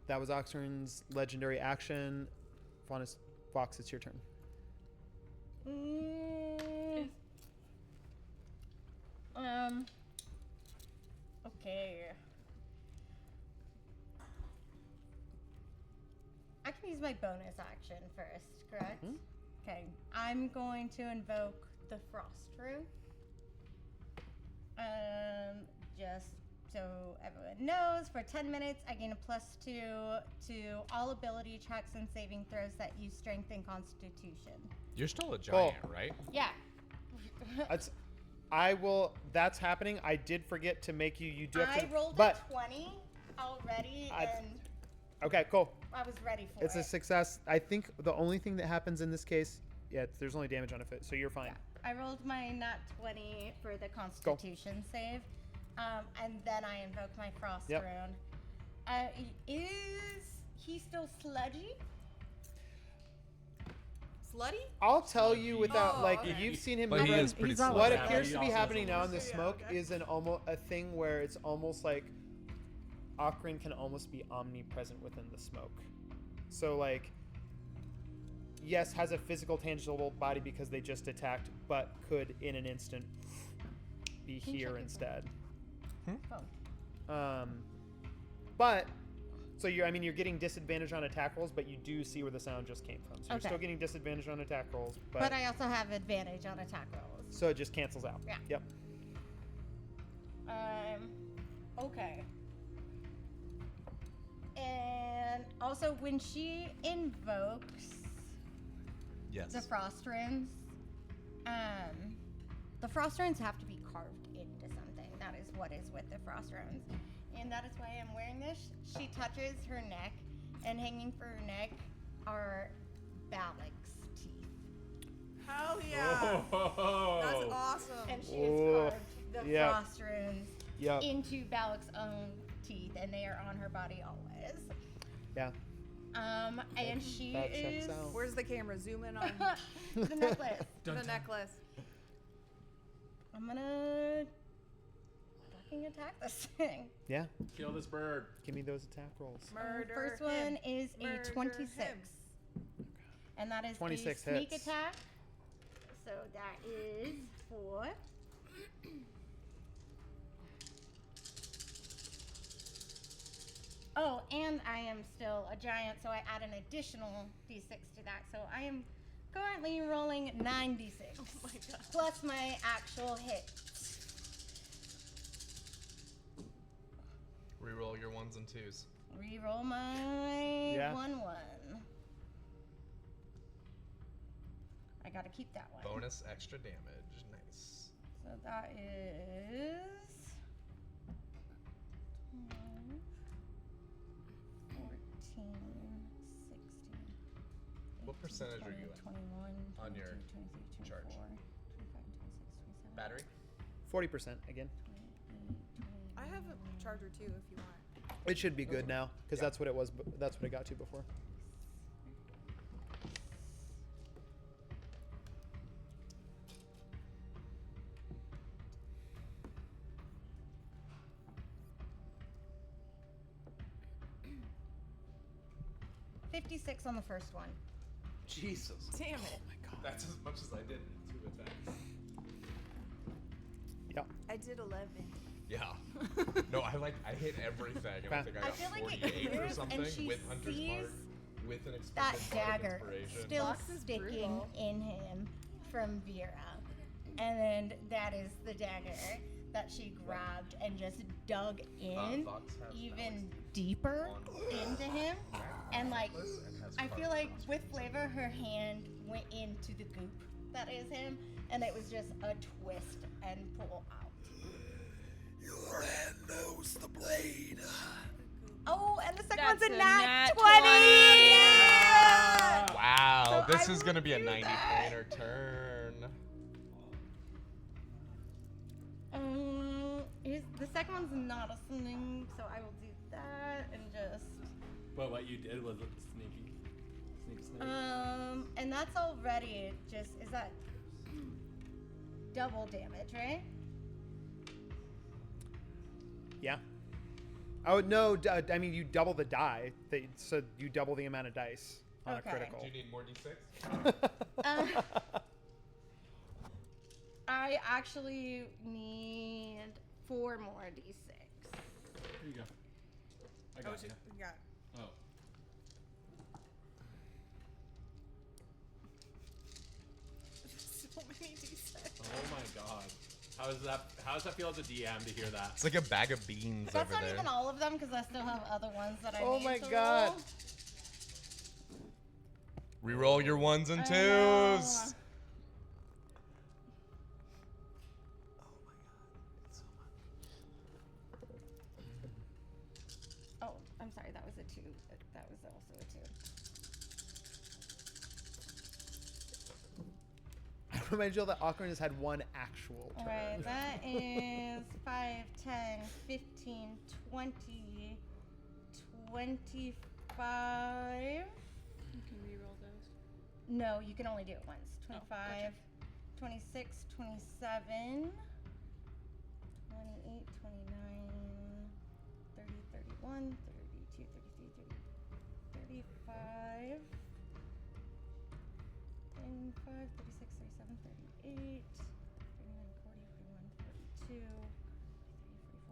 That was Oxern's legendary action. Fox, it's your turn. Okay. I can use my bonus action first, correct? Okay. I'm going to invoke the Frost Rune. Just so everyone knows, for 10 minutes, I gain a +2 to all ability checks and saving throws that use Strength and Constitution. You're still a giant, right? Yeah. That's happening. I did forget to make you. You do have to. I rolled but, a 20 already, and okay, cool. I was ready for It's it. a success. I think the only thing that happens in this case, there's only damage on it, so you're fine. I rolled my nat 20 for the Constitution save, and then I invoked my Frost Rune. Is he still sludgy? Slutty? I'll tell you without if you've seen him. But he is pretty slutty. What appears to be happening now in the smoke is almost a thing where it's almost like Okrin can almost be omnipresent within the smoke. So like, yes, has a physical, tangible body because they just attacked, but could in an instant be here instead. But so you're getting disadvantage on attack rolls, but you do see where the sound just came from. So you're still getting disadvantage on attack rolls, but I also have advantage on attack rolls. So it just cancels out. Yeah. Yep. Okay. And also, when she invokes the Frost Runes, the Frost Runes have to be carved into something. That is what is with the Frost Runes. And that is why I'm wearing this. She touches her neck, and hanging from her neck are Balak's teeth. Hell yeah! That's awesome. And she has carved the Yep. frost runes Yep. into Balak's own teeth, and they are on her body always. Yeah. And she That checks is. out. Where's the camera? Zoom in on The necklace. the necklace. I'm gonna fucking attack this thing. Yeah. Kill this bird. Give me those attack rolls. The first one is Murder a 26. him. And that is 26 a sneak hits. attack. So that is 4. Oh, and I am still a giant, so I add an additional d6 to that. So I am currently rolling 9d6. Oh my god. Plus my actual hit. Reroll your 1s and 2s. Reroll my Yeah. 1-1. I gotta keep that one. Bonus extra damage. Nice. So that is 12, 14, 16. What percentage are you at 21, on your 23, charge? 24, 25, 26, 27. Battery? 40% again. I have a charger too, if you want. It should be good now because that's what it was. That's what it got to before. $56 on the first one. Jesus. Damn it. Oh my god. That's as much as I did in 2 attacks. Yeah. I did 11. Yeah. No, I hit everything, and I think I got feel like it 48 or clears, and something she with Hunter's sees Mark, with an that expended Bardic dagger Inspiration. still Fox is sticking brutal. in him from Vera. And then that is the dagger that she grabbed and just dug in Fox has even deeper into him. And like, I feel like with flavor, her hand went into the goop that is him, and it was just a twist and pull out. Your hand knows the blade. Oh, and the second That's one's a a nat nat 20! 20. Yeah! Wow, So this I is going to will be a do 90 that. pointer turn. The second one's not a sling, so I will do that and just. But what you did was sneaky. Snake. And that's already just, is that double damage, right? Yeah. Oh no! I mean, you double the die. So you double the amount of dice on Okay. a critical. Do you need more d6? I actually need 4 more d6. Here you go. I got you. got. Oh. So many D6. Oh my god. How does that feel as a DM to hear that? It's like a bag of beans That's over not there. even all of them because I still have other ones that I Oh need my to god. roll. Reroll your 1s and I 2s. Oh, I'm sorry, that was a 2. That was also a 2. I remind you that Awkward has had one actual turn. Alright, that is 5, 10, 15, 20, 25. You can reroll those. No, you can only do it once. 25, gotcha. 26, 27, 28, 29, 30, 31, 32, 33, 35, 35, 36, 37, 38, 39, 40, 41,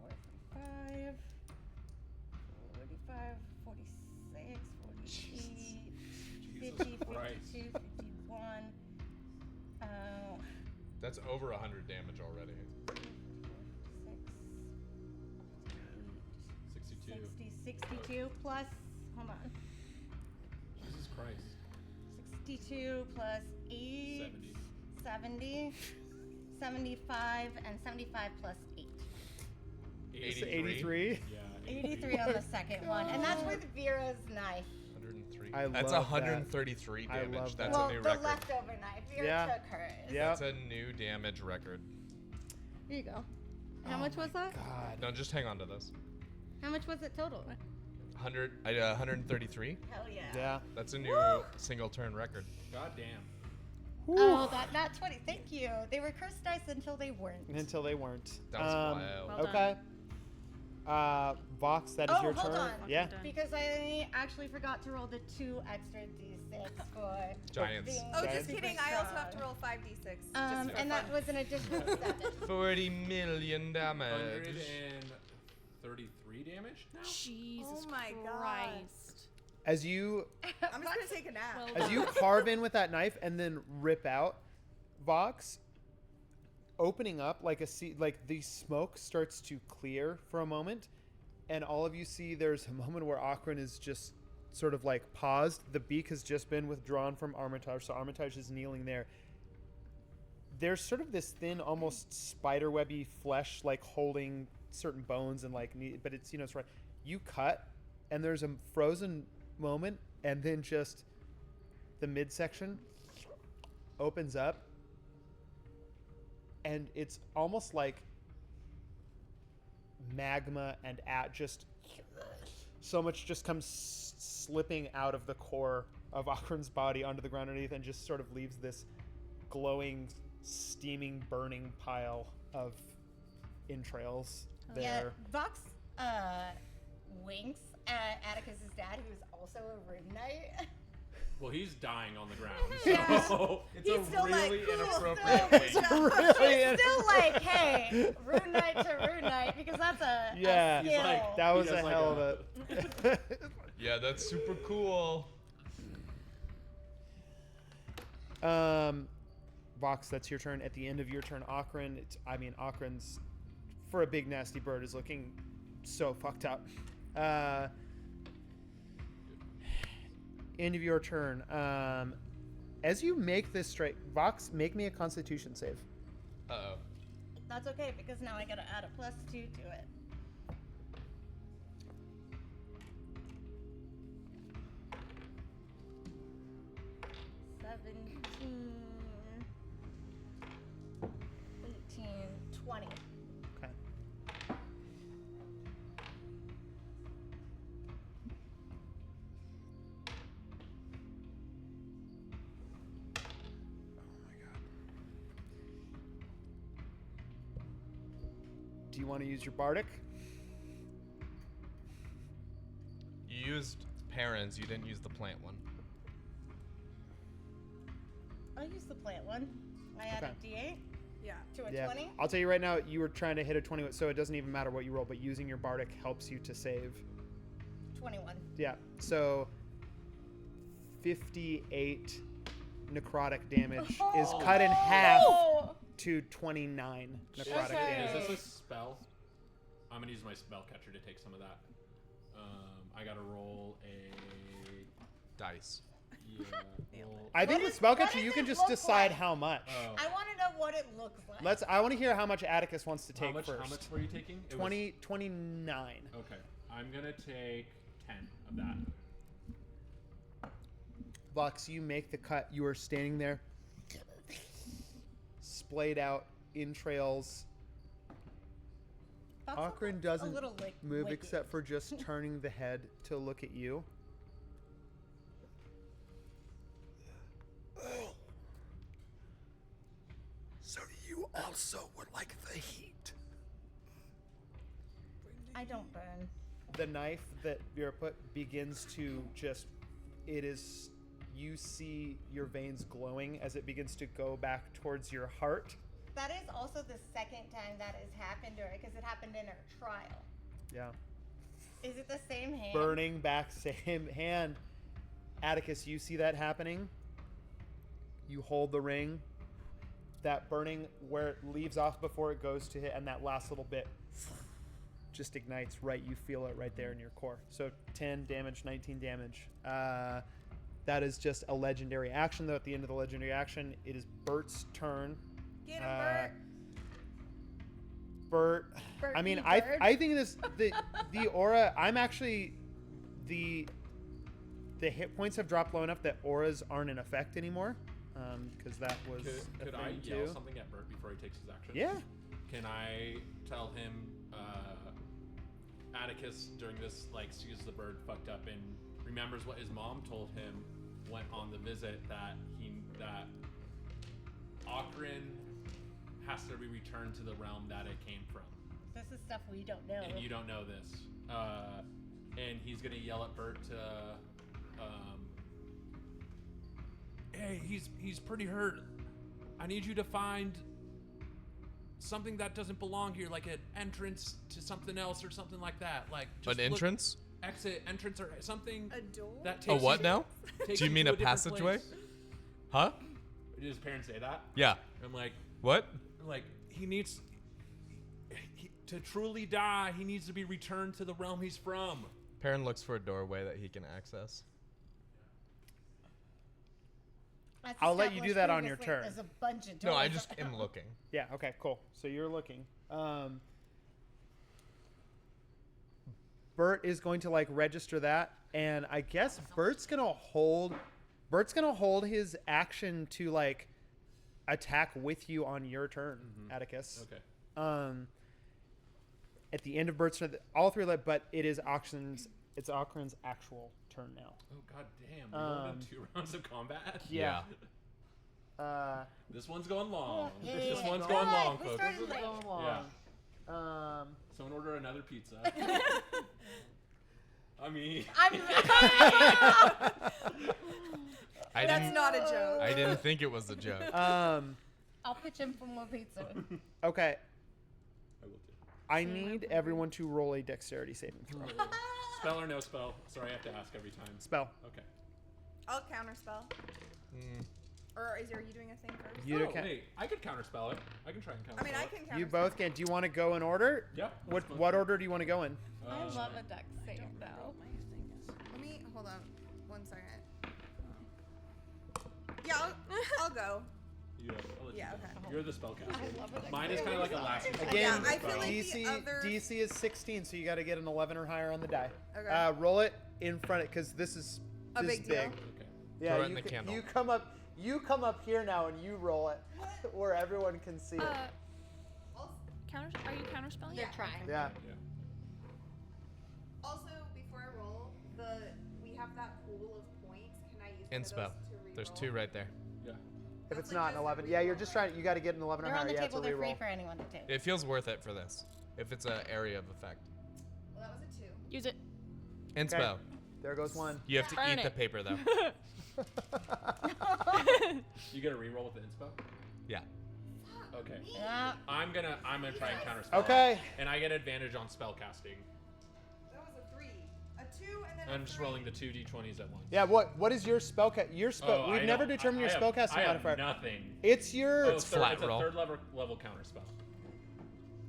42, 43, 44, 45, 46, 48, 50, 52, 51. That's over 100 damage already. 62 plus, hold on. Jesus Christ. 62 plus 8, 70, 75, and 75 plus 8. 83? Yeah. 83 on the second one. And that's with Vera's knife 103. I That's love 133 that. I damage. love That's that. a new the record. leftover knife. You Yeah. took hers. That's a new damage record. Here you go. How much was that? God. No, just hang on to this. How much was it total? 133. Hell yeah. Yeah. That's a new single turn record. God damn. Oh, that 20. Thank you. They were cursed dice until they weren't. Until they weren't. That was wild. Well okay. Vox, that is your hold turn. on. Yeah. Because I actually forgot to roll the 2 extra d6 for Giants. being Oh, just super kidding. I also have to strong. roll 5d6. just And for that fun. was an additional 7. 40 million damage. 133 damage now? Jesus Oh my Christ. As you I'm just gonna take a nap. as you carve in with that knife and then rip out, Vox, opening up like the smoke starts to clear for a moment, and all of you see there's a moment where Akron is just sort of like paused. The beak has just been withdrawn from Armitage, so Armitage is kneeling there. There's sort of this thin, almost spiderwebby flesh, like holding certain bones and like, but it's it's right. You cut, and there's a frozen moment, and then just the midsection opens up, and it's almost like magma and just so much just comes slipping out of the core of Akron's body onto the ground underneath, and just sort of leaves this glowing, steaming, burning pile of entrails there. Yeah, Vox winks at Atticus's dad, who's also a rune knight. Well, he's dying on the ground. Yeah. So it's He's a still like, really cool, inappropriate still- thing. He's still like, hey, rune knight to rune knight, because that's a Yeah, skill. that was He a does like hell of a. Yeah, that's super cool. Vox, that's your turn. At the end of your turn, Akron. Akron's, for a big nasty bird, is looking so fucked up. End of your turn. As you make this strike, Vox, make me a Constitution save. Uh-oh. That's okay, because now I gotta add a +2 to it. $17, 18, 20. Okay. Do you want to use your bardic? You used Perrin's, you didn't use the plant one. I'll use the plant one. I add a D8 Yeah. to a Yeah. 20. I'll tell you right now, you were trying to hit a 20, so it doesn't even matter what you roll, but using your bardic helps you to save. 21. Yeah, so 58 necrotic damage is cut in half to 29 necrotic damage. Is this a spell? I'm gonna use my spell catcher to take some of that. I gotta roll a dice. Yeah. I think with spellcatcher you can just decide how much. Oh. I want to know what it looks like. I want to hear how much Atticus wants to take How much first. were you taking? It 20, 29. Okay, I'm gonna take 10 of that. Vox, you make the cut. You are standing there, splayed out entrails. Akron doesn't little move wicked. except for just turning the head to look at you. So you also would like the heat? I don't burn. The knife that Vera put begins to just, you see your veins glowing as it begins to go back towards your heart. That is also the second time that has happened to her, because it happened in her trial. Yeah. Is it the same hand? Burning back, same hand. Atticus, you see that happening? You hold the ring. That burning where it leaves off before it goes to hit, and that last little bit just ignites right. You feel it right there in your core. So 10 damage, 19 damage. That is just a legendary action, though. At the end of the legendary action, it is Bert's turn. Get him, Bert. Bert. Bert I mean, be I Bert. think the aura. I'm actually the the hit points have dropped low enough that auras aren't in effect anymore. Because that was Could a I thing yell too. something at Bert before he takes his action? Yeah. Can I tell him Atticus during this sees the bird fucked up and remembers what his mom told him went on the visit that Okrin has to be returned to the realm that it came from. This is stuff we don't know. And you don't know this. And he's gonna yell at Bert to hey, he's pretty hurt. I need you to find something that doesn't belong here, like an entrance to something else or something like that. Like just An entrance? Exit, entrance, or something. A door? That A takes what you- now? takes Do you mean to a different passageway? place. Huh? Did his parents say that? Yeah. I'm like, What? like he needs to truly die. He needs to be returned to the realm he's from. Perrin looks for a doorway that he can access. As I'll let you do that on your previously, turn. There's a bunch of doors. No, I just am looking. Yeah, okay, cool. So you're looking. Bert is going to register that, and I guess Bert's gonna hold his action to attack with you on your turn, Atticus. Okay. At the end of Bert's turn, all three left, but it is Okrin's actual turn now. Oh god damn! We're going to 2 rounds of combat. Yeah. This one's going long. Yeah, This yeah, one's yeah. going Alright, long, we folks. started This is late. going long. Yeah. Someone order another pizza. I mean. That's not a joke. I didn't think it was a joke. I'll pitch in for more pizza. Okay. I will too. I need everyone to roll a dexterity saving throw. Spell or no spell? Sorry, I have to ask every time. Spell. Okay. I'll counterspell. Or are you doing a thing first? You Oh, can- wait, I could counterspell it. I can try and counterspell I mean, I can counterspell. You both can. Do you want to go in order? Yep. What order do you want to go in? I love a dex save though. Let me hold on 1 second. Yeah, I'll go. I'll let you Yeah, go. okay. You're the spellcaster. I love it. Mine is kind of like a last resort. Again, Yeah, I feel like DC, the other- DC is 16, so you got to get an 11 or higher on the die. Okay. Roll it in front of because this is A this big is deal. big. Okay. Yeah, Throw it in you, the candle. you come up here now and you roll it where everyone can see it. Are you counterspelling? They're trying. Yeah. Also, before I roll, we have that pool of points. Can I use one In of spell. those to re-roll? There's 2 right there. Yeah. If it's not an 11, yeah, you're just trying. You got to get an 11 or They're higher. on the Yeah, table. it's a They're free reroll. for anyone to take. It feels worth it for this. If it's an area of effect. Well, that was a 2. Use it. In Okay. spell. There goes one. You have to Burn eat the it. paper though. You get a reroll with the inspo? Yeah. Okay. Yeah. I'm gonna try and counterspell. Okay. And I get advantage on spell casting. That was a 3, a 2, and then I'm a just 3. rolling the 2d20s at once. Yeah. What is your spell? Your spell. Oh, We've I never don't- determined your I have- spellcasting I have modifier. nothing. It's your. Oh, It's flat it's a roll. third level counterspell.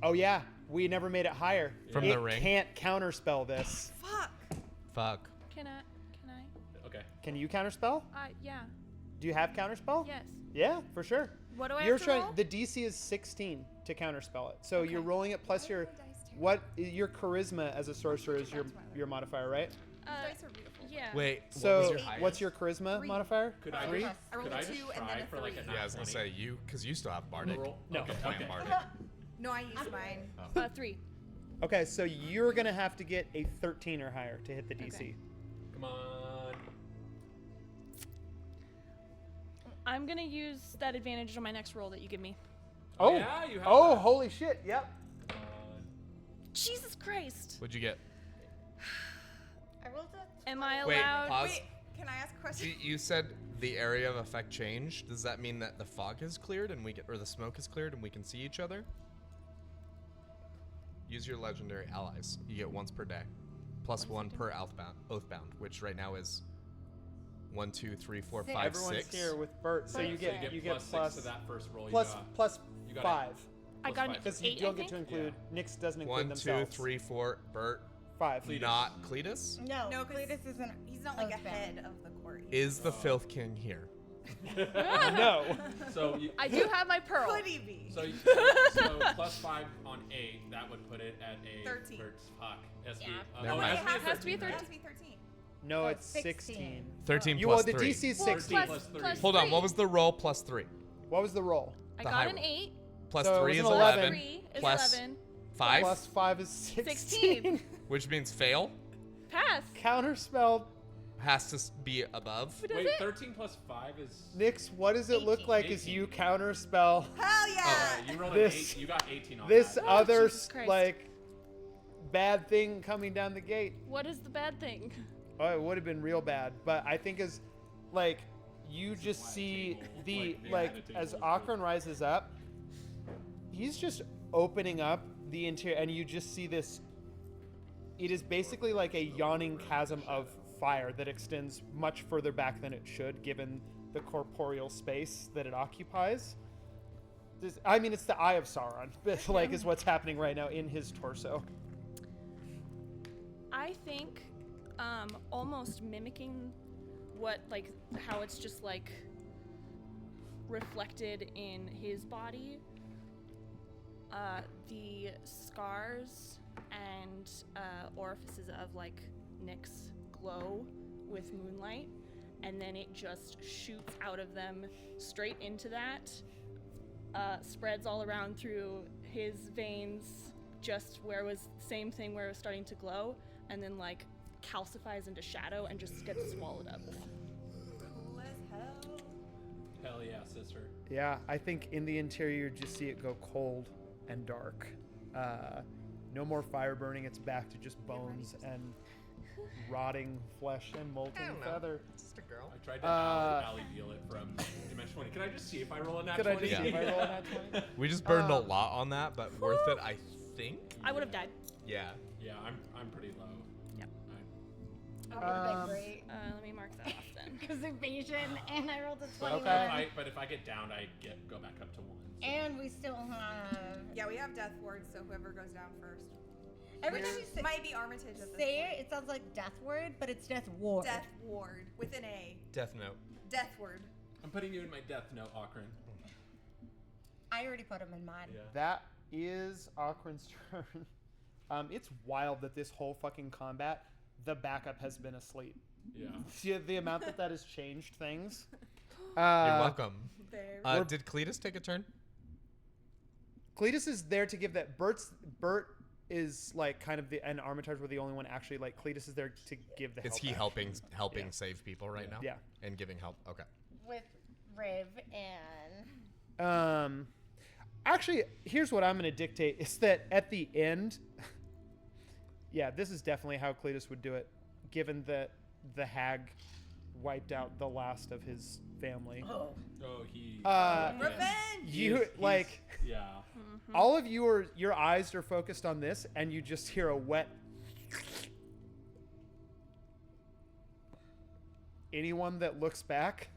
Oh yeah, we never made it higher. From it the ring? Can't counterspell this. Fuck. Fuck. Can I? Okay. Can you counterspell? Yeah. Do you have counterspell? Yes. Yeah, for sure. What do I You're have to trying. roll? The DC is 16 to counterspell it. So you're rolling it plus your your charisma as a sorcerer is your modifier, right? Dice are beautiful. Yeah. Wait. So what was your highest? what's your charisma 3. modifier? Could I 3? just, I rolled could a I just 2 and then try a for like a 3. nat Yeah, I was gonna 20? say you, because you still have bardic. Roll? No, Okay, playing okay. bardic. No, I used mine. 3. Okay, so you're gonna have to get a 13 or higher to hit the DC. Okay. Come on. I'm gonna use that advantage on my next roll that you give me. Oh, yeah, you have oh, that. holy shit! Yep. Come on. Jesus Christ! What'd you get? I rolled a. Am I Wait, allowed? pause. Wait, can I ask a question? You said the area of effect changed. Does that mean that the fog is cleared and we can, or the smoke is cleared and we can see each other? Use your legendary allies. You get once per day, plus 1 per oathbound, which right now is 1, 2, 3, 4, 5, Everyone's 6. here with Bert, so you get plus 6 to that first roll. plus you got 5. I got an Because you 8, don't I get to think? include. Nyx doesn't include 1, 2, themselves. 3, 4. Bert. 5. Not Cletus. No, No, 'cause Cletus isn't. He's not like oathbound. ahead of the court. Is the Filth King here? No. So you, I do have my pearl. Could he be? so plus 5 on 8, that would put it at a 13. Fuck. SP. Yeah. Never oh, mind. it has to be Has to be 13. 13. It has to be 13. No, Oh, it's 16. 13 you, plus well, the 3. DC is Well, 16. plus Hold on, three. what was the roll plus 3? What was the roll? I The got high an roll. 8. Plus So it 3 was is an 11. 3 is Plus 11. 5, Plus 5 is 16. 16. which means fail, Pass. Counterspell. has to be above. Who does Wait, it? 13 plus 5 is. Nix, what does it look like as you counterspell Hell yeah! You rolled This- an 8. You got 18 on this that. other Jesus Christ. like bad thing coming down the gate? What is the bad thing? Oh, it would have been real bad, but I think as like you just see the like as Akron rises up, he's just opening up the interior, and you just see this. It is basically like a yawning chasm of fire that extends much further back than it should, given the corporeal space that it occupies. I mean, it's the Eye of Sauron, like, is what's happening right now in his torso. I think almost mimicking what, like, how it's just, like, reflected in his body. The scars and orifices of, like, Nick's glow with moonlight, and then it just shoots out of them straight into that, spreads all around through his veins, just where it was same thing where it was starting to glow, and then like calcifies into shadow and just gets swallowed up. Cool as hell. Hell yeah, sister. Yeah, I think in the interior you just see it go cold and dark. No more fire burning, it's back to just bones and rotting flesh and molten feather. It's just a girl. I tried to alley deal it from Dimension 20. Can I just see if I roll a nat Could 20? I just see if I roll a nat 20? We just burned a lot on that, but worth it, I think. I would have died. Yeah. Yeah, I'm pretty low. Yep. I would have been great. Let me mark that off then. Because evasion, and I rolled a But, 21. but if I get downed, I go back up to 1. So. And we still have. Yeah, we have death wards, so whoever goes down first. Every time you say, Might be Armitage at this say point. it sounds like death word, but it's death ward. Death ward with an A. Death Note. Death word. I'm putting you in my death note, Akron. I already put him in mine. Yeah. That is Akron's turn. It's wild that this whole fucking combat, the backup has been asleep. Yeah. The amount that has changed things. You're welcome. Very Did Cletus take a turn? Cletus is there to give that. Bert is like kind of the, and Armitage were the only one actually, like Cletus is there to give the help. Is he back. helping Yeah. save people right now? Yeah. And giving help. Okay. With Riv and. Actually, here's what I'm going to dictate is that at the end, yeah, this is definitely how Cletus would do it, given that the hag wiped out the last of his family. Oh, he. Revenge! You like. Yeah. All of you are, your eyes are focused on this, and you just hear a wet. Anyone that looks back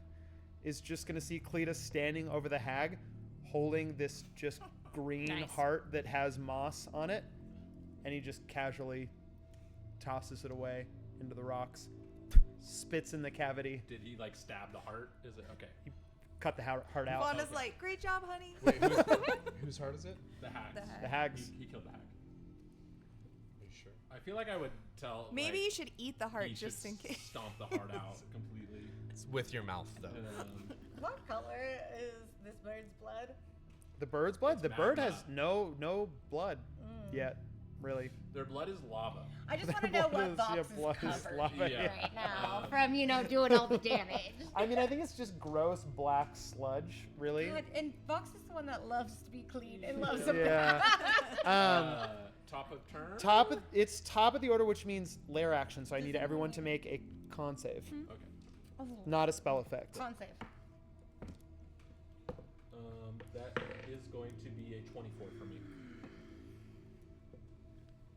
is just going to see Cletus standing over the hag, holding this just green heart that has moss on it, and he just casually tosses it away into the rocks, spits in the cavity. Did he like stab the heart? Is it okay? He cut the heart out. Fawn's like, great job, honey. Wait, whose heart is it? The hag's. The hag's. He killed the hag. Are you sure? I feel like I would tell. Maybe like, you should eat the heart he just should in case. Stomp the heart out completely. It's with your mouth, though. What color is this bird's blood? The bird's blood? It's The bird magma. has no blood yet, really. Their blood is lava. I just want to know what blood is- Vox yeah, is blood is covered lava, yeah. right now from, doing all the damage. I mean, I think it's just gross black sludge, really. God, and Vox is the one that loves to be clean and loves a Yeah. Top of turn. It's top of the order, which means lair action. So I need everyone to make a con save, Okay. not a spell effect. Con save. That is going to be a 24 for me.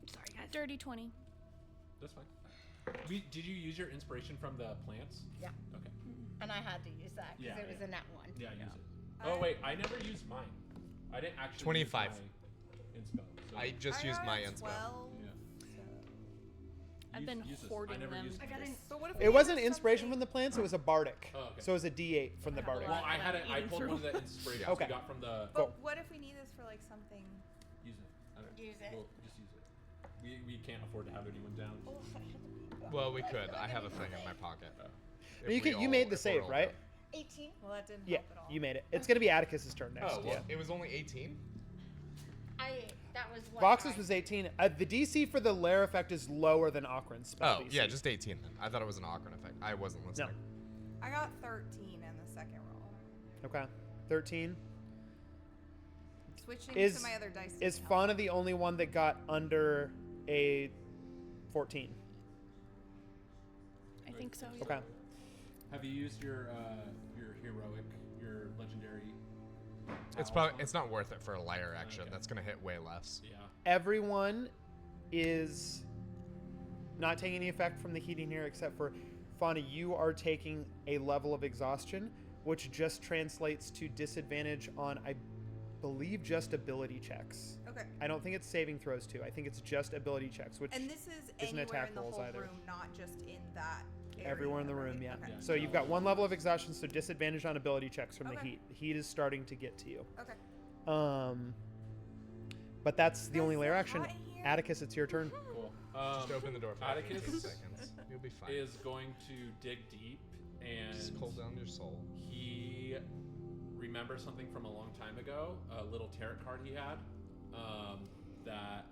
Sorry, guys. Dirty 20. That's fine. Did you use your inspiration from the plants? Yeah. Okay. And I had to use that because Yeah, it was a nat one. Yeah, use it. Oh wait, I never used mine. I didn't actually. 25. Use my inspo. So I just used my inspo. I've been hoarding them. But what if It wasn't inspiration from the plants; it was a bardic. Oh, okay. So it was a D8 from the bardic. Well, I pulled one of the inspirations Okay. we got from the. But what if we need this for like something? Use it. I don't, Use it. We'll just use it. We can't afford to have anyone down. Well, we could. I have a thing in my pocket. You made the save, right? 18. Well, that didn't Yeah, help at all. you made it. It's gonna be Atticus's turn next. Oh, well, it was only 18? That was what Vox's I- was 18. The DC for the Lair effect is lower than Okran's spell Oh, DC. yeah, just 18 then. I thought it was an Okran effect. I wasn't listening. I got 13 in the second roll. Okay, 13. Switching Is to my other dice. is didn't help. Fauna the only one that got under a 14? I think so. Yeah. Okay. Have you used your heroic, your legendary? It's probably not worth it for a liar action. That's gonna hit way less. Yeah. Everyone is not taking any effect from the heating here, except for Fauna. You are taking a level of exhaustion, which just translates to disadvantage on, I believe, just ability checks. Okay. I don't think it's saving throws too. I think it's just ability checks, which And this is isn't anywhere attack in the rolls whole either. room, not just in that area. Everywhere in the room, right? yeah. Okay. So you've got one level of exhaustion, so disadvantage on ability checks from the Okay. heat. The heat is starting to get to you. Okay. But that's the only layer action. Atticus, it's your turn. Cool. Just open the door for like 18 Atticus seconds. You'll be fine. is going to dig deep and Just cool down your soul. He remembers something from a long time ago, a little tarot card he had that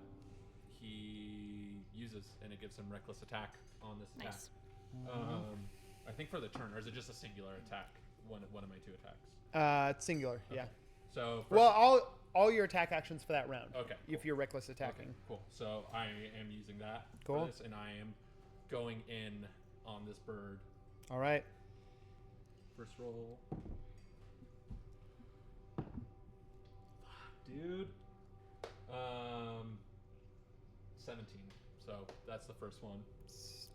he uses, and it gives him reckless attack on this attack. Nice. I think for the turn, or is it just a singular attack? One of my two attacks. It's singular, yeah. So Well, all your attack actions for that round. Okay, If you're reckless attacking. Okay, cool. So I am using that Cool. for this, and I am going in on this bird. All right. First roll. Dude. 17. So that's the first one. It's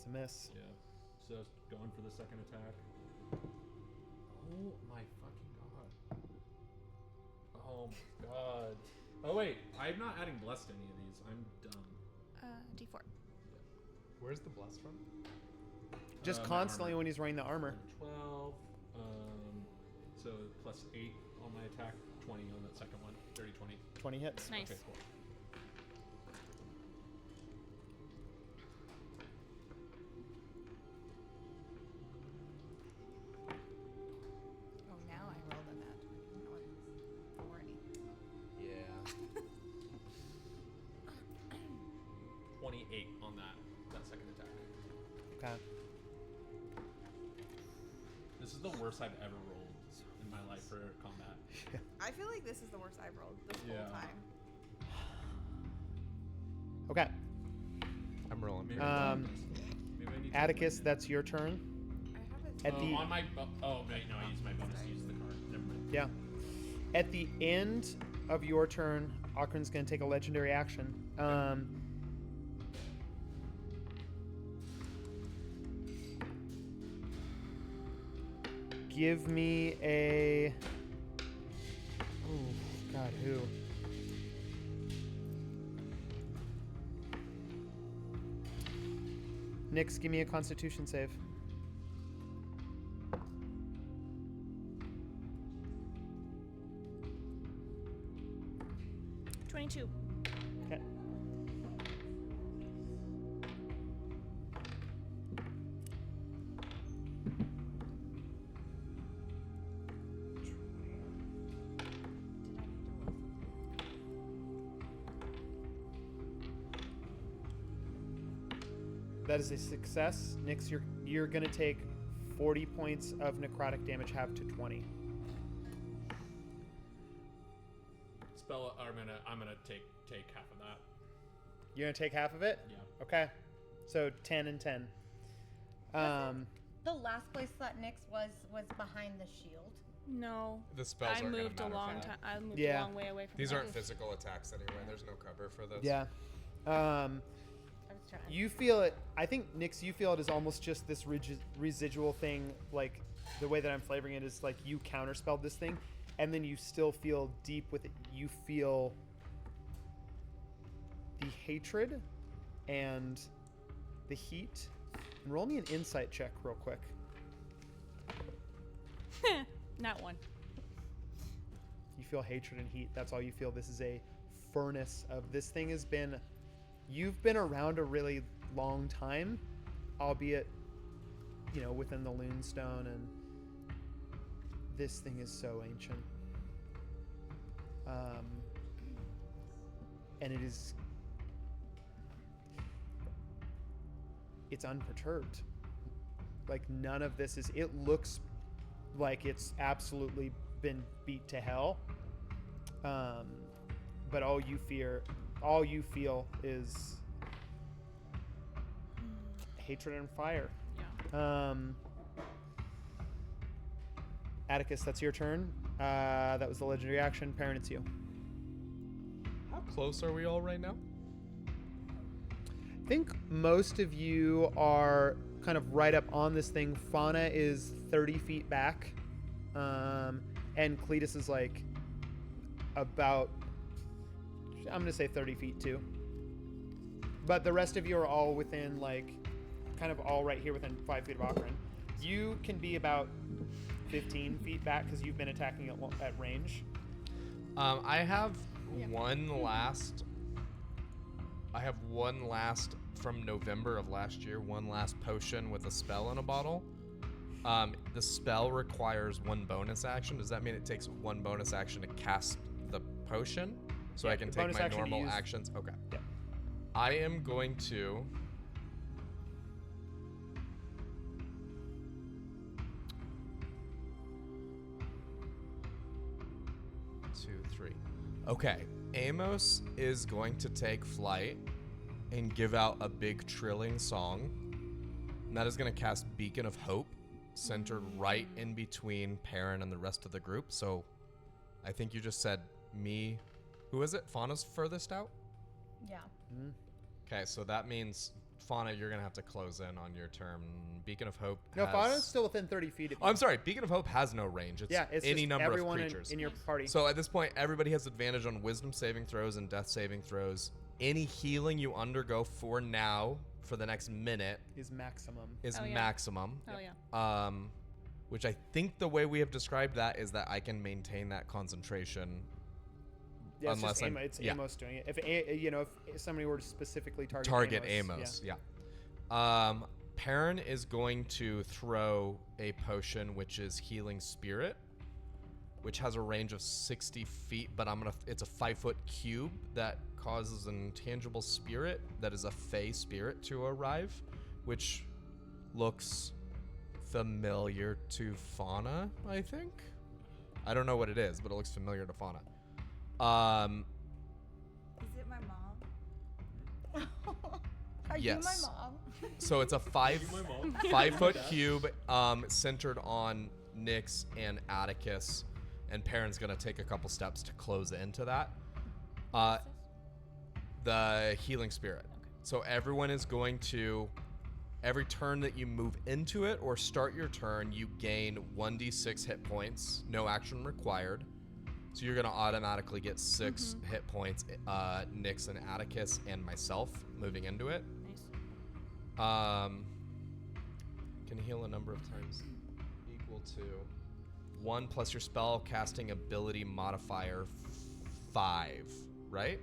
a miss. Yeah. So going for the second attack. Oh my fucking god. Oh my god. Oh wait, I'm not adding blessed to any of these. I'm dumb. D4. Where's the bless from? Just My constantly armor. when he's wearing the armor. 12. So plus 8 on my attack. 20 on that second one. 30, 20. 20 hits. Nice. Okay, cool. Oh, now I rolled a nat 20. No, it's 40. Yeah. 28 on that second attack. Okay. This is the worst I've ever rolled in my life for combat. I feel like this is the worst I've rolled this whole time. Okay. I'm rolling. Maybe Maybe I need to Atticus, that's your turn. At the on my oh wait, no, I used my bonus to use the card. Never mind. Yeah. At the end of your turn, Okran's going to take a legendary action. Give me a... Oh, God, who? Nyx, give me a Constitution save. $22. Okay. That is a success. Nyx, you're gonna take 40 points of necrotic damage, half to 20. Spell. I'm gonna take half of that. You're gonna take half of it? Yeah. Okay. So 10 and 10. The last place that Nyx was behind the shield. No. The spells I aren't gonna moved a matter for long that. time. I moved Yeah. a long way away from These that. aren't physical attacks anyway. There's no cover for this. Yeah. You feel it. I think, Nyx, you feel it is almost just this residual thing. Like, the way that I'm flavoring it is like you counterspelled this thing, and then you still feel deep with it. You feel the hatred and the heat. And roll me an insight check real quick. Not one. You feel hatred and heat. That's all you feel. This is a furnace of this thing has been... You've been around a really long time, albeit, within the Lunestone, and this thing is so ancient. And it's unperturbed. Like, none of this it looks like it's absolutely been beat to hell. But all you feel is hatred and fire. Yeah. Atticus, that's your turn. That was the legendary action. Perrin, it's you. How close are we all right now? I think most of you are kind of right up on this thing. Fauna is 30 feet back. And Cletus is like about, I'm going to say 30 feet too. But the rest of you are all within kind of all right here within 5 feet of Akron. You can be about 15 feet back because you've been attacking at range. I have one last from November of last year, one last potion with a spell in a bottle. The spell requires one bonus action. Does that mean it takes one bonus action to cast the potion? So I can take my normal actions? Okay. Yeah. I am going to... Okay, Amos is going to take flight and give out a big trilling song. And that is going to cast Beacon of Hope, centered right in between Perrin and the rest of the group. So I think you just said me. Who is it? Fauna's furthest out? Yeah. Mm-hmm. Okay, so that means, Fauna, you're going to have to close in on your turn. Beacon of Hope No, has... Fauna's still within 30 feet of you. Oh, I'm sorry. Beacon of Hope has no range. It's any just number of everyone creatures. in your party. So at this point, everybody has advantage on wisdom saving throws and death saving throws. Any healing you undergo for now, for the next minute, is maximum. Maximum. Oh, yeah. Which I think the way we have described that is that I can maintain that concentration. Yeah, unless it's Amos doing it. If somebody were to specifically target Amos, yeah. Perrin is going to throw a potion which is Healing Spirit, which has a range of 60 feet, but it's a 5-foot cube that causes an intangible spirit that is a fey spirit to arrive, which looks familiar to Fauna, I think. I don't know what it is, but it looks familiar to Fauna. Is it my mom? Are Yes. you my mom? So it's a 5-foot cube centered on Nyx and Atticus, and Perrin's gonna take a couple steps to close into that. The Healing Spirit. So everyone is going to, every turn that you move into it or start your turn, you gain 1d6 hit points, no action required. So you're gonna automatically get 6 hit points, Nyx and Atticus and myself moving into it. Nice. Can heal a number of times equal to 1 plus your spell casting ability modifier 5, right?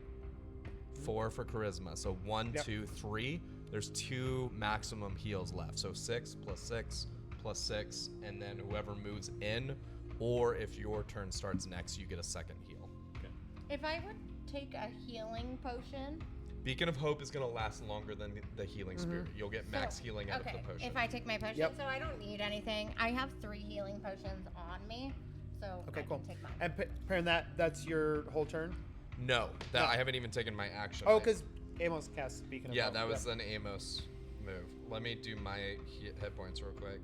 4 for charisma. So 1, 2, 3. There's 2 maximum heals left. So 6 plus 6 plus 6, and then whoever moves in, or if your turn starts next, you get a second heal. Okay. If I would take a healing potion. Beacon of Hope is going to last longer than the Healing Spirit. You'll get max healing out of the potion. If I take my potion, so I don't need anything. I have 3 healing potions on me, so Okay, I cool. can take mine. And Perrin, that's your whole turn? No, I haven't even taken my action. Oh, because Amos cast Beacon of Hope. Yeah, that was an Amos move. Let me do my hit points real quick.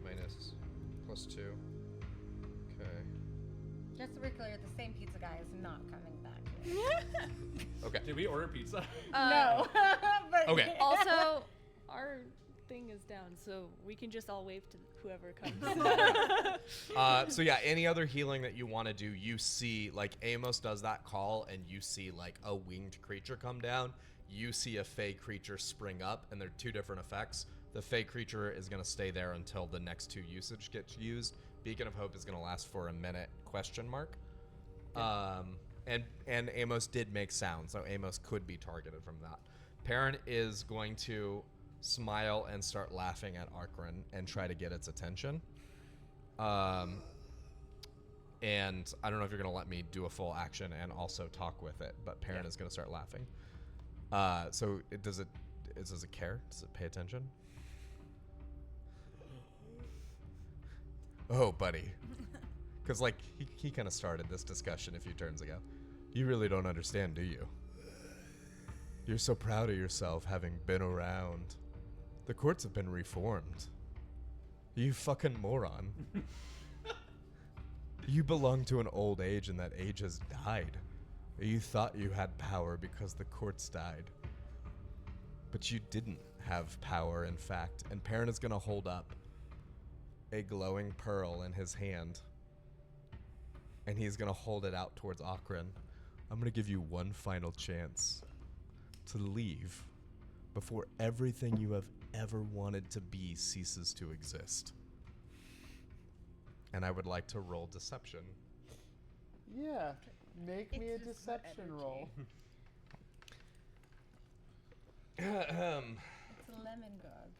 Minus +2. Okay. Just to be clear, the same pizza guy is not coming back here. Okay. Did we order pizza? No. But Okay. Also, our thing is down, so we can just all wave to whoever comes. So yeah, any other healing that you want to do, you see, like Amos does that call, and you see like a winged creature come down. You see a fey creature spring up, and they're 2 different effects. The fey creature is going to stay there until the next 2 usage gets used. Beacon of Hope is going to last for a minute, ? And Amos did make sound, so Amos could be targeted from that. Perrin is going to smile and start laughing at Arkran and try to get its attention. And I don't know if you're going to let me do a full action and also talk with it, but Perrin is going to start laughing. So does it care? Does it pay attention? Oh, buddy. Because, like, he kind of started this discussion a few turns ago. You really don't understand, do you? You're so proud of yourself having been around. The courts have been reformed. You fucking moron. You belong to an old age and that age has died. You thought you had power because the courts died. But you didn't have power, in fact. And Perrin is going to hold up a glowing pearl in his hand. And he's going to hold it out towards Arkran. I'm going to give you one final chance to leave before everything you have ever wanted to be ceases to exist. And I would like to roll deception. Yeah, make me a deception roll. It's a lemon god.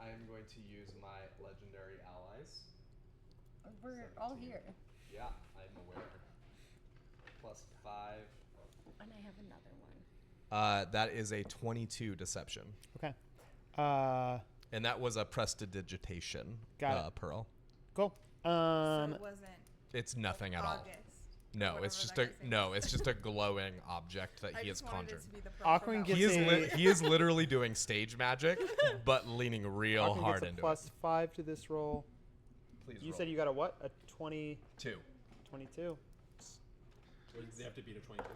I am going to use my legendary allies. We're all here. Yeah, I'm aware. +5. And I have another one. That is a 22 deception. Okay. And that was a prestidigitation pearl. Cool. So it wasn't. It's nothing at all. August, No, it's just a glowing object that he has conjured. Arkran gets He is literally doing stage magic, but leaning real Arkran hard gets into a it. +5 to this roll. Please You roll. said you got a what? A 22. 22. They have to beat a 22.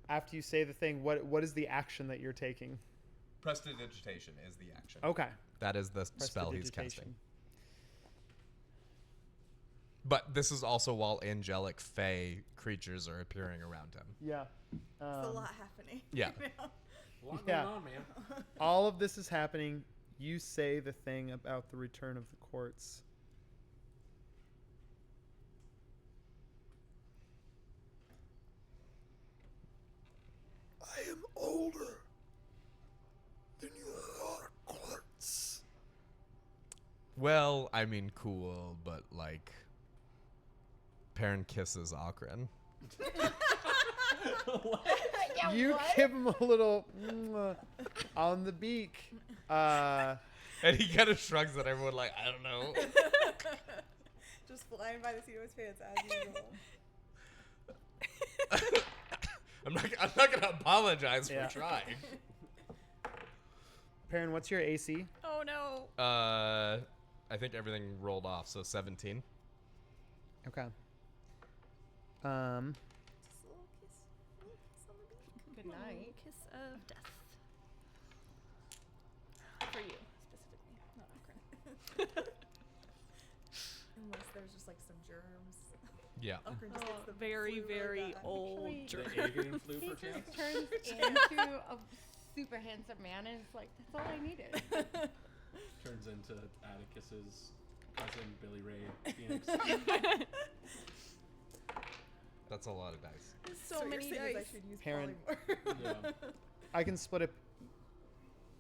After you say the thing, what is the action that you're taking? Prestidigitation is the action. Okay. That is the spell he's casting. Prestidigitation. But this is also while angelic fae creatures are appearing around him. Yeah. There's a lot happening. Yeah. right now. A lot Yeah. going on, man. All of this is happening. You say the thing about the return of the courts. I am older than your courts. Well, I mean, cool, but like, Perrin kisses Arkran. Yeah, You what? give him a little mwah on the beak. And he kind of shrugs at everyone like, I don't know. Just flying by the seat of his pants as usual. I'm not gonna apologize Yeah. for trying. Perrin, what's your AC? Oh no. I think everything rolled off, so 17. Okay. Just a little kiss on the beak. Good A little night. Kiss of death. For you, specifically, not Arkran. Unless there's just like some germs. Yeah. Arkran just gets the Very, flu really very bad. old Actually, germ. The avian flu, He perchance? just turns into a super handsome man, and it's like, that's all I needed. Turns into Atticus's cousin, Billy Ray Phoenix. That's a lot of dice. So you're many saying is I dice. should use Perrin. polymorph. Yeah. I can split it.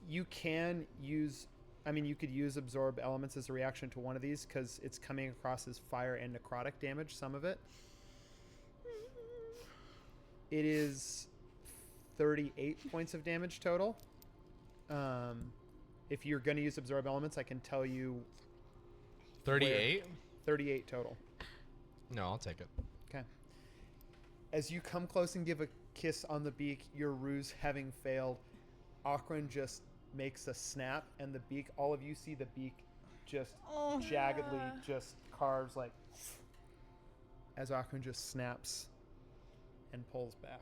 You can use. I mean, you could use absorb elements as a reaction to one of these because it's coming across as fire and necrotic damage. Some of it. It is 38 points of damage total. If you're going to use absorb elements, I can tell you 38? 38 total. No, I'll take it. Okay. As you come close and give a kiss on the beak, your ruse having failed, Arkran just makes a snap, and the beak, all of you see the beak just jaggedly just carves like as Arkran just snaps and pulls back.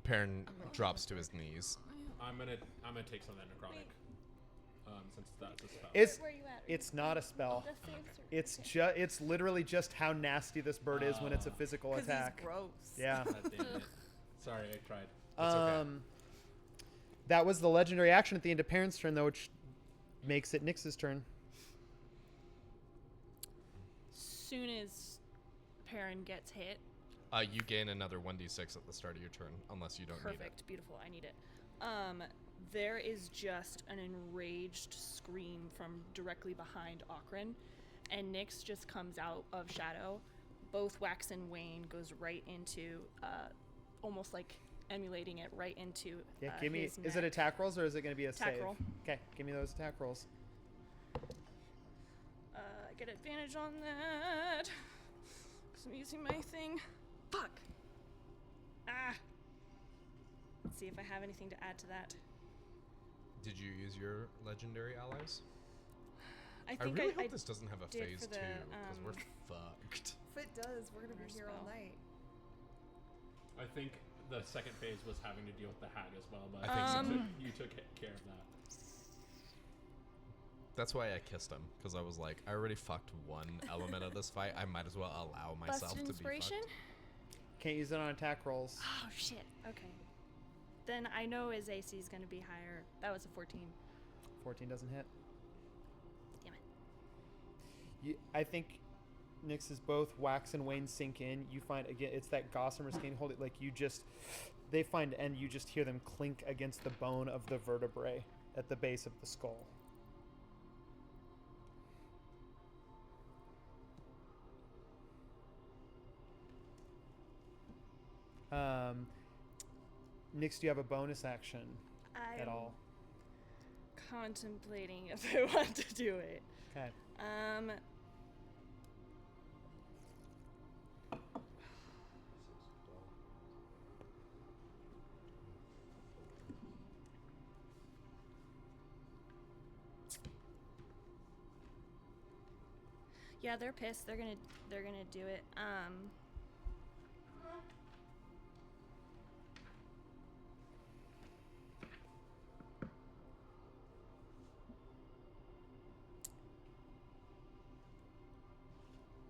Perrin drops to his knees. I'm gonna take some of that necrotic. Since that's a spell. It's Where are you at? it's not a spell. Death saves or- It's just it's literally just how nasty this bird is when it's a physical 'Cause attack. he's gross. Yeah. God damn it. Sorry, I tried. okay. That was the legendary action at the end of Perrin's turn, though, which makes it Nyx's turn. Soon as Perrin gets hit. You gain another 1d6 at the start of your turn, unless you don't need it. Perfect, beautiful. I need it. There is just an enraged scream from directly behind Okran, and Nyx just comes out of shadow. Both Wax and Wayne goes right into, almost like emulating it right into. Yeah, give me. his Is it neck. attack rolls or is it going to be a Attack save? roll. Okay, give me those attack rolls. I get advantage on that because I'm using my thing. Fuck. Let's see if I have anything to add to that. Did you use your legendary allies? I think really I hope this doesn't have a did phase for 2, the, because we're fucked. If it does, we're gonna be here all spell. night. I think the second phase was having to deal with the hag as well, but I think so too. you took care of that. That's why I kissed him, because I was like, I already fucked one element of this fight. I might as well allow myself Busted to inspiration? be fucked. Can't use it on attack rolls. Oh shit. Okay. Then I know his AC is gonna be higher. That was a 14. 14 doesn't hit. Damn it. I think Nyx's both Wax and Wayne sink in. You find again, it's that gossamer skin. Hold it like you just. They find and you just hear them clink against the bone of the vertebrae at the base of the skull. Nyx, do you have a bonus action at I'm all? contemplating if I want to do it. Okay. Yeah, they're pissed. They're gonna do it.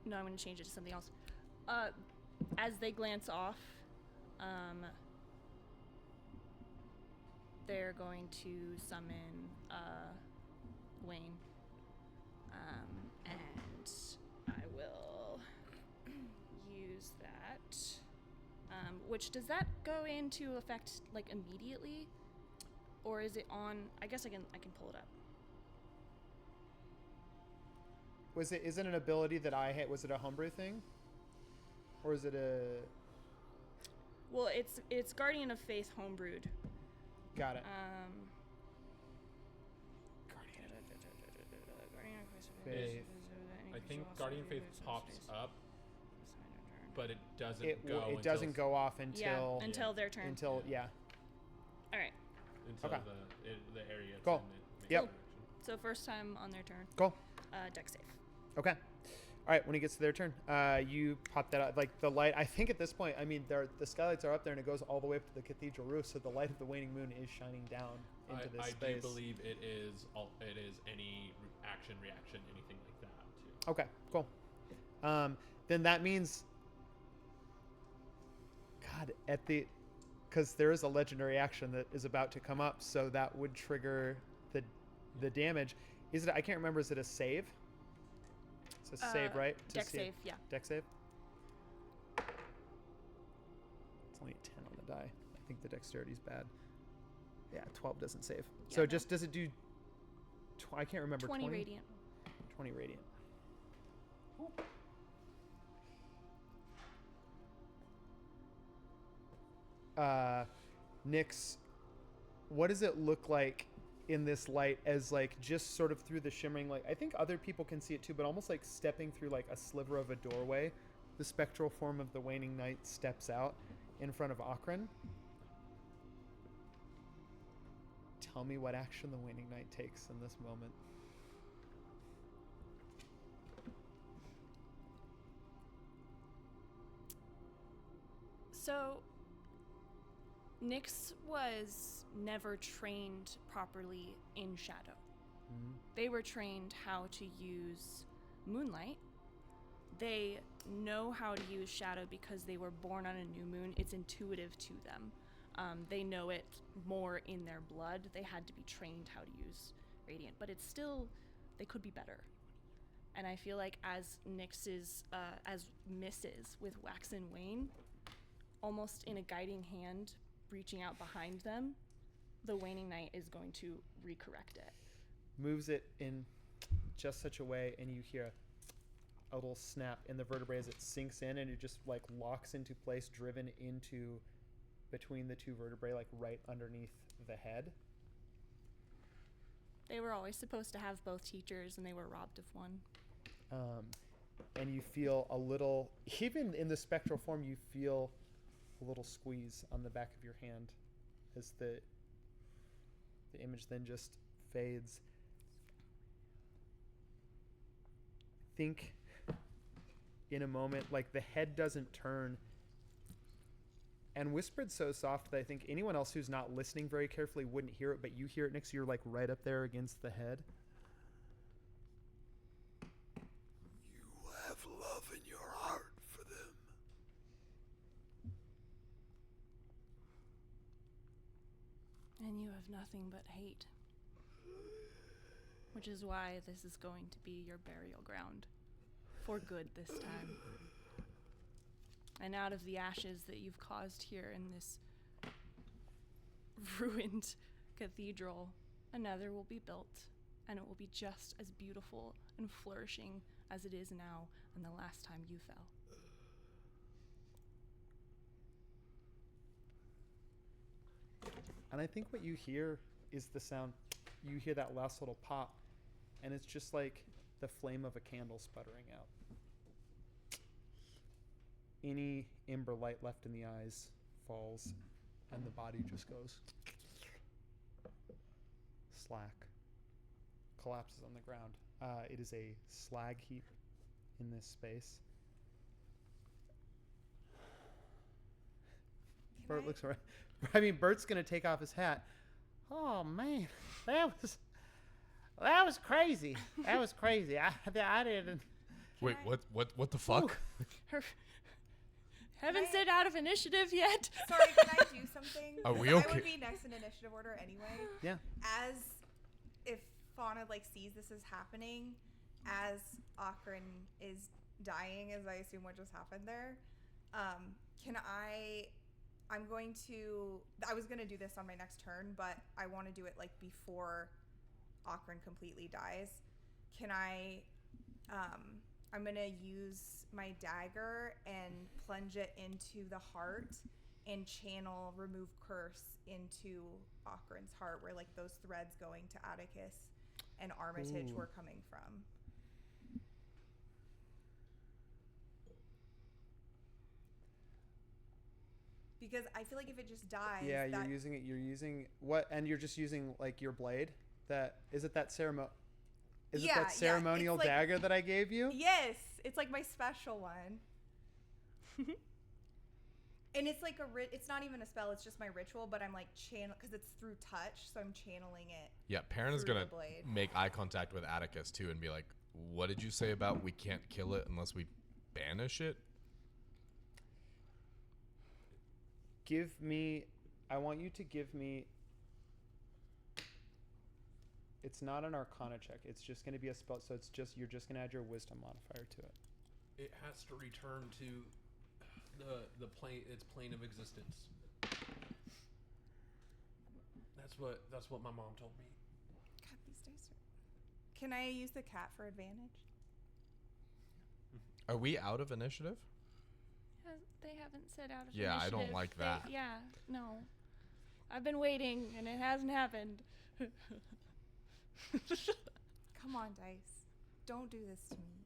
No, I'm gonna change it to something else. As they glance off, they're going to summon Wayne, and I will use that. Which does that go into effect like immediately, or is it on? I guess I can pull it up. Is it an ability that I had? Was it a homebrew thing? Or is it a... Well, it's Guardian of Faith homebrewed. Got it. Guardian of Faith. I think Guardian Faith pops up, but it doesn't It go. it doesn't go off until... until their turn. Until, yeah. All right. Until Okay. the area. it's Cool. in it Yep. makes So first time on their turn. Cool. Deck save. Okay. All right, when it gets to their turn, you pop that out. Like the light, I think at this point, I mean, the skylights are up there and it goes all the way up to the cathedral roof, so the light of the waning moon is shining down into this I space. do believe it is any action, reaction, anything like that too. Okay, cool. Then that means, God, because there is a legendary action that is about to come up, so that would trigger the damage. Is it? I can't remember. Is it a save? It's a save, right? To Deck see- save, yeah. Deck save. It's only a 10 on the die. I think the dexterity's bad. Yeah, 12 doesn't save. Yeah, So no. just does it do? I can't remember. 20 radiant. 20 radiant. Nyx, what does it look like in this light as like just sort of through the shimmering light? I think other people can see it too, but almost like stepping through like a sliver of a doorway, the spectral form of the waning knight steps out in front of Okran. Tell me what action the waning knight takes in this moment. So, Nyx was never trained properly in Shadow. They were trained how to use Moonlight. They know how to use Shadow because they were born on a new moon. It's intuitive to them. They know it more in their blood. They had to be trained how to use Radiant, but it's still, they could be better. And I feel like as misses with Wax and Wane, almost in a guiding hand reaching out behind them, the Waning Knight is going to recorrect it. Moves it in just such a way, and you hear a little snap in the vertebrae as it sinks in, and it just like locks into place, driven into between the two vertebrae, like right underneath the head. They were always supposed to have both teachers, and they were robbed of one. And you feel a little, even in the spectral form, you feel a little squeeze on the back of your hand as the image then just fades. Think in a moment, like the head doesn't turn, and whispered so soft that I think anyone else who's not listening very carefully wouldn't hear it, but you hear it, Nick, so you're like right up there against the head. You have love in your heart for them. And you have nothing but hate. Which is why this is going to be your burial ground. For good this time. And out of the ashes that you've caused here in this ruined cathedral, another will be built, and it will be just as beautiful and flourishing as it is now and the last time you fell. And I think what you hear is the sound, you hear that last little pop, and it's just like the flame of a candle sputtering out. Any ember light left in the eyes falls, and the body just goes slack, collapses on the ground. It is a slag heap in this space. Bert looks around. I mean, Bert's gonna take off his hat. Oh man, that was crazy. That was crazy. I didn't. Wait, what the fuck? Haven't said out of initiative yet. Sorry, can I do something? Are we I okay? would be next in initiative order anyway. Yeah. As if Fauna like sees this is happening, as Akron is dying, as I assume what just happened there, I was gonna do this on my next turn, but I want to do it like before Akron completely dies. I'm gonna use my dagger and plunge it into the heart and channel remove curse into Akron's heart, where like those threads going to Atticus and Armitage were coming from. Because I feel like if it just dies, Yeah, you're using what? And you're just using like your blade. Is it that ceremonial it's like, dagger that I gave you? Yes, it's like my special one. And it's like it's not even a spell, it's just my ritual, but I'm like because it's through touch, so I'm channeling it. Yeah, Perrin is gonna make eye contact with Atticus too and be like, what did you say about we can't kill it unless we banish it? I want you to give me, it's not an Arcana check, it's just going to be a spell, so you're just going to add your Wisdom modifier to it. It has to return to the plane of existence. That's what my mom told me. God, these days Can I use the cat for advantage? Are we out of initiative? They haven't said out of Yeah, initiative. I don't like that. No. I've been waiting, and it hasn't happened. Come on, Dice. Don't do this to me.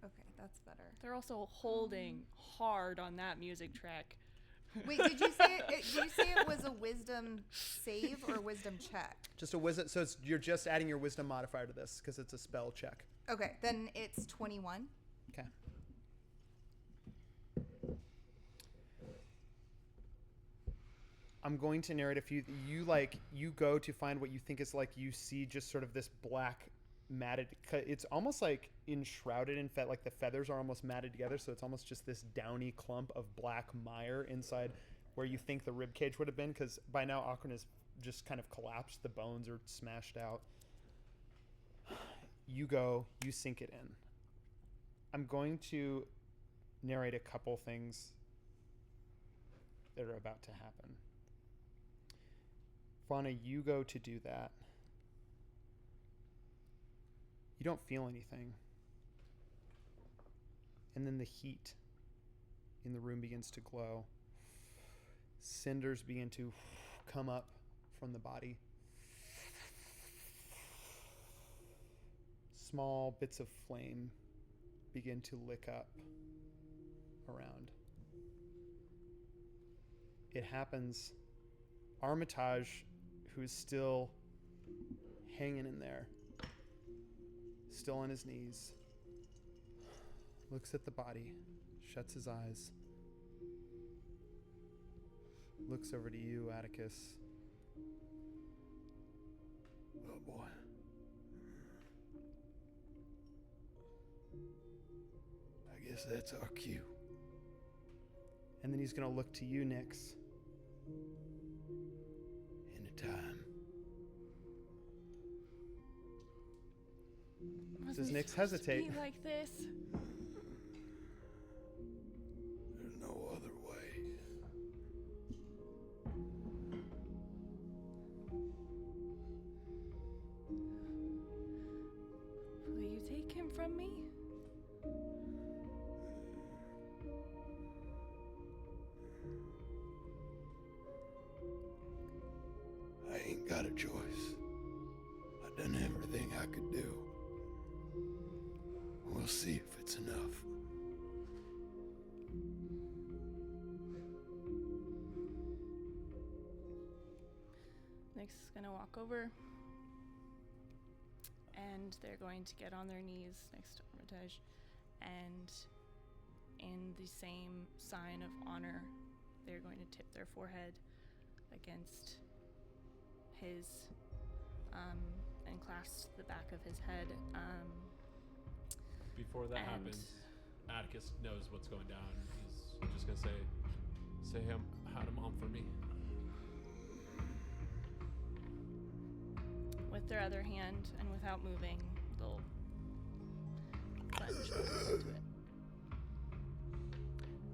Okay, that's better. They're also holding hard on that music track. Wait, did you say it was a wisdom save or wisdom check? Just a wisdom, so you're just adding your Wisdom modifier to this because it's a spell check. Okay, then it's 21. Okay. I'm going to narrate you go to find what you think is like, you see just sort of this black matted, it's almost like enshrouded in like the feathers are almost matted together, so it's almost just this downy clump of black mire inside where you think the rib cage would have been, because by now Akron has just kind of collapsed, the bones are smashed out. you go, you sink it in. I'm going to narrate a couple things that are about to happen. Fauna, you go to do that. You don't feel anything. And then the heat in the room begins to glow. Cinders begin to come up from the body. Small bits of flame begin to lick up around. It happens. Armitage, who's still hanging in there, still on his knees, looks at the body, shuts his eyes, looks over to you, Atticus. Oh boy. I guess that's our cue. And then he's going to look to you, Nyx. Anytime. Does Wasn't Nyx supposed to hesitate? be like this. There's no other way. Will you take him from me? I ain't got a choice. I've done everything I could do. We'll see if it's enough. Nyx is gonna walk over, and they're going to get on their knees next to Armitage, and in the same sign of honor, they're going to tip their forehead against his, and clasp the back of his head. Before that and- happens, Atticus knows what's going down. He's just gonna say him, had him on for me. With their other hand and without moving, they'll plunge into it.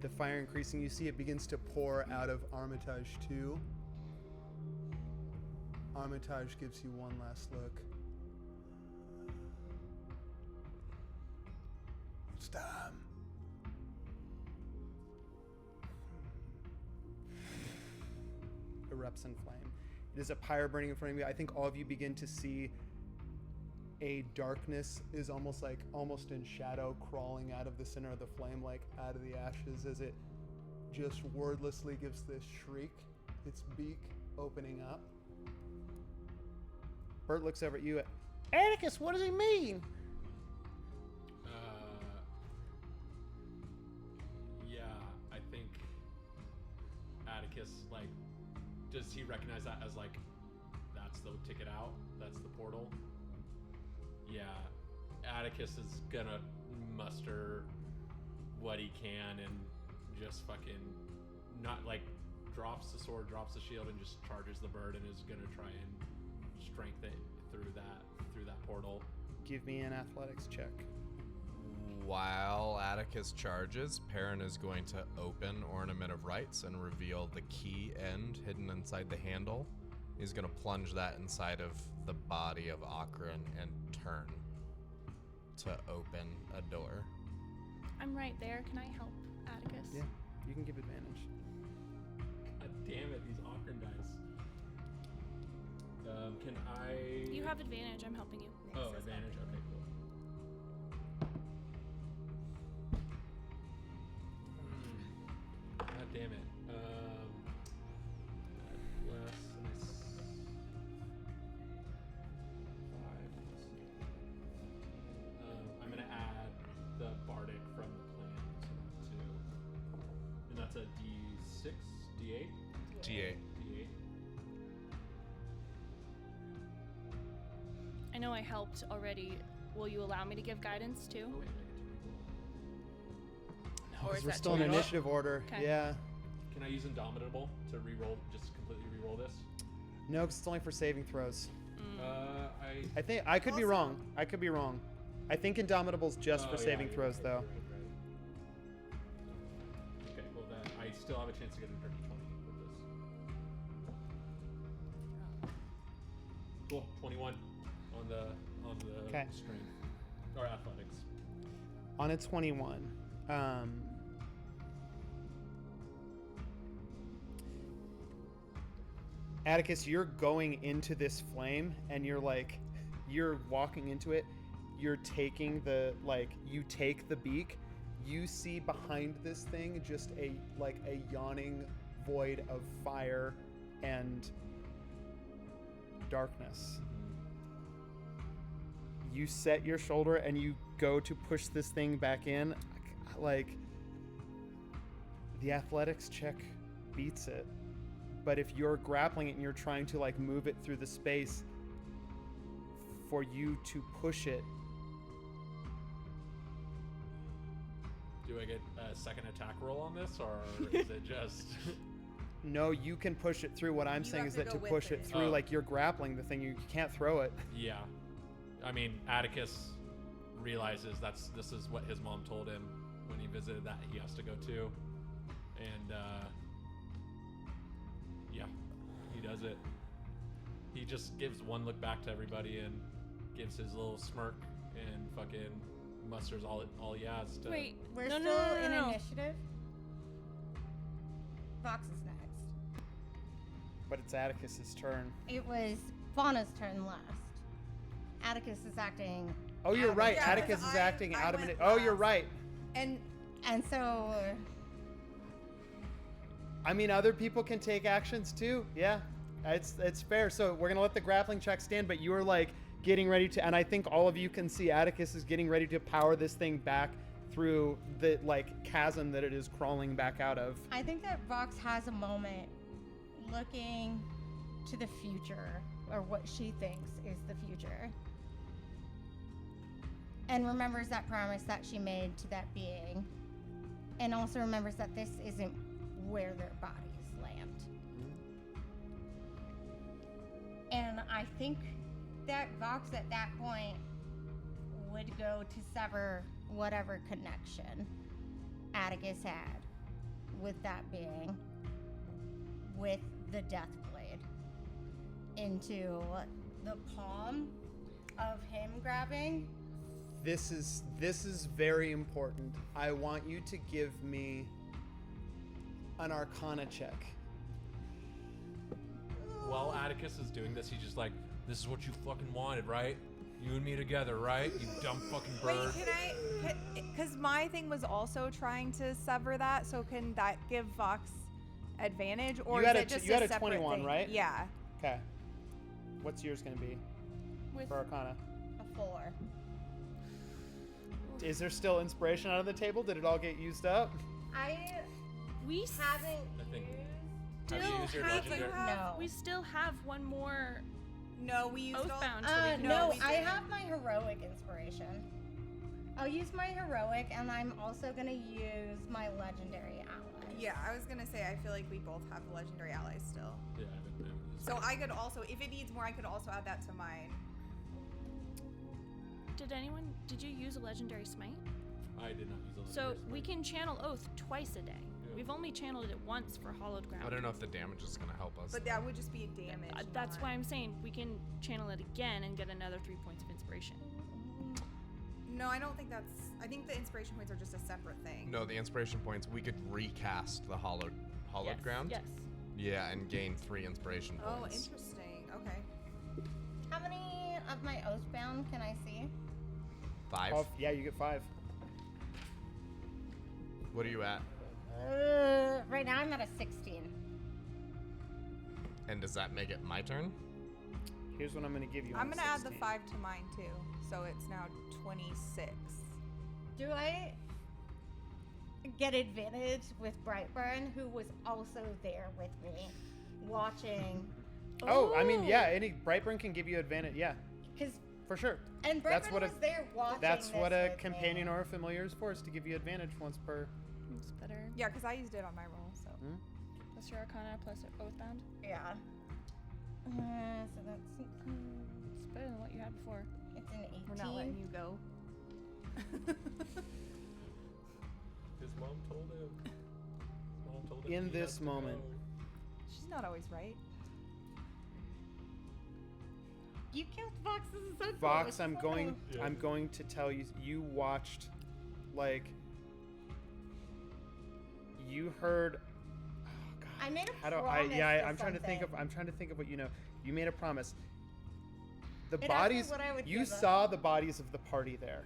The fire increasing, you see it begins to pour out of Armitage too. Armitage gives you one last look. It's time. Erupts in flame. It is a pyre burning in front of you. I think all of you begin to see a darkness is almost in shadow crawling out of the center of the flame, like out of the ashes, as it just wordlessly gives this shriek, its beak opening up. Bert looks over at you. Atticus, what does he mean? Yeah, I think Atticus, does he recognize that as, that's the ticket out? That's the portal? Yeah, Atticus is gonna muster what he can and just fucking drops the sword, drops the shield, and just charges the bird and is gonna try and strength it through that portal. Give me an athletics check. While Atticus charges, Perrin is going to open Ornament of Rites and reveal the key end hidden inside the handle. He's going to plunge that inside of the body of Akron and turn to open a door. I'm right there. Can I help Atticus? Yeah, you can give advantage. God damn it, these Akron dice. Can I... You have advantage. I'm helping you. Oh, advantage. Okay, cool. God damn it. Nice. 5. I'm gonna add the bardic from the plan to that too, and that's a D6, D8. D8. D8. I know I helped already. Will you allow me to give guidance too? Oh, wait, Or is We're that still too in much? initiative order. Okay. Yeah. Can I use Indomitable to re-roll, just completely re-roll this? No, because it's only for saving throws. I think I could be wrong. I could be wrong. I think Indomitable's just for saving throws, though. Okay, well then I still have a chance to get a dirty 20 with this. Cool, 21 on the Okay. strength or athletics. On a 21. Atticus, you're going into this flame and you're walking into it. You're taking you take the beak. You see behind this thing just a yawning void of fire and darkness. You set your shoulder and you go to push this thing back in. The athletics check beats it. But if you're grappling it and you're trying to move it through the space, for you to push it. Do I get a second attack roll on this, or is it just... No, you can push it through. What I'm saying is that to push it through, you're grappling the thing, you can't throw it. Yeah. I mean, Atticus realizes this is what his mom told him when he visited that he has to go to. And, yeah, he does it. He just gives one look back to everybody and gives his little smirk and fucking musters all he has to... Wait, we're still in initiative? Vox is next. But it's Atticus's turn. It was Fauna's turn last. Atticus is acting... Oh, you're right. Atticus is acting out of it. Oh, you're right. And so... I mean, other people can take actions too. Yeah, it's fair. So we're gonna let the grappling check stand, but you are getting ready to, and I think all of you can see Atticus is getting ready to power this thing back through the chasm that it is crawling back out of. I think that Vox has a moment looking to the future, or what she thinks is the future, and remembers that promise that she made to that being, and also remembers that this isn't where their bodies land. And I think that Vox at that point would go to sever whatever connection Atticus had with that being, with the death blade, into the palm of him grabbing. This is very important. I want you to give me an Arcana check. While Atticus is doing this, he's just this is what you fucking wanted, right? You and me together, right? You dumb fucking bird. Wait, because my thing was also trying to sever that, so can that give Vox advantage, or is it just you had a a separate 21, thing? right? Yeah. Okay. What's yours gonna be for Arcana? A 4. Is there still inspiration out of the table? Did it all get used up? We haven't We still have one more. No, we used Oathbound. I have my heroic inspiration. I'll use my heroic, and I'm also gonna use my legendary ally. Yeah, I was gonna say I feel like we both have legendary allies still. Yeah. So I could also, if it needs more, I could also add that to mine. Did you use a legendary smite? I did not use a legendary So smite. we can channel Oath twice a day. Yeah. We've only channeled it once for Hallowed Ground. I don't know if the damage is going to help us. But that would just be damage. That's why I'm saying we can channel it again and get another 3 points of inspiration. No, I don't think that's... I think the inspiration points are just a separate thing. No, the inspiration points, we could recast the Hallowed Ground. Yes. Yeah, and gain 3 inspiration points. Oh, interesting. Okay. How many of my Oathbound can I see? 5. Oh, yeah, you get 5. What are you at? Right now I'm at a 16. And does that make it my turn? Here's what I'm going to give you. I'm going to add the 5 to mine too. So it's now 26. Do I get advantage with Brightburn, who was also there with me, watching? Oh, I mean, yeah, any Brightburn can give you advantage. Yeah. For sure. And Brightburn was there watching. That's what a companion or a familiar is for, is to give you advantage once per. It's better. Yeah, because I used it on my roll, so. Plus your Arcana, plus your Oathbound. Yeah. So that's It's better than what you had before. it's an 18. We're not letting you go. His mom told him. His mom told him In he this has to moment, go. She's not always right. You killed Vox's son. Vox, I'm going to tell you, you watched, like, you heard. Oh God. I made a How do I? promise Yeah, to I'm trying to think of. something. I'm trying to think of what you know. You made a promise. The It asked me bodies. what I would You give up. saw the bodies of the party there.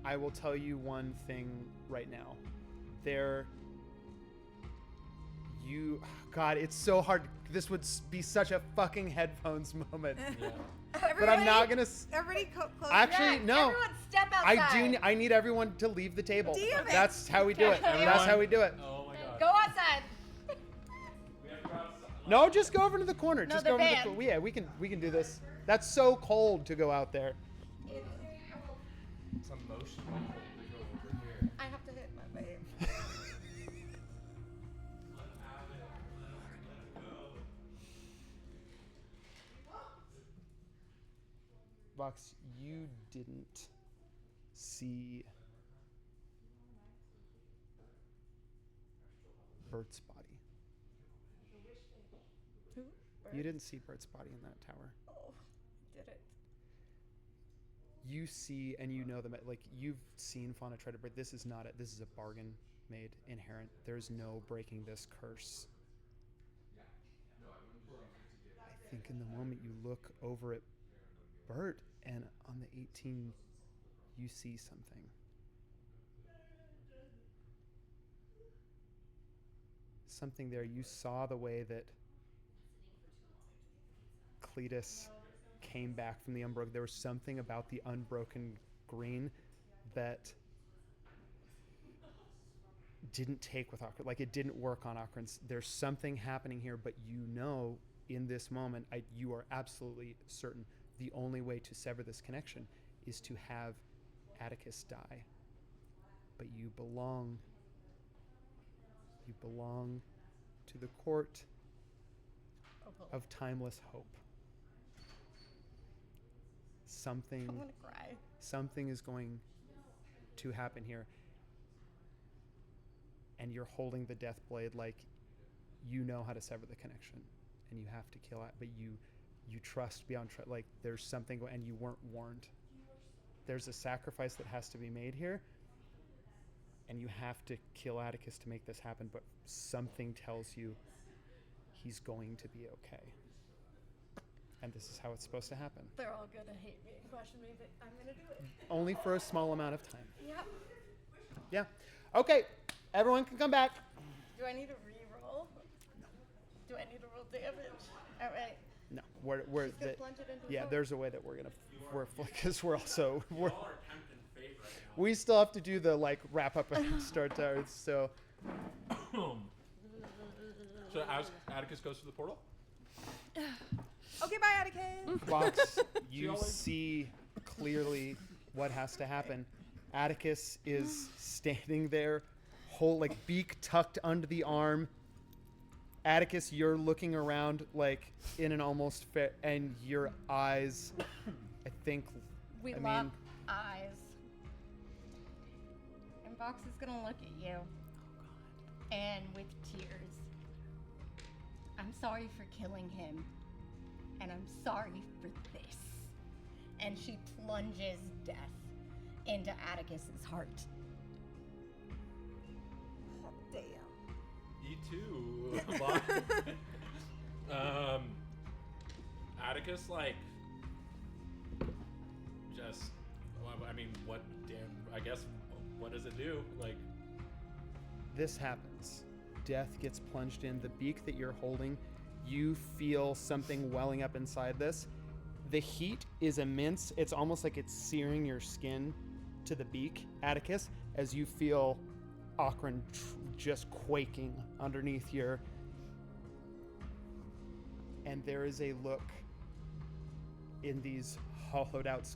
I will tell you one thing right now. There. You. God, it's so hard. This would be such a fucking headphones moment. But I'm not gonna. Everybody, close. Actually, no. Everyone step I outside. do. I need everyone to leave the table. Damn it. That's how we do it. That's how we do it. Oh my god. Go outside. No, just go over to the corner. No, Just the go over to the van. corner. Yeah, we can do this. That's so cold to go out there. It's emotional to go over here. I have to hit my babe. Vox, you didn't see Bert's body. Who? You didn't see Bert's body in that tower. Oh, did it? You see, and you know them. Like, you've seen Fauna try to break. This is not it. This is a bargain made inherent. There's no breaking this curse. I think in the moment you look over at Bert, and on the 18, you see something. Something there. You saw the way that Cletus came back from the unbroken. There was something about the unbroken green that didn't take with Ocarina. Like, it didn't work on Ocarina. There's something happening here, but you know in this moment, you are absolutely certain the only way to sever this connection is to have Atticus die. But you belong to the court of timeless hope. Something I wanna cry. Something is going to happen here. And you're holding the death blade like you know how to sever the connection, and you have to kill it, but you trust beyond trust. Like, there's something, and you weren't warned. There's a sacrifice that has to be made here, and you have to kill Atticus to make this happen, but something tells you he's going to be okay. And this is how it's supposed to happen. They're all gonna hate me and question me, but I'm gonna do it. Only for a small amount of time. Yep. Yeah. Okay, everyone can come back. Do I need to re-roll? No. Do I need to roll damage? All right. No, we're She's gonna plunge it into yeah. the There's a way that we're because we're also we still have to do the like wrap up and start to so. So Atticus goes to the portal. Okay, bye, Atticus. Vox, you see clearly what has to happen. Atticus is standing there, whole like beak tucked under the arm. Atticus, you're looking around like in an almost and your eyes, I think. We lock eyes. And Vox is gonna look at you. And with tears. I'm sorry for killing him. And I'm sorry for this. And she plunges death into Atticus's heart. Damn. You too. Atticus, like, just, I mean, what, damn, I guess, what does it do? Like, This happens. Death gets plunged in. The beak that you're holding, you feel something welling up inside this. The heat is immense. It's almost like it's searing your skin to the beak, Atticus, as you feel Ocarina just quaking underneath your... And there is a look in these hollowed out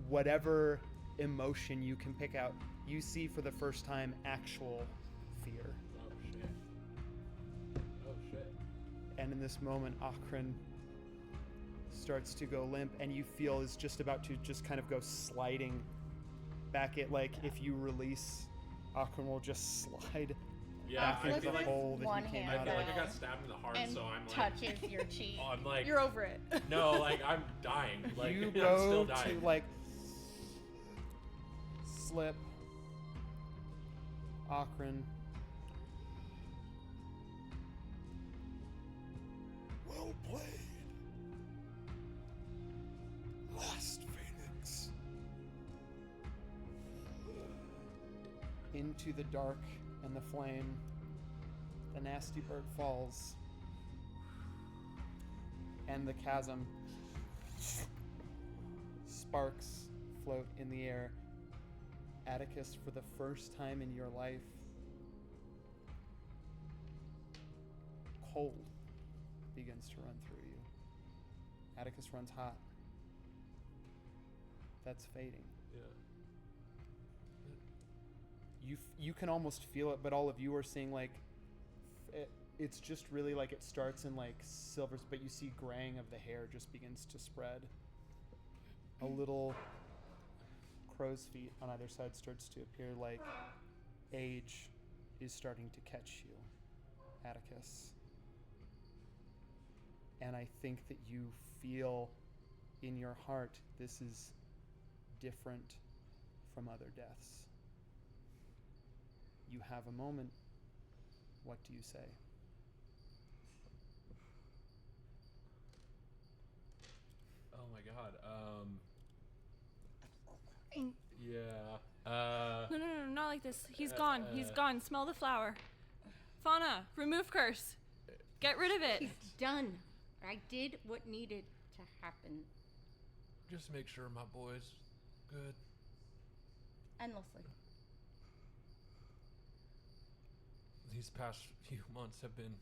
whatever emotion you can pick out, you see for the first time actual fear. oh shit. And in this moment, Akron starts to go limp, and you feel is just about to just kind of go sliding back. It like if you release, Akron will just slide back I into feel the like hole that one he came hand I out feel of. like I got stabbed in the heart, and so I'm like touches your cheek. I'm like You're over it. No, like I'm dying. Like You I'm go still dying. to like slip, Akron. Well played. Last Phoenix. Into the dark and the flame, the nasty bird falls, and the chasm sparks float in the air. Atticus, for the first time in your life, cold begins to run through you. Atticus runs hot. That's fading. Yeah. You can almost feel it, but all of you are seeing like it's just really like it starts in like silvers, but you see graying of the hair just begins to spread. A little crow's feet on either side starts to appear, like age is starting to catch you, Atticus. And I think that you feel in your heart this is different from other deaths. You have a moment. What do you say? Oh my god. Yeah. No, not like this. He's gone. He's gone. Smell the flower. Fauna, remove curse. Get rid of it. It's done. I did what needed to happen. Just make sure my boy's good. Endlessly. These past few months have been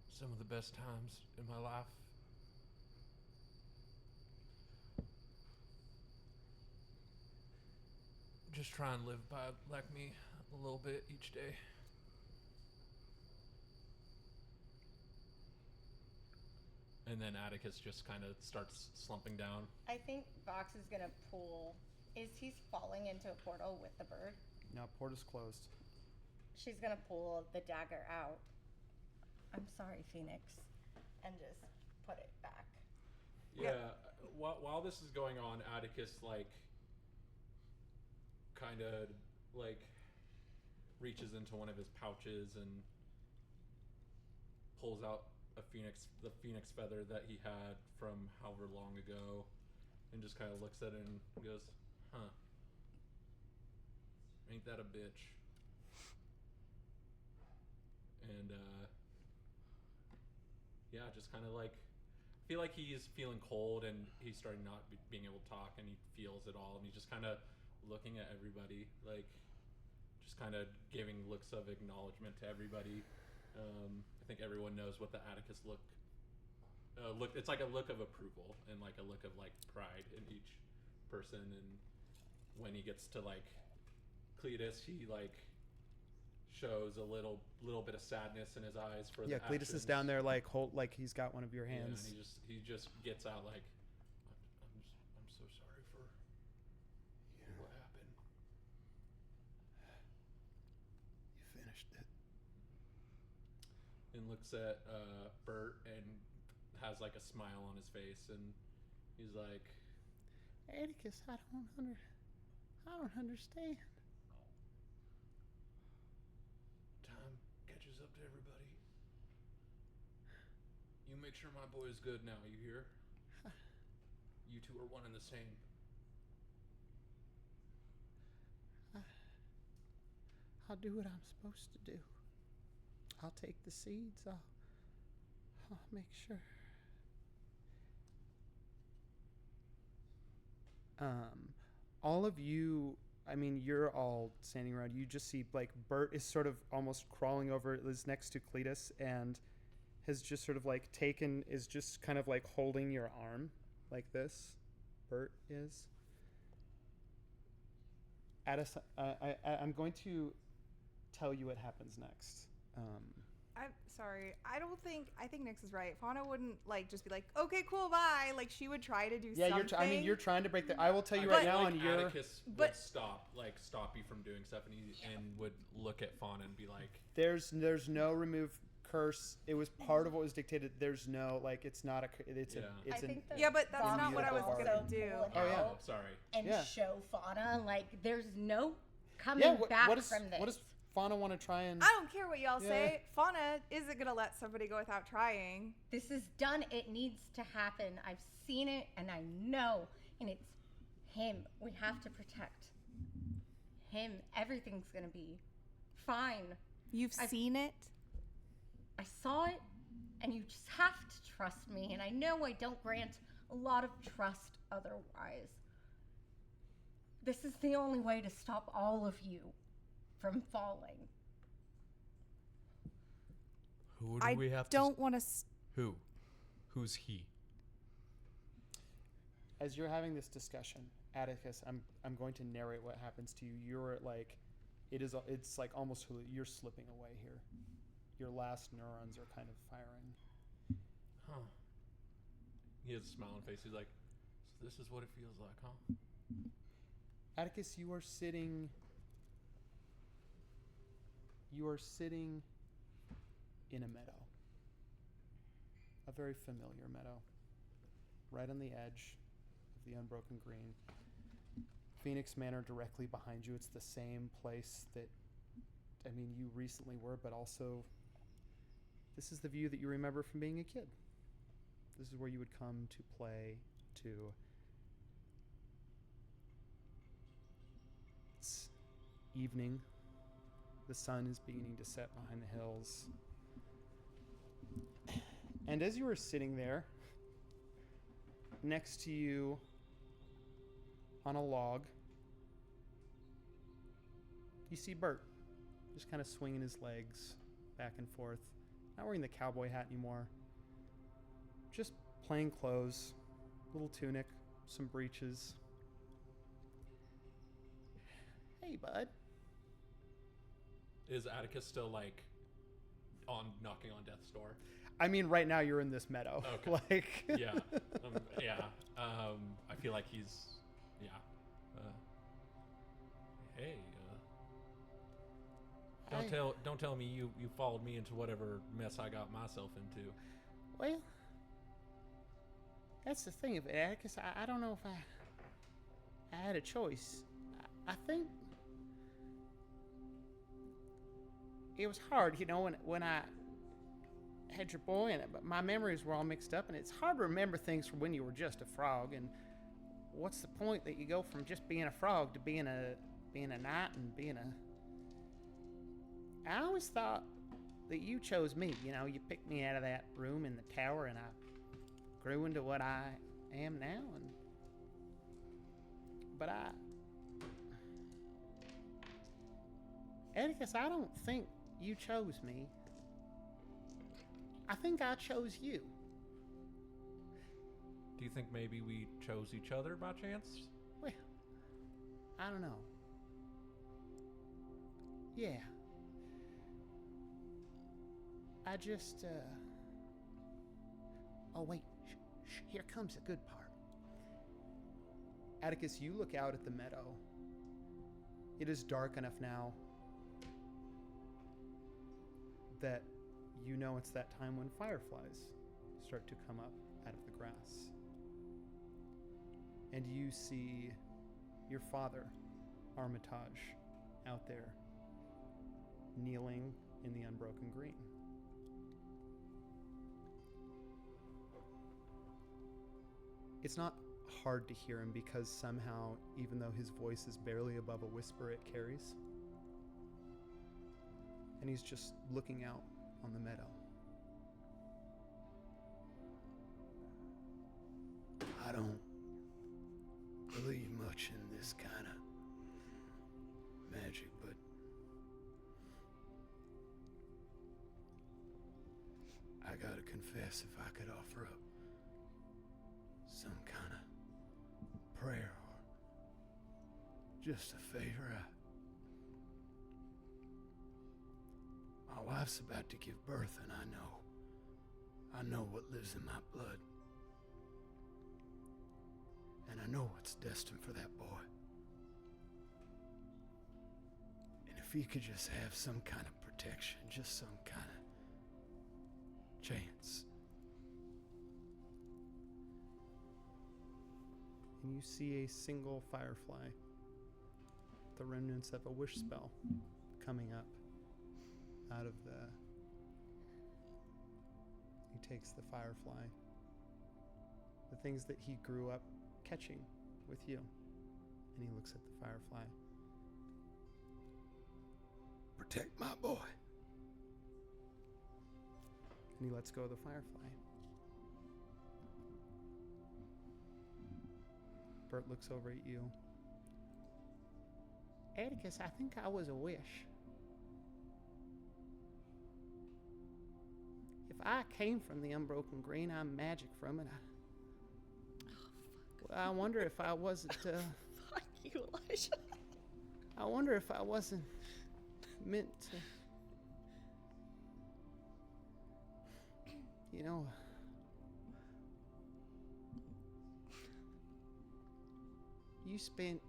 some of the best times in my life. Just try and live by like me a little bit each day. And then Atticus just kind of starts slumping down. I think Vox is gonna pull. Is he's falling into a portal with the bird? No, port is closed. She's gonna pull the dagger out. I'm sorry, Phoenix, and just put it back. Yeah. While this is going on, Atticus kind of reaches into one of his pouches and pulls out the phoenix feather that he had from however long ago, and just kind of looks at it and goes, "Huh? Ain't that a bitch?" And yeah, just kind of feel like he's feeling cold and he's starting not being able to talk, and he feels it all, and he's just kind of looking at everybody, just kind of giving looks of acknowledgement to everybody. I think everyone knows what the Atticus look. It's like a look of approval and like a look of pride in each person. And when he gets to Cletus, he shows a little bit of sadness in his eyes for Yeah, the Cletus is actions. down there he's got one of your hands. Yeah, and he just gets out I'm so sorry for what happened. You finished it. And looks at Bert and has a smile on his face, and he's like, Atticus, I don't understand. time catches up to everybody. You make sure my boy is good now, you hear? You two are one and the same. I'll do what I'm supposed to do. I'll take the seeds. I'll make sure. All of you, I mean, you're all standing around. You just see Bert is sort of almost crawling over, is next to Cletus, and has just sort of is just kind of holding your arm like this. Bert is. I'm going to tell you what happens next. I'm sorry. I think Nyx is right. Fauna wouldn't like just be like, okay, cool, bye. Like she would try to do Yeah, something. you're trying to break the. I will tell you I right feel now, like on your. Atticus would stop you from doing stuff, and would look at Fauna and be like, There's no remove curse. It was part of what was dictated. There's no like. It's not a. It's Yeah. a. It's I an. think that Yeah, but that's Fox not what I was will gonna also do. pull it Oh, yeah. out sorry. And Yeah. show Fauna like there's no coming Yeah. back What is from this. what does Fauna want to try and? I don't care what y'all Yeah. say. Fauna isn't gonna let somebody go without trying. This is done. It needs to happen. I've seen it and I know. And it's him. We have to protect him. Everything's going to be fine. You've seen it? I saw it, and you just have to trust me. And I know I don't grant a lot of trust otherwise. This is the only way to stop all of you from falling. Who do I we have don't want to. Who? Who's he? As you're having this discussion, Atticus, I'm going to narrate what happens to you. You're like, it's like almost you're slipping away here. Your last neurons are kind of firing. huh. He has a smile on his face. He's like, so this is what it feels like, huh? Atticus, you are sitting in a meadow. A very familiar meadow. Right on the edge of the Unbroken Green. Phoenix Manor directly behind you. It's the same place that, you recently were, but also this is the view that you remember from being a kid. This is where you would come to play, to... It's evening. The sun is beginning to set behind the hills. And as you were sitting there, next to you on a log, you see Bert just kind of swinging his legs back and forth. Not wearing the cowboy hat anymore. Just plain clothes, little tunic, some breeches. Hey, bud. Is Atticus still like knocking on death's door? Right now you're in this meadow. Okay. Yeah. I feel like he's hey. Don't tell me you followed me into whatever mess I got myself into. Well, that's the thing of it, Atticus. I don't know if I had a choice. I think it was hard, when I had your boy in it, but my memories were all mixed up, and it's hard to remember things from when you were just a frog. And what's the point that you go from just being a frog to being a knight and being a... I always thought that you chose me. You picked me out of that room in the tower, and I grew into what I am now. But Atticus, I don't think you chose me. I think I chose you. Do you think maybe we chose each other by chance? Well, I don't know. Yeah. I just, Oh, wait. Here comes the good part. Atticus, you look out at the meadow. It is dark enough now that you know it's that time when fireflies start to come up out of the grass. And you see your father, Armitage, out there, kneeling in the Unbroken Green. It's not hard to hear him because somehow, even though his voice is barely above a whisper, it carries. And he's just looking out on the meadow. I don't believe much in this kind of magic, but I gotta confess, if I could offer up some kind of prayer or just a favor, My wife's about to give birth, and I know what lives in my blood. And I know what's destined for that boy. And if he could just have some kind of protection, just some kind of chance. And you see a single firefly, the remnants of a wish spell, coming up out of the... He takes the firefly, the things that he grew up catching with you, and he looks at the firefly. Protect my boy. And he lets go of the firefly. Bert looks over at you. Atticus, I think I was a wish. If I came from the Unbroken Green, I'm magic from it. I wonder if I wasn't... Fuck you, Elijah. I wonder if I wasn't meant to... You know... You spent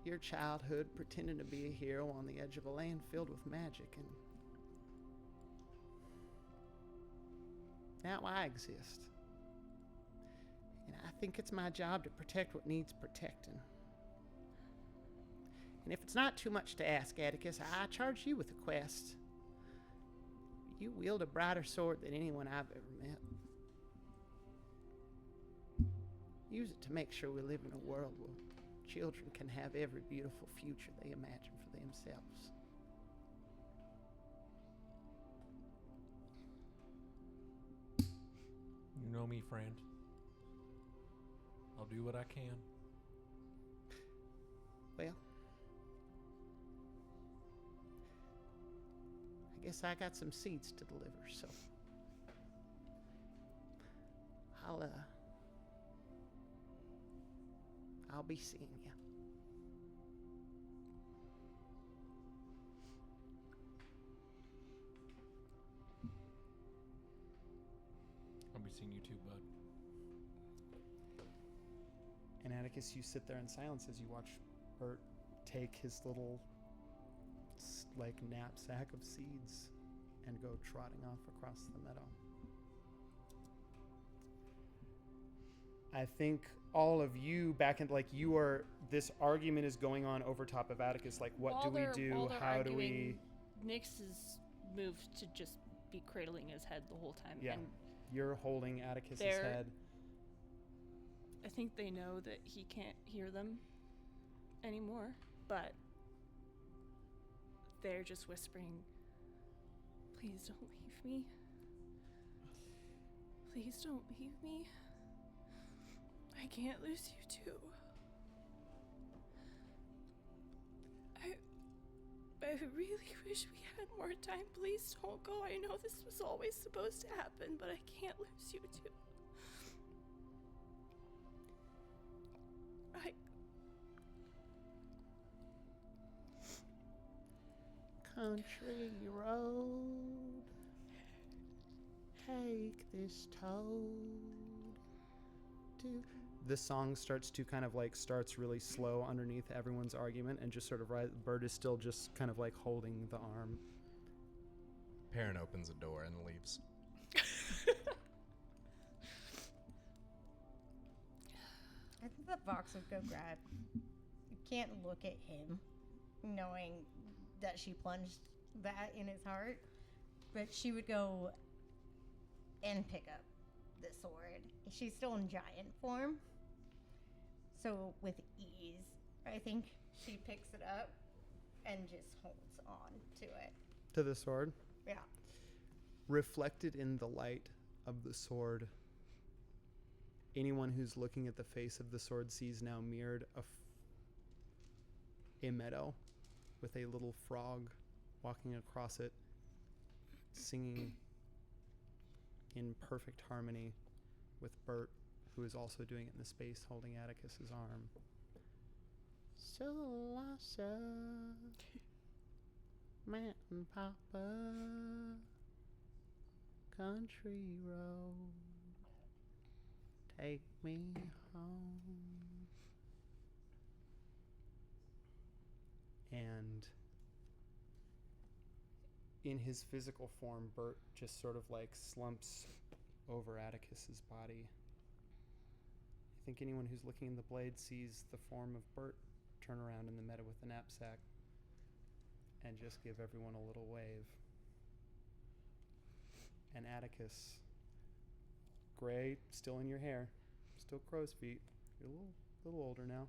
your childhood pretending to be a hero on the edge of a land filled with magic, and now I exist. And I think it's my job to protect what needs protecting. And if it's not too much to ask, Atticus, I charge you with a quest. You wield a brighter sword than anyone I've ever met. Use it to make sure we live in a world where children can have every beautiful future they imagine for themselves. You know me, friend. I'll do what I can. Well, I guess I got some seeds to deliver, so I'll be seeing you. I'll be seeing you too, bud. And Atticus, you sit there in silence as you watch Bert take his little, like, knapsack of seeds and go trotting off across the meadow. I think all of you back in, like, you are, this argument is going on over top of Atticus. Like, what do we do? How do we... Nyx is moved to just be cradling his head the whole time. Yeah, And you're holding Atticus's head. I think they know that he can't hear them anymore, but they're just whispering, "Please don't leave me. Please don't leave me. I can't lose you too. I really wish we had more time. Please don't go. I know this was always supposed to happen, but I can't lose you too. Country road, take this toad to... The song starts to kind of like starts really slow underneath everyone's argument, and just sort of Bert is still just kind of like holding the arm. Perrin opens a door and leaves. I think the Vox would go grab. You can't look at him knowing that she plunged that in his heart, but she would go and pick up the sword. She's still in giant form, so with ease, I think she picks it up and just holds on to it. To the sword? Yeah. Reflected in the light of the sword, anyone who's looking at the face of the sword sees now mirrored a meadow with a little frog walking across it, singing in perfect harmony with Bert, who is also doing it in the space, holding Atticus's arm. Solasa. Mountain Papa, country road, take me home. And in his physical form, Bert just sort of like slumps over Atticus's body. I think anyone who's looking in the blade sees the form of Bert turn around in the meadow with the knapsack and just give everyone a little wave. And Atticus, gray, still in your hair, still crow's feet. You're a little older now.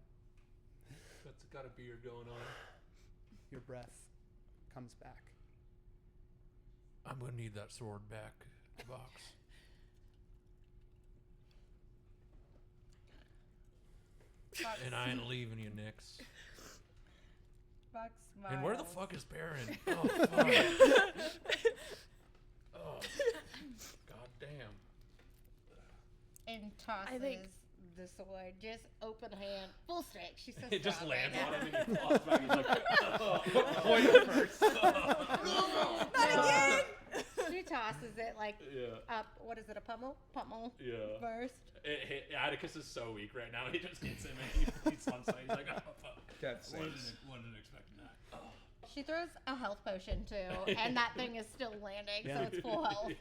That's got a beard going on. Your breath comes back. I'm gonna need that sword back, Vox. And I ain't leaving you, Nix. Vox And where the smiles. fuck is Baron? Oh, fuck. Oh, god damn. And tosses I think- the sword, just open hand, full strike. She's so It just strong lands right on now. him and he falls back. He's like, point it first. Not again! She tosses it like Yeah. up. What is it? A pummel? Pummel. Yeah. First. Atticus is so weak right now. He just hits him and he slumps out. He's like, oh, fuck. Wasn't expecting that. She throws a health potion too, and that thing is still landing, so it's full health.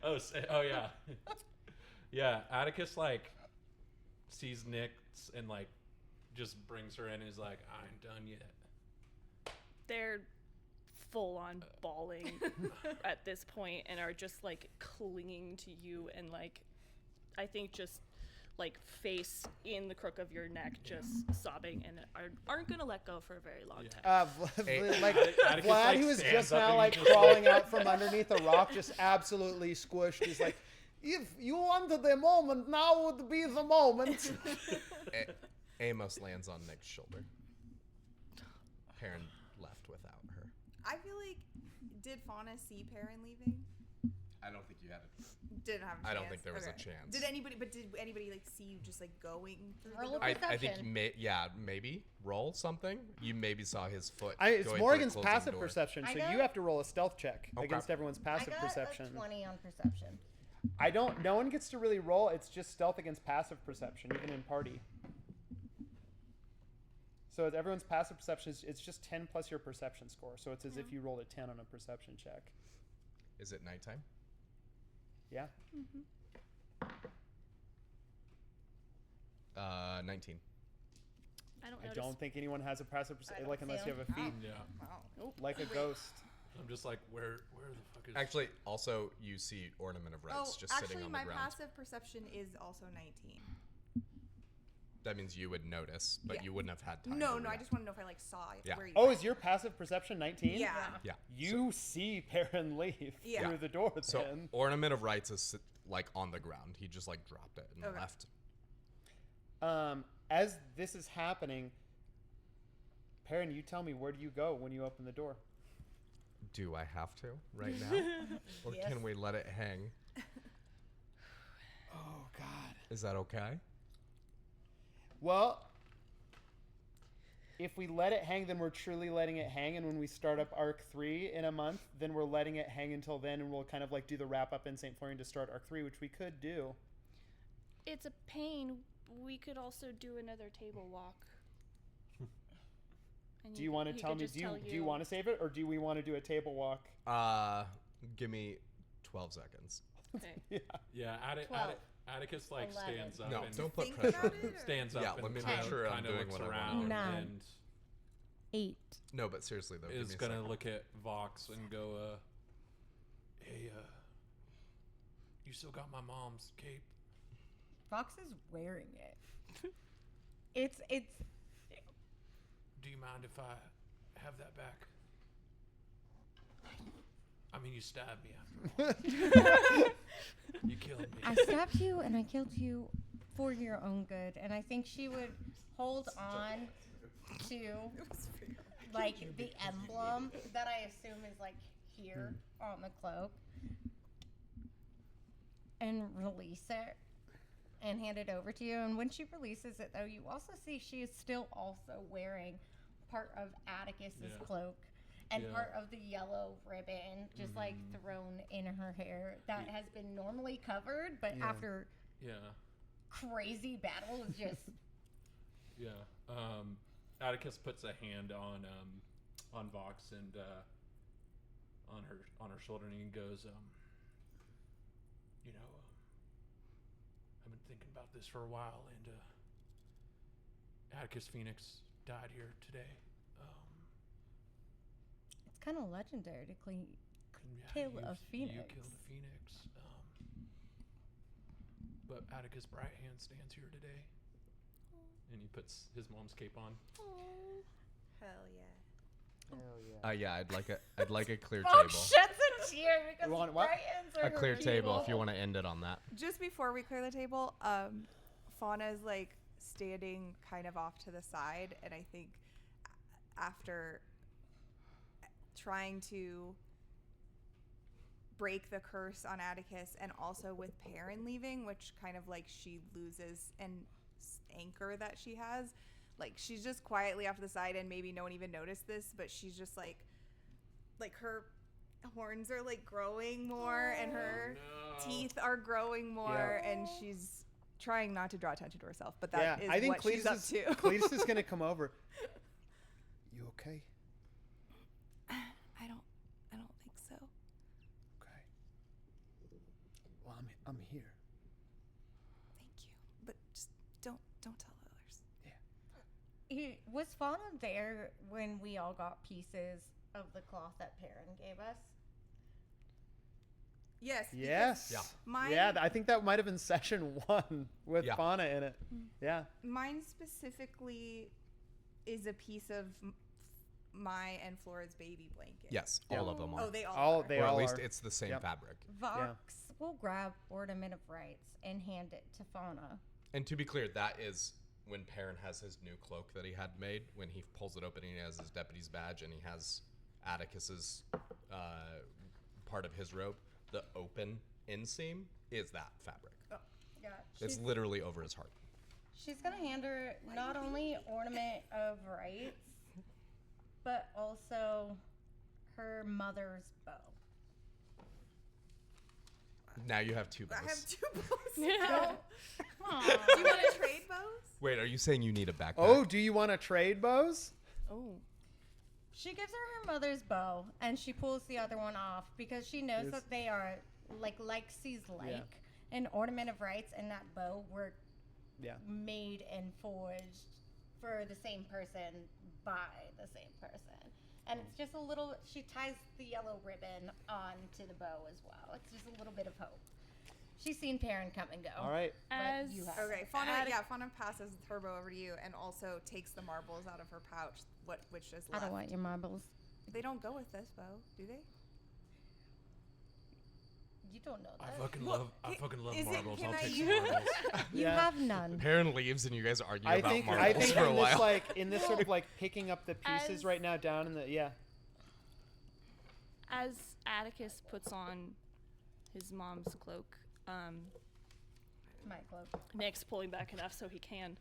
Yeah. Oh yeah. Yeah, Atticus like sees Nix and like just brings her in and is like, I ain't done yet. They're full on bawling at this point and are just like clinging to you and like I think just like face in the crook of your neck, just sobbing and aren't gonna let go for a very long time. Like Atticus, Vlad, like, who was stands just up now and like he just, crawling out from underneath a rock, just absolutely squished. He's like, if you wanted a moment, now would be the moment. Amos lands on Nick's shoulder. Perrin left without her. I feel like, did Fauna see Perrin leaving? I don't think you had it. Didn't have a chance. I don't think there was a Okay. chance. Did anybody like see you just like going through Roll the a door? I think maybe roll something. You maybe saw his foot. It's going Morgan's through a closing passive door. perception, so I got- you have to roll a stealth check Okay. against everyone's passive I got perception. a 20 on perception. No one gets to really roll. It's just stealth against passive perception, even in party. So it's everyone's passive perception it's just 10 plus your perception score. So it's as if you rolled a 10 on a perception check. Is it nighttime? Yeah. 19. I don't think anyone has a passive perception, like unless you have a feat. Yeah. Wow. Like a ghost. I'm just like, where the fuck is... Actually, also you see Ornament of Rights just sitting on the my ground. passive perception is also 19. That means you would notice, but Yeah. you wouldn't have had time. No, to I react. just want to know if I like saw Yeah. where you Oh, went. is your passive perception 19? Yeah. Yeah. You see Perrin leave Yeah. through the door So then. Ornament of Rights is like on the ground. He just like dropped it and Okay. left. As this is happening, Perrin, you tell me, where do you go when you open the door? Do I have to right now, or Yes. can we let it hang? Oh, God. Is that okay? Well, if we let it hang, then we're truly letting it hang. And when we start up Arc 3 in a month, then we're letting it hang until then. And we'll kind of like do the wrap up in St. Florian to start Arc 3, which we could do. It's a pain. We could also do another table walk. And Do you want to he tell could me, just do tell you want to save it, or do we want to do a table walk? Give me 12 seconds. Okay. Yeah, 12. Atticus like 11. stands up No, and don't put Think pressure. about it, or- stands up Yeah, and let me kind make sure I'm of doing looks what I want. around Nine. and 8. No, but seriously though, give is me a gonna second. look at Vox and go, hey, you still got my mom's cape? Fox is wearing it. It's Do you mind if I have that back? I mean, you stabbed me after. You killed me. I stabbed you and I killed you for your own good, and I think she would hold on to like the emblem that I assume is like here on the cloak and release it and hand it over to you. And when she releases it, though, you also see she is still also wearing part of Atticus's Yeah. cloak, and Yeah. part of the yellow ribbon just like thrown in her hair that has been normally covered, but Yeah. after Yeah. crazy battle is just Yeah. Atticus puts a hand on Vox and on her shoulder, and he goes, you know, I've been thinking about this for a while, and Atticus Phoenix died here today. it's kind of legendary to Yeah, kill you- a phoenix. You killed a phoenix. But Atticus Brighthand stands here today. And he puts his mom's cape on. Hell yeah. Hell Yeah, I'd like a clear Oh, table. sheds a tear because want what? Brian's are A clear her table if you people. want to end it on that. Just before we clear the table, Fauna's like standing kind of off to the side, and I think after trying to break the curse on Atticus, and also with Perrin leaving, which kind of like she loses an anchor that she has. Like she's just quietly off to the side, and maybe no one even noticed this, but she's just like her horns are like growing more, and her teeth are growing more, and she's trying not to draw attention to herself. But that is I think what she's up to. Cletus is gonna come over. You okay? I don't think so. Okay. Well, I'm here. Thank you, but just don't tell others. Was Fauna there when we all got pieces of the cloth that Perrin gave us? Yes. Yes. Yeah. Mine- Yeah, I think that might have been session 1 with Yeah. Fauna in it. Yeah. Mine specifically is a piece of my and Flora's baby blanket. Yes, all of them are. Oh, they all are. They or all at least are. it's the same Yep. fabric. Vox will grab Ornament of Rights and hand it to Fauna. And to be clear, that is when Perrin has his new cloak that he had made. When he pulls it open, and he has his deputy's badge, and he has Atticus's part of his robe. The open inseam is that fabric. Yeah, It's literally over his heart. she's gonna hand her not only Ornament of Rights, but also her mother's bow. Now you have two bows. I have 2 bows. Yeah. Do you want to trade bows? Wait, are you saying you need a backpack? Oh, do you want to trade bows? Oh. She gives her her mother's bow, and she pulls the other one off because she knows that they are like Lexi's like. An Ornament of Rights and that bow were made and forged for the same person by the same person. And it's just a little, she ties the yellow ribbon onto the bow as well. It's just a little bit of hope. She's seen Perrin come and go. All right. But you have Okay, Fauna passes her bow over to you and also takes the marbles out of her pouch, which is left. I don't want your marbles. They don't go with this bow, do they? You don't know that. I fucking love is it- marbles. can I'll I take use- some marbles. You have none. Perrin leaves, and you guys argue I about think marbles for a in while. this in this sort of like picking up the pieces As- right now down in the As Atticus puts on his mom's cloak, My cloak. Nick's pulling back enough so he can.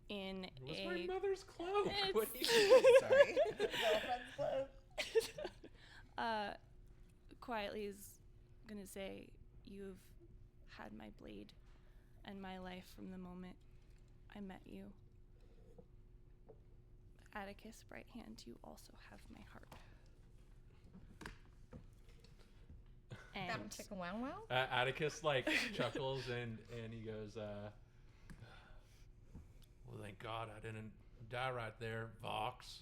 In It was a my mother's cloak. What do you It's- Sorry. Girlfriend's cloak. Quietly is gonna say, "You've had my blade and my life from the moment I met you. Atticus Brighthand, you also have my heart." That And chicken wow wow? Atticus like chuckles and he goes, well, thank God I didn't die right there, Vox.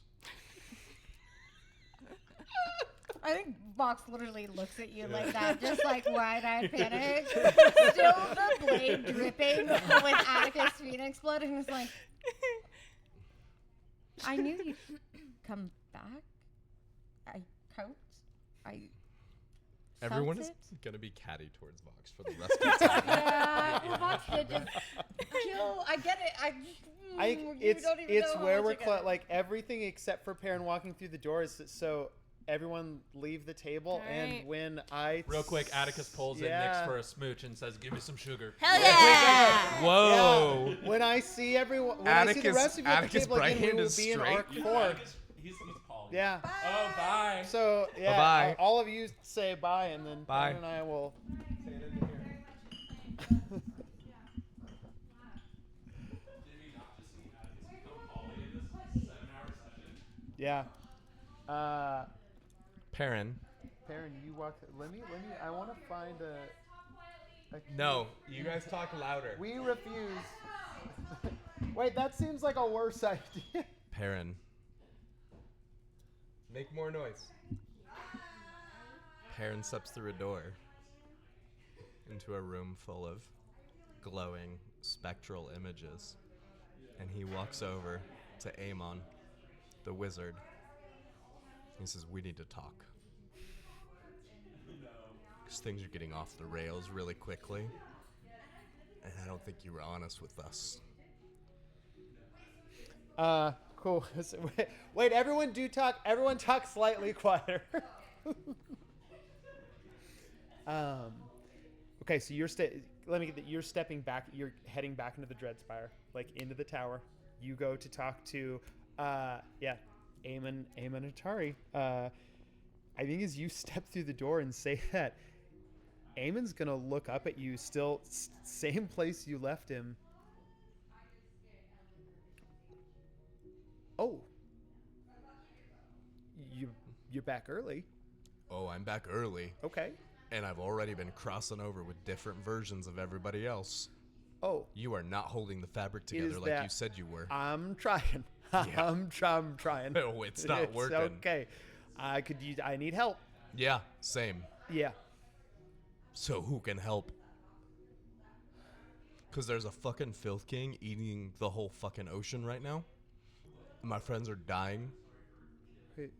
I think Vox literally looks at you like that, just like wide-eyed panic. Still the blade dripping with Atticus Phoenix blood, and it's like, I knew you'd come back. I hoped. I Everyone felt is it. gonna be catty towards Vox for the rest of the time. Yeah, well, Vox did just kill. I get it. I you it's don't even it's know where how we're together. like everything except for Perrin walking through the door is so everyone leave the table, All and right. when I Real quick, Atticus pulls in Nyx for a smooch and says, "Give me some sugar." Hell yeah! Whoa. Yeah. When I see everyone, when I see the rest of you at the Atticus table again, we Brighthand will is be in straight. arc 4. He's calling. Yeah. Oh, bye. So yeah, Bye-bye. all of you say bye, and then Bye. Ben and I will. Yeah. Perrin. Perrin, you walk. Let me. I want to find a No, you guys talk louder. We refuse. Wait, that seems like a worse idea. Perrin. Make more noise. Perrin steps through a door into a room full of glowing spectral images, and he walks over to Amon, the wizard. He says, "We need to talk. Because things are getting off the rails really quickly, and I don't think you were honest with us." Cool. Wait, everyone do talk. Everyone talk slightly quieter. Okay, so you're you're stepping back. You're heading back into the Dreadspire, like into the tower. You go to talk to, Amon Atari. I think as you step through the door and say that, Amon's gonna look up at you, still same place you left him. Oh, you're back early. Oh, I'm back early. Okay. And I've already been crossing over with different versions of everybody else. Oh. You are not holding the fabric together Is like that- you said you were. I'm trying. Yeah. I'm trying. No, it's not working. Okay. I need help. Yeah, same. Yeah. So who can help? Because there's a fucking filth king eating the whole fucking ocean right now. My friends are dying. Wait.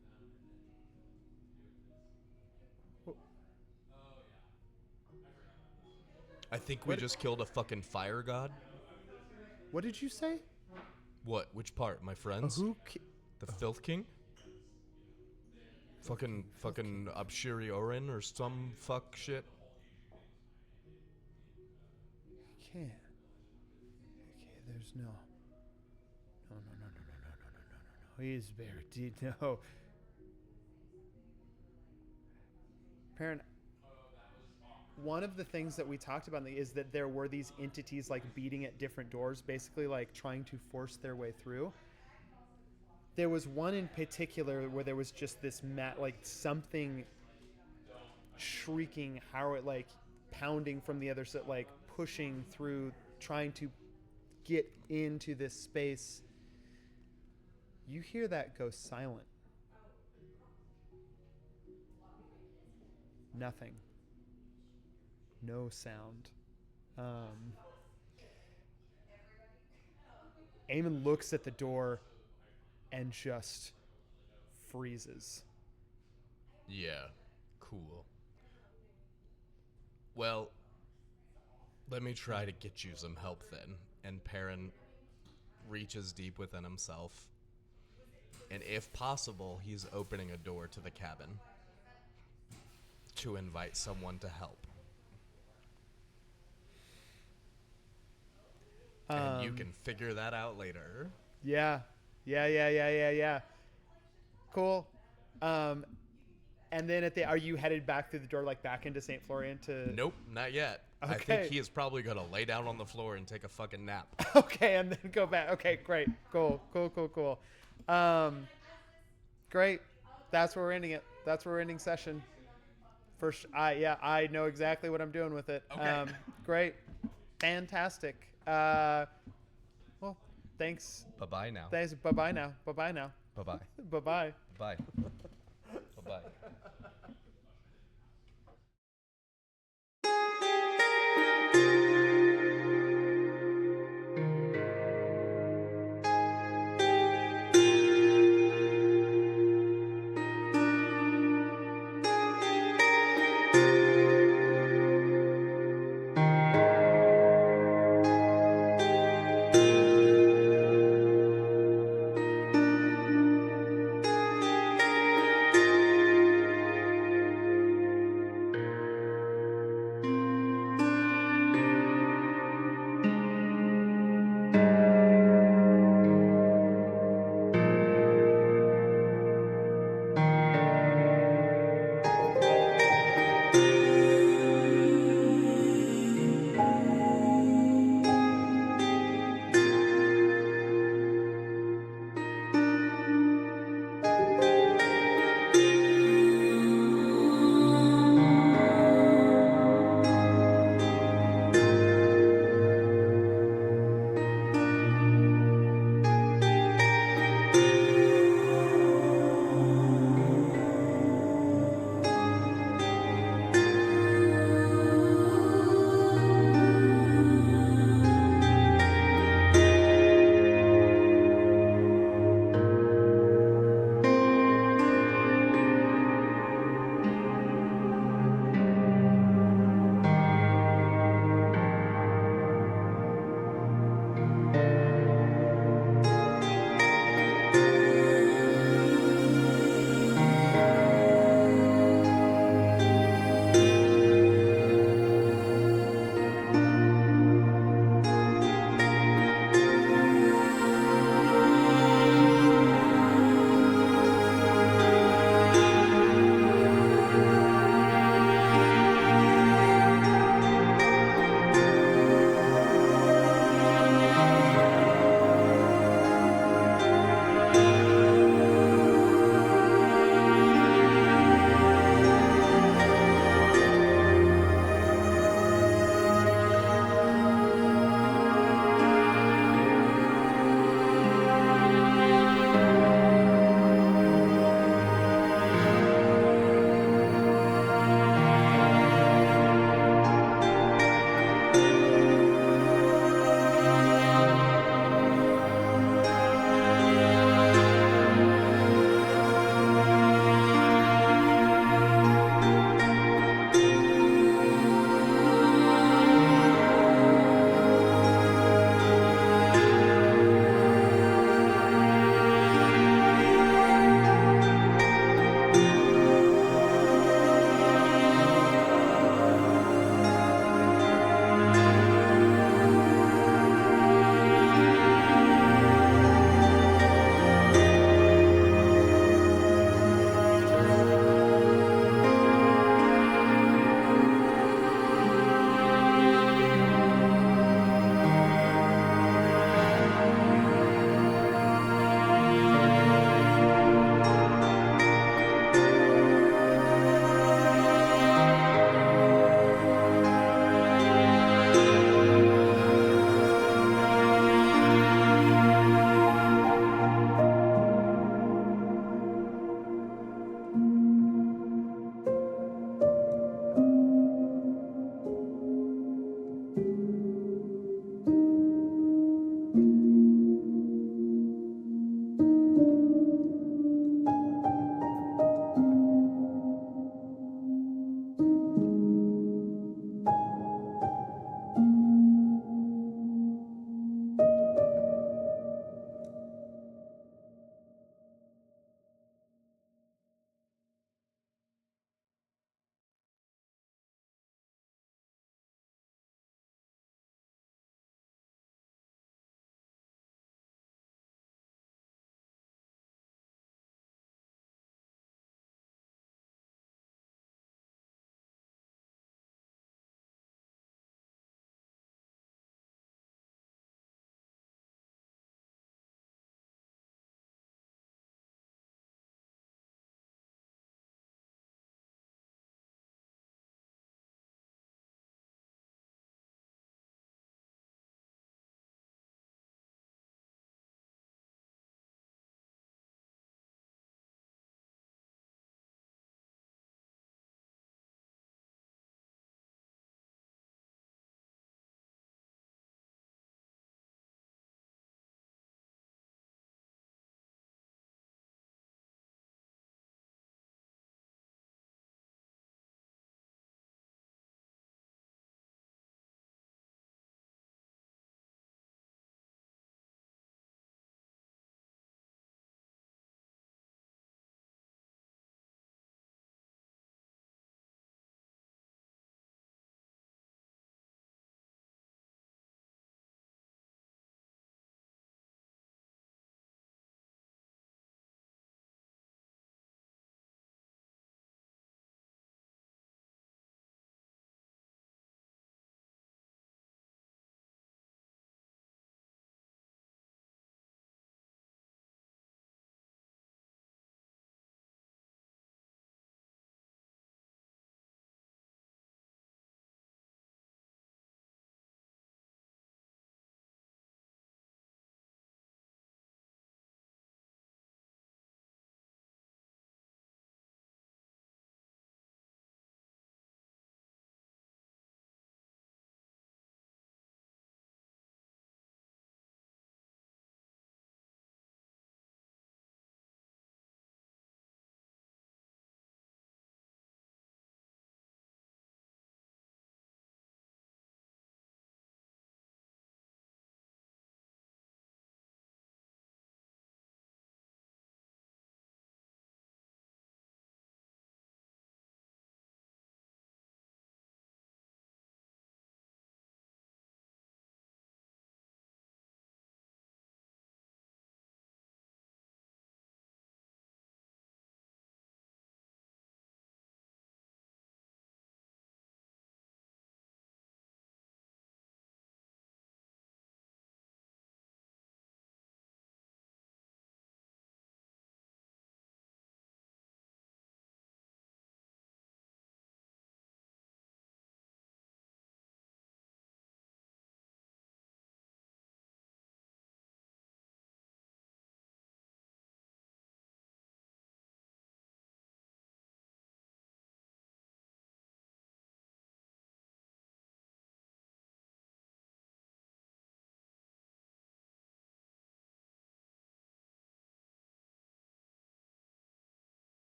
I think we just killed a fucking fire god. What did you say? What? Which part? My friends? The filth king? Fucking Abshiri Orin or some fuck shit. Can't. Okay, there's no. No. He's very no. Parent. One of the things that we talked about is that there were these entities like beating at different doors, basically like trying to force their way through. There was one in particular where there was just this like something shrieking, how it like pounding from the other side, like pushing through, trying to get into this space. You hear that go silent. Nothing. No sound. Amon looks at the door and just freezes. Yeah, cool. Well, let me try to get you some help then. And Perrin reaches deep within himself. And if possible, he's opening a door to the cabin to invite someone to help. And you can figure that out later. Yeah. Cool. And then are you headed back through the door, like back into St. Florian to? Nope, not yet. I Okay. think he is probably gonna lay down on the floor and take a fucking nap. Okay, and then go back. Okay, great. Cool. Great. That's where we're ending it. That's where we're ending session. I know exactly what I'm doing with it. Okay. Great. Fantastic. Well, thanks. Bye-bye now. Thanks. Bye-bye now. Bye-bye. Bye-bye. Bye. Bye.